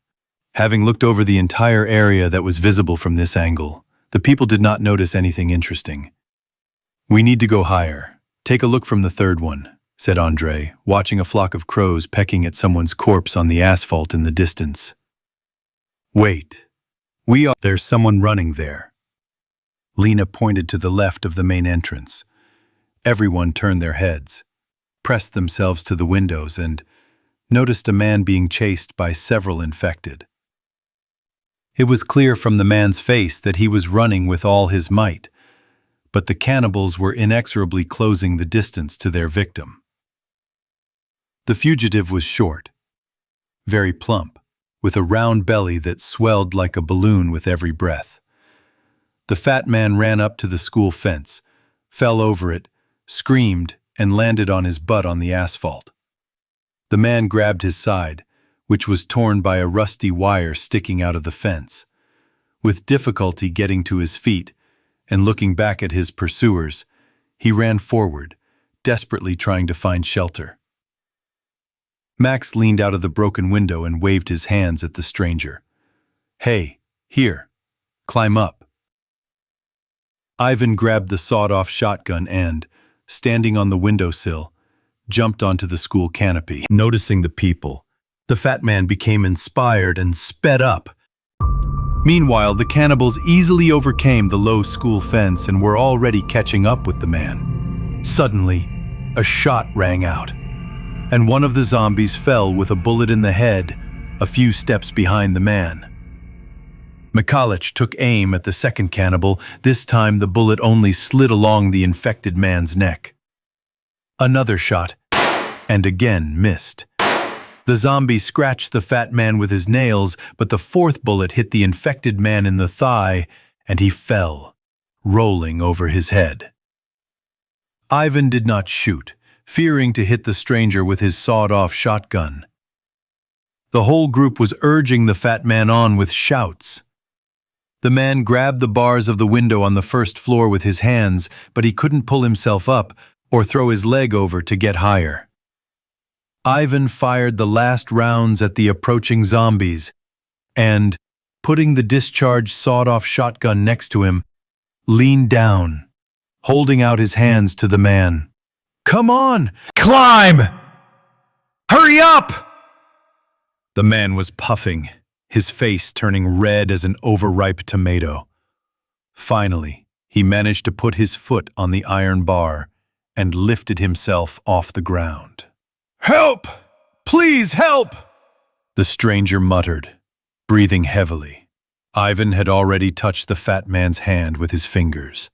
Having looked over the entire area that was visible from this angle, the people did not notice anything interesting. We need to go higher. Take a look from the third one, said Andrei, watching a flock of crows pecking at someone's corpse on the asphalt in the distance. Wait, There's someone running there. Lena pointed to the left of the main entrance. Everyone turned their heads, pressed themselves to the windows, and noticed a man being chased by several infected. It was clear from the man's face that he was running with all his might, but the cannibals were inexorably closing the distance to their victim. The fugitive was short, very plump, with a round belly that swelled like a balloon with every breath. The fat man ran up to the school fence, fell over it, screamed, and landed on his butt on the asphalt. The man grabbed his side, which was torn by a rusty wire sticking out of the fence. With difficulty getting to his feet and looking back at his pursuers, he ran forward, desperately trying to find shelter. Max leaned out of the broken window and waved his hands at the stranger. "Hey, here, climb up." Ivan grabbed the sawed-off shotgun and, standing on the windowsill, jumped onto the school canopy. Noticing the people, the fat man became inspired and sped up. Meanwhile, the cannibals easily overcame the low school fence and were already catching up with the man. Suddenly, a shot rang out, and one of the zombies fell with a bullet in the head a few steps behind the man. Mikhalich took aim at the second cannibal. This time the bullet only slid along the infected man's neck. Another shot, and again missed. The zombie scratched the fat man with his nails, but the fourth bullet hit the infected man in the thigh, and he fell, rolling over his head. Ivan did not shoot, fearing to hit the stranger with his sawed-off shotgun. The whole group was urging the fat man on with shouts. The man grabbed the bars of the window on the first floor with his hands, but he couldn't pull himself up or throw his leg over to get higher. Ivan fired the last rounds at the approaching zombies and, putting the discharged sawed-off shotgun next to him, leaned down, holding out his hands to the man. "Come on! Climb! Hurry up!" The man was puffing, his face turning red as an overripe tomato. Finally, he managed to put his foot on the iron bar and lifted himself off the ground. "Help! Please help!" the stranger muttered, breathing heavily. Ivan had already touched the fat man's hand with his fingers.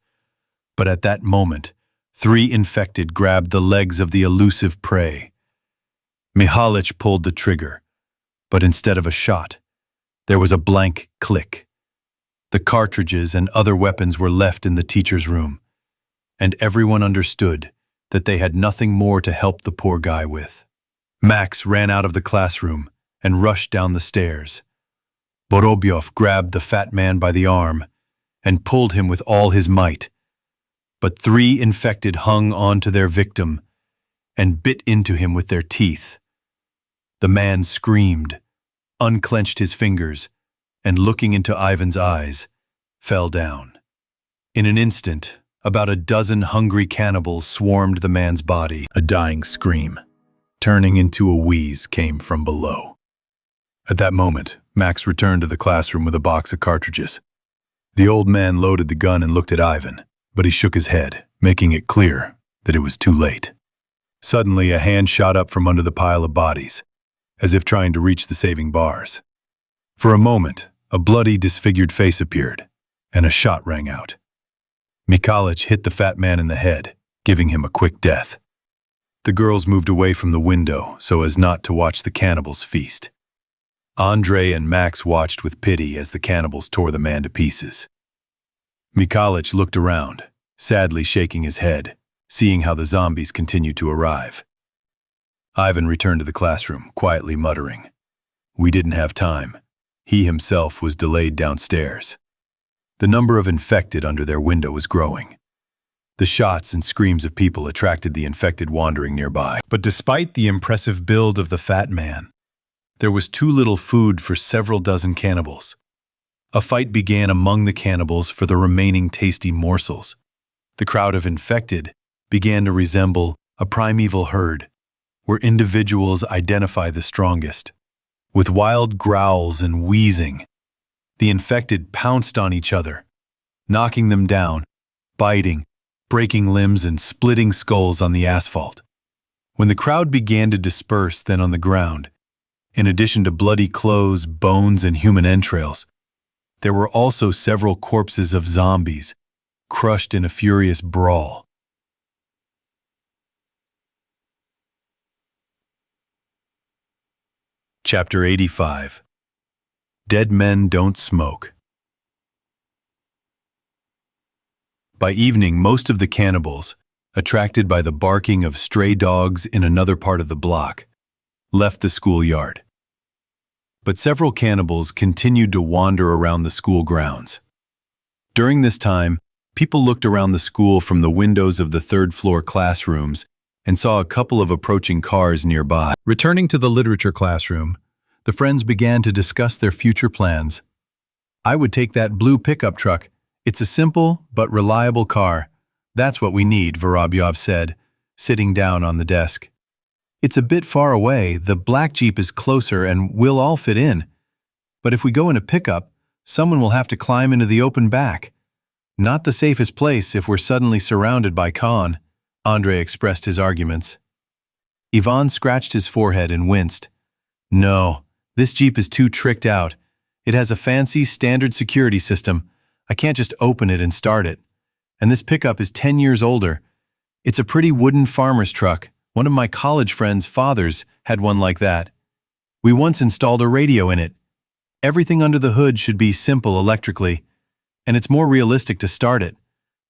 But at that moment, 3 infected grabbed the legs of the elusive prey. Mikhalich pulled the trigger, but instead of a shot, there was a blank click. The cartridges and other weapons were left in the teacher's room, and everyone understood that they had nothing more to help the poor guy with. Max ran out of the classroom and rushed down the stairs. Vorobyov grabbed the fat man by the arm and pulled him with all his might, but 3 infected hung on to their victim and bit into him with their teeth. The man screamed, unclenched his fingers, and looking into Ivan's eyes, fell down. In an instant, about a dozen hungry cannibals swarmed the man's body. A dying scream, turning into a wheeze, came from below. At that moment, Max returned to the classroom with a box of cartridges. The old man loaded the gun and looked at Ivan, but he shook his head, making it clear that it was too late. Suddenly, a hand shot up from under the pile of bodies, as if trying to reach the saving bars. For a moment, a bloody, disfigured face appeared, and a shot rang out. Mikhalich hit the fat man in the head, giving him a quick death. The girls moved away from the window so as not to watch the cannibals feast. Andrei and Max watched with pity as the cannibals tore the man to pieces. Mikhalich looked around, sadly shaking his head, seeing how the zombies continued to arrive. Ivan returned to the classroom, quietly muttering. We didn't have time. He himself was delayed downstairs. The number of infected under their window was growing. The shots and screams of people attracted the infected wandering nearby. But despite the impressive build of the fat man, there was too little food for several dozen cannibals. A fight began among the cannibals for the remaining tasty morsels. The crowd of infected began to resemble a primeval herd, where individuals identify the strongest. With wild growls and wheezing, The infected pounced on each other, knocking them down, biting, breaking limbs and splitting skulls on the asphalt. When the crowd began to disperse then on the ground, in addition to bloody clothes, bones, and human entrails, there were also several corpses of zombies, crushed in a furious brawl. Chapter 85. Dead Men Don't Smoke. By evening, most of the cannibals, attracted by the barking of stray dogs in another part of the block, left the schoolyard. But several cannibals continued to wander around the school grounds. During this time, people looked around the school from the windows of the third-floor classrooms and saw a couple of approaching cars nearby. Returning to the literature classroom, the friends began to discuss their future plans. I would take that blue pickup truck. It's a simple but reliable car. That's what we need, Vorobyov said, sitting down on the desk. It's a bit far away, the black Jeep is closer and we'll all fit in. But if we go in a pickup, someone will have to climb into the open back. Not the safest place if we're suddenly surrounded by Khan, Andrei expressed his arguments. Ivan scratched his forehead and winced. No, this Jeep is too tricked out. It has a fancy standard security system. I can't just open it and start it. And this pickup is 10 years older. It's a pretty wooden farmer's truck. One of my college friends' fathers had one like that. We once installed a radio in it. Everything under the hood should be simple electrically, and it's more realistic to start it.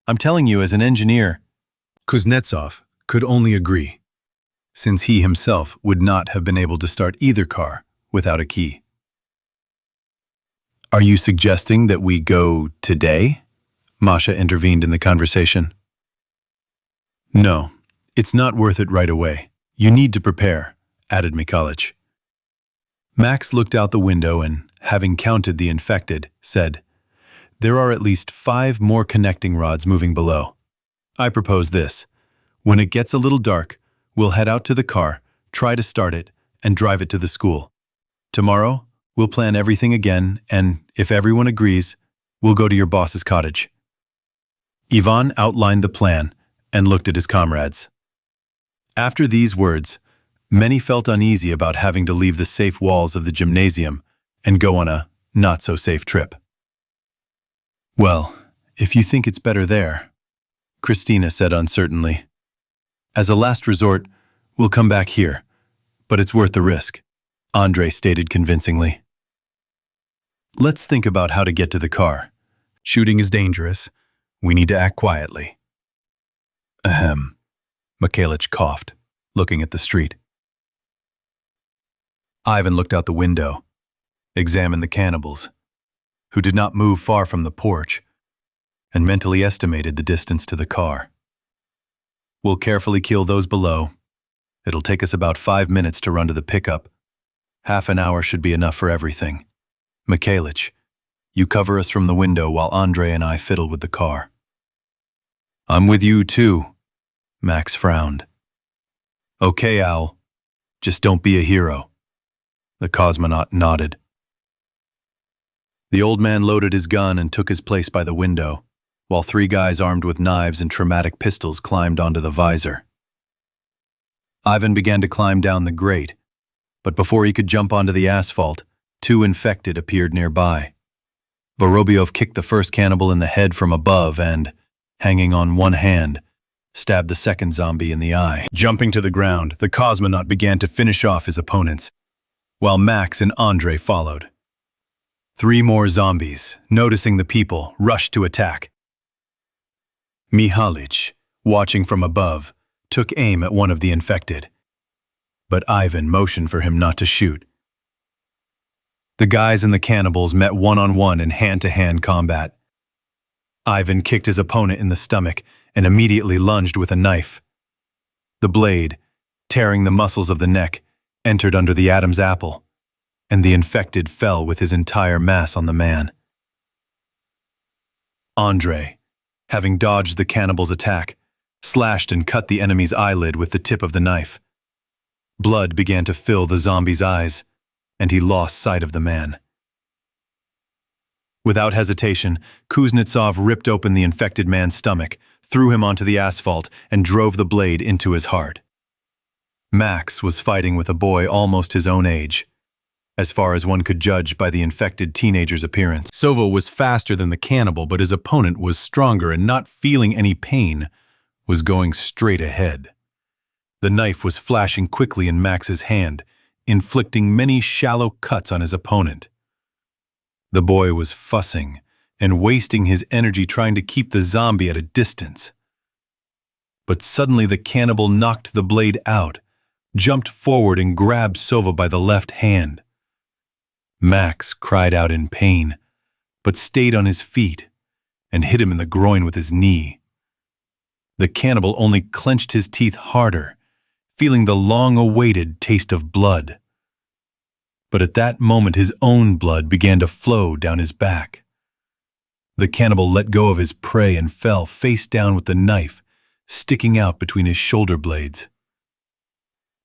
I'm telling you as an engineer. Kuznetsov could only agree, since he himself would not have been able to start either car without a key. Are you suggesting that we go today? Masha intervened in the conversation. No, it's not worth it right away. You need to prepare, added Mikhalich. Max looked out the window and, having counted the infected, said, There are at least 5 more connecting rods moving below. I propose this. When it gets a little dark, we'll head out to the car, try to start it, and drive it to the school. Tomorrow, we'll plan everything again, and, if everyone agrees, we'll go to your boss's cottage. Ivan outlined the plan and looked at his comrades. After these words, many felt uneasy about having to leave the safe walls of the gymnasium and go on a not-so-safe trip. Well, if you think it's better there, Christina said uncertainly. As a last resort, we'll come back here, but it's worth the risk, Andrei stated convincingly. Let's think about how to get to the car. Shooting is dangerous. We need to act quietly. Ahem. Mikhalich coughed, looking at the street. Ivan looked out the window, examined the cannibals, who did not move far from the porch, and mentally estimated the distance to the car. We'll carefully kill those below. It'll take us about 5 minutes to run to the pickup. Half an hour should be enough for everything. Mikhalich, you cover us from the window while Andrei and I fiddle with the car. I'm with you too, Max frowned. Okay, Owl. Just don't be a hero. The cosmonaut nodded. The old man loaded his gun and took his place by the window, while 3 guys armed with knives and traumatic pistols climbed onto the visor. Ivan began to climb down the grate, but before he could jump onto the asphalt, 2 infected appeared nearby. Vorobyov kicked the first cannibal in the head from above and, hanging on one hand, stabbed the second zombie in the eye. Jumping to the ground, the cosmonaut began to finish off his opponents, while Max and Andrei followed. 3 more zombies, noticing the people, rushed to attack. Mikhalich, watching from above, took aim at one of the infected, but Ivan motioned for him not to shoot. The guys and the cannibals met one-on-one in hand-to-hand combat. Ivan kicked his opponent in the stomach and immediately lunged with a knife. The blade, tearing the muscles of the neck, entered under the Adam's apple, and the infected fell with his entire mass on the man. Andrei, having dodged the cannibal's attack, slashed and cut the enemy's eyelid with the tip of the knife. Blood began to fill the zombie's eyes, and he lost sight of the man. Without hesitation, Kuznetsov ripped open the infected man's stomach, threw him onto the asphalt, and drove the blade into his heart. Max was fighting with a boy almost his own age, as far as one could judge by the infected teenager's appearance. Sova was faster than the cannibal, but his opponent was stronger and, not feeling any pain, was going straight ahead. The knife was flashing quickly in Max's hand, inflicting many shallow cuts on his opponent. The boy was fussing and wasting his energy trying to keep the zombie at a distance. But suddenly the cannibal knocked the blade out, jumped forward and grabbed Sova by the left hand. Max cried out in pain, but stayed on his feet and hit him in the groin with his knee. The cannibal only clenched his teeth harder, feeling the long-awaited taste of blood. But at that moment his own blood began to flow down his back. The cannibal let go of his prey and fell face down with the knife sticking out between his shoulder blades.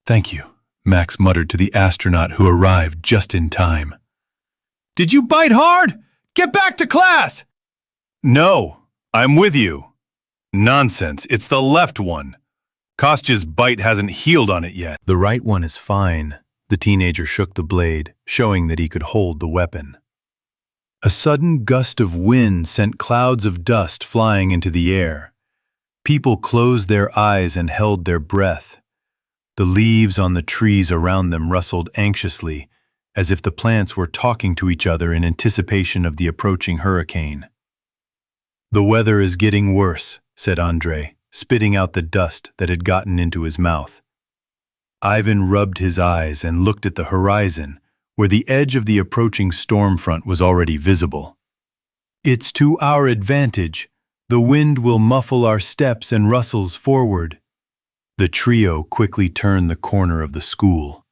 "Thank you," Max muttered to the astronaut who arrived just in time. "Did you bite hard? Get back to class!" "No, I'm with you." "Nonsense, it's the left one. Kostya's bite hasn't healed on it yet." "The right one is fine." The teenager shook the blade, showing that he could hold the weapon. A sudden gust of wind sent clouds of dust flying into the air. People closed their eyes and held their breath. The leaves on the trees around them rustled anxiously, as if the plants were talking to each other in anticipation of the approaching hurricane. "The weather is getting worse," said Andrei, spitting out the dust that had gotten into his mouth. Ivan rubbed his eyes and looked at the horizon, where the edge of the approaching storm front was already visible. "It's to our advantage. The wind will muffle our steps and rustles forward." The trio quickly turned the corner of the school.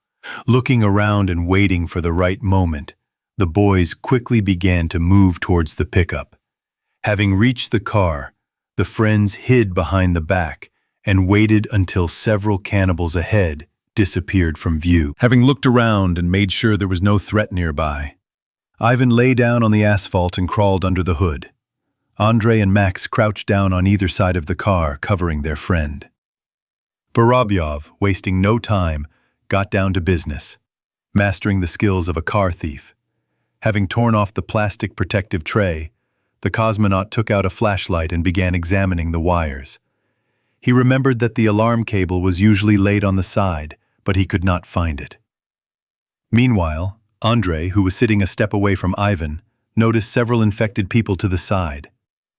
Looking around and waiting for the right moment, the boys quickly began to move towards the pickup. Having reached the car, the friends hid behind the back and waited until several cannibals ahead disappeared from view. Having looked around and made sure there was no threat nearby, Ivan lay down on the asphalt and crawled under the hood. Andrei and Max crouched down on either side of the car, covering their friend. Vorobyov, wasting no time, got down to business, mastering the skills of a car thief. Having torn off the plastic protective tray, the cosmonaut took out a flashlight and began examining the wires. He remembered that the alarm cable was usually laid on the side, but he could not find it. Meanwhile, Andrei, who was sitting a step away from Ivan, noticed several infected people to the side.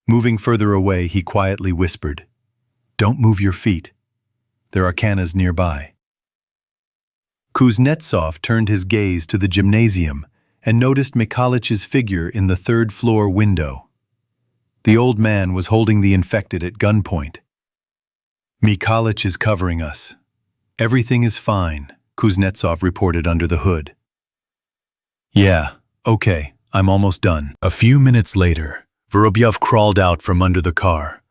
Moving further away, he quietly whispered, "Don't move your feet. There are cannas nearby." Kuznetsov turned his gaze to the gymnasium and noticed Mikhalich's figure in the third-floor window. The old man was holding the infected at gunpoint. "Mikhalich is covering us. Everything is fine," Kuznetsov reported under the hood. "Yeah, okay, I'm almost done." A few minutes later, Vorobyov crawled out from under the car,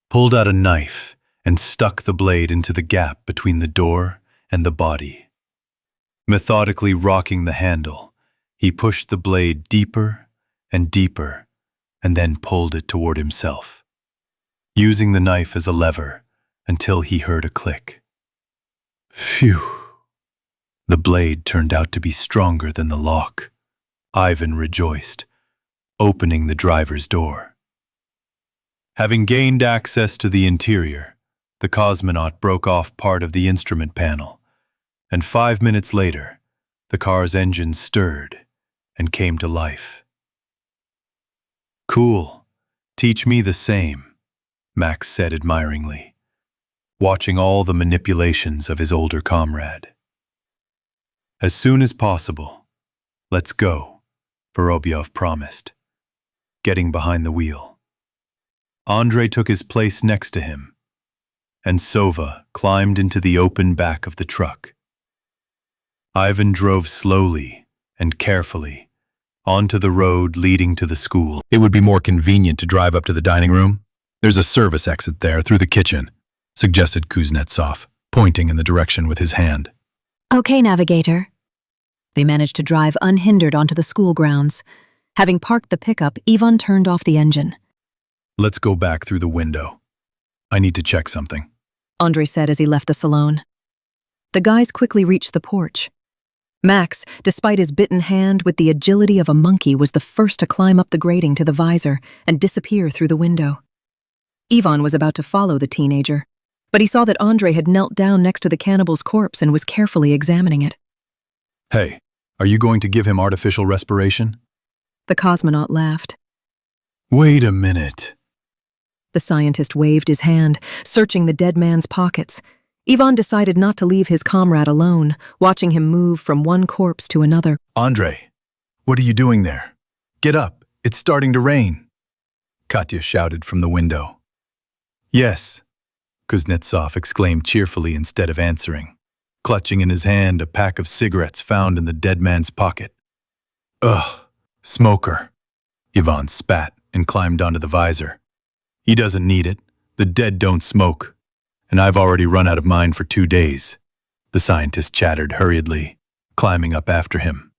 pulled out a knife, and stuck the blade into the gap between the door and the body. Methodically rocking the handle, he pushed the blade deeper and deeper, and then pulled it toward himself, using the knife as a lever until he heard a click. Phew! The blade turned out to be stronger than the lock. Ivan rejoiced, opening the driver's door. Having gained access to the interior, the cosmonaut broke off part of the instrument panel, and 5 minutes later, the car's engine stirred and came to life. "Cool. Teach me the same," Max said admiringly, watching all the manipulations of his older comrade. "As soon as possible. Let's go," Vorobyov promised, getting behind the wheel. Andrei took his place next to him, and Sova climbed into the open back of the truck. Ivan drove slowly and carefully onto the road leading to the school. "It would be more convenient to drive up to the dining room. There's a service exit there through the kitchen," suggested Kuznetsov, pointing in the direction with his hand. "Okay, navigator." They managed to drive unhindered onto the school grounds. Having parked the pickup, Ivan turned off the engine. Let's go back through the window. I need to check something. Andre said as he left the salon. The guys quickly reached the porch. Max, despite his bitten hand, with the agility of a monkey, was the first to climb up the grating to the visor and disappear through the window. Ivan was about to follow the teenager, but he saw that Andre had knelt down next to the cannibal's corpse and was carefully examining it. Hey, are you going to give him artificial respiration? The cosmonaut laughed. Wait a minute. The scientist waved his hand, searching the dead man's pockets. Ivan decided not to leave his comrade alone, watching him move from one corpse to another. Andre, what are you doing there? Get up, it's starting to rain. Katya shouted from the window. Yes, Kuznetsov exclaimed cheerfully instead of answering, clutching in his hand a pack of cigarettes found in the dead man's pocket. Ugh, smoker. Ivan spat and climbed onto the visor. He doesn't need it. The dead don't smoke. And I've already run out of mine for 2 days. The scientist chattered hurriedly, climbing up after him.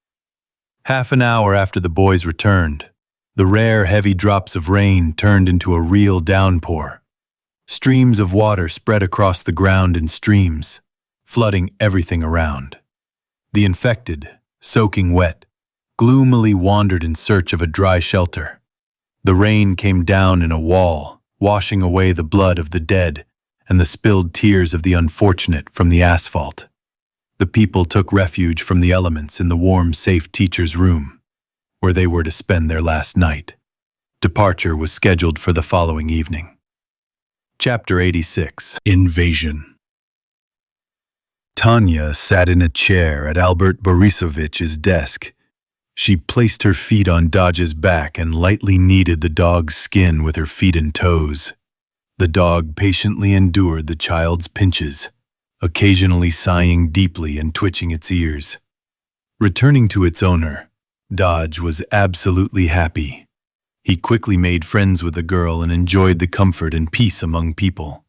Half an hour after the boys returned, the rare heavy drops of rain turned into a real downpour. Streams of water spread across the ground in streams, flooding everything around. The infected, soaking wet, gloomily wandered in search of a dry shelter. The rain came down in a wall, washing away the blood of the dead and the spilled tears of the unfortunate from the asphalt. The people took refuge from the elements in the warm, safe teacher's room, where they were to spend their last night. Departure was scheduled for the following evening. Chapter 86. Invasion. Tanya sat in a chair at Albert Borisovich's desk. She placed her feet on Dodge's back and lightly kneaded the dog's skin with her feet and toes. The dog patiently endured the child's pinches, occasionally sighing deeply and twitching its ears. Returning to its owner, Dodge was absolutely happy. He quickly made friends with the girl and enjoyed the comfort and peace among people.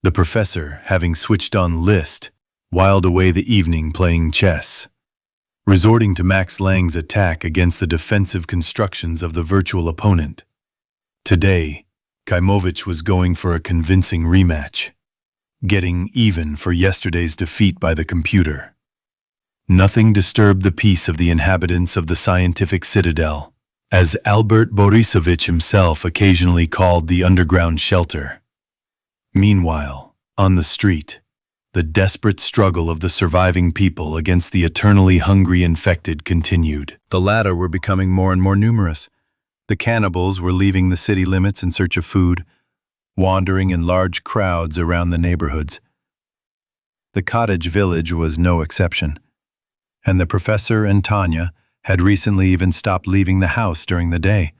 The professor, having switched on List, whiled away the evening playing chess. Resorting to Max Lang's attack against the defensive constructions of the virtual opponent. Today, Kaimovich was going for a convincing rematch, getting even for yesterday's defeat by the computer. Nothing disturbed the peace of the inhabitants of the scientific citadel, as Albert Borisovich himself occasionally called the underground shelter. Meanwhile, on the street, the desperate struggle of the surviving people against the eternally hungry infected continued. The latter were becoming more and more numerous. The cannibals were leaving the city limits in search of food, wandering in large crowds around the neighborhoods. The cottage village was no exception, and the professor and Tanya had recently even stopped leaving the house during the day,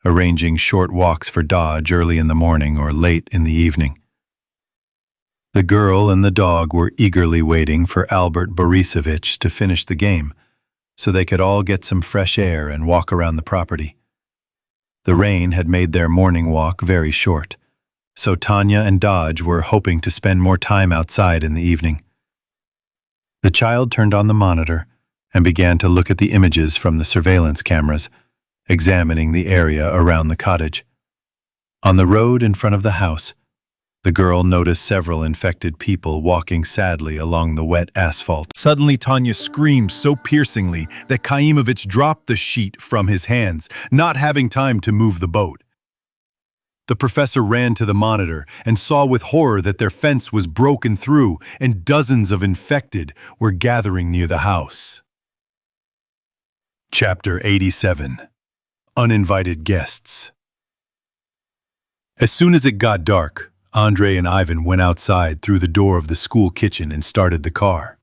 arranging short walks for Dodge early in the morning or late in the evening. The girl and the dog were eagerly waiting for Albert Borisovich to finish the game, so they could all get some fresh air and walk around the property. The rain had made their morning walk very short, so Tanya and Dodge were hoping to spend more time outside in the evening. The child turned on the monitor and began to look at the images from the surveillance cameras, examining the area around the cottage. On the road in front of the house, the girl noticed several infected people walking sadly along the wet asphalt. Suddenly, Tanya screamed so piercingly that Kaimovich dropped the sheet from his hands, not having time to move the boat. The professor ran to the monitor and saw with horror that their fence was broken through and dozens of infected were gathering near the house. Chapter 87. Uninvited Guests. As soon as it got dark, Andre and Ivan went outside through the door of the school kitchen and started the car.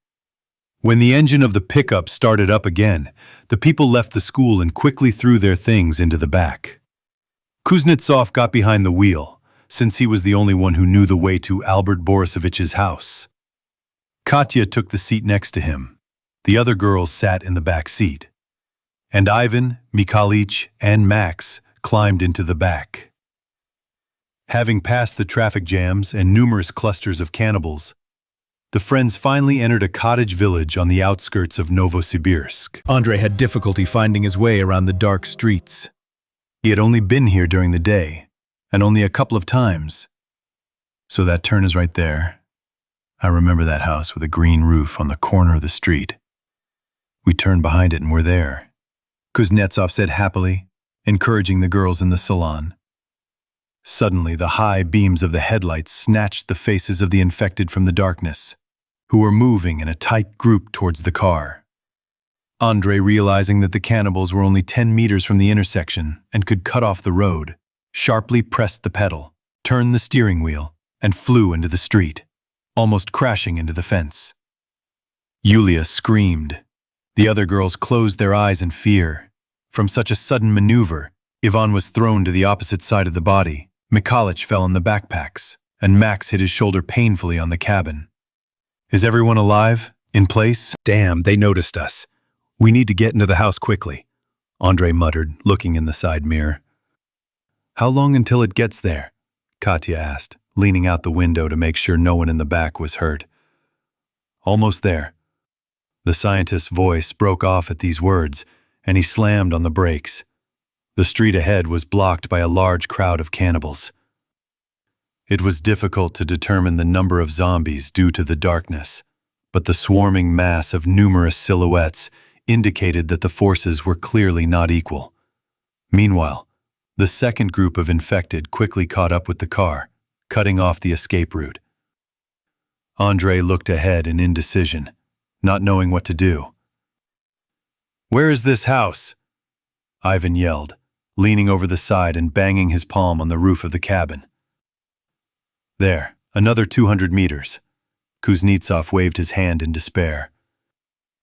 When the engine of the pickup started up again, the people left the school and quickly threw their things into the back. Kuznetsov got behind the wheel, since he was the only one who knew the way to Albert Borisovich's house. Katya took the seat next to him. The other girls sat in the back seat. And Ivan, Mikhalich, and Max climbed into the back. Having passed the traffic jams and numerous clusters of cannibals, the friends finally entered a cottage village on the outskirts of Novosibirsk. Andrei had difficulty finding his way around the dark streets. He had only been here during the day, and only a couple of times. So that turn is right there. I remember that house with a green roof on the corner of the street. We turned behind it and we're there, Kuznetsov said happily, encouraging the girls in the salon. Suddenly, the high beams of the headlights snatched the faces of the infected from the darkness, who were moving in a tight group towards the car. Andrei, realizing that the cannibals were only 10 meters from the intersection and could cut off the road, sharply pressed the pedal, turned the steering wheel, and flew into the street, almost crashing into the fence. Yulia screamed. The other girls closed their eyes in fear. From such a sudden maneuver, Ivan was thrown to the opposite side of the body. Mikhalich fell on the backpacks, and Max hit his shoulder painfully on the cabin. Is everyone alive? In place? Damn, they noticed us. We need to get into the house quickly, Andrei muttered, looking in the side mirror. How long until it gets there? Katya asked, leaning out the window to make sure no one in the back was hurt. Almost there. The scientist's voice broke off at these words, and he slammed on the brakes. The street ahead was blocked by a large crowd of cannibals. It was difficult to determine the number of zombies due to the darkness, but the swarming mass of numerous silhouettes indicated that the forces were clearly not equal. Meanwhile, the second group of infected quickly caught up with the car, cutting off the escape route. Andrei looked ahead in indecision, not knowing what to do. Where is this house? Ivan yelled, leaning over the side and banging his palm on the roof of the cabin. There, another 200 meters. Kuznetsov waved his hand in despair.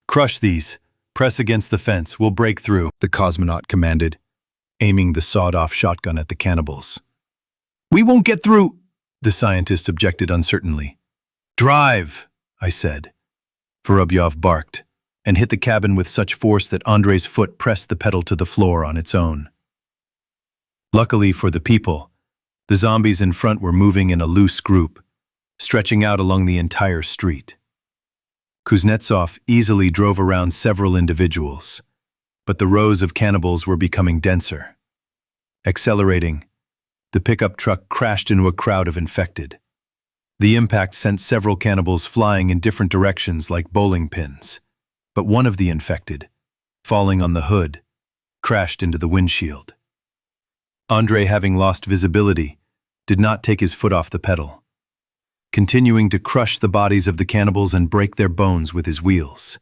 Crush these. Press against the fence. We'll break through, the cosmonaut commanded, aiming the sawed-off shotgun at the cannibals. We won't get through, the scientist objected uncertainly. Drive, I said. Vorobyov barked and hit the cabin with such force that Andrei's foot pressed the pedal to the floor on its own. Luckily for the people, the zombies in front were moving in a loose group, stretching out along the entire street. Kuznetsov easily drove around several individuals, but the rows of cannibals were becoming denser. Accelerating, the pickup truck crashed into a crowd of infected. The impact sent several cannibals flying in different directions like bowling pins, but one of the infected, falling on the hood, crashed into the windshield. Andrei, having lost visibility, did not take his foot off the pedal, continuing to crush the bodies of the cannibals and break their bones with his wheels.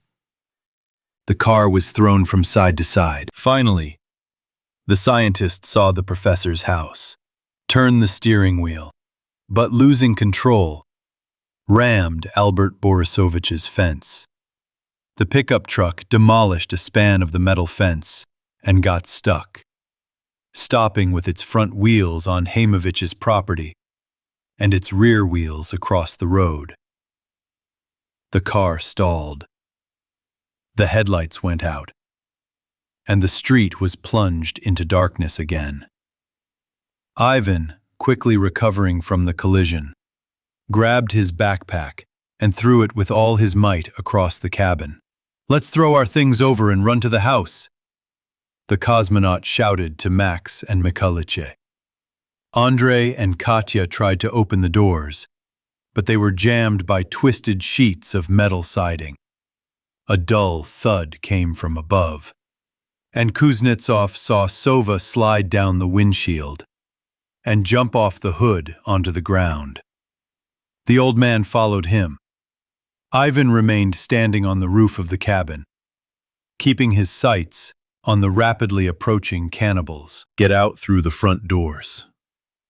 The car was thrown from side to side. Finally, the scientist saw the professor's house, turned the steering wheel, but losing control, rammed Albert Borisovich's fence. The pickup truck demolished a span of the metal fence and got stuck, stopping with its front wheels on Haymovich's property and its rear wheels across the road. The car stalled. The headlights went out, and the street was plunged into darkness again. Ivan, quickly recovering from the collision, grabbed his backpack and threw it with all his might across the cabin. Let's throw our things over and run to the house, the cosmonaut shouted to Max and Mikhalich. Andrei and Katya tried to open the doors, but they were jammed by twisted sheets of metal siding. A dull thud came from above, and Kuznetsov saw Sova slide down the windshield and jump off the hood onto the ground. The old man followed him. Ivan remained standing on the roof of the cabin, keeping his sights on the rapidly approaching cannibals. Get out through the front doors.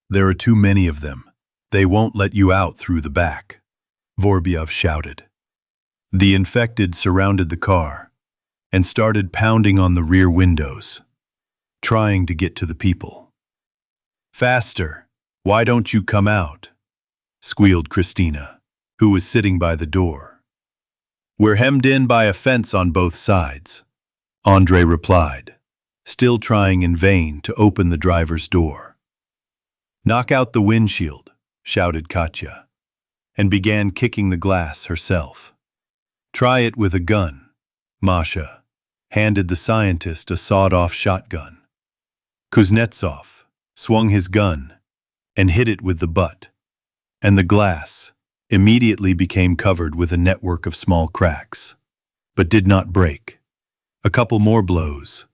There are too many of them. They won't let you out through the back, Vorobyov shouted. The infected surrounded the car and started pounding on the rear windows, trying to get to the people. Faster! Why don't you come out? Squealed Christina, who was sitting by the door. We're hemmed in by a fence on both sides, Andrei replied, still trying in vain to open the driver's door. Knock out the windshield, shouted Katya. and began kicking the glass herself. "Try it with a gun," Masha handed the scientist a sawed-off shotgun. Kuznetsov swung his gun and hit it with the butt, and the glass immediately became covered with a network of small cracks, but did not break. A couple more blows,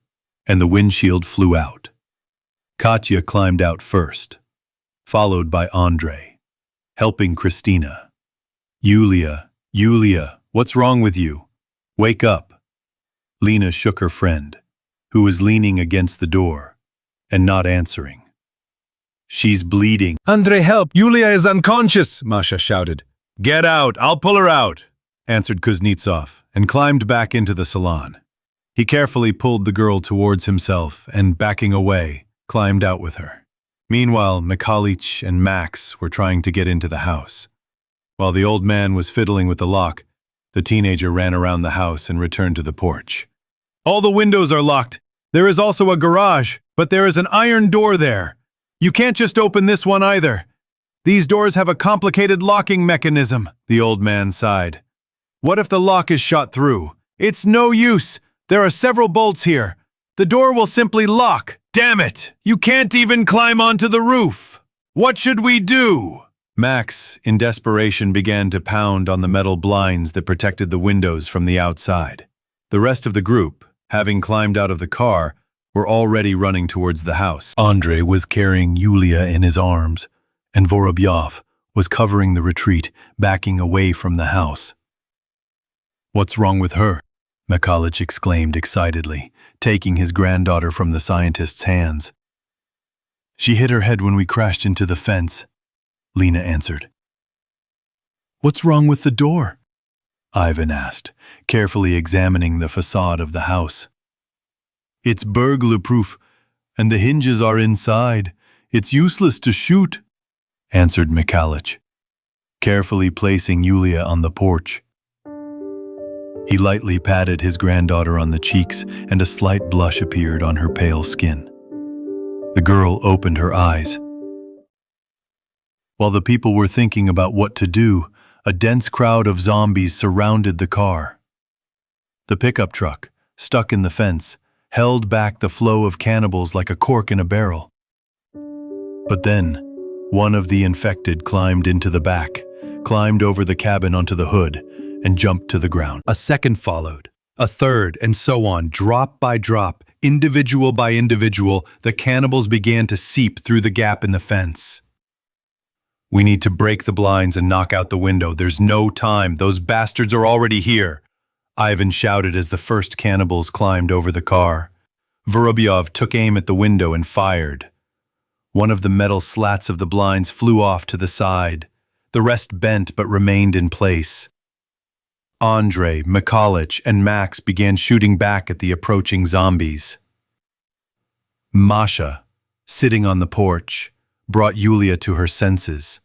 and the windshield flew out. Katya climbed out first, followed by Andrei, helping Christina. Yulia, what's wrong with you? Wake up." Lena shook her friend, who was leaning against the door and not answering. "She's bleeding." Andrei, help! Yulia is unconscious, Masha shouted. "Get out, I'll pull her out," answered Kuznetsov, and climbed back into the salon. He carefully pulled the girl towards himself and, backing away, climbed out with her. Meanwhile, Mikhalich and Max were trying to get into the house. While the old man was fiddling with the lock, the teenager ran around the house and returned to the porch. "All the windows are locked. There is also a garage, but there is an iron door there. You can't just open this one either. These doors have a complicated locking mechanism," the old man sighed. "What if the lock is shot through? It's no use. There are several bolts here. The door will simply lock. Damn it! You can't even climb onto the roof. What should we do?" Max, in desperation, began to pound on the metal blinds that protected the windows from the outside. The rest of the group, having climbed out of the car, were already running towards the house. Andrei was carrying Yulia in his arms, and Vorobyov was covering the retreat, backing away from the house. "What's wrong with her?" Mikhalich exclaimed excitedly, taking his granddaughter from the scientist's hands. "She hit her head when we crashed into the fence," Lena answered. "What's wrong with the door?" Ivan asked, carefully examining the facade of the house. "It's burglar-proof, and the hinges are inside. It's useless to shoot," answered Mikhalich, carefully placing Yulia on the porch. He lightly patted his granddaughter on the cheeks, and a slight blush appeared on her pale skin. The girl opened her eyes. While the people were thinking about what to do, a dense crowd of zombies surrounded the car. The pickup truck, stuck in the fence, held back the flow of cannibals like a cork in a barrel. But then, one of the infected climbed into the back, climbed over the cabin onto the hood, and jumped to the ground. A second followed, a third, and so on, drop by drop, individual by individual, the cannibals began to seep through the gap in the fence. "We need to break the blinds and knock out the window. There's no time. Those bastards are already here," Ivan shouted as the first cannibals climbed over the car. Vorobyov took aim at the window and fired. One of the metal slats of the blinds flew off to the side. The rest bent but remained in place. Andrei, Mikhalich, and Max began shooting back at the approaching zombies. Masha, sitting on the porch, brought Yulia to her senses.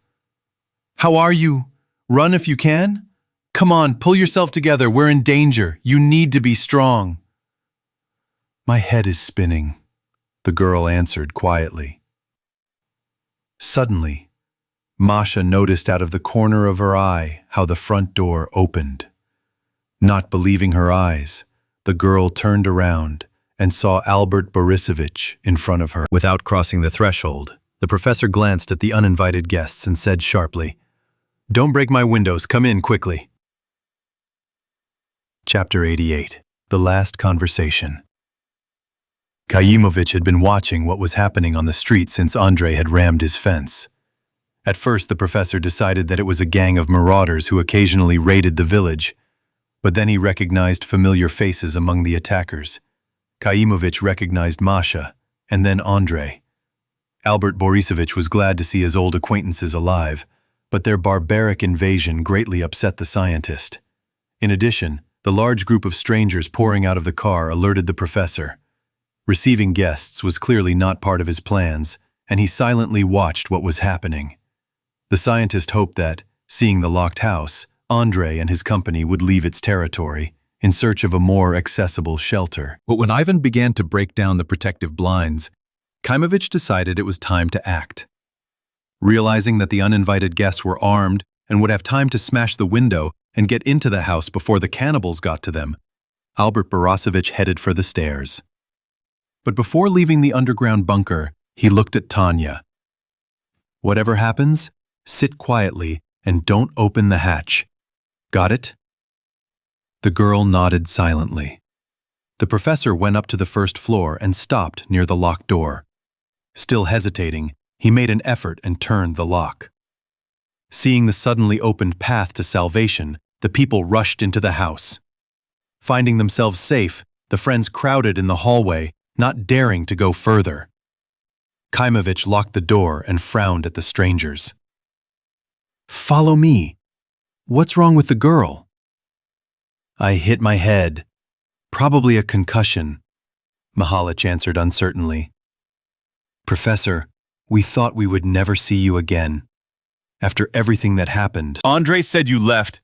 "How are you? Run if you can? Come on, pull yourself together. We're in danger. You need to be strong." "My head is spinning," the girl answered quietly. Suddenly, Masha noticed out of the corner of her eye how the front door opened. Not believing her eyes, the girl turned around and saw Albert Borisovich in front of her. Without crossing the threshold, the professor glanced at the uninvited guests and said sharply, "Don't break my windows. Come in quickly." Chapter 88. The Last Conversation. Kaimovich had been watching what was happening on the street since Andrei had rammed his fence. At first, the professor decided that it was a gang of marauders who occasionally raided the village, but then he recognized familiar faces among the attackers. Kaimovich recognized Masha, and then Andrei. Albert Borisovich was glad to see his old acquaintances alive, but their barbaric invasion greatly upset the scientist. In addition, the large group of strangers pouring out of the car alerted the professor. Receiving guests was clearly not part of his plans, and he silently watched what was happening. The scientist hoped that, seeing the locked house, Andrei and his company would leave its territory in search of a more accessible shelter. But when Ivan began to break down the protective blinds, Kaimovich decided it was time to act. Realizing that the uninvited guests were armed and would have time to smash the window and get into the house before the cannibals got to them, Albert Borasovich headed for the stairs. But before leaving the underground bunker, he looked at Tanya. "Whatever happens, sit quietly and don't open the hatch. Got it?" The girl nodded silently. The professor went up to the first floor and stopped near the locked door. Still hesitating, he made an effort and turned the lock. Seeing the suddenly opened path to salvation, the people rushed into the house. Finding themselves safe, the friends crowded in the hallway, not daring to go further. Kaimovich locked the door and frowned at the strangers. "Follow me. What's wrong with the girl?" "I hit my head. Probably a concussion," Mihalich answered uncertainly. "Professor, we thought we would never see you again. After everything that happened." Andre said you left.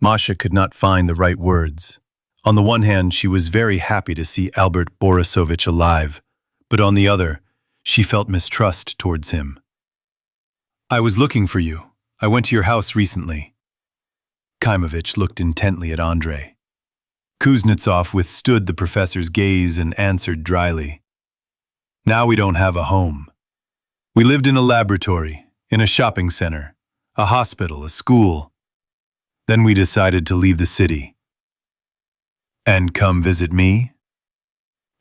Masha could not find the right words. On the one hand, she was very happy to see Albert Borasovich alive, but on the other, she felt mistrust towards him. "I was looking for you. I went to your house recently." Kaimovich looked intently at Andre. Kuznetsov withstood the professor's gaze and answered dryly. "Now we don't have a home. We lived in a laboratory, in a shopping center, a hospital, a school. Then we decided to leave the city." "And come visit me?"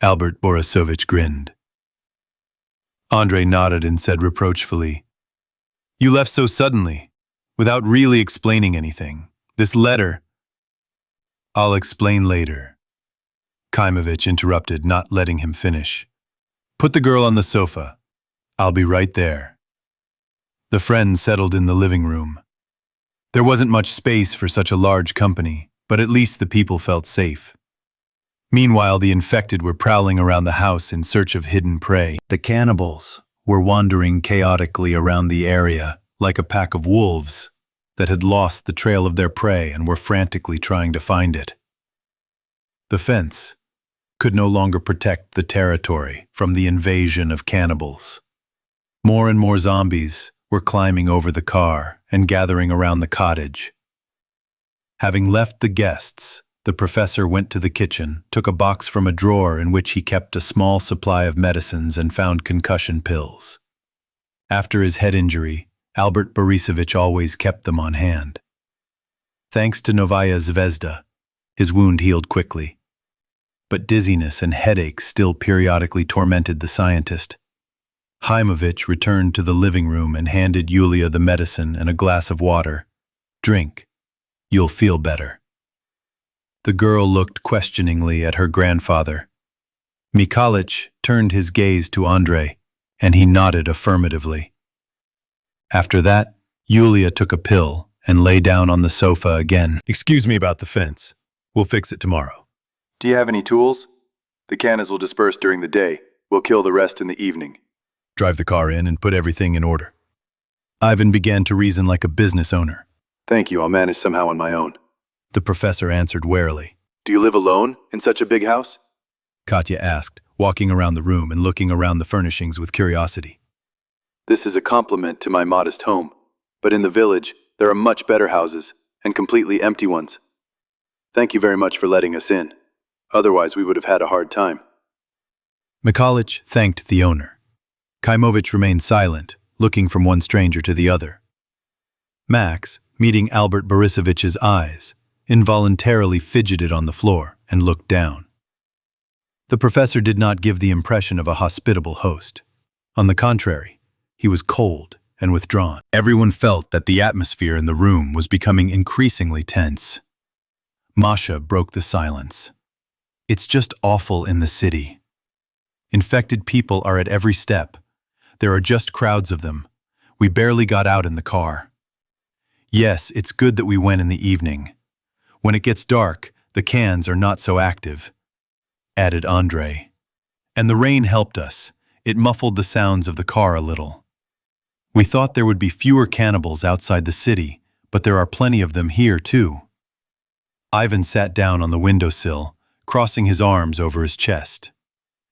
Albert Borasovich grinned. Andre nodded and said reproachfully, "You left so suddenly, without really explaining anything. This letter—" "I'll explain later," Kaimovich interrupted, not letting him finish. "Put the girl on the sofa. I'll be right there." The friends settled in the living room. There wasn't much space for such a large company, but at least the people felt safe. Meanwhile, the infected were prowling around the house in search of hidden prey. The cannibals were wandering chaotically around the area like a pack of wolves that had lost the trail of their prey and were frantically trying to find it. The fence could no longer protect the territory from the invasion of cannibals. More and more zombies were climbing over the car and gathering around the cottage. Having left the guests, the professor went to the kitchen, took a box from a drawer in which he kept a small supply of medicines and found concussion pills. After his head injury, Albert Borisovich always kept them on hand. Thanks to Novaya Zvezda, his wound healed quickly. But dizziness and headaches still periodically tormented the scientist. Haimovich returned to the living room and handed Yulia the medicine and a glass of water. "Drink. You'll feel better." The girl looked questioningly at her grandfather. Mihalich turned his gaze to Andre, and he nodded affirmatively. After that, Yulia took a pill and lay down on the sofa again. "Excuse me about the fence. We'll fix it tomorrow." "Do you have any tools? The cannons will disperse during the day. We'll kill the rest in the evening." "Drive the car in and put everything in order." Ivan began to reason like a business owner. "Thank you, I'll manage somehow on my own." The professor answered warily. "Do you live alone in such a big house?" Katya asked, walking around the room and looking around the furnishings with curiosity. "This is a compliment to my modest home, but in the village, there are much better houses, and completely empty ones. Thank you very much for letting us in. Otherwise, we would have had a hard time." Mihalich thanked the owner. Kaimovich remained silent, looking from one stranger to the other. Max, meeting Albert Borisovich's eyes, involuntarily fidgeted on the floor and looked down. The professor did not give the impression of a hospitable host. On the contrary, he was cold and withdrawn. Everyone felt that the atmosphere in the room was becoming increasingly tense. Masha broke the silence. "It's just awful in the city. Infected people are at every step. There are just crowds of them. We barely got out in the car. Yes, it's good that we went in the evening. When it gets dark, the cans are not so active," added Andre. "And the rain helped us. It muffled the sounds of the car a little. We thought there would be fewer cannibals outside the city, but there are plenty of them here too." Ivan sat down on the windowsill, crossing his arms over his chest.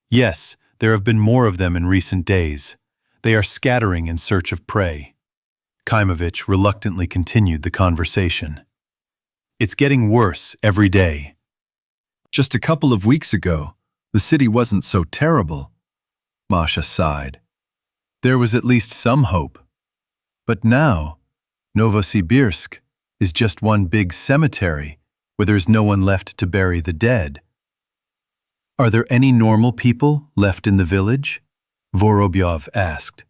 "Yes, there have been more of them in recent days. They are scattering in search of prey. Kaimovich reluctantly continued the conversation. It's getting worse every day. Just a couple of weeks ago, the city wasn't so terrible. Masha sighed. There was at least some hope. But now, Novosibirsk is just one big cemetery where there's no one left to bury the dead. Are there any normal people left in the village? Vorobyov asked.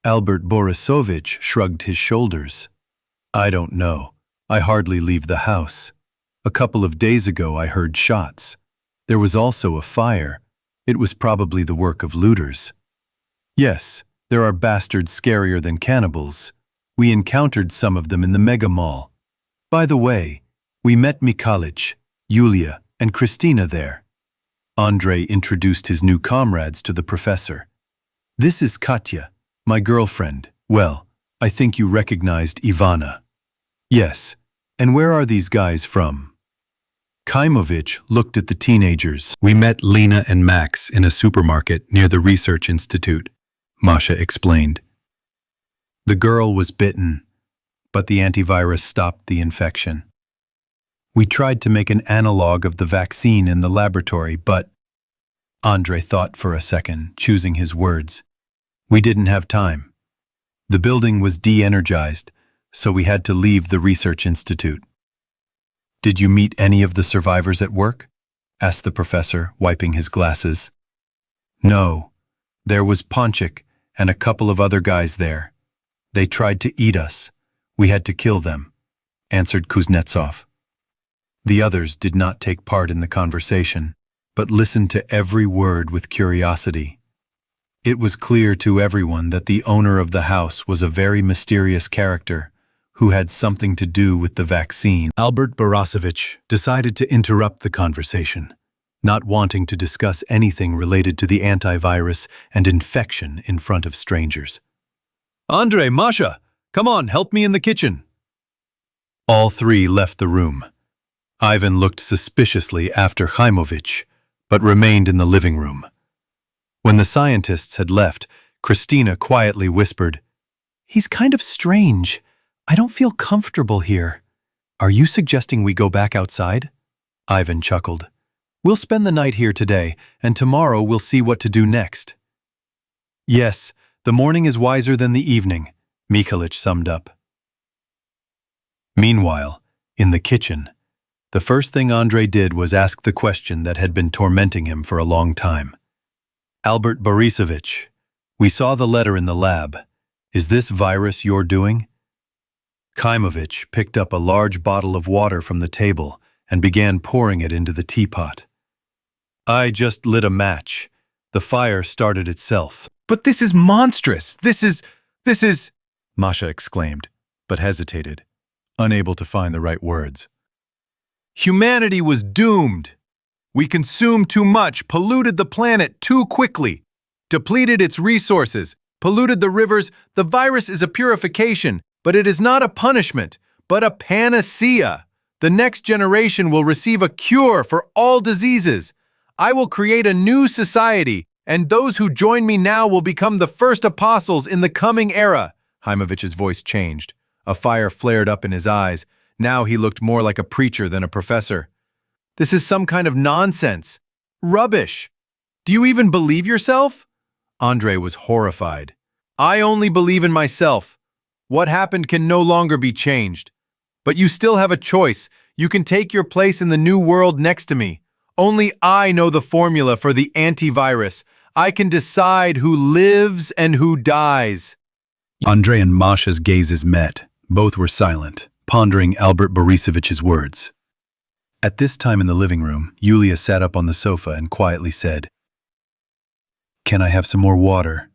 Albert Borisovich shrugged his shoulders. I don't know. I hardly leave the house. A couple of days ago I heard shots. There was also a fire. It was probably the work of looters. Yes, there are bastards scarier than cannibals. We encountered some of them in the mega mall. By the way, we met Mikhalich, Yulia, and Christina there. Andrei introduced his new comrades to the professor. This is Katya, my girlfriend. Well, I think you recognized Ivana. Yes, and where are these guys from? Kaimovich looked at the teenagers. We met Lena and Max in a supermarket near the research institute, Masha explained. The girl was bitten, but the antivirus stopped the infection. We tried to make an analog of the vaccine in the laboratory, but Andrei thought for a second, choosing his words. We didn't have time. The building was de-energized, so we had to leave the research institute. Did you meet any of the survivors at work? Asked the professor, wiping his glasses. No, there was Ponchik and a couple of other guys there. They tried to eat us. We had to kill them, answered Kuznetsov. The others did not take part in the conversation, but listened to every word with curiosity. It was clear to everyone that the owner of the house was a very mysterious character who had something to do with the vaccine. Albert Borasovich decided to interrupt the conversation, not wanting to discuss anything related to the antivirus and infection in front of strangers. Andrei, Masha, come on, help me in the kitchen. All three left the room. Ivan looked suspiciously after Kaimovich, but remained in the living room. When the scientists had left, Christina quietly whispered, "He's kind of strange. I don't feel comfortable here. Are you suggesting we go back outside?" Ivan chuckled. "We'll spend the night here today, and tomorrow we'll see what to do next." "Yes, the morning is wiser than the evening," Mikhalich summed up. Meanwhile, in the kitchen, the first thing Andrei did was ask the question that had been tormenting him for a long time. "Albert Borisovich, we saw the letter in the lab. Is this virus your doing?" Kaimovich picked up a large bottle of water from the table and began pouring it into the teapot. "I just lit a match. The fire started itself." But this is monstrous. This is... Masha exclaimed, but hesitated, unable to find the right words. Humanity was doomed. We consumed too much, polluted the planet too quickly, depleted its resources, polluted the rivers. The virus is a purification, but it is not a punishment, but a panacea. The next generation will receive a cure for all diseases. I will create a new society, and those who join me now will become the first apostles in the coming era. Haimovich's voice changed. A fire flared up in his eyes. Now he looked more like a preacher than a professor. This is some kind of nonsense. Rubbish. Do you even believe yourself? Andrei was horrified. I only believe in myself. What happened can no longer be changed. But you still have a choice. You can take your place in the new world next to me. Only I know the formula for the antivirus. I can decide who lives and who dies. Andrei and Masha's gazes met. Both were silent, pondering Albert Borisovich's words. At this time in the living room, Yulia sat up on the sofa and quietly said, "Can I have some more water?"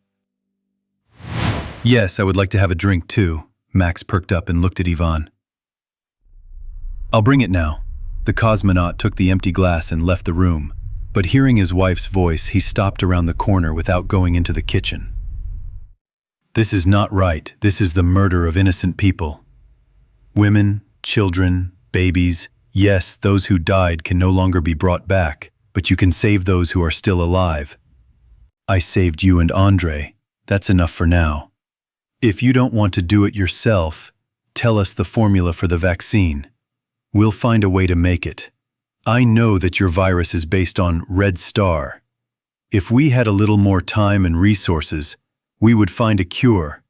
"Yes, I would like to have a drink too." Max perked up and looked at Ivan. "I'll bring it now." The cosmonaut took the empty glass and left the room, but hearing his wife's voice, he stopped around the corner without going into the kitchen. "This is not right. This is the murder of innocent people. Women, children, babies. Yes, those who died can no longer be brought back, but you can save those who are still alive. I saved you and Andrei. That's enough for now. If you don't want to do it yourself, tell us the formula for the vaccine. We'll find a way to make it. I know that your virus is based on Red Star. If we had a little more time and resources, we would find a cure.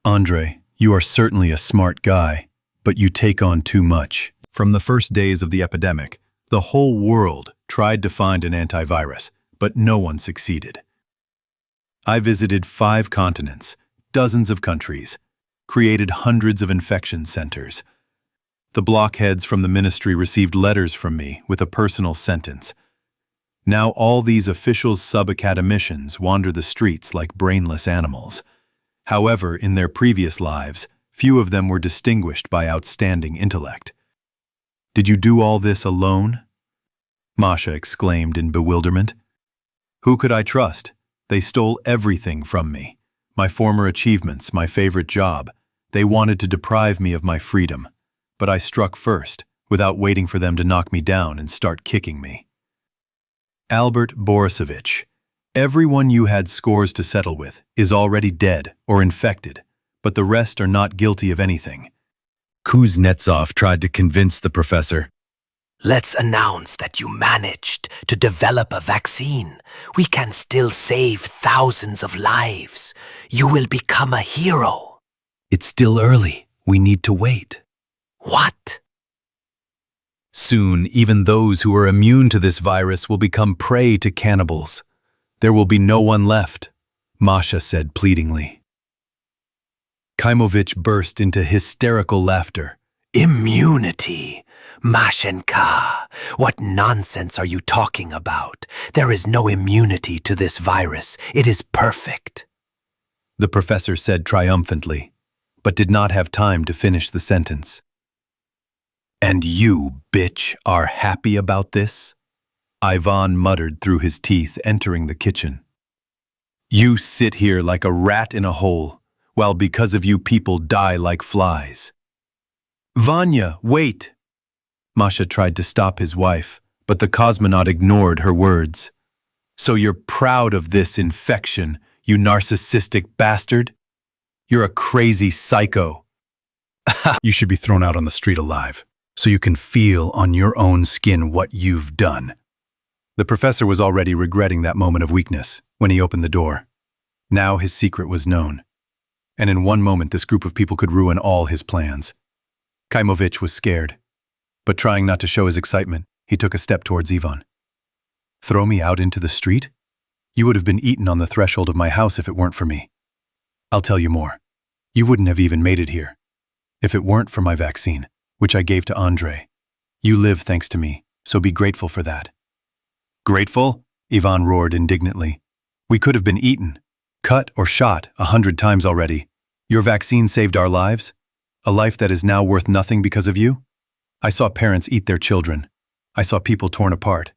Andre, you are certainly a smart guy, but you take on too much. From the first days of the epidemic, the whole world tried to find an antivirus, but no one succeeded. I visited 5 continents, dozens of countries, created hundreds of infection centers. The blockheads from the ministry received letters from me with a personal sentence. Now all these officials sub-academicians wander the streets like brainless animals. However, in their previous lives, few of them were distinguished by outstanding intellect. Did you do all this alone? Masha exclaimed in bewilderment. Who could I trust? They stole everything from me. My former achievements, my favorite job. They wanted to deprive me of my freedom. But I struck first, without waiting for them to knock me down and start kicking me. Albert Borisovich, everyone you had scores to settle with is already dead or infected, but the rest are not guilty of anything. Kuznetsov tried to convince the professor. Let's announce that you managed to develop a vaccine. We can still save thousands of lives. You will become a hero. It's still early. We need to wait. What? Soon, even those who are immune to this virus will become prey to cannibals. There will be no one left, Masha said pleadingly. Kaimovich burst into hysterical laughter. Immunity? Mashenka, what nonsense are you talking about? There is no immunity to this virus. It is perfect. The professor said triumphantly, but did not have time to finish the sentence. And you, bitch, are happy about this? Ivan muttered through his teeth, entering the kitchen. You sit here like a rat in a hole, while because of you people die like flies. Vanya, wait! Masha tried to stop his wife, but the cosmonaut ignored her words. So you're proud of this infection, you narcissistic bastard? You're a crazy psycho. You should be thrown out on the street alive, so you can feel on your own skin what you've done. The professor was already regretting that moment of weakness when he opened the door. Now his secret was known, and in one moment this group of people could ruin all his plans. Kaimovich was scared, but trying not to show his excitement, he took a step towards Ivan. Throw me out into the street? You would have been eaten on the threshold of my house if it weren't for me. I'll tell you more. You wouldn't have even made it here. If it weren't for my vaccine, which I gave to Andre. You live thanks to me, so be grateful for that. Grateful? Ivan roared indignantly. We could have been eaten, cut or shot 100 times already. Your vaccine saved our lives, a life that is now worth nothing because of you. I saw parents eat their children. I saw people torn apart.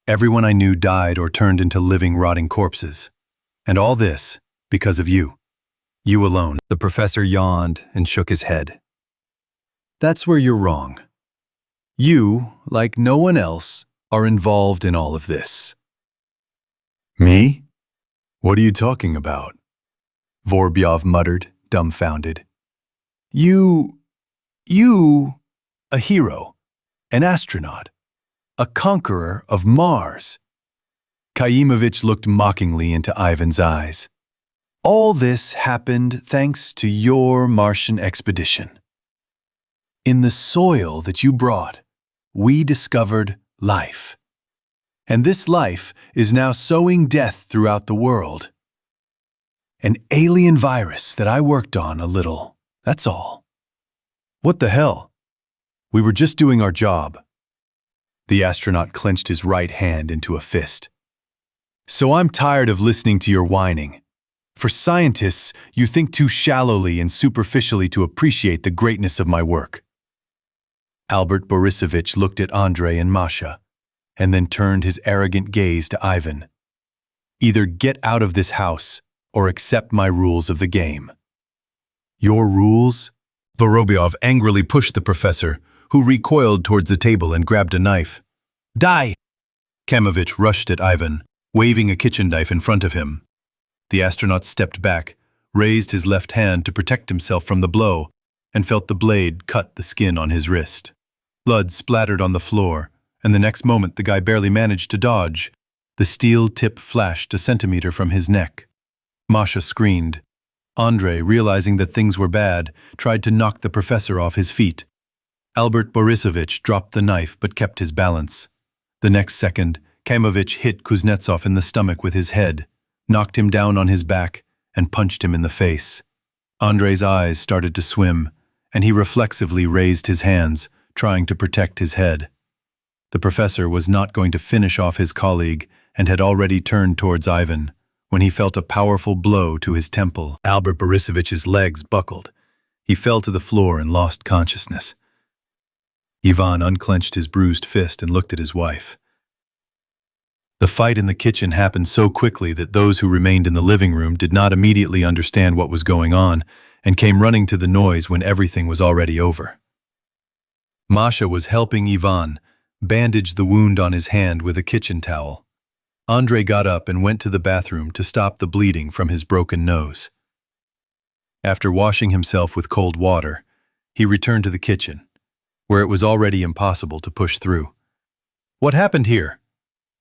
Everyone I knew died or turned into living, rotting corpses. And all this because of you. You alone. The professor yawned and shook his head. That's where you're wrong. You, like no one else, are involved in all of this. Me? What are you talking about? Vorbyov muttered, dumbfounded. You, a hero, an astronaut, a conqueror of Mars. Kaimovich looked mockingly into Ivan's eyes. All this happened thanks to your Martian expedition. In the soil that you brought, we discovered life. And this life is now sowing death throughout the world. An alien virus that I worked on a little, that's all. What the hell? We were just doing our job. The astronaut clenched his right hand into a fist. So I'm tired of listening to your whining. For scientists, you think too shallowly and superficially to appreciate the greatness of my work. Albert Borisovich looked at Andre and Masha, and then turned his arrogant gaze to Ivan. Either get out of this house, or accept my rules of the game. Your rules? Vorobyov angrily pushed the professor, who recoiled towards the table and grabbed a knife. Die! Kaimovich rushed at Ivan, waving a kitchen knife in front of him. The astronaut stepped back, raised his left hand to protect himself from the blow, and felt the blade cut the skin on his wrist. Blood splattered on the floor, and the next moment the guy barely managed to dodge. The steel tip flashed a centimeter from his neck. Masha screamed. Andrei, realizing that things were bad, tried to knock the professor off his feet. Albert Borisovich dropped the knife but kept his balance. The next second, Kaimovich hit Kuznetsov in the stomach with his head, knocked him down on his back, and punched him in the face. Andrei's eyes started to swim, and he reflexively raised his hands, trying to protect his head. The professor was not going to finish off his colleague and had already turned towards Ivan when he felt a powerful blow to his temple. Albert Borisovich's legs buckled. He fell to the floor and lost consciousness. Ivan unclenched his bruised fist and looked at his wife. The fight in the kitchen happened so quickly that those who remained in the living room did not immediately understand what was going on and came running to the noise when everything was already over. Masha was helping Ivan bandage the wound on his hand with a kitchen towel. Andrei got up and went to the bathroom to stop the bleeding from his broken nose. After washing himself with cold water, he returned to the kitchen, where it was already impossible to push through. "What happened here?"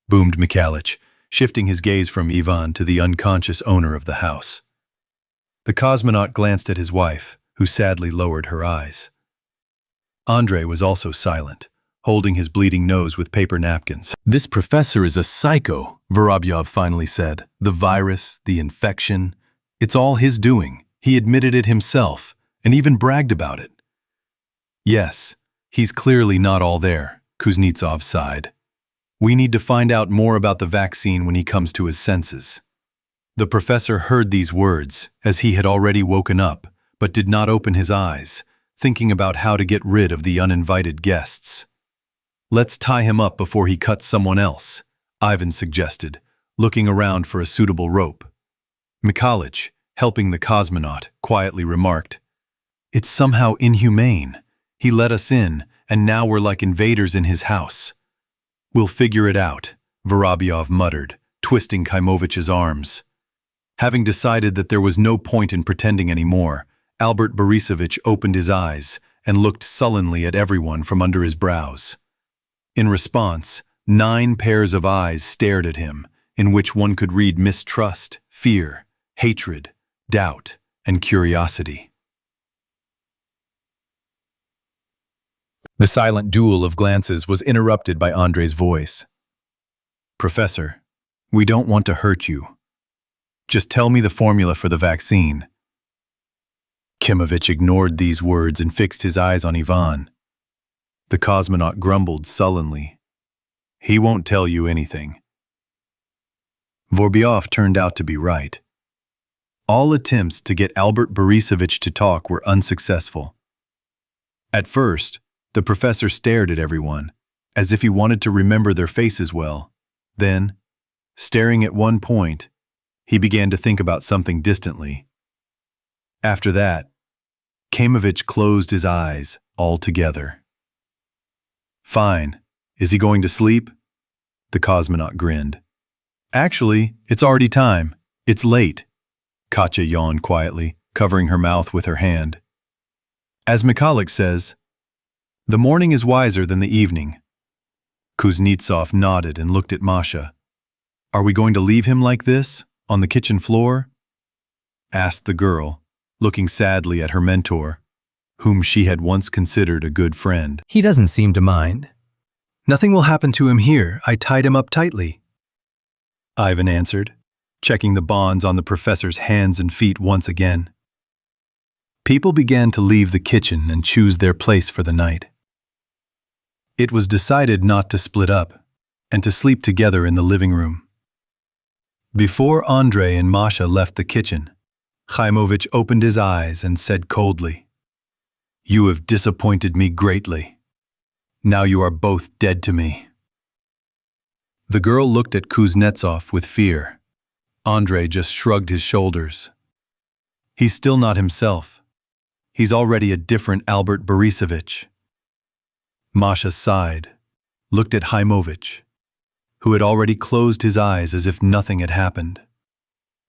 boomed Mikhalich, shifting his gaze from Ivan to the unconscious owner of the house. The cosmonaut glanced at his wife, who sadly lowered her eyes. Andrei was also silent, holding his bleeding nose with paper napkins. "This professor is a psycho," Vorobyov finally said. "The virus, the infection, it's all his doing. He admitted it himself, and even bragged about it." "Yes, he's clearly not all there," Kuznetsov sighed. "We need to find out more about the vaccine when he comes to his senses." The professor heard these words, as he had already woken up, but did not open his eyes, thinking about how to get rid of the uninvited guests. "Let's tie him up before he cuts someone else," Ivan suggested, looking around for a suitable rope. Mikhalich, helping the cosmonaut, quietly remarked, "It's somehow inhumane. He let us in, and now we're like invaders in his house." "We'll figure it out," Vorobyov muttered, twisting Kaimovich's arms. Having decided that there was no point in pretending anymore, Albert Borisovich opened his eyes and looked sullenly at everyone from under his brows. In response, 9 pairs of eyes stared at him, in which one could read mistrust, fear, hatred, doubt, and curiosity. The silent duel of glances was interrupted by Andrei's voice. "Professor, we don't want to hurt you. Just tell me the formula for the vaccine." Kimovich ignored these words and fixed his eyes on Ivan. The cosmonaut grumbled sullenly. "He won't tell you anything." Vorobyov turned out to be right. All attempts to get Albert Borisovich to talk were unsuccessful. At first, the professor stared at everyone, as if he wanted to remember their faces well. Then, staring at one point, he began to think about something distantly. After that, Kaimovich closed his eyes altogether. "Fine. Is he going to sleep?" The cosmonaut grinned. "Actually, it's already time. It's late." Katya yawned quietly, covering her mouth with her hand. "As Mikhalich says, the morning is wiser than the evening." Kuznetsov nodded and looked at Masha. "Are we going to leave him like this, on the kitchen floor?" asked the girl, looking sadly at her mentor, whom she had once considered a good friend. "He doesn't seem to mind. Nothing will happen to him here. I tied him up tightly," Ivan answered, checking the bonds on the professor's hands and feet once again. People began to leave the kitchen and choose their place for the night. It was decided not to split up and to sleep together in the living room. Before Andrei and Masha left the kitchen, Kaimovich opened his eyes and said coldly, "You have disappointed me greatly. Now you are both dead to me." The girl looked at Kuznetsov with fear. Andrei just shrugged his shoulders. He's still not himself. He's already a different Albert Borisovich. Masha sighed, looked at Kaimovich, who had already closed his eyes as if nothing had happened,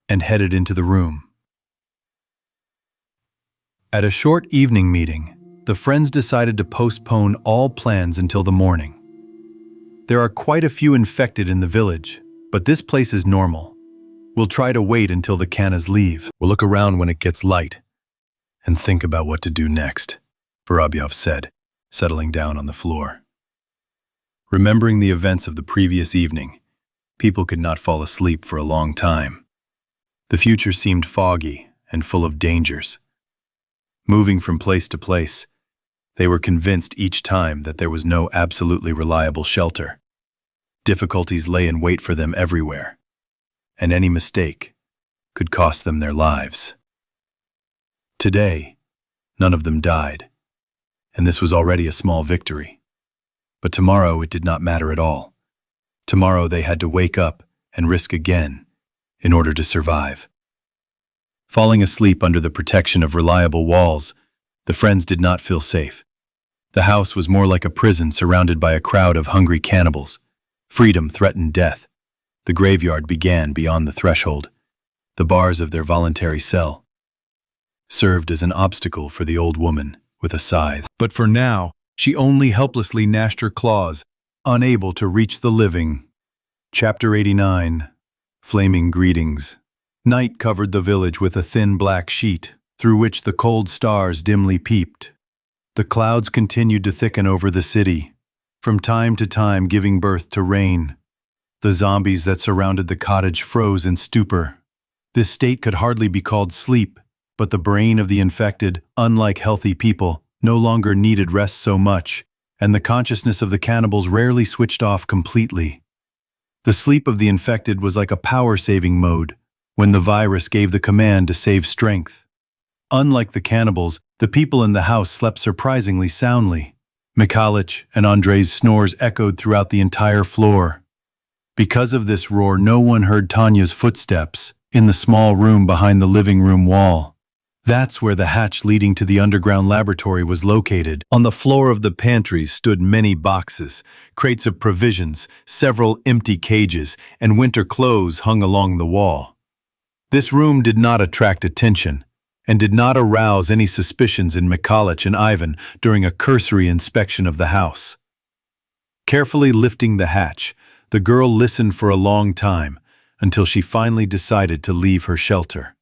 and headed into the room. At a short evening meeting, the friends decided to postpone all plans until the morning. There are quite a few infected in the village, but this place is normal. We'll try to wait until the Cannas leave. We'll look around when it gets light and think about what to do next, Vorobyov said, settling down on the floor. Remembering the events of the previous evening, people could not fall asleep for a long time. The future seemed foggy and full of dangers. Moving from place to place, they were convinced each time that there was no absolutely reliable shelter. Difficulties lay in wait for them everywhere, and any mistake could cost them their lives. Today, none of them died, and this was already a small victory. But tomorrow it did not matter at all. Tomorrow they had to wake up and risk again in order to survive. Falling asleep under the protection of reliable walls, the friends did not feel safe. The house was more like a prison surrounded by a crowd of hungry cannibals. Freedom threatened death. The graveyard began beyond the threshold. The bars of their voluntary cell served as an obstacle for the old woman with a scythe. But for now, she only helplessly gnashed her claws, unable to reach the living. Chapter 89. Flaming Greetings. Night covered the village with a thin black sheet, through which the cold stars dimly peeped. The clouds continued to thicken over the city, from time to time giving birth to rain. The zombies that surrounded the cottage froze in stupor. This state could hardly be called sleep, but the brain of the infected, unlike healthy people, no longer needed rest so much, and the consciousness of the cannibals rarely switched off completely. The sleep of the infected was like a power-saving mode, when the virus gave the command to save strength. Unlike the cannibals, the people in the house slept surprisingly soundly. Mikhalich and Andrei's snores echoed throughout the entire floor. Because of this roar, no one heard Tanya's footsteps in the small room behind the living room wall. That's where the hatch leading to the underground laboratory was located. On the floor of the pantry stood many boxes, crates of provisions, several empty cages, and winter clothes hung along the wall. This room did not attract attention, and did not arouse any suspicions in Mikhalich and Ivan during a cursory inspection of the house. Carefully lifting the hatch, the girl listened for a long time, until she finally decided to leave her shelter.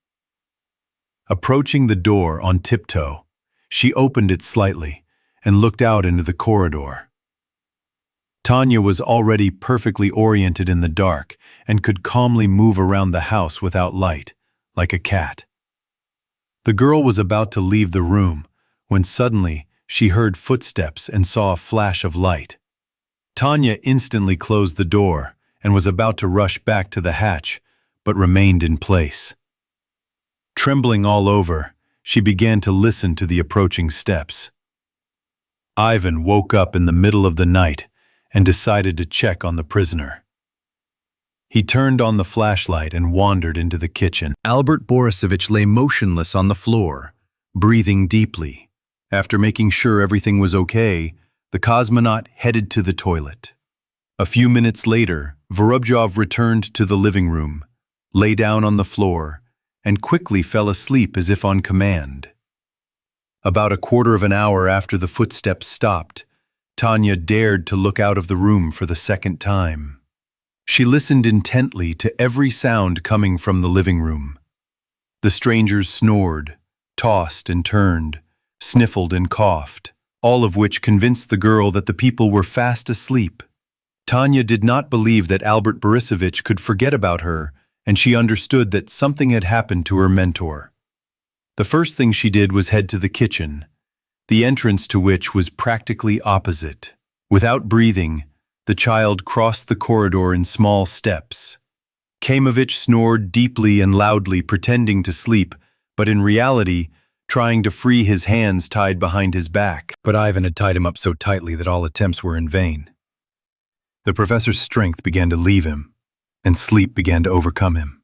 Approaching the door on tiptoe, she opened it slightly and looked out into the corridor. Tanya was already perfectly oriented in the dark and could calmly move around the house without light, like a cat. The girl was about to leave the room when suddenly she heard footsteps and saw a flash of light. Tanya instantly closed the door and was about to rush back to the hatch, but remained in place. Trembling all over, she began to listen to the approaching steps. Ivan woke up in the middle of the night and decided to check on the prisoner. He turned on the flashlight and wandered into the kitchen. Albert Borisovich lay motionless on the floor, breathing deeply. After making sure everything was okay, the cosmonaut headed to the toilet. A few minutes later, Vorobyov returned to the living room, lay down on the floor, and quickly fell asleep as if on command. About a quarter of an hour after the footsteps stopped, Tanya dared to look out of the room for the second time. She listened intently to every sound coming from the living room. The strangers snored, tossed and turned, sniffled and coughed, all of which convinced the girl that the people were fast asleep. Tanya did not believe that Albert Borisovich could forget about her, and she understood that something had happened to her mentor. The first thing she did was head to the kitchen, the entrance to which was practically opposite. Without breathing, the child crossed the corridor in small steps. Kaimovich snored deeply and loudly, pretending to sleep, but in reality, trying to free his hands tied behind his back. But Ivan had tied him up so tightly that all attempts were in vain. The professor's strength began to leave him, and sleep began to overcome him.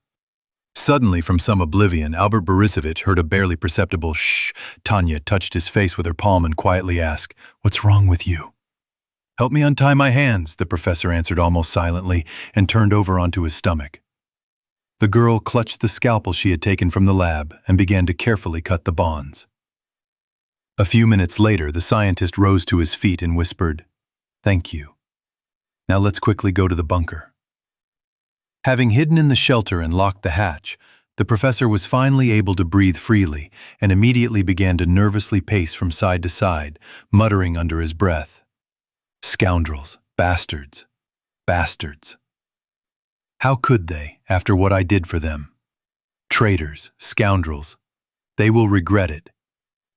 Suddenly, from some oblivion, Albert Borisovich heard a barely perceptible shh. Tanya touched his face with her palm and quietly asked, "What's wrong with you?" "Help me untie my hands," the professor answered almost silently and turned over onto his stomach. The girl clutched the scalpel she had taken from the lab and began to carefully cut the bonds. A few minutes later, the scientist rose to his feet and whispered, "Thank you. Now let's quickly go to the bunker." Having hidden in the shelter and locked the hatch, the professor was finally able to breathe freely and immediately began to nervously pace from side to side, muttering under his breath, "Scoundrels, bastards, bastards. How could they, after what I did for them? Traitors, scoundrels. They will regret it.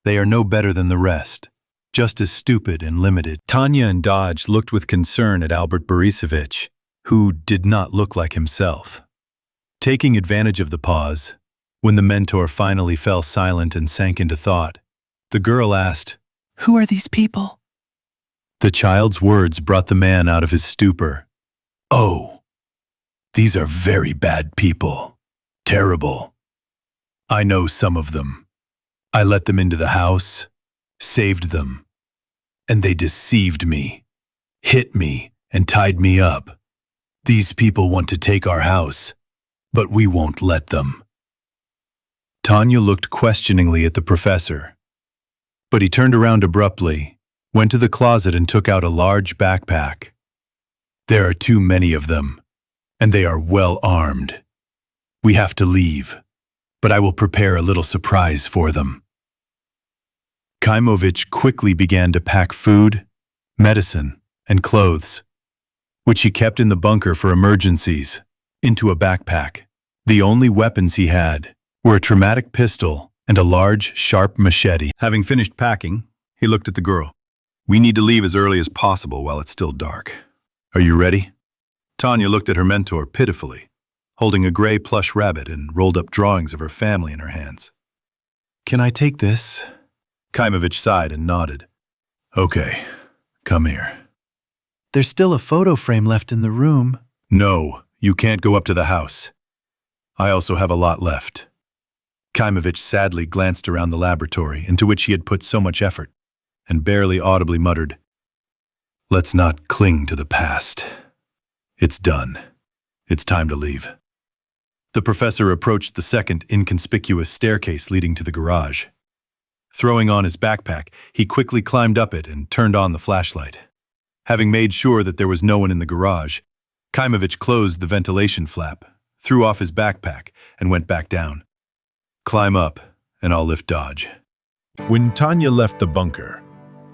They are no better than the rest, just as stupid and limited." Tanya and Dodge looked with concern at Albert Borisovich, who did not look like himself. Taking advantage of the pause, when the mentor finally fell silent and sank into thought, the girl asked, "Who are these people?" The child's words brought the man out of his stupor. "Oh, these are very bad people. Terrible. I know some of them. I let them into the house, saved them, and they deceived me, hit me, and tied me up. These people want to take our house, but we won't let them." Tanya looked questioningly at the professor, but he turned around abruptly, went to the closet and took out a large backpack. "There are too many of them, and they are well armed. We have to leave, but I will prepare a little surprise for them." Kaimovich quickly began to pack food, medicine, and clothes, which he kept in the bunker for emergencies, into a backpack. The only weapons he had were a traumatic pistol and a large, sharp machete. Having finished packing, he looked at the girl. "We need to leave as early as possible while it's still dark. Are you ready?" Tanya looked at her mentor pitifully, holding a gray plush rabbit and rolled-up drawings of her family in her hands. "Can I take this?" Kaimovich sighed and nodded. "Okay, come here." There's still a photo frame left in the room. "No, you can't go up to the house. I also have a lot left." Kaimovich sadly glanced around the laboratory into which he had put so much effort, and barely audibly muttered, "Let's not cling to the past. It's done. It's time to leave." The professor approached the second inconspicuous staircase leading to the garage. Throwing on his backpack, he quickly climbed up it and turned on the flashlight. Having made sure that there was no one in the garage, Kaimovich closed the ventilation flap, threw off his backpack, and went back down. "Climb up, and I'll lift Dodge." When Tanya left the bunker,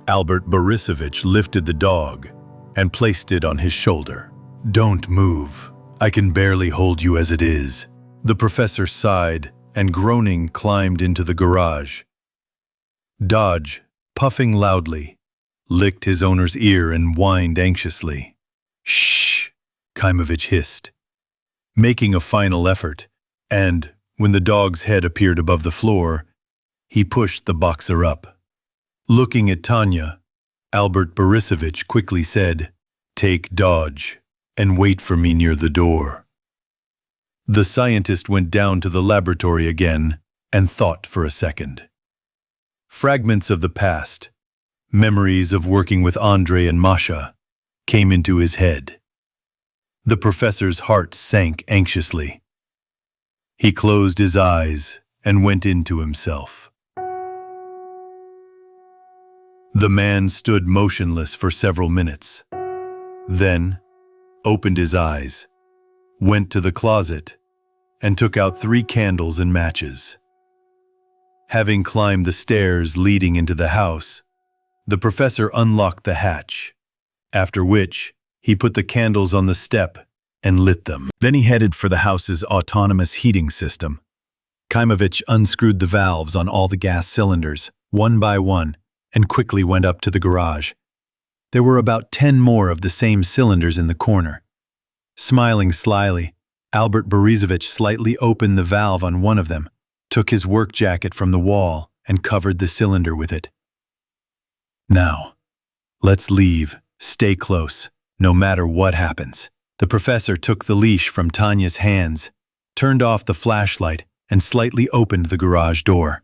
Albert Borisovich lifted the dog and placed it on his shoulder. "Don't move. I can barely hold you as it is." The professor sighed and, groaning, climbed into the garage. Dodge, puffing loudly, licked his owner's ear and whined anxiously. "Shh," Kaimovich hissed, making a final effort, and, when the dog's head appeared above the floor, he pushed the boxer up. Looking at Tanya, Albert Borisovich quickly said, "Take Dodge and wait for me near the door." The scientist went down to the laboratory again and thought for a second. Fragments of the past, memories of working with Andrei and Masha, came into his head. The professor's heart sank anxiously. He closed his eyes and went into himself. The man stood motionless for several minutes, then opened his eyes, went to the closet, and took out 3 candles and matches. Having climbed the stairs leading into the house, the professor unlocked the hatch, after which he put the candles on the step and lit them. Then he headed for the house's autonomous heating system. Kaimovich unscrewed the valves on all the gas cylinders, one by one, and quickly went up to the garage. There were about 10 more of the same cylinders in the corner. Smiling slyly, Albert Borisovich slightly opened the valve on one of them, took his work jacket from the wall, and covered the cylinder with it. "Now, let's leave. Stay close, no matter what happens." The professor took the leash from Tanya's hands, turned off the flashlight, and slightly opened the garage door.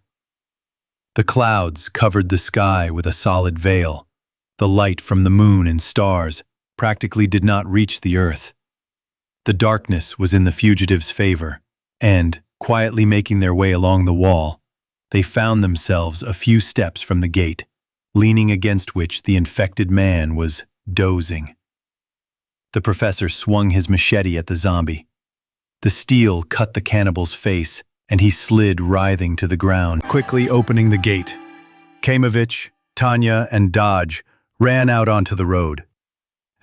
The clouds covered the sky with a solid veil. The light from the moon and stars practically did not reach the earth. The darkness was in the fugitives' favor, and, quietly making their way along the wall, they found themselves a few steps from the gate, leaning against which the infected man was dozing. The professor swung his machete at the zombie. The steel cut the cannibal's face, and he slid writhing to the ground, quickly opening the gate. Kamovich, Tanya, and Dodge ran out onto the road.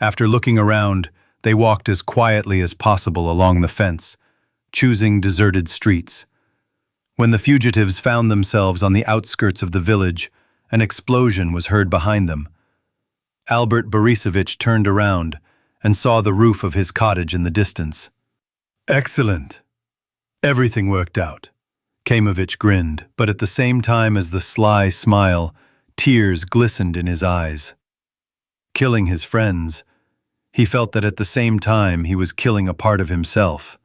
After looking around, they walked as quietly as possible along the fence, choosing deserted streets. When the fugitives found themselves on the outskirts of the village, an explosion was heard behind them. Albert Borisovich turned around and saw the roof of his cottage in the distance. Excellent. Everything worked out. Kamovich grinned, but at the same time as the sly smile, tears glistened in his eyes. Killing his friends, he felt that at the same time he was killing a part of himself.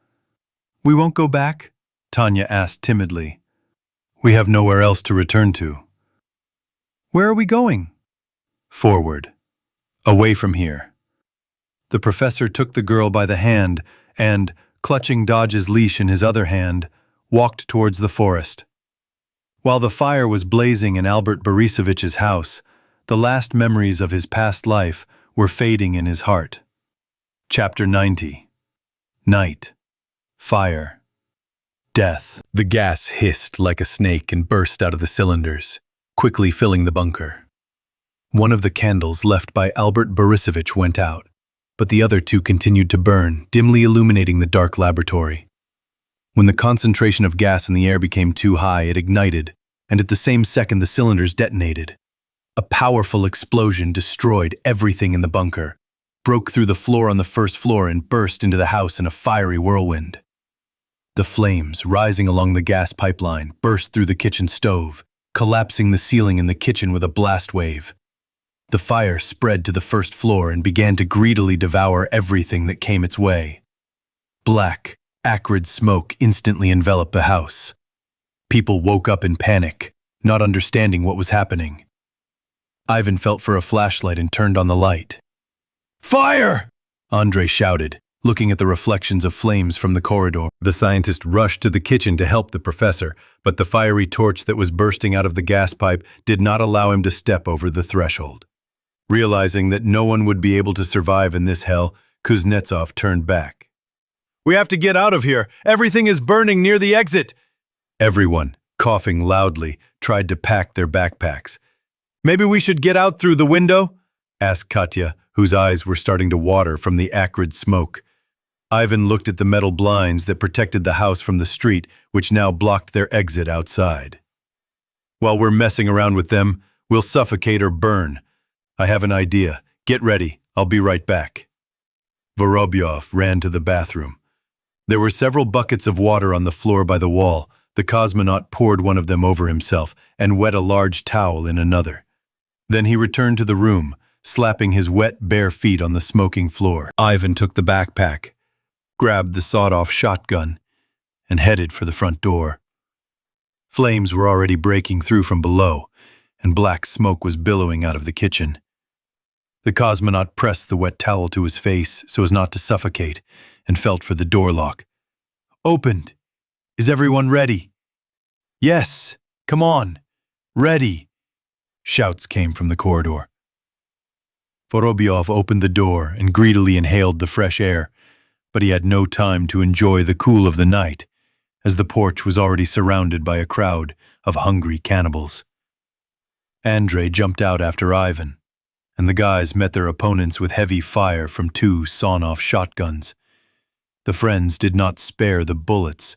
"We won't go back?" Tanya asked timidly. "We have nowhere else to return to." "Where are we going?" "Forward. Away from here." The professor took the girl by the hand and, clutching Dodge's leash in his other hand, walked towards the forest. While the fire was blazing in Albert Borisovich's house, the last memories of his past life were fading in his heart. Chapter 90. Night. Fire. Death. The gas hissed like a snake and burst out of the cylinders, quickly filling the bunker. One of the candles left by Albert Borisovich went out, but the other two continued to burn, dimly illuminating the dark laboratory. When the concentration of gas in the air became too high, it ignited, and at the same second the cylinders detonated. A powerful explosion destroyed everything in the bunker, broke through the floor on the first floor and burst into the house in a fiery whirlwind. The flames, rising along the gas pipeline, burst through the kitchen stove, collapsing the ceiling in the kitchen with a blast wave. The fire spread to the first floor and began to greedily devour everything that came its way. Black, acrid smoke instantly enveloped the house. People woke up in panic, not understanding what was happening. Ivan felt for a flashlight and turned on the light. "Fire!" Andrei shouted, looking at the reflections of flames from the corridor. The scientist rushed to the kitchen to help the professor, but the fiery torch that was bursting out of the gas pipe did not allow him to step over the threshold. Realizing that no one would be able to survive in this hell, Kuznetsov turned back. "We have to get out of here. Everything is burning near the exit." Everyone, coughing loudly, tried to pack their backpacks. "Maybe we should get out through the window?" asked Katya, whose eyes were starting to water from the acrid smoke. Ivan looked at the metal blinds that protected the house from the street, which now blocked their exit outside. "While we're messing around with them, we'll suffocate or burn. I have an idea. Get ready. I'll be right back." Vorobyov ran to the bathroom. There were several buckets of water on the floor by the wall. The cosmonaut poured one of them over himself and wet a large towel in another. Then he returned to the room, slapping his wet, bare feet on the smoking floor. Ivan took the backpack, grabbed the sawed-off shotgun, and headed for the front door. Flames were already breaking through from below, and black smoke was billowing out of the kitchen. The cosmonaut pressed the wet towel to his face so as not to suffocate, and felt for the door lock. "Opened! Is everyone ready?" "Yes, come on, ready!" Shouts came from the corridor. Vorobyov opened the door and greedily inhaled the fresh air, but he had no time to enjoy the cool of the night, as the porch was already surrounded by a crowd of hungry cannibals. Andrei jumped out after Ivan, and the guys met their opponents with heavy fire from 2 sawn-off shotguns. The friends did not spare the bullets,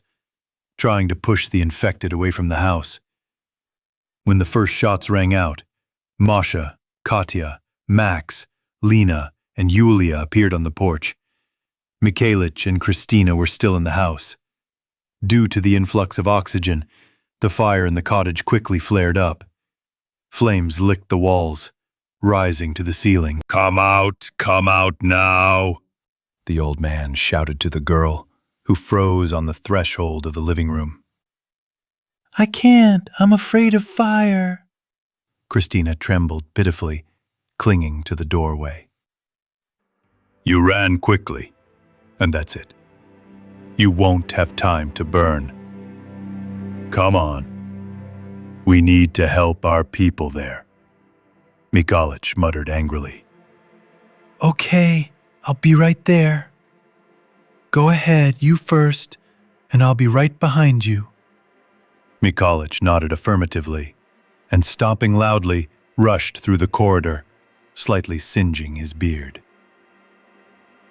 trying to push the infected away from the house. When the first shots rang out, Masha, Katya, Max, Lena, and Yulia appeared on the porch. Mikhailich and Christina were still in the house. Due to the influx of oxygen, the fire in the cottage quickly flared up. Flames licked the walls, rising to the ceiling. Come out now," the old man shouted to the girl, who froze on the threshold of the living room. "I can't. I'm afraid of fire." Christina trembled pitifully, clinging to the doorway. "You ran quickly, and that's it. You won't have time to burn. Come on." We need to help our people there. Mikhalich muttered angrily. Okay, I'll be right there. Go ahead, you first, and I'll be right behind you. Mikhalich nodded affirmatively, and stomping loudly, rushed through the corridor, slightly singeing his beard.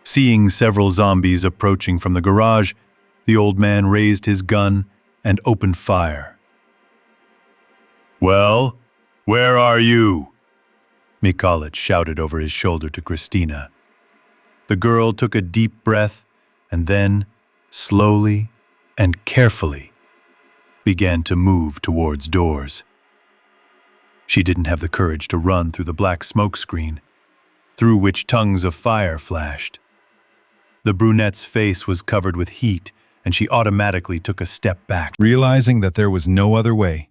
Seeing several zombies approaching from the garage, the old man raised his gun and opened fire. Well, where are you? Mikhalich shouted over his shoulder to Christina. The girl took a deep breath and then, slowly and carefully, began to move towards doors. She didn't have the courage to run through the black smoke screen, through which tongues of fire flashed. The brunette's face was covered with heat, and she automatically took a step back. Realizing that there was no other way,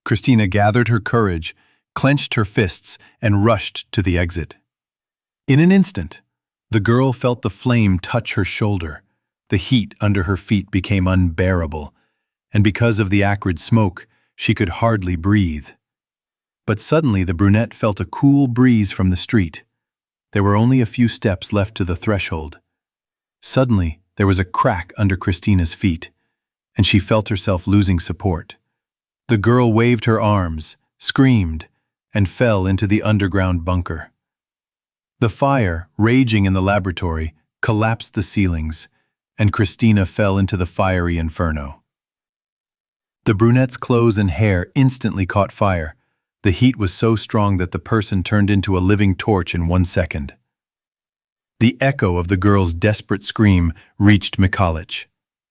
Christina gathered her courage, clenched her fists, and rushed to the exit. In an instant, the girl felt the flame touch her shoulder. The heat under her feet became unbearable, and because of the acrid smoke, she could hardly breathe. But suddenly the brunette felt a cool breeze from the street. There were only a few steps left to the threshold. Suddenly, there was a crack under Christina's feet, and she felt herself losing support. The girl waved her arms, screamed, and fell into the underground bunker. The fire, raging in the laboratory, collapsed the ceilings, and Christina fell into the fiery inferno. The brunette's clothes and hair instantly caught fire. The heat was so strong that the person turned into a living torch in 1 second. The echo of the girl's desperate scream reached Mikhalich.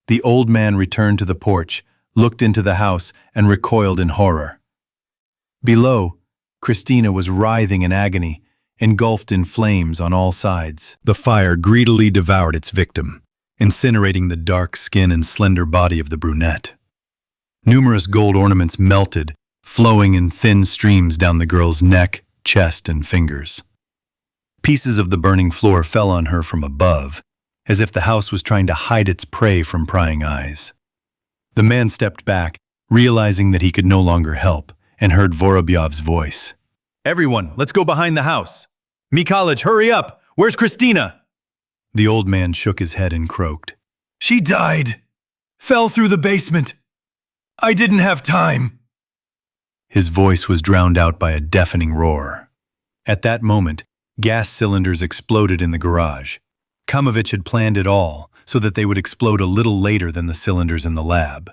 The old man returned to the porch, looked into the house, and recoiled in horror. Below, Christina was writhing in agony, engulfed in flames on all sides. The fire greedily devoured its victim, incinerating the dark skin and slender body of the brunette. Numerous gold ornaments melted, flowing in thin streams down the girl's neck, chest, and fingers. Pieces of the burning floor fell on her from above, as if the house was trying to hide its prey from prying eyes. The man stepped back, realizing that he could no longer help, and heard Vorobyov's voice. "Everyone, let's go behind the house. Mikhalich, hurry up! Where's Christina?" The old man shook his head and croaked. She died. Fell through the basement. I didn't have time. His voice was drowned out by a deafening roar. At that moment, gas cylinders exploded in the garage. Kamovich had planned it all so that they would explode a little later than the cylinders in the lab.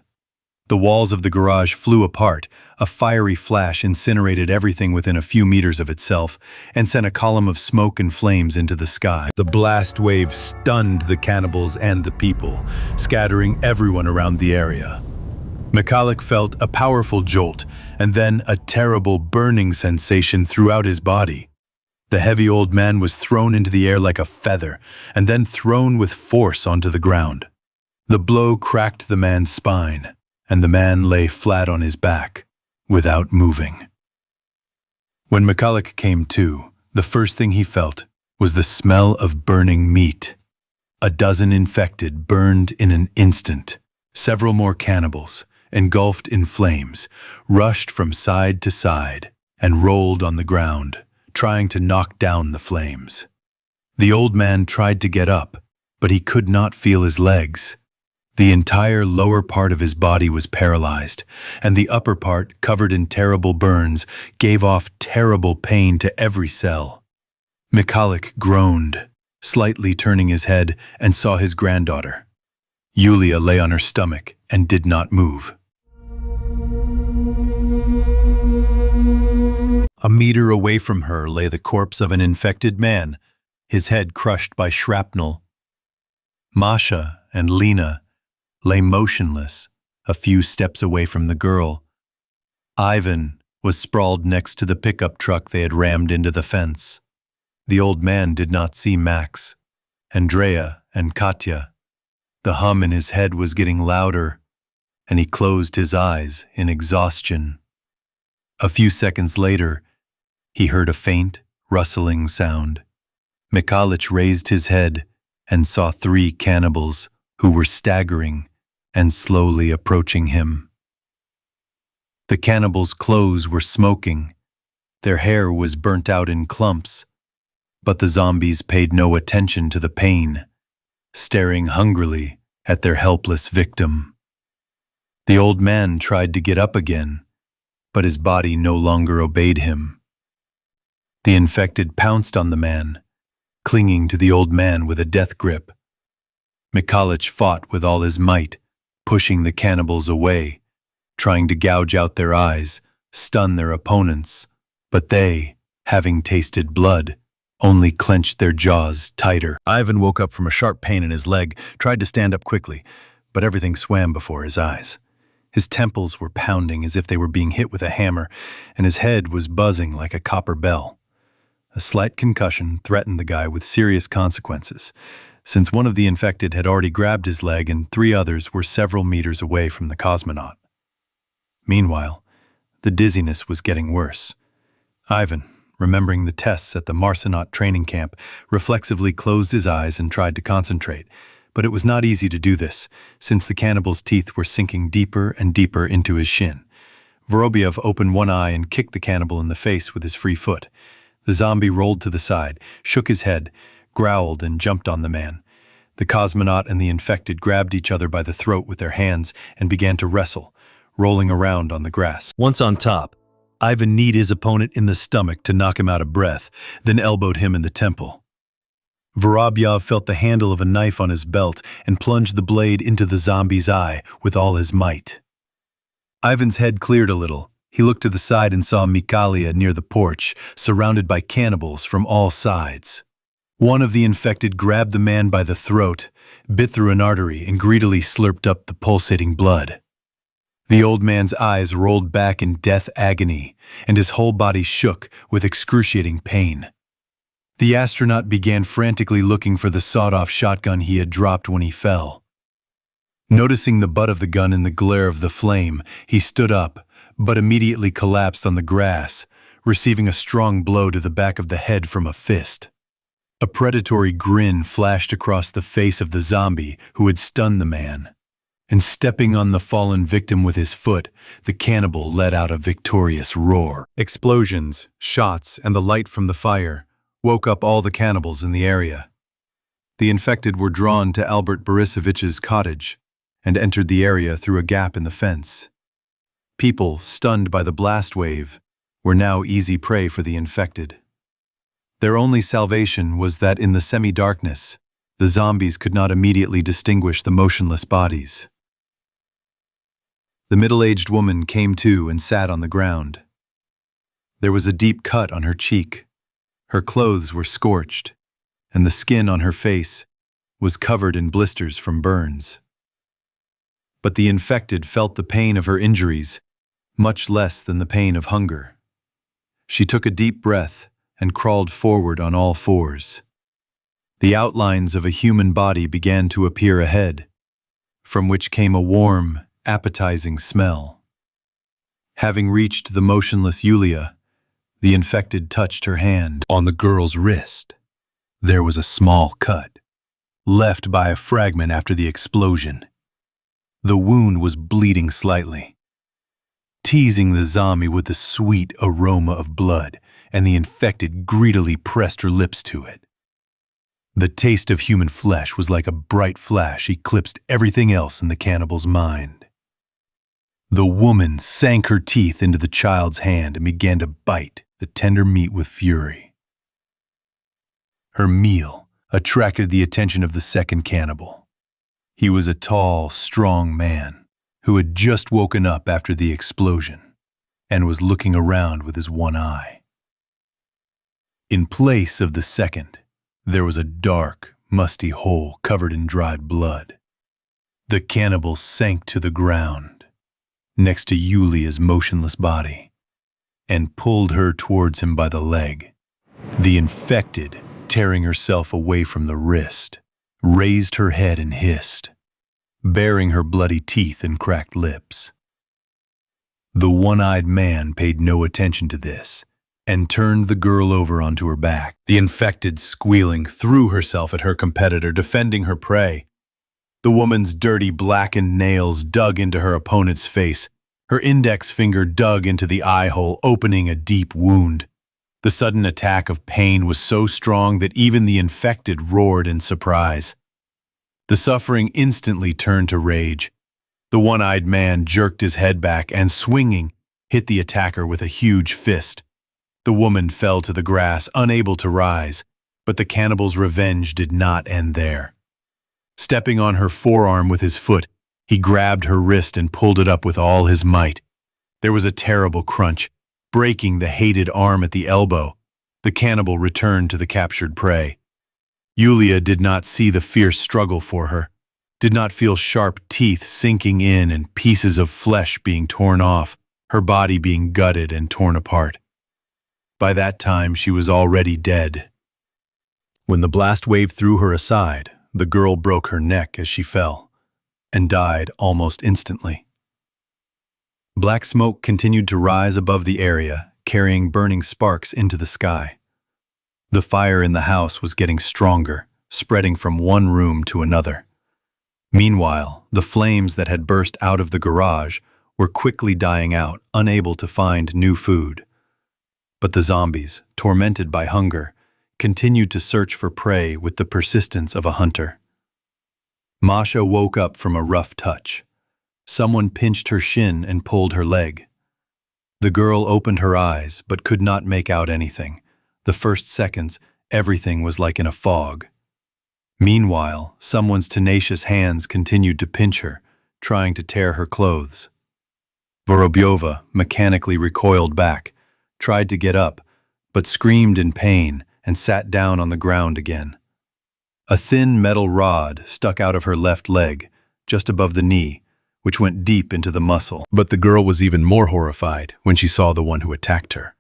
The walls of the garage flew apart, a fiery flash incinerated everything within a few meters of itself, and sent a column of smoke and flames into the sky. The blast wave stunned the cannibals and the people, scattering everyone around the area. Mikhalich felt a powerful jolt, and then a terrible burning sensation throughout his body. The heavy old man was thrown into the air like a feather, and then thrown with force onto the ground. The blow cracked the man's spine, and the man lay flat on his back, without moving. When Mikhalich came to, the first thing he felt was the smell of burning meat. A dozen infected burned in an instant. Several more cannibals, engulfed in flames, rushed from side to side and rolled on the ground, trying to knock down the flames. The old man tried to get up, but he could not feel his legs. The entire lower part of his body was paralyzed, and the upper part, covered in terrible burns, gave off terrible pain to every cell. Mikhalich groaned, slightly turning his head, and saw his granddaughter. Yulia lay on her stomach and did not move. A meter away from her lay the corpse of an infected man, his head crushed by shrapnel. Masha and Lena lay motionless, a few steps away from the girl. Ivan was sprawled next to the pickup truck they had rammed into the fence. The old man did not see Max, Andrea, and Katya. The hum in his head was getting louder, and he closed his eyes in exhaustion. A few seconds later, he heard a faint, rustling sound. Mikhalich raised his head and saw 3 cannibals who were staggering and slowly approaching him. The cannibals' clothes were smoking. Their hair was burnt out in clumps. But the zombies paid no attention to the pain, staring hungrily at their helpless victim. The old man tried to get up again, but his body no longer obeyed him. The infected pounced on the man, clinging to the old man with a death grip. Mikalich fought with all his might, pushing the cannibals away, trying to gouge out their eyes, stun their opponents, but they, having tasted blood, only clenched their jaws tighter. Ivan woke up from a sharp pain in his leg, tried to stand up quickly, but everything swam before his eyes. His temples were pounding as if they were being hit with a hammer, and his head was buzzing like a copper bell. A slight concussion threatened the guy with serious consequences, since one of the infected had already grabbed his leg and 3 others were several meters away from the cosmonaut. Meanwhile, the dizziness was getting worse. Ivan, remembering the tests at the Marsonaut training camp, reflexively closed his eyes and tried to concentrate, but it was not easy to do this, since the cannibal's teeth were sinking deeper and deeper into his shin. Vorobiev opened one eye and kicked the cannibal in the face with his free foot. The zombie rolled to the side, shook his head, growled, and jumped on the man. The cosmonaut and the infected grabbed each other by the throat with their hands and began to wrestle, rolling around on the grass. Once on top, Ivan kneed his opponent in the stomach to knock him out of breath, then elbowed him in the temple. Vorobiev felt the handle of a knife on his belt and plunged the blade into the zombie's eye with all his might. Ivan's head cleared a little. He looked to the side and saw Mikalia near the porch, surrounded by cannibals from all sides. One of the infected grabbed the man by the throat, bit through an artery, and greedily slurped up the pulsating blood. The old man's eyes rolled back in death agony, and his whole body shook with excruciating pain. The astronaut began frantically looking for the sawed-off shotgun he had dropped when he fell. Noticing the butt of the gun in the glare of the flame, he stood up, but immediately collapsed on the grass, receiving a strong blow to the back of the head from a fist. A predatory grin flashed across the face of the zombie who had stunned the man. And stepping on the fallen victim with his foot, the cannibal let out a victorious roar. Explosions, shots, and the light from the fire woke up all the cannibals in the area. The infected were drawn to Albert Borisovich's cottage and entered the area through a gap in the fence. People, stunned by the blast wave, were now easy prey for the infected. Their only salvation was that in the semi-darkness, the zombies could not immediately distinguish the motionless bodies. The middle-aged woman came to and sat on the ground. There was a deep cut on her cheek. Her clothes were scorched, and the skin on her face was covered in blisters from burns. But the infected felt the pain of her injuries much less than the pain of hunger. She took a deep breath and crawled forward on all fours. The outlines of a human body began to appear ahead, from which came a warm, appetizing smell. Having reached the motionless Yulia, the infected touched her hand. On the girl's wrist, there was a small cut, left by a fragment after the explosion. The wound was bleeding slightly, teasing the zombie with the sweet aroma of blood, and the infected greedily pressed her lips to it. The taste of human flesh was like a bright flash eclipsed everything else in the cannibal's mind. The woman sank her teeth into the child's hand and began to bite the tender meat with fury. Her meal attracted the attention of the second cannibal. He was a tall, strong man who had just woken up after the explosion and was looking around with his one eye. In place of the second, there was a dark, musty hole covered in dried blood. The cannibal sank to the ground next to Yulia's motionless body and pulled her towards him by the leg. The infected, tearing herself away from the wrist, raised her head and hissed, baring her bloody teeth and cracked lips. The one-eyed man paid no attention to this and turned the girl over onto her back. The infected, squealing, threw herself at her competitor, defending her prey. The woman's dirty, blackened nails dug into her opponent's face, Her index finger dug into the eye hole, opening a deep wound. The sudden attack of pain was so strong that even the infected roared in surprise. The suffering instantly turned to rage. The one-eyed man jerked his head back and, swinging, hit the attacker with a huge fist. The woman fell to the grass, unable to rise, but the cannibal's revenge did not end there. Stepping on her forearm with his foot, he grabbed her wrist and pulled it up with all his might. There was a terrible crunch, breaking the hated arm at the elbow. The cannibal returned to the captured prey. Yulia did not see the fierce struggle for her, did not feel sharp teeth sinking in and pieces of flesh being torn off, her body being gutted and torn apart. By that time, she was already dead. When the blast wave threw her aside, the girl broke her neck as she fell and died almost instantly. Black smoke continued to rise above the area, carrying burning sparks into the sky. The fire in the house was getting stronger, spreading from one room to another. Meanwhile, the flames that had burst out of the garage were quickly dying out, unable to find new food. But the zombies, tormented by hunger, continued to search for prey with the persistence of a hunter. Masha woke up from a rough touch. Someone pinched her shin and pulled her leg. The girl opened her eyes but could not make out anything. The first seconds, everything was like in a fog. Meanwhile, someone's tenacious hands continued to pinch her, trying to tear her clothes. Vorobyova mechanically recoiled back, tried to get up, but screamed in pain and sat down on the ground again. A thin metal rod stuck out of her left leg, just above the knee, which went deep into the muscle. But the girl was even more horrified when she saw the one who attacked her.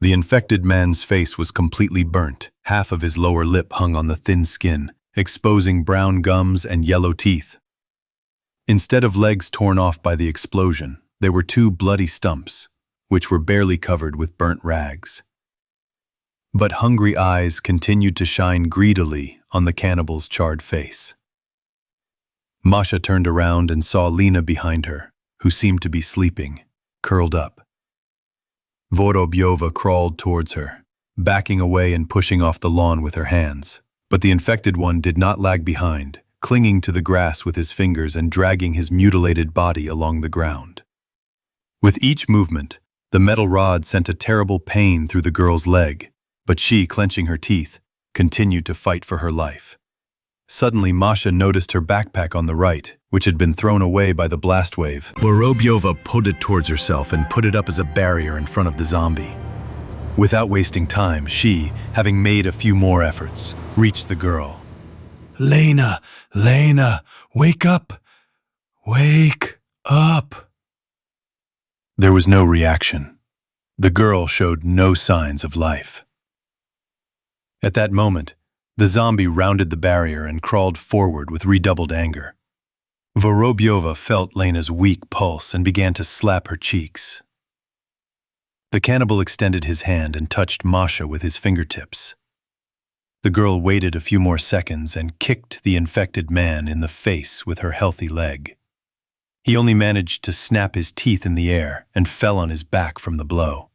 The infected man's face was completely burnt. Half of his lower lip hung on the thin skin, exposing brown gums and yellow teeth. Instead of legs torn off by the explosion, there were two bloody stumps, which were barely covered with burnt rags. But hungry eyes continued to shine greedily on the cannibal's charred face. Masha turned around and saw Lena behind her, who seemed to be sleeping, curled up. Vorobyova crawled towards her, backing away and pushing off the lawn with her hands. But the infected one did not lag behind, clinging to the grass with his fingers and dragging his mutilated body along the ground. With each movement, the metal rod sent a terrible pain through the girl's leg, but she, clenching her teeth, continued to fight for her life. Suddenly, Masha noticed her backpack on the right, which had been thrown away by the blast wave. Vorobyova pulled it towards herself and put it up as a barrier in front of the zombie. Without wasting time, she, having made a few more efforts, reached the girl. Lena, wake up! Wake up! There was no reaction. The girl showed no signs of life. At that moment, the zombie rounded the barrier and crawled forward with redoubled anger. Vorobyova felt Lena's weak pulse and began to slap her cheeks. The cannibal extended his hand and touched Masha with his fingertips. The girl waited a few more seconds and kicked the infected man in the face with her healthy leg. He only managed to snap his teeth in the air and fell on his back from the blow.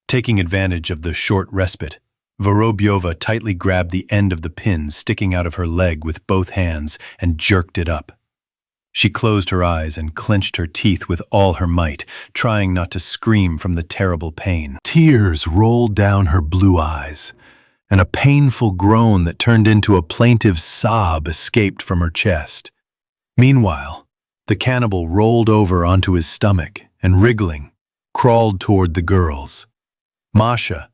Taking advantage of the short respite, Vorobyova tightly grabbed the end of the pin sticking out of her leg with both hands and jerked it up. She closed her eyes and clenched her teeth with all her might, trying not to scream from the terrible pain. Tears rolled down her blue eyes, and a painful groan that turned into a plaintive sob escaped from her chest. Meanwhile, the cannibal rolled over onto his stomach and, wriggling, crawled toward the girls. Masha,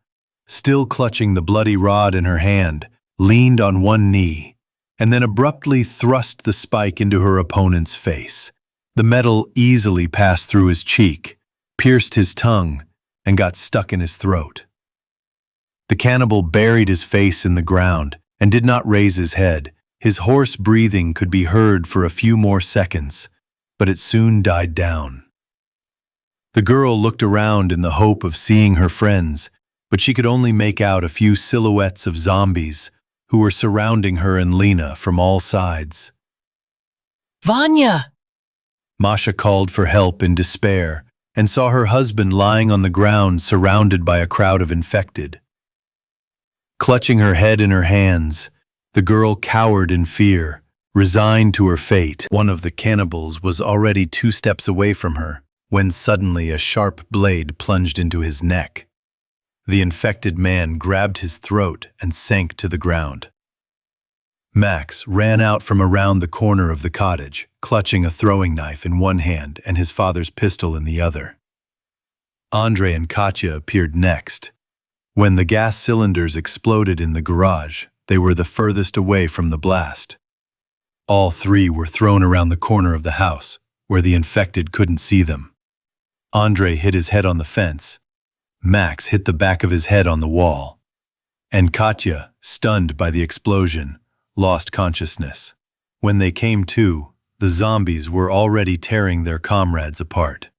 still clutching the bloody rod in her hand, leaned on one knee, and then abruptly thrust the spike into her opponent's face. The metal easily passed through his cheek, pierced his tongue, and got stuck in his throat. The cannibal buried his face in the ground and did not raise his head. His hoarse breathing could be heard for a few more seconds, but it soon died down. The girl looked around in the hope of seeing her friends, but she could only make out a few silhouettes of zombies who were surrounding her and Lena from all sides. Vanya! Masha called for help in despair and saw her husband lying on the ground surrounded by a crowd of infected. Clutching her head in her hands, the girl cowered in fear, resigned to her fate. One of the cannibals was already 2 steps away from her when suddenly a sharp blade plunged into his neck. The infected man grabbed his throat and sank to the ground. Max ran out from around the corner of the cottage, clutching a throwing knife in one hand and his father's pistol in the other. Andre and Katya appeared next. When the gas cylinders exploded in the garage, they were the furthest away from the blast. All 3 were thrown around the corner of the house, where the infected couldn't see them. Andre hit his head on the fence. Max hit the back of his head on the wall. And Katya, stunned by the explosion, lost consciousness. When they came to, the zombies were already tearing their comrades apart.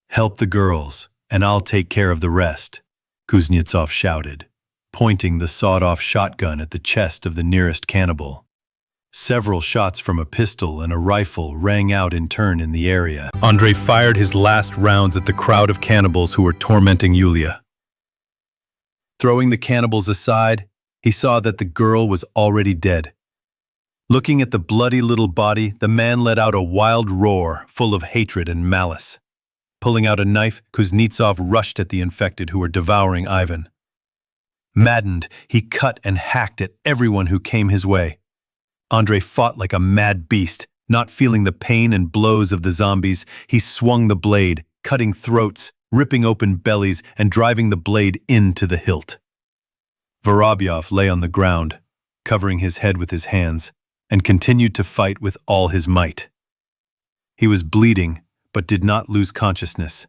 "Help the girls, and I'll take care of the rest," Kuznetsov shouted, pointing the sawed-off shotgun at the chest of the nearest cannibal. Several shots from a pistol and a rifle rang out in turn in the area. Andre fired his last rounds at the crowd of cannibals who were tormenting Yulia. Throwing the cannibals aside, he saw that the girl was already dead. Looking at the bloody little body, the man let out a wild roar full of hatred and malice. Pulling out a knife, Kuznetsov rushed at the infected who were devouring Ivan. Maddened, he cut and hacked at everyone who came his way. Andre fought like a mad beast. Not feeling the pain and blows of the zombies, he swung the blade, cutting throats, ripping open bellies, and driving the blade into the hilt. Vorobyov lay on the ground, covering his head with his hands, and continued to fight with all his might. He was bleeding, but did not lose consciousness,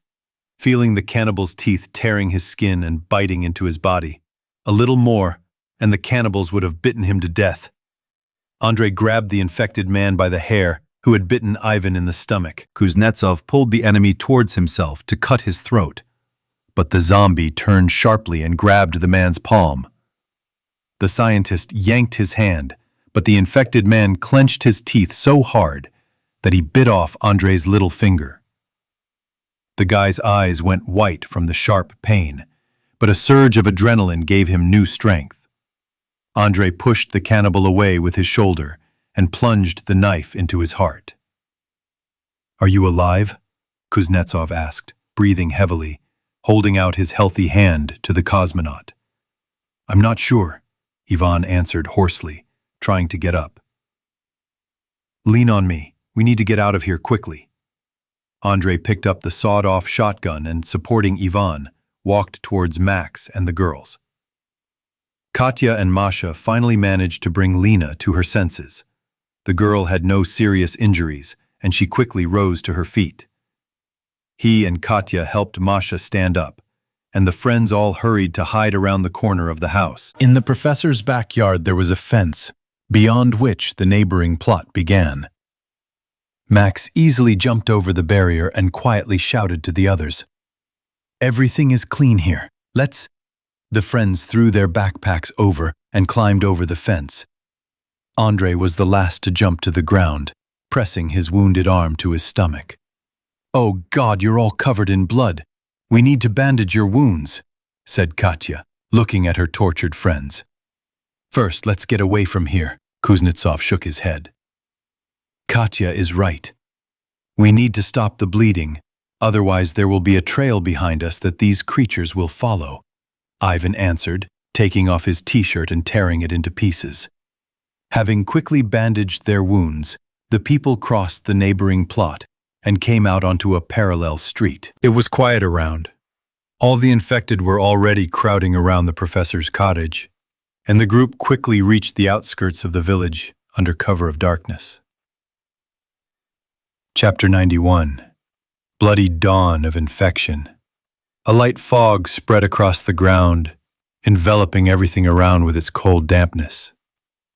feeling the cannibal's teeth tearing his skin and biting into his body. A little more, and the cannibals would have bitten him to death. Andre grabbed the infected man by the hair, who had bitten Ivan in the stomach. Kuznetsov pulled the enemy towards himself to cut his throat, but the zombie turned sharply and grabbed the man's palm. The scientist yanked his hand, but the infected man clenched his teeth so hard that he bit off Andre's little finger. The guy's eyes went white from the sharp pain, but a surge of adrenaline gave him new strength. Andre pushed the cannibal away with his shoulder and plunged the knife into his heart. "Are you alive?" Kuznetsov asked, breathing heavily, holding out his healthy hand to the cosmonaut. "I'm not sure," Ivan answered hoarsely, trying to get up. "Lean on me. We need to get out of here quickly." Andre picked up the sawed-off shotgun and, supporting Ivan, walked towards Max and the girls. Katya and Masha finally managed to bring Lena to her senses. The girl had no serious injuries, and she quickly rose to her feet. He and Katya helped Masha stand up, and the friends all hurried to hide around the corner of the house. In the professor's backyard there was a fence, beyond which the neighboring plot began. Max easily jumped over the barrier and quietly shouted to the others, "Everything is clean here. Let's—" The friends threw their backpacks over and climbed over the fence. Andre was the last to jump to the ground, pressing his wounded arm to his stomach. "Oh God, you're all covered in blood. We need to bandage your wounds," said Katya, looking at her tortured friends. "First, let's get away from here," Kuznetsov shook his head. "Katya is right. We need to stop the bleeding, otherwise there will be a trail behind us that these creatures will follow," Ivan answered, taking off his t-shirt and tearing it into pieces. Having quickly bandaged their wounds, the people crossed the neighboring plot and came out onto a parallel street. It was quiet around. All the infected were already crowding around the professor's cottage, and the group quickly reached the outskirts of the village under cover of darkness. Chapter 91. Bloody Dawn of Infection. A light fog spread across the ground, enveloping everything around with its cold dampness.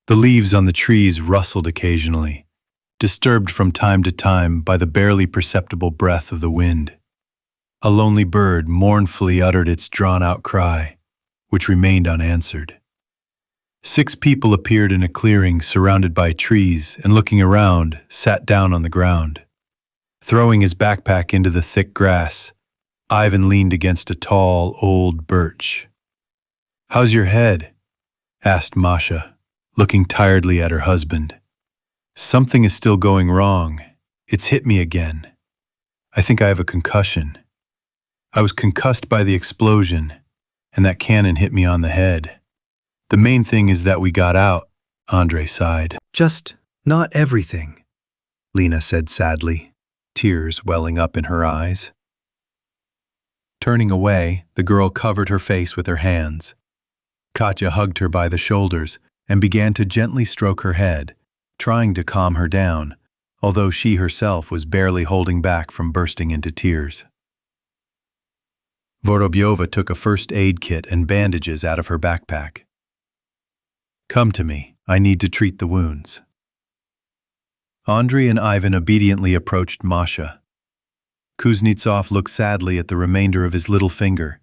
The leaves on the trees rustled occasionally, disturbed from time to time by the barely perceptible breath of the wind. A lonely bird mournfully uttered its drawn-out cry, which remained unanswered. 6 people appeared in a clearing surrounded by trees and, looking around, sat down on the ground. Throwing his backpack into the thick grass, Ivan leaned against a tall, old birch. "How's your head?" asked Masha, looking tiredly at her husband. "Something is still going wrong. It's hit me again. I think I have a concussion. I was concussed by the explosion, and that cannon hit me on the head. The main thing is that we got out," Andre sighed. "Just not everything," Lena said sadly, tears welling up in her eyes. Turning away, the girl covered her face with her hands. Katya hugged her by the shoulders and began to gently stroke her head, trying to calm her down, although she herself was barely holding back from bursting into tears. Vorobyova took a first aid kit and bandages out of her backpack. "Come to me. I need to treat the wounds." Andrei and Ivan obediently approached Masha. Kuznetsov looked sadly at the remainder of his little finger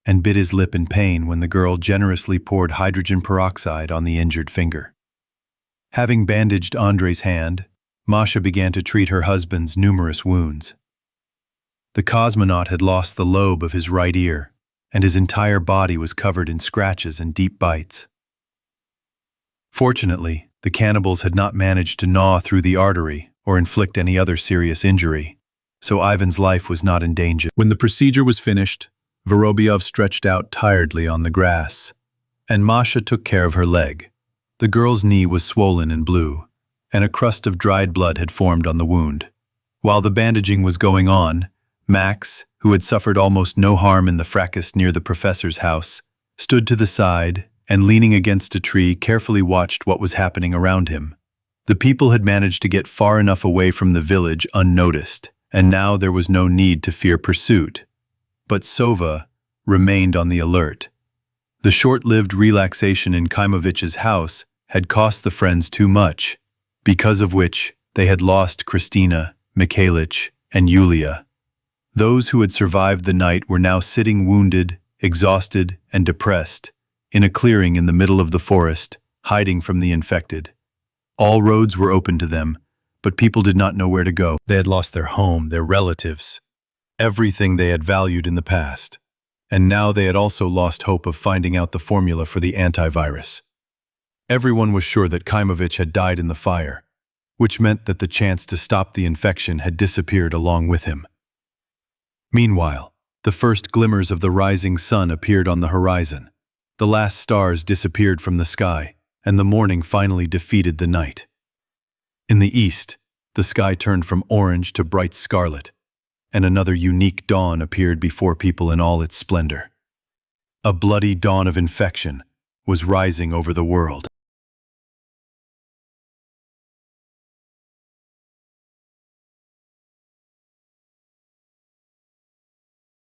and bit his lip in pain when the girl generously poured hydrogen peroxide on the injured finger. Having bandaged Andrei's hand, Masha began to treat her husband's numerous wounds. The cosmonaut had lost the lobe of his right ear, and his entire body was covered in scratches and deep bites. Fortunately, the cannibals had not managed to gnaw through the artery or inflict any other serious injury, so Ivan's life was not in danger. When the procedure was finished, Vorobyov stretched out tiredly on the grass, and Masha took care of her leg. The girl's knee was swollen and blue, and a crust of dried blood had formed on the wound. While the bandaging was going on, Max, who had suffered almost no harm in the fracas near the professor's house, stood to the side and, leaning against a tree, carefully watched what was happening around him. The people had managed to get far enough away from the village unnoticed, and now there was no need to fear pursuit. But Sova remained on the alert. The short-lived relaxation in Kaimovitch's house had cost the friends too much, because of which they had lost Kristina, Mikhailych, and Yulia. Those who had survived the night were now sitting wounded, exhausted, and depressed, in a clearing in the middle of the forest, hiding from the infected. All roads were open to them, but people did not know where to go. They had lost their home, their relatives, everything they had valued in the past. And now they had also lost hope of finding out the formula for the antivirus. Everyone was sure that Kaimovitch had died in the fire, which meant that the chance to stop the infection had disappeared along with him. Meanwhile, the first glimmers of the rising sun appeared on the horizon. The last stars disappeared from the sky, and the morning finally defeated the night. In the east, the sky turned from orange to bright scarlet, and another unique dawn appeared before people in all its splendor. A bloody dawn of infection was rising over the world.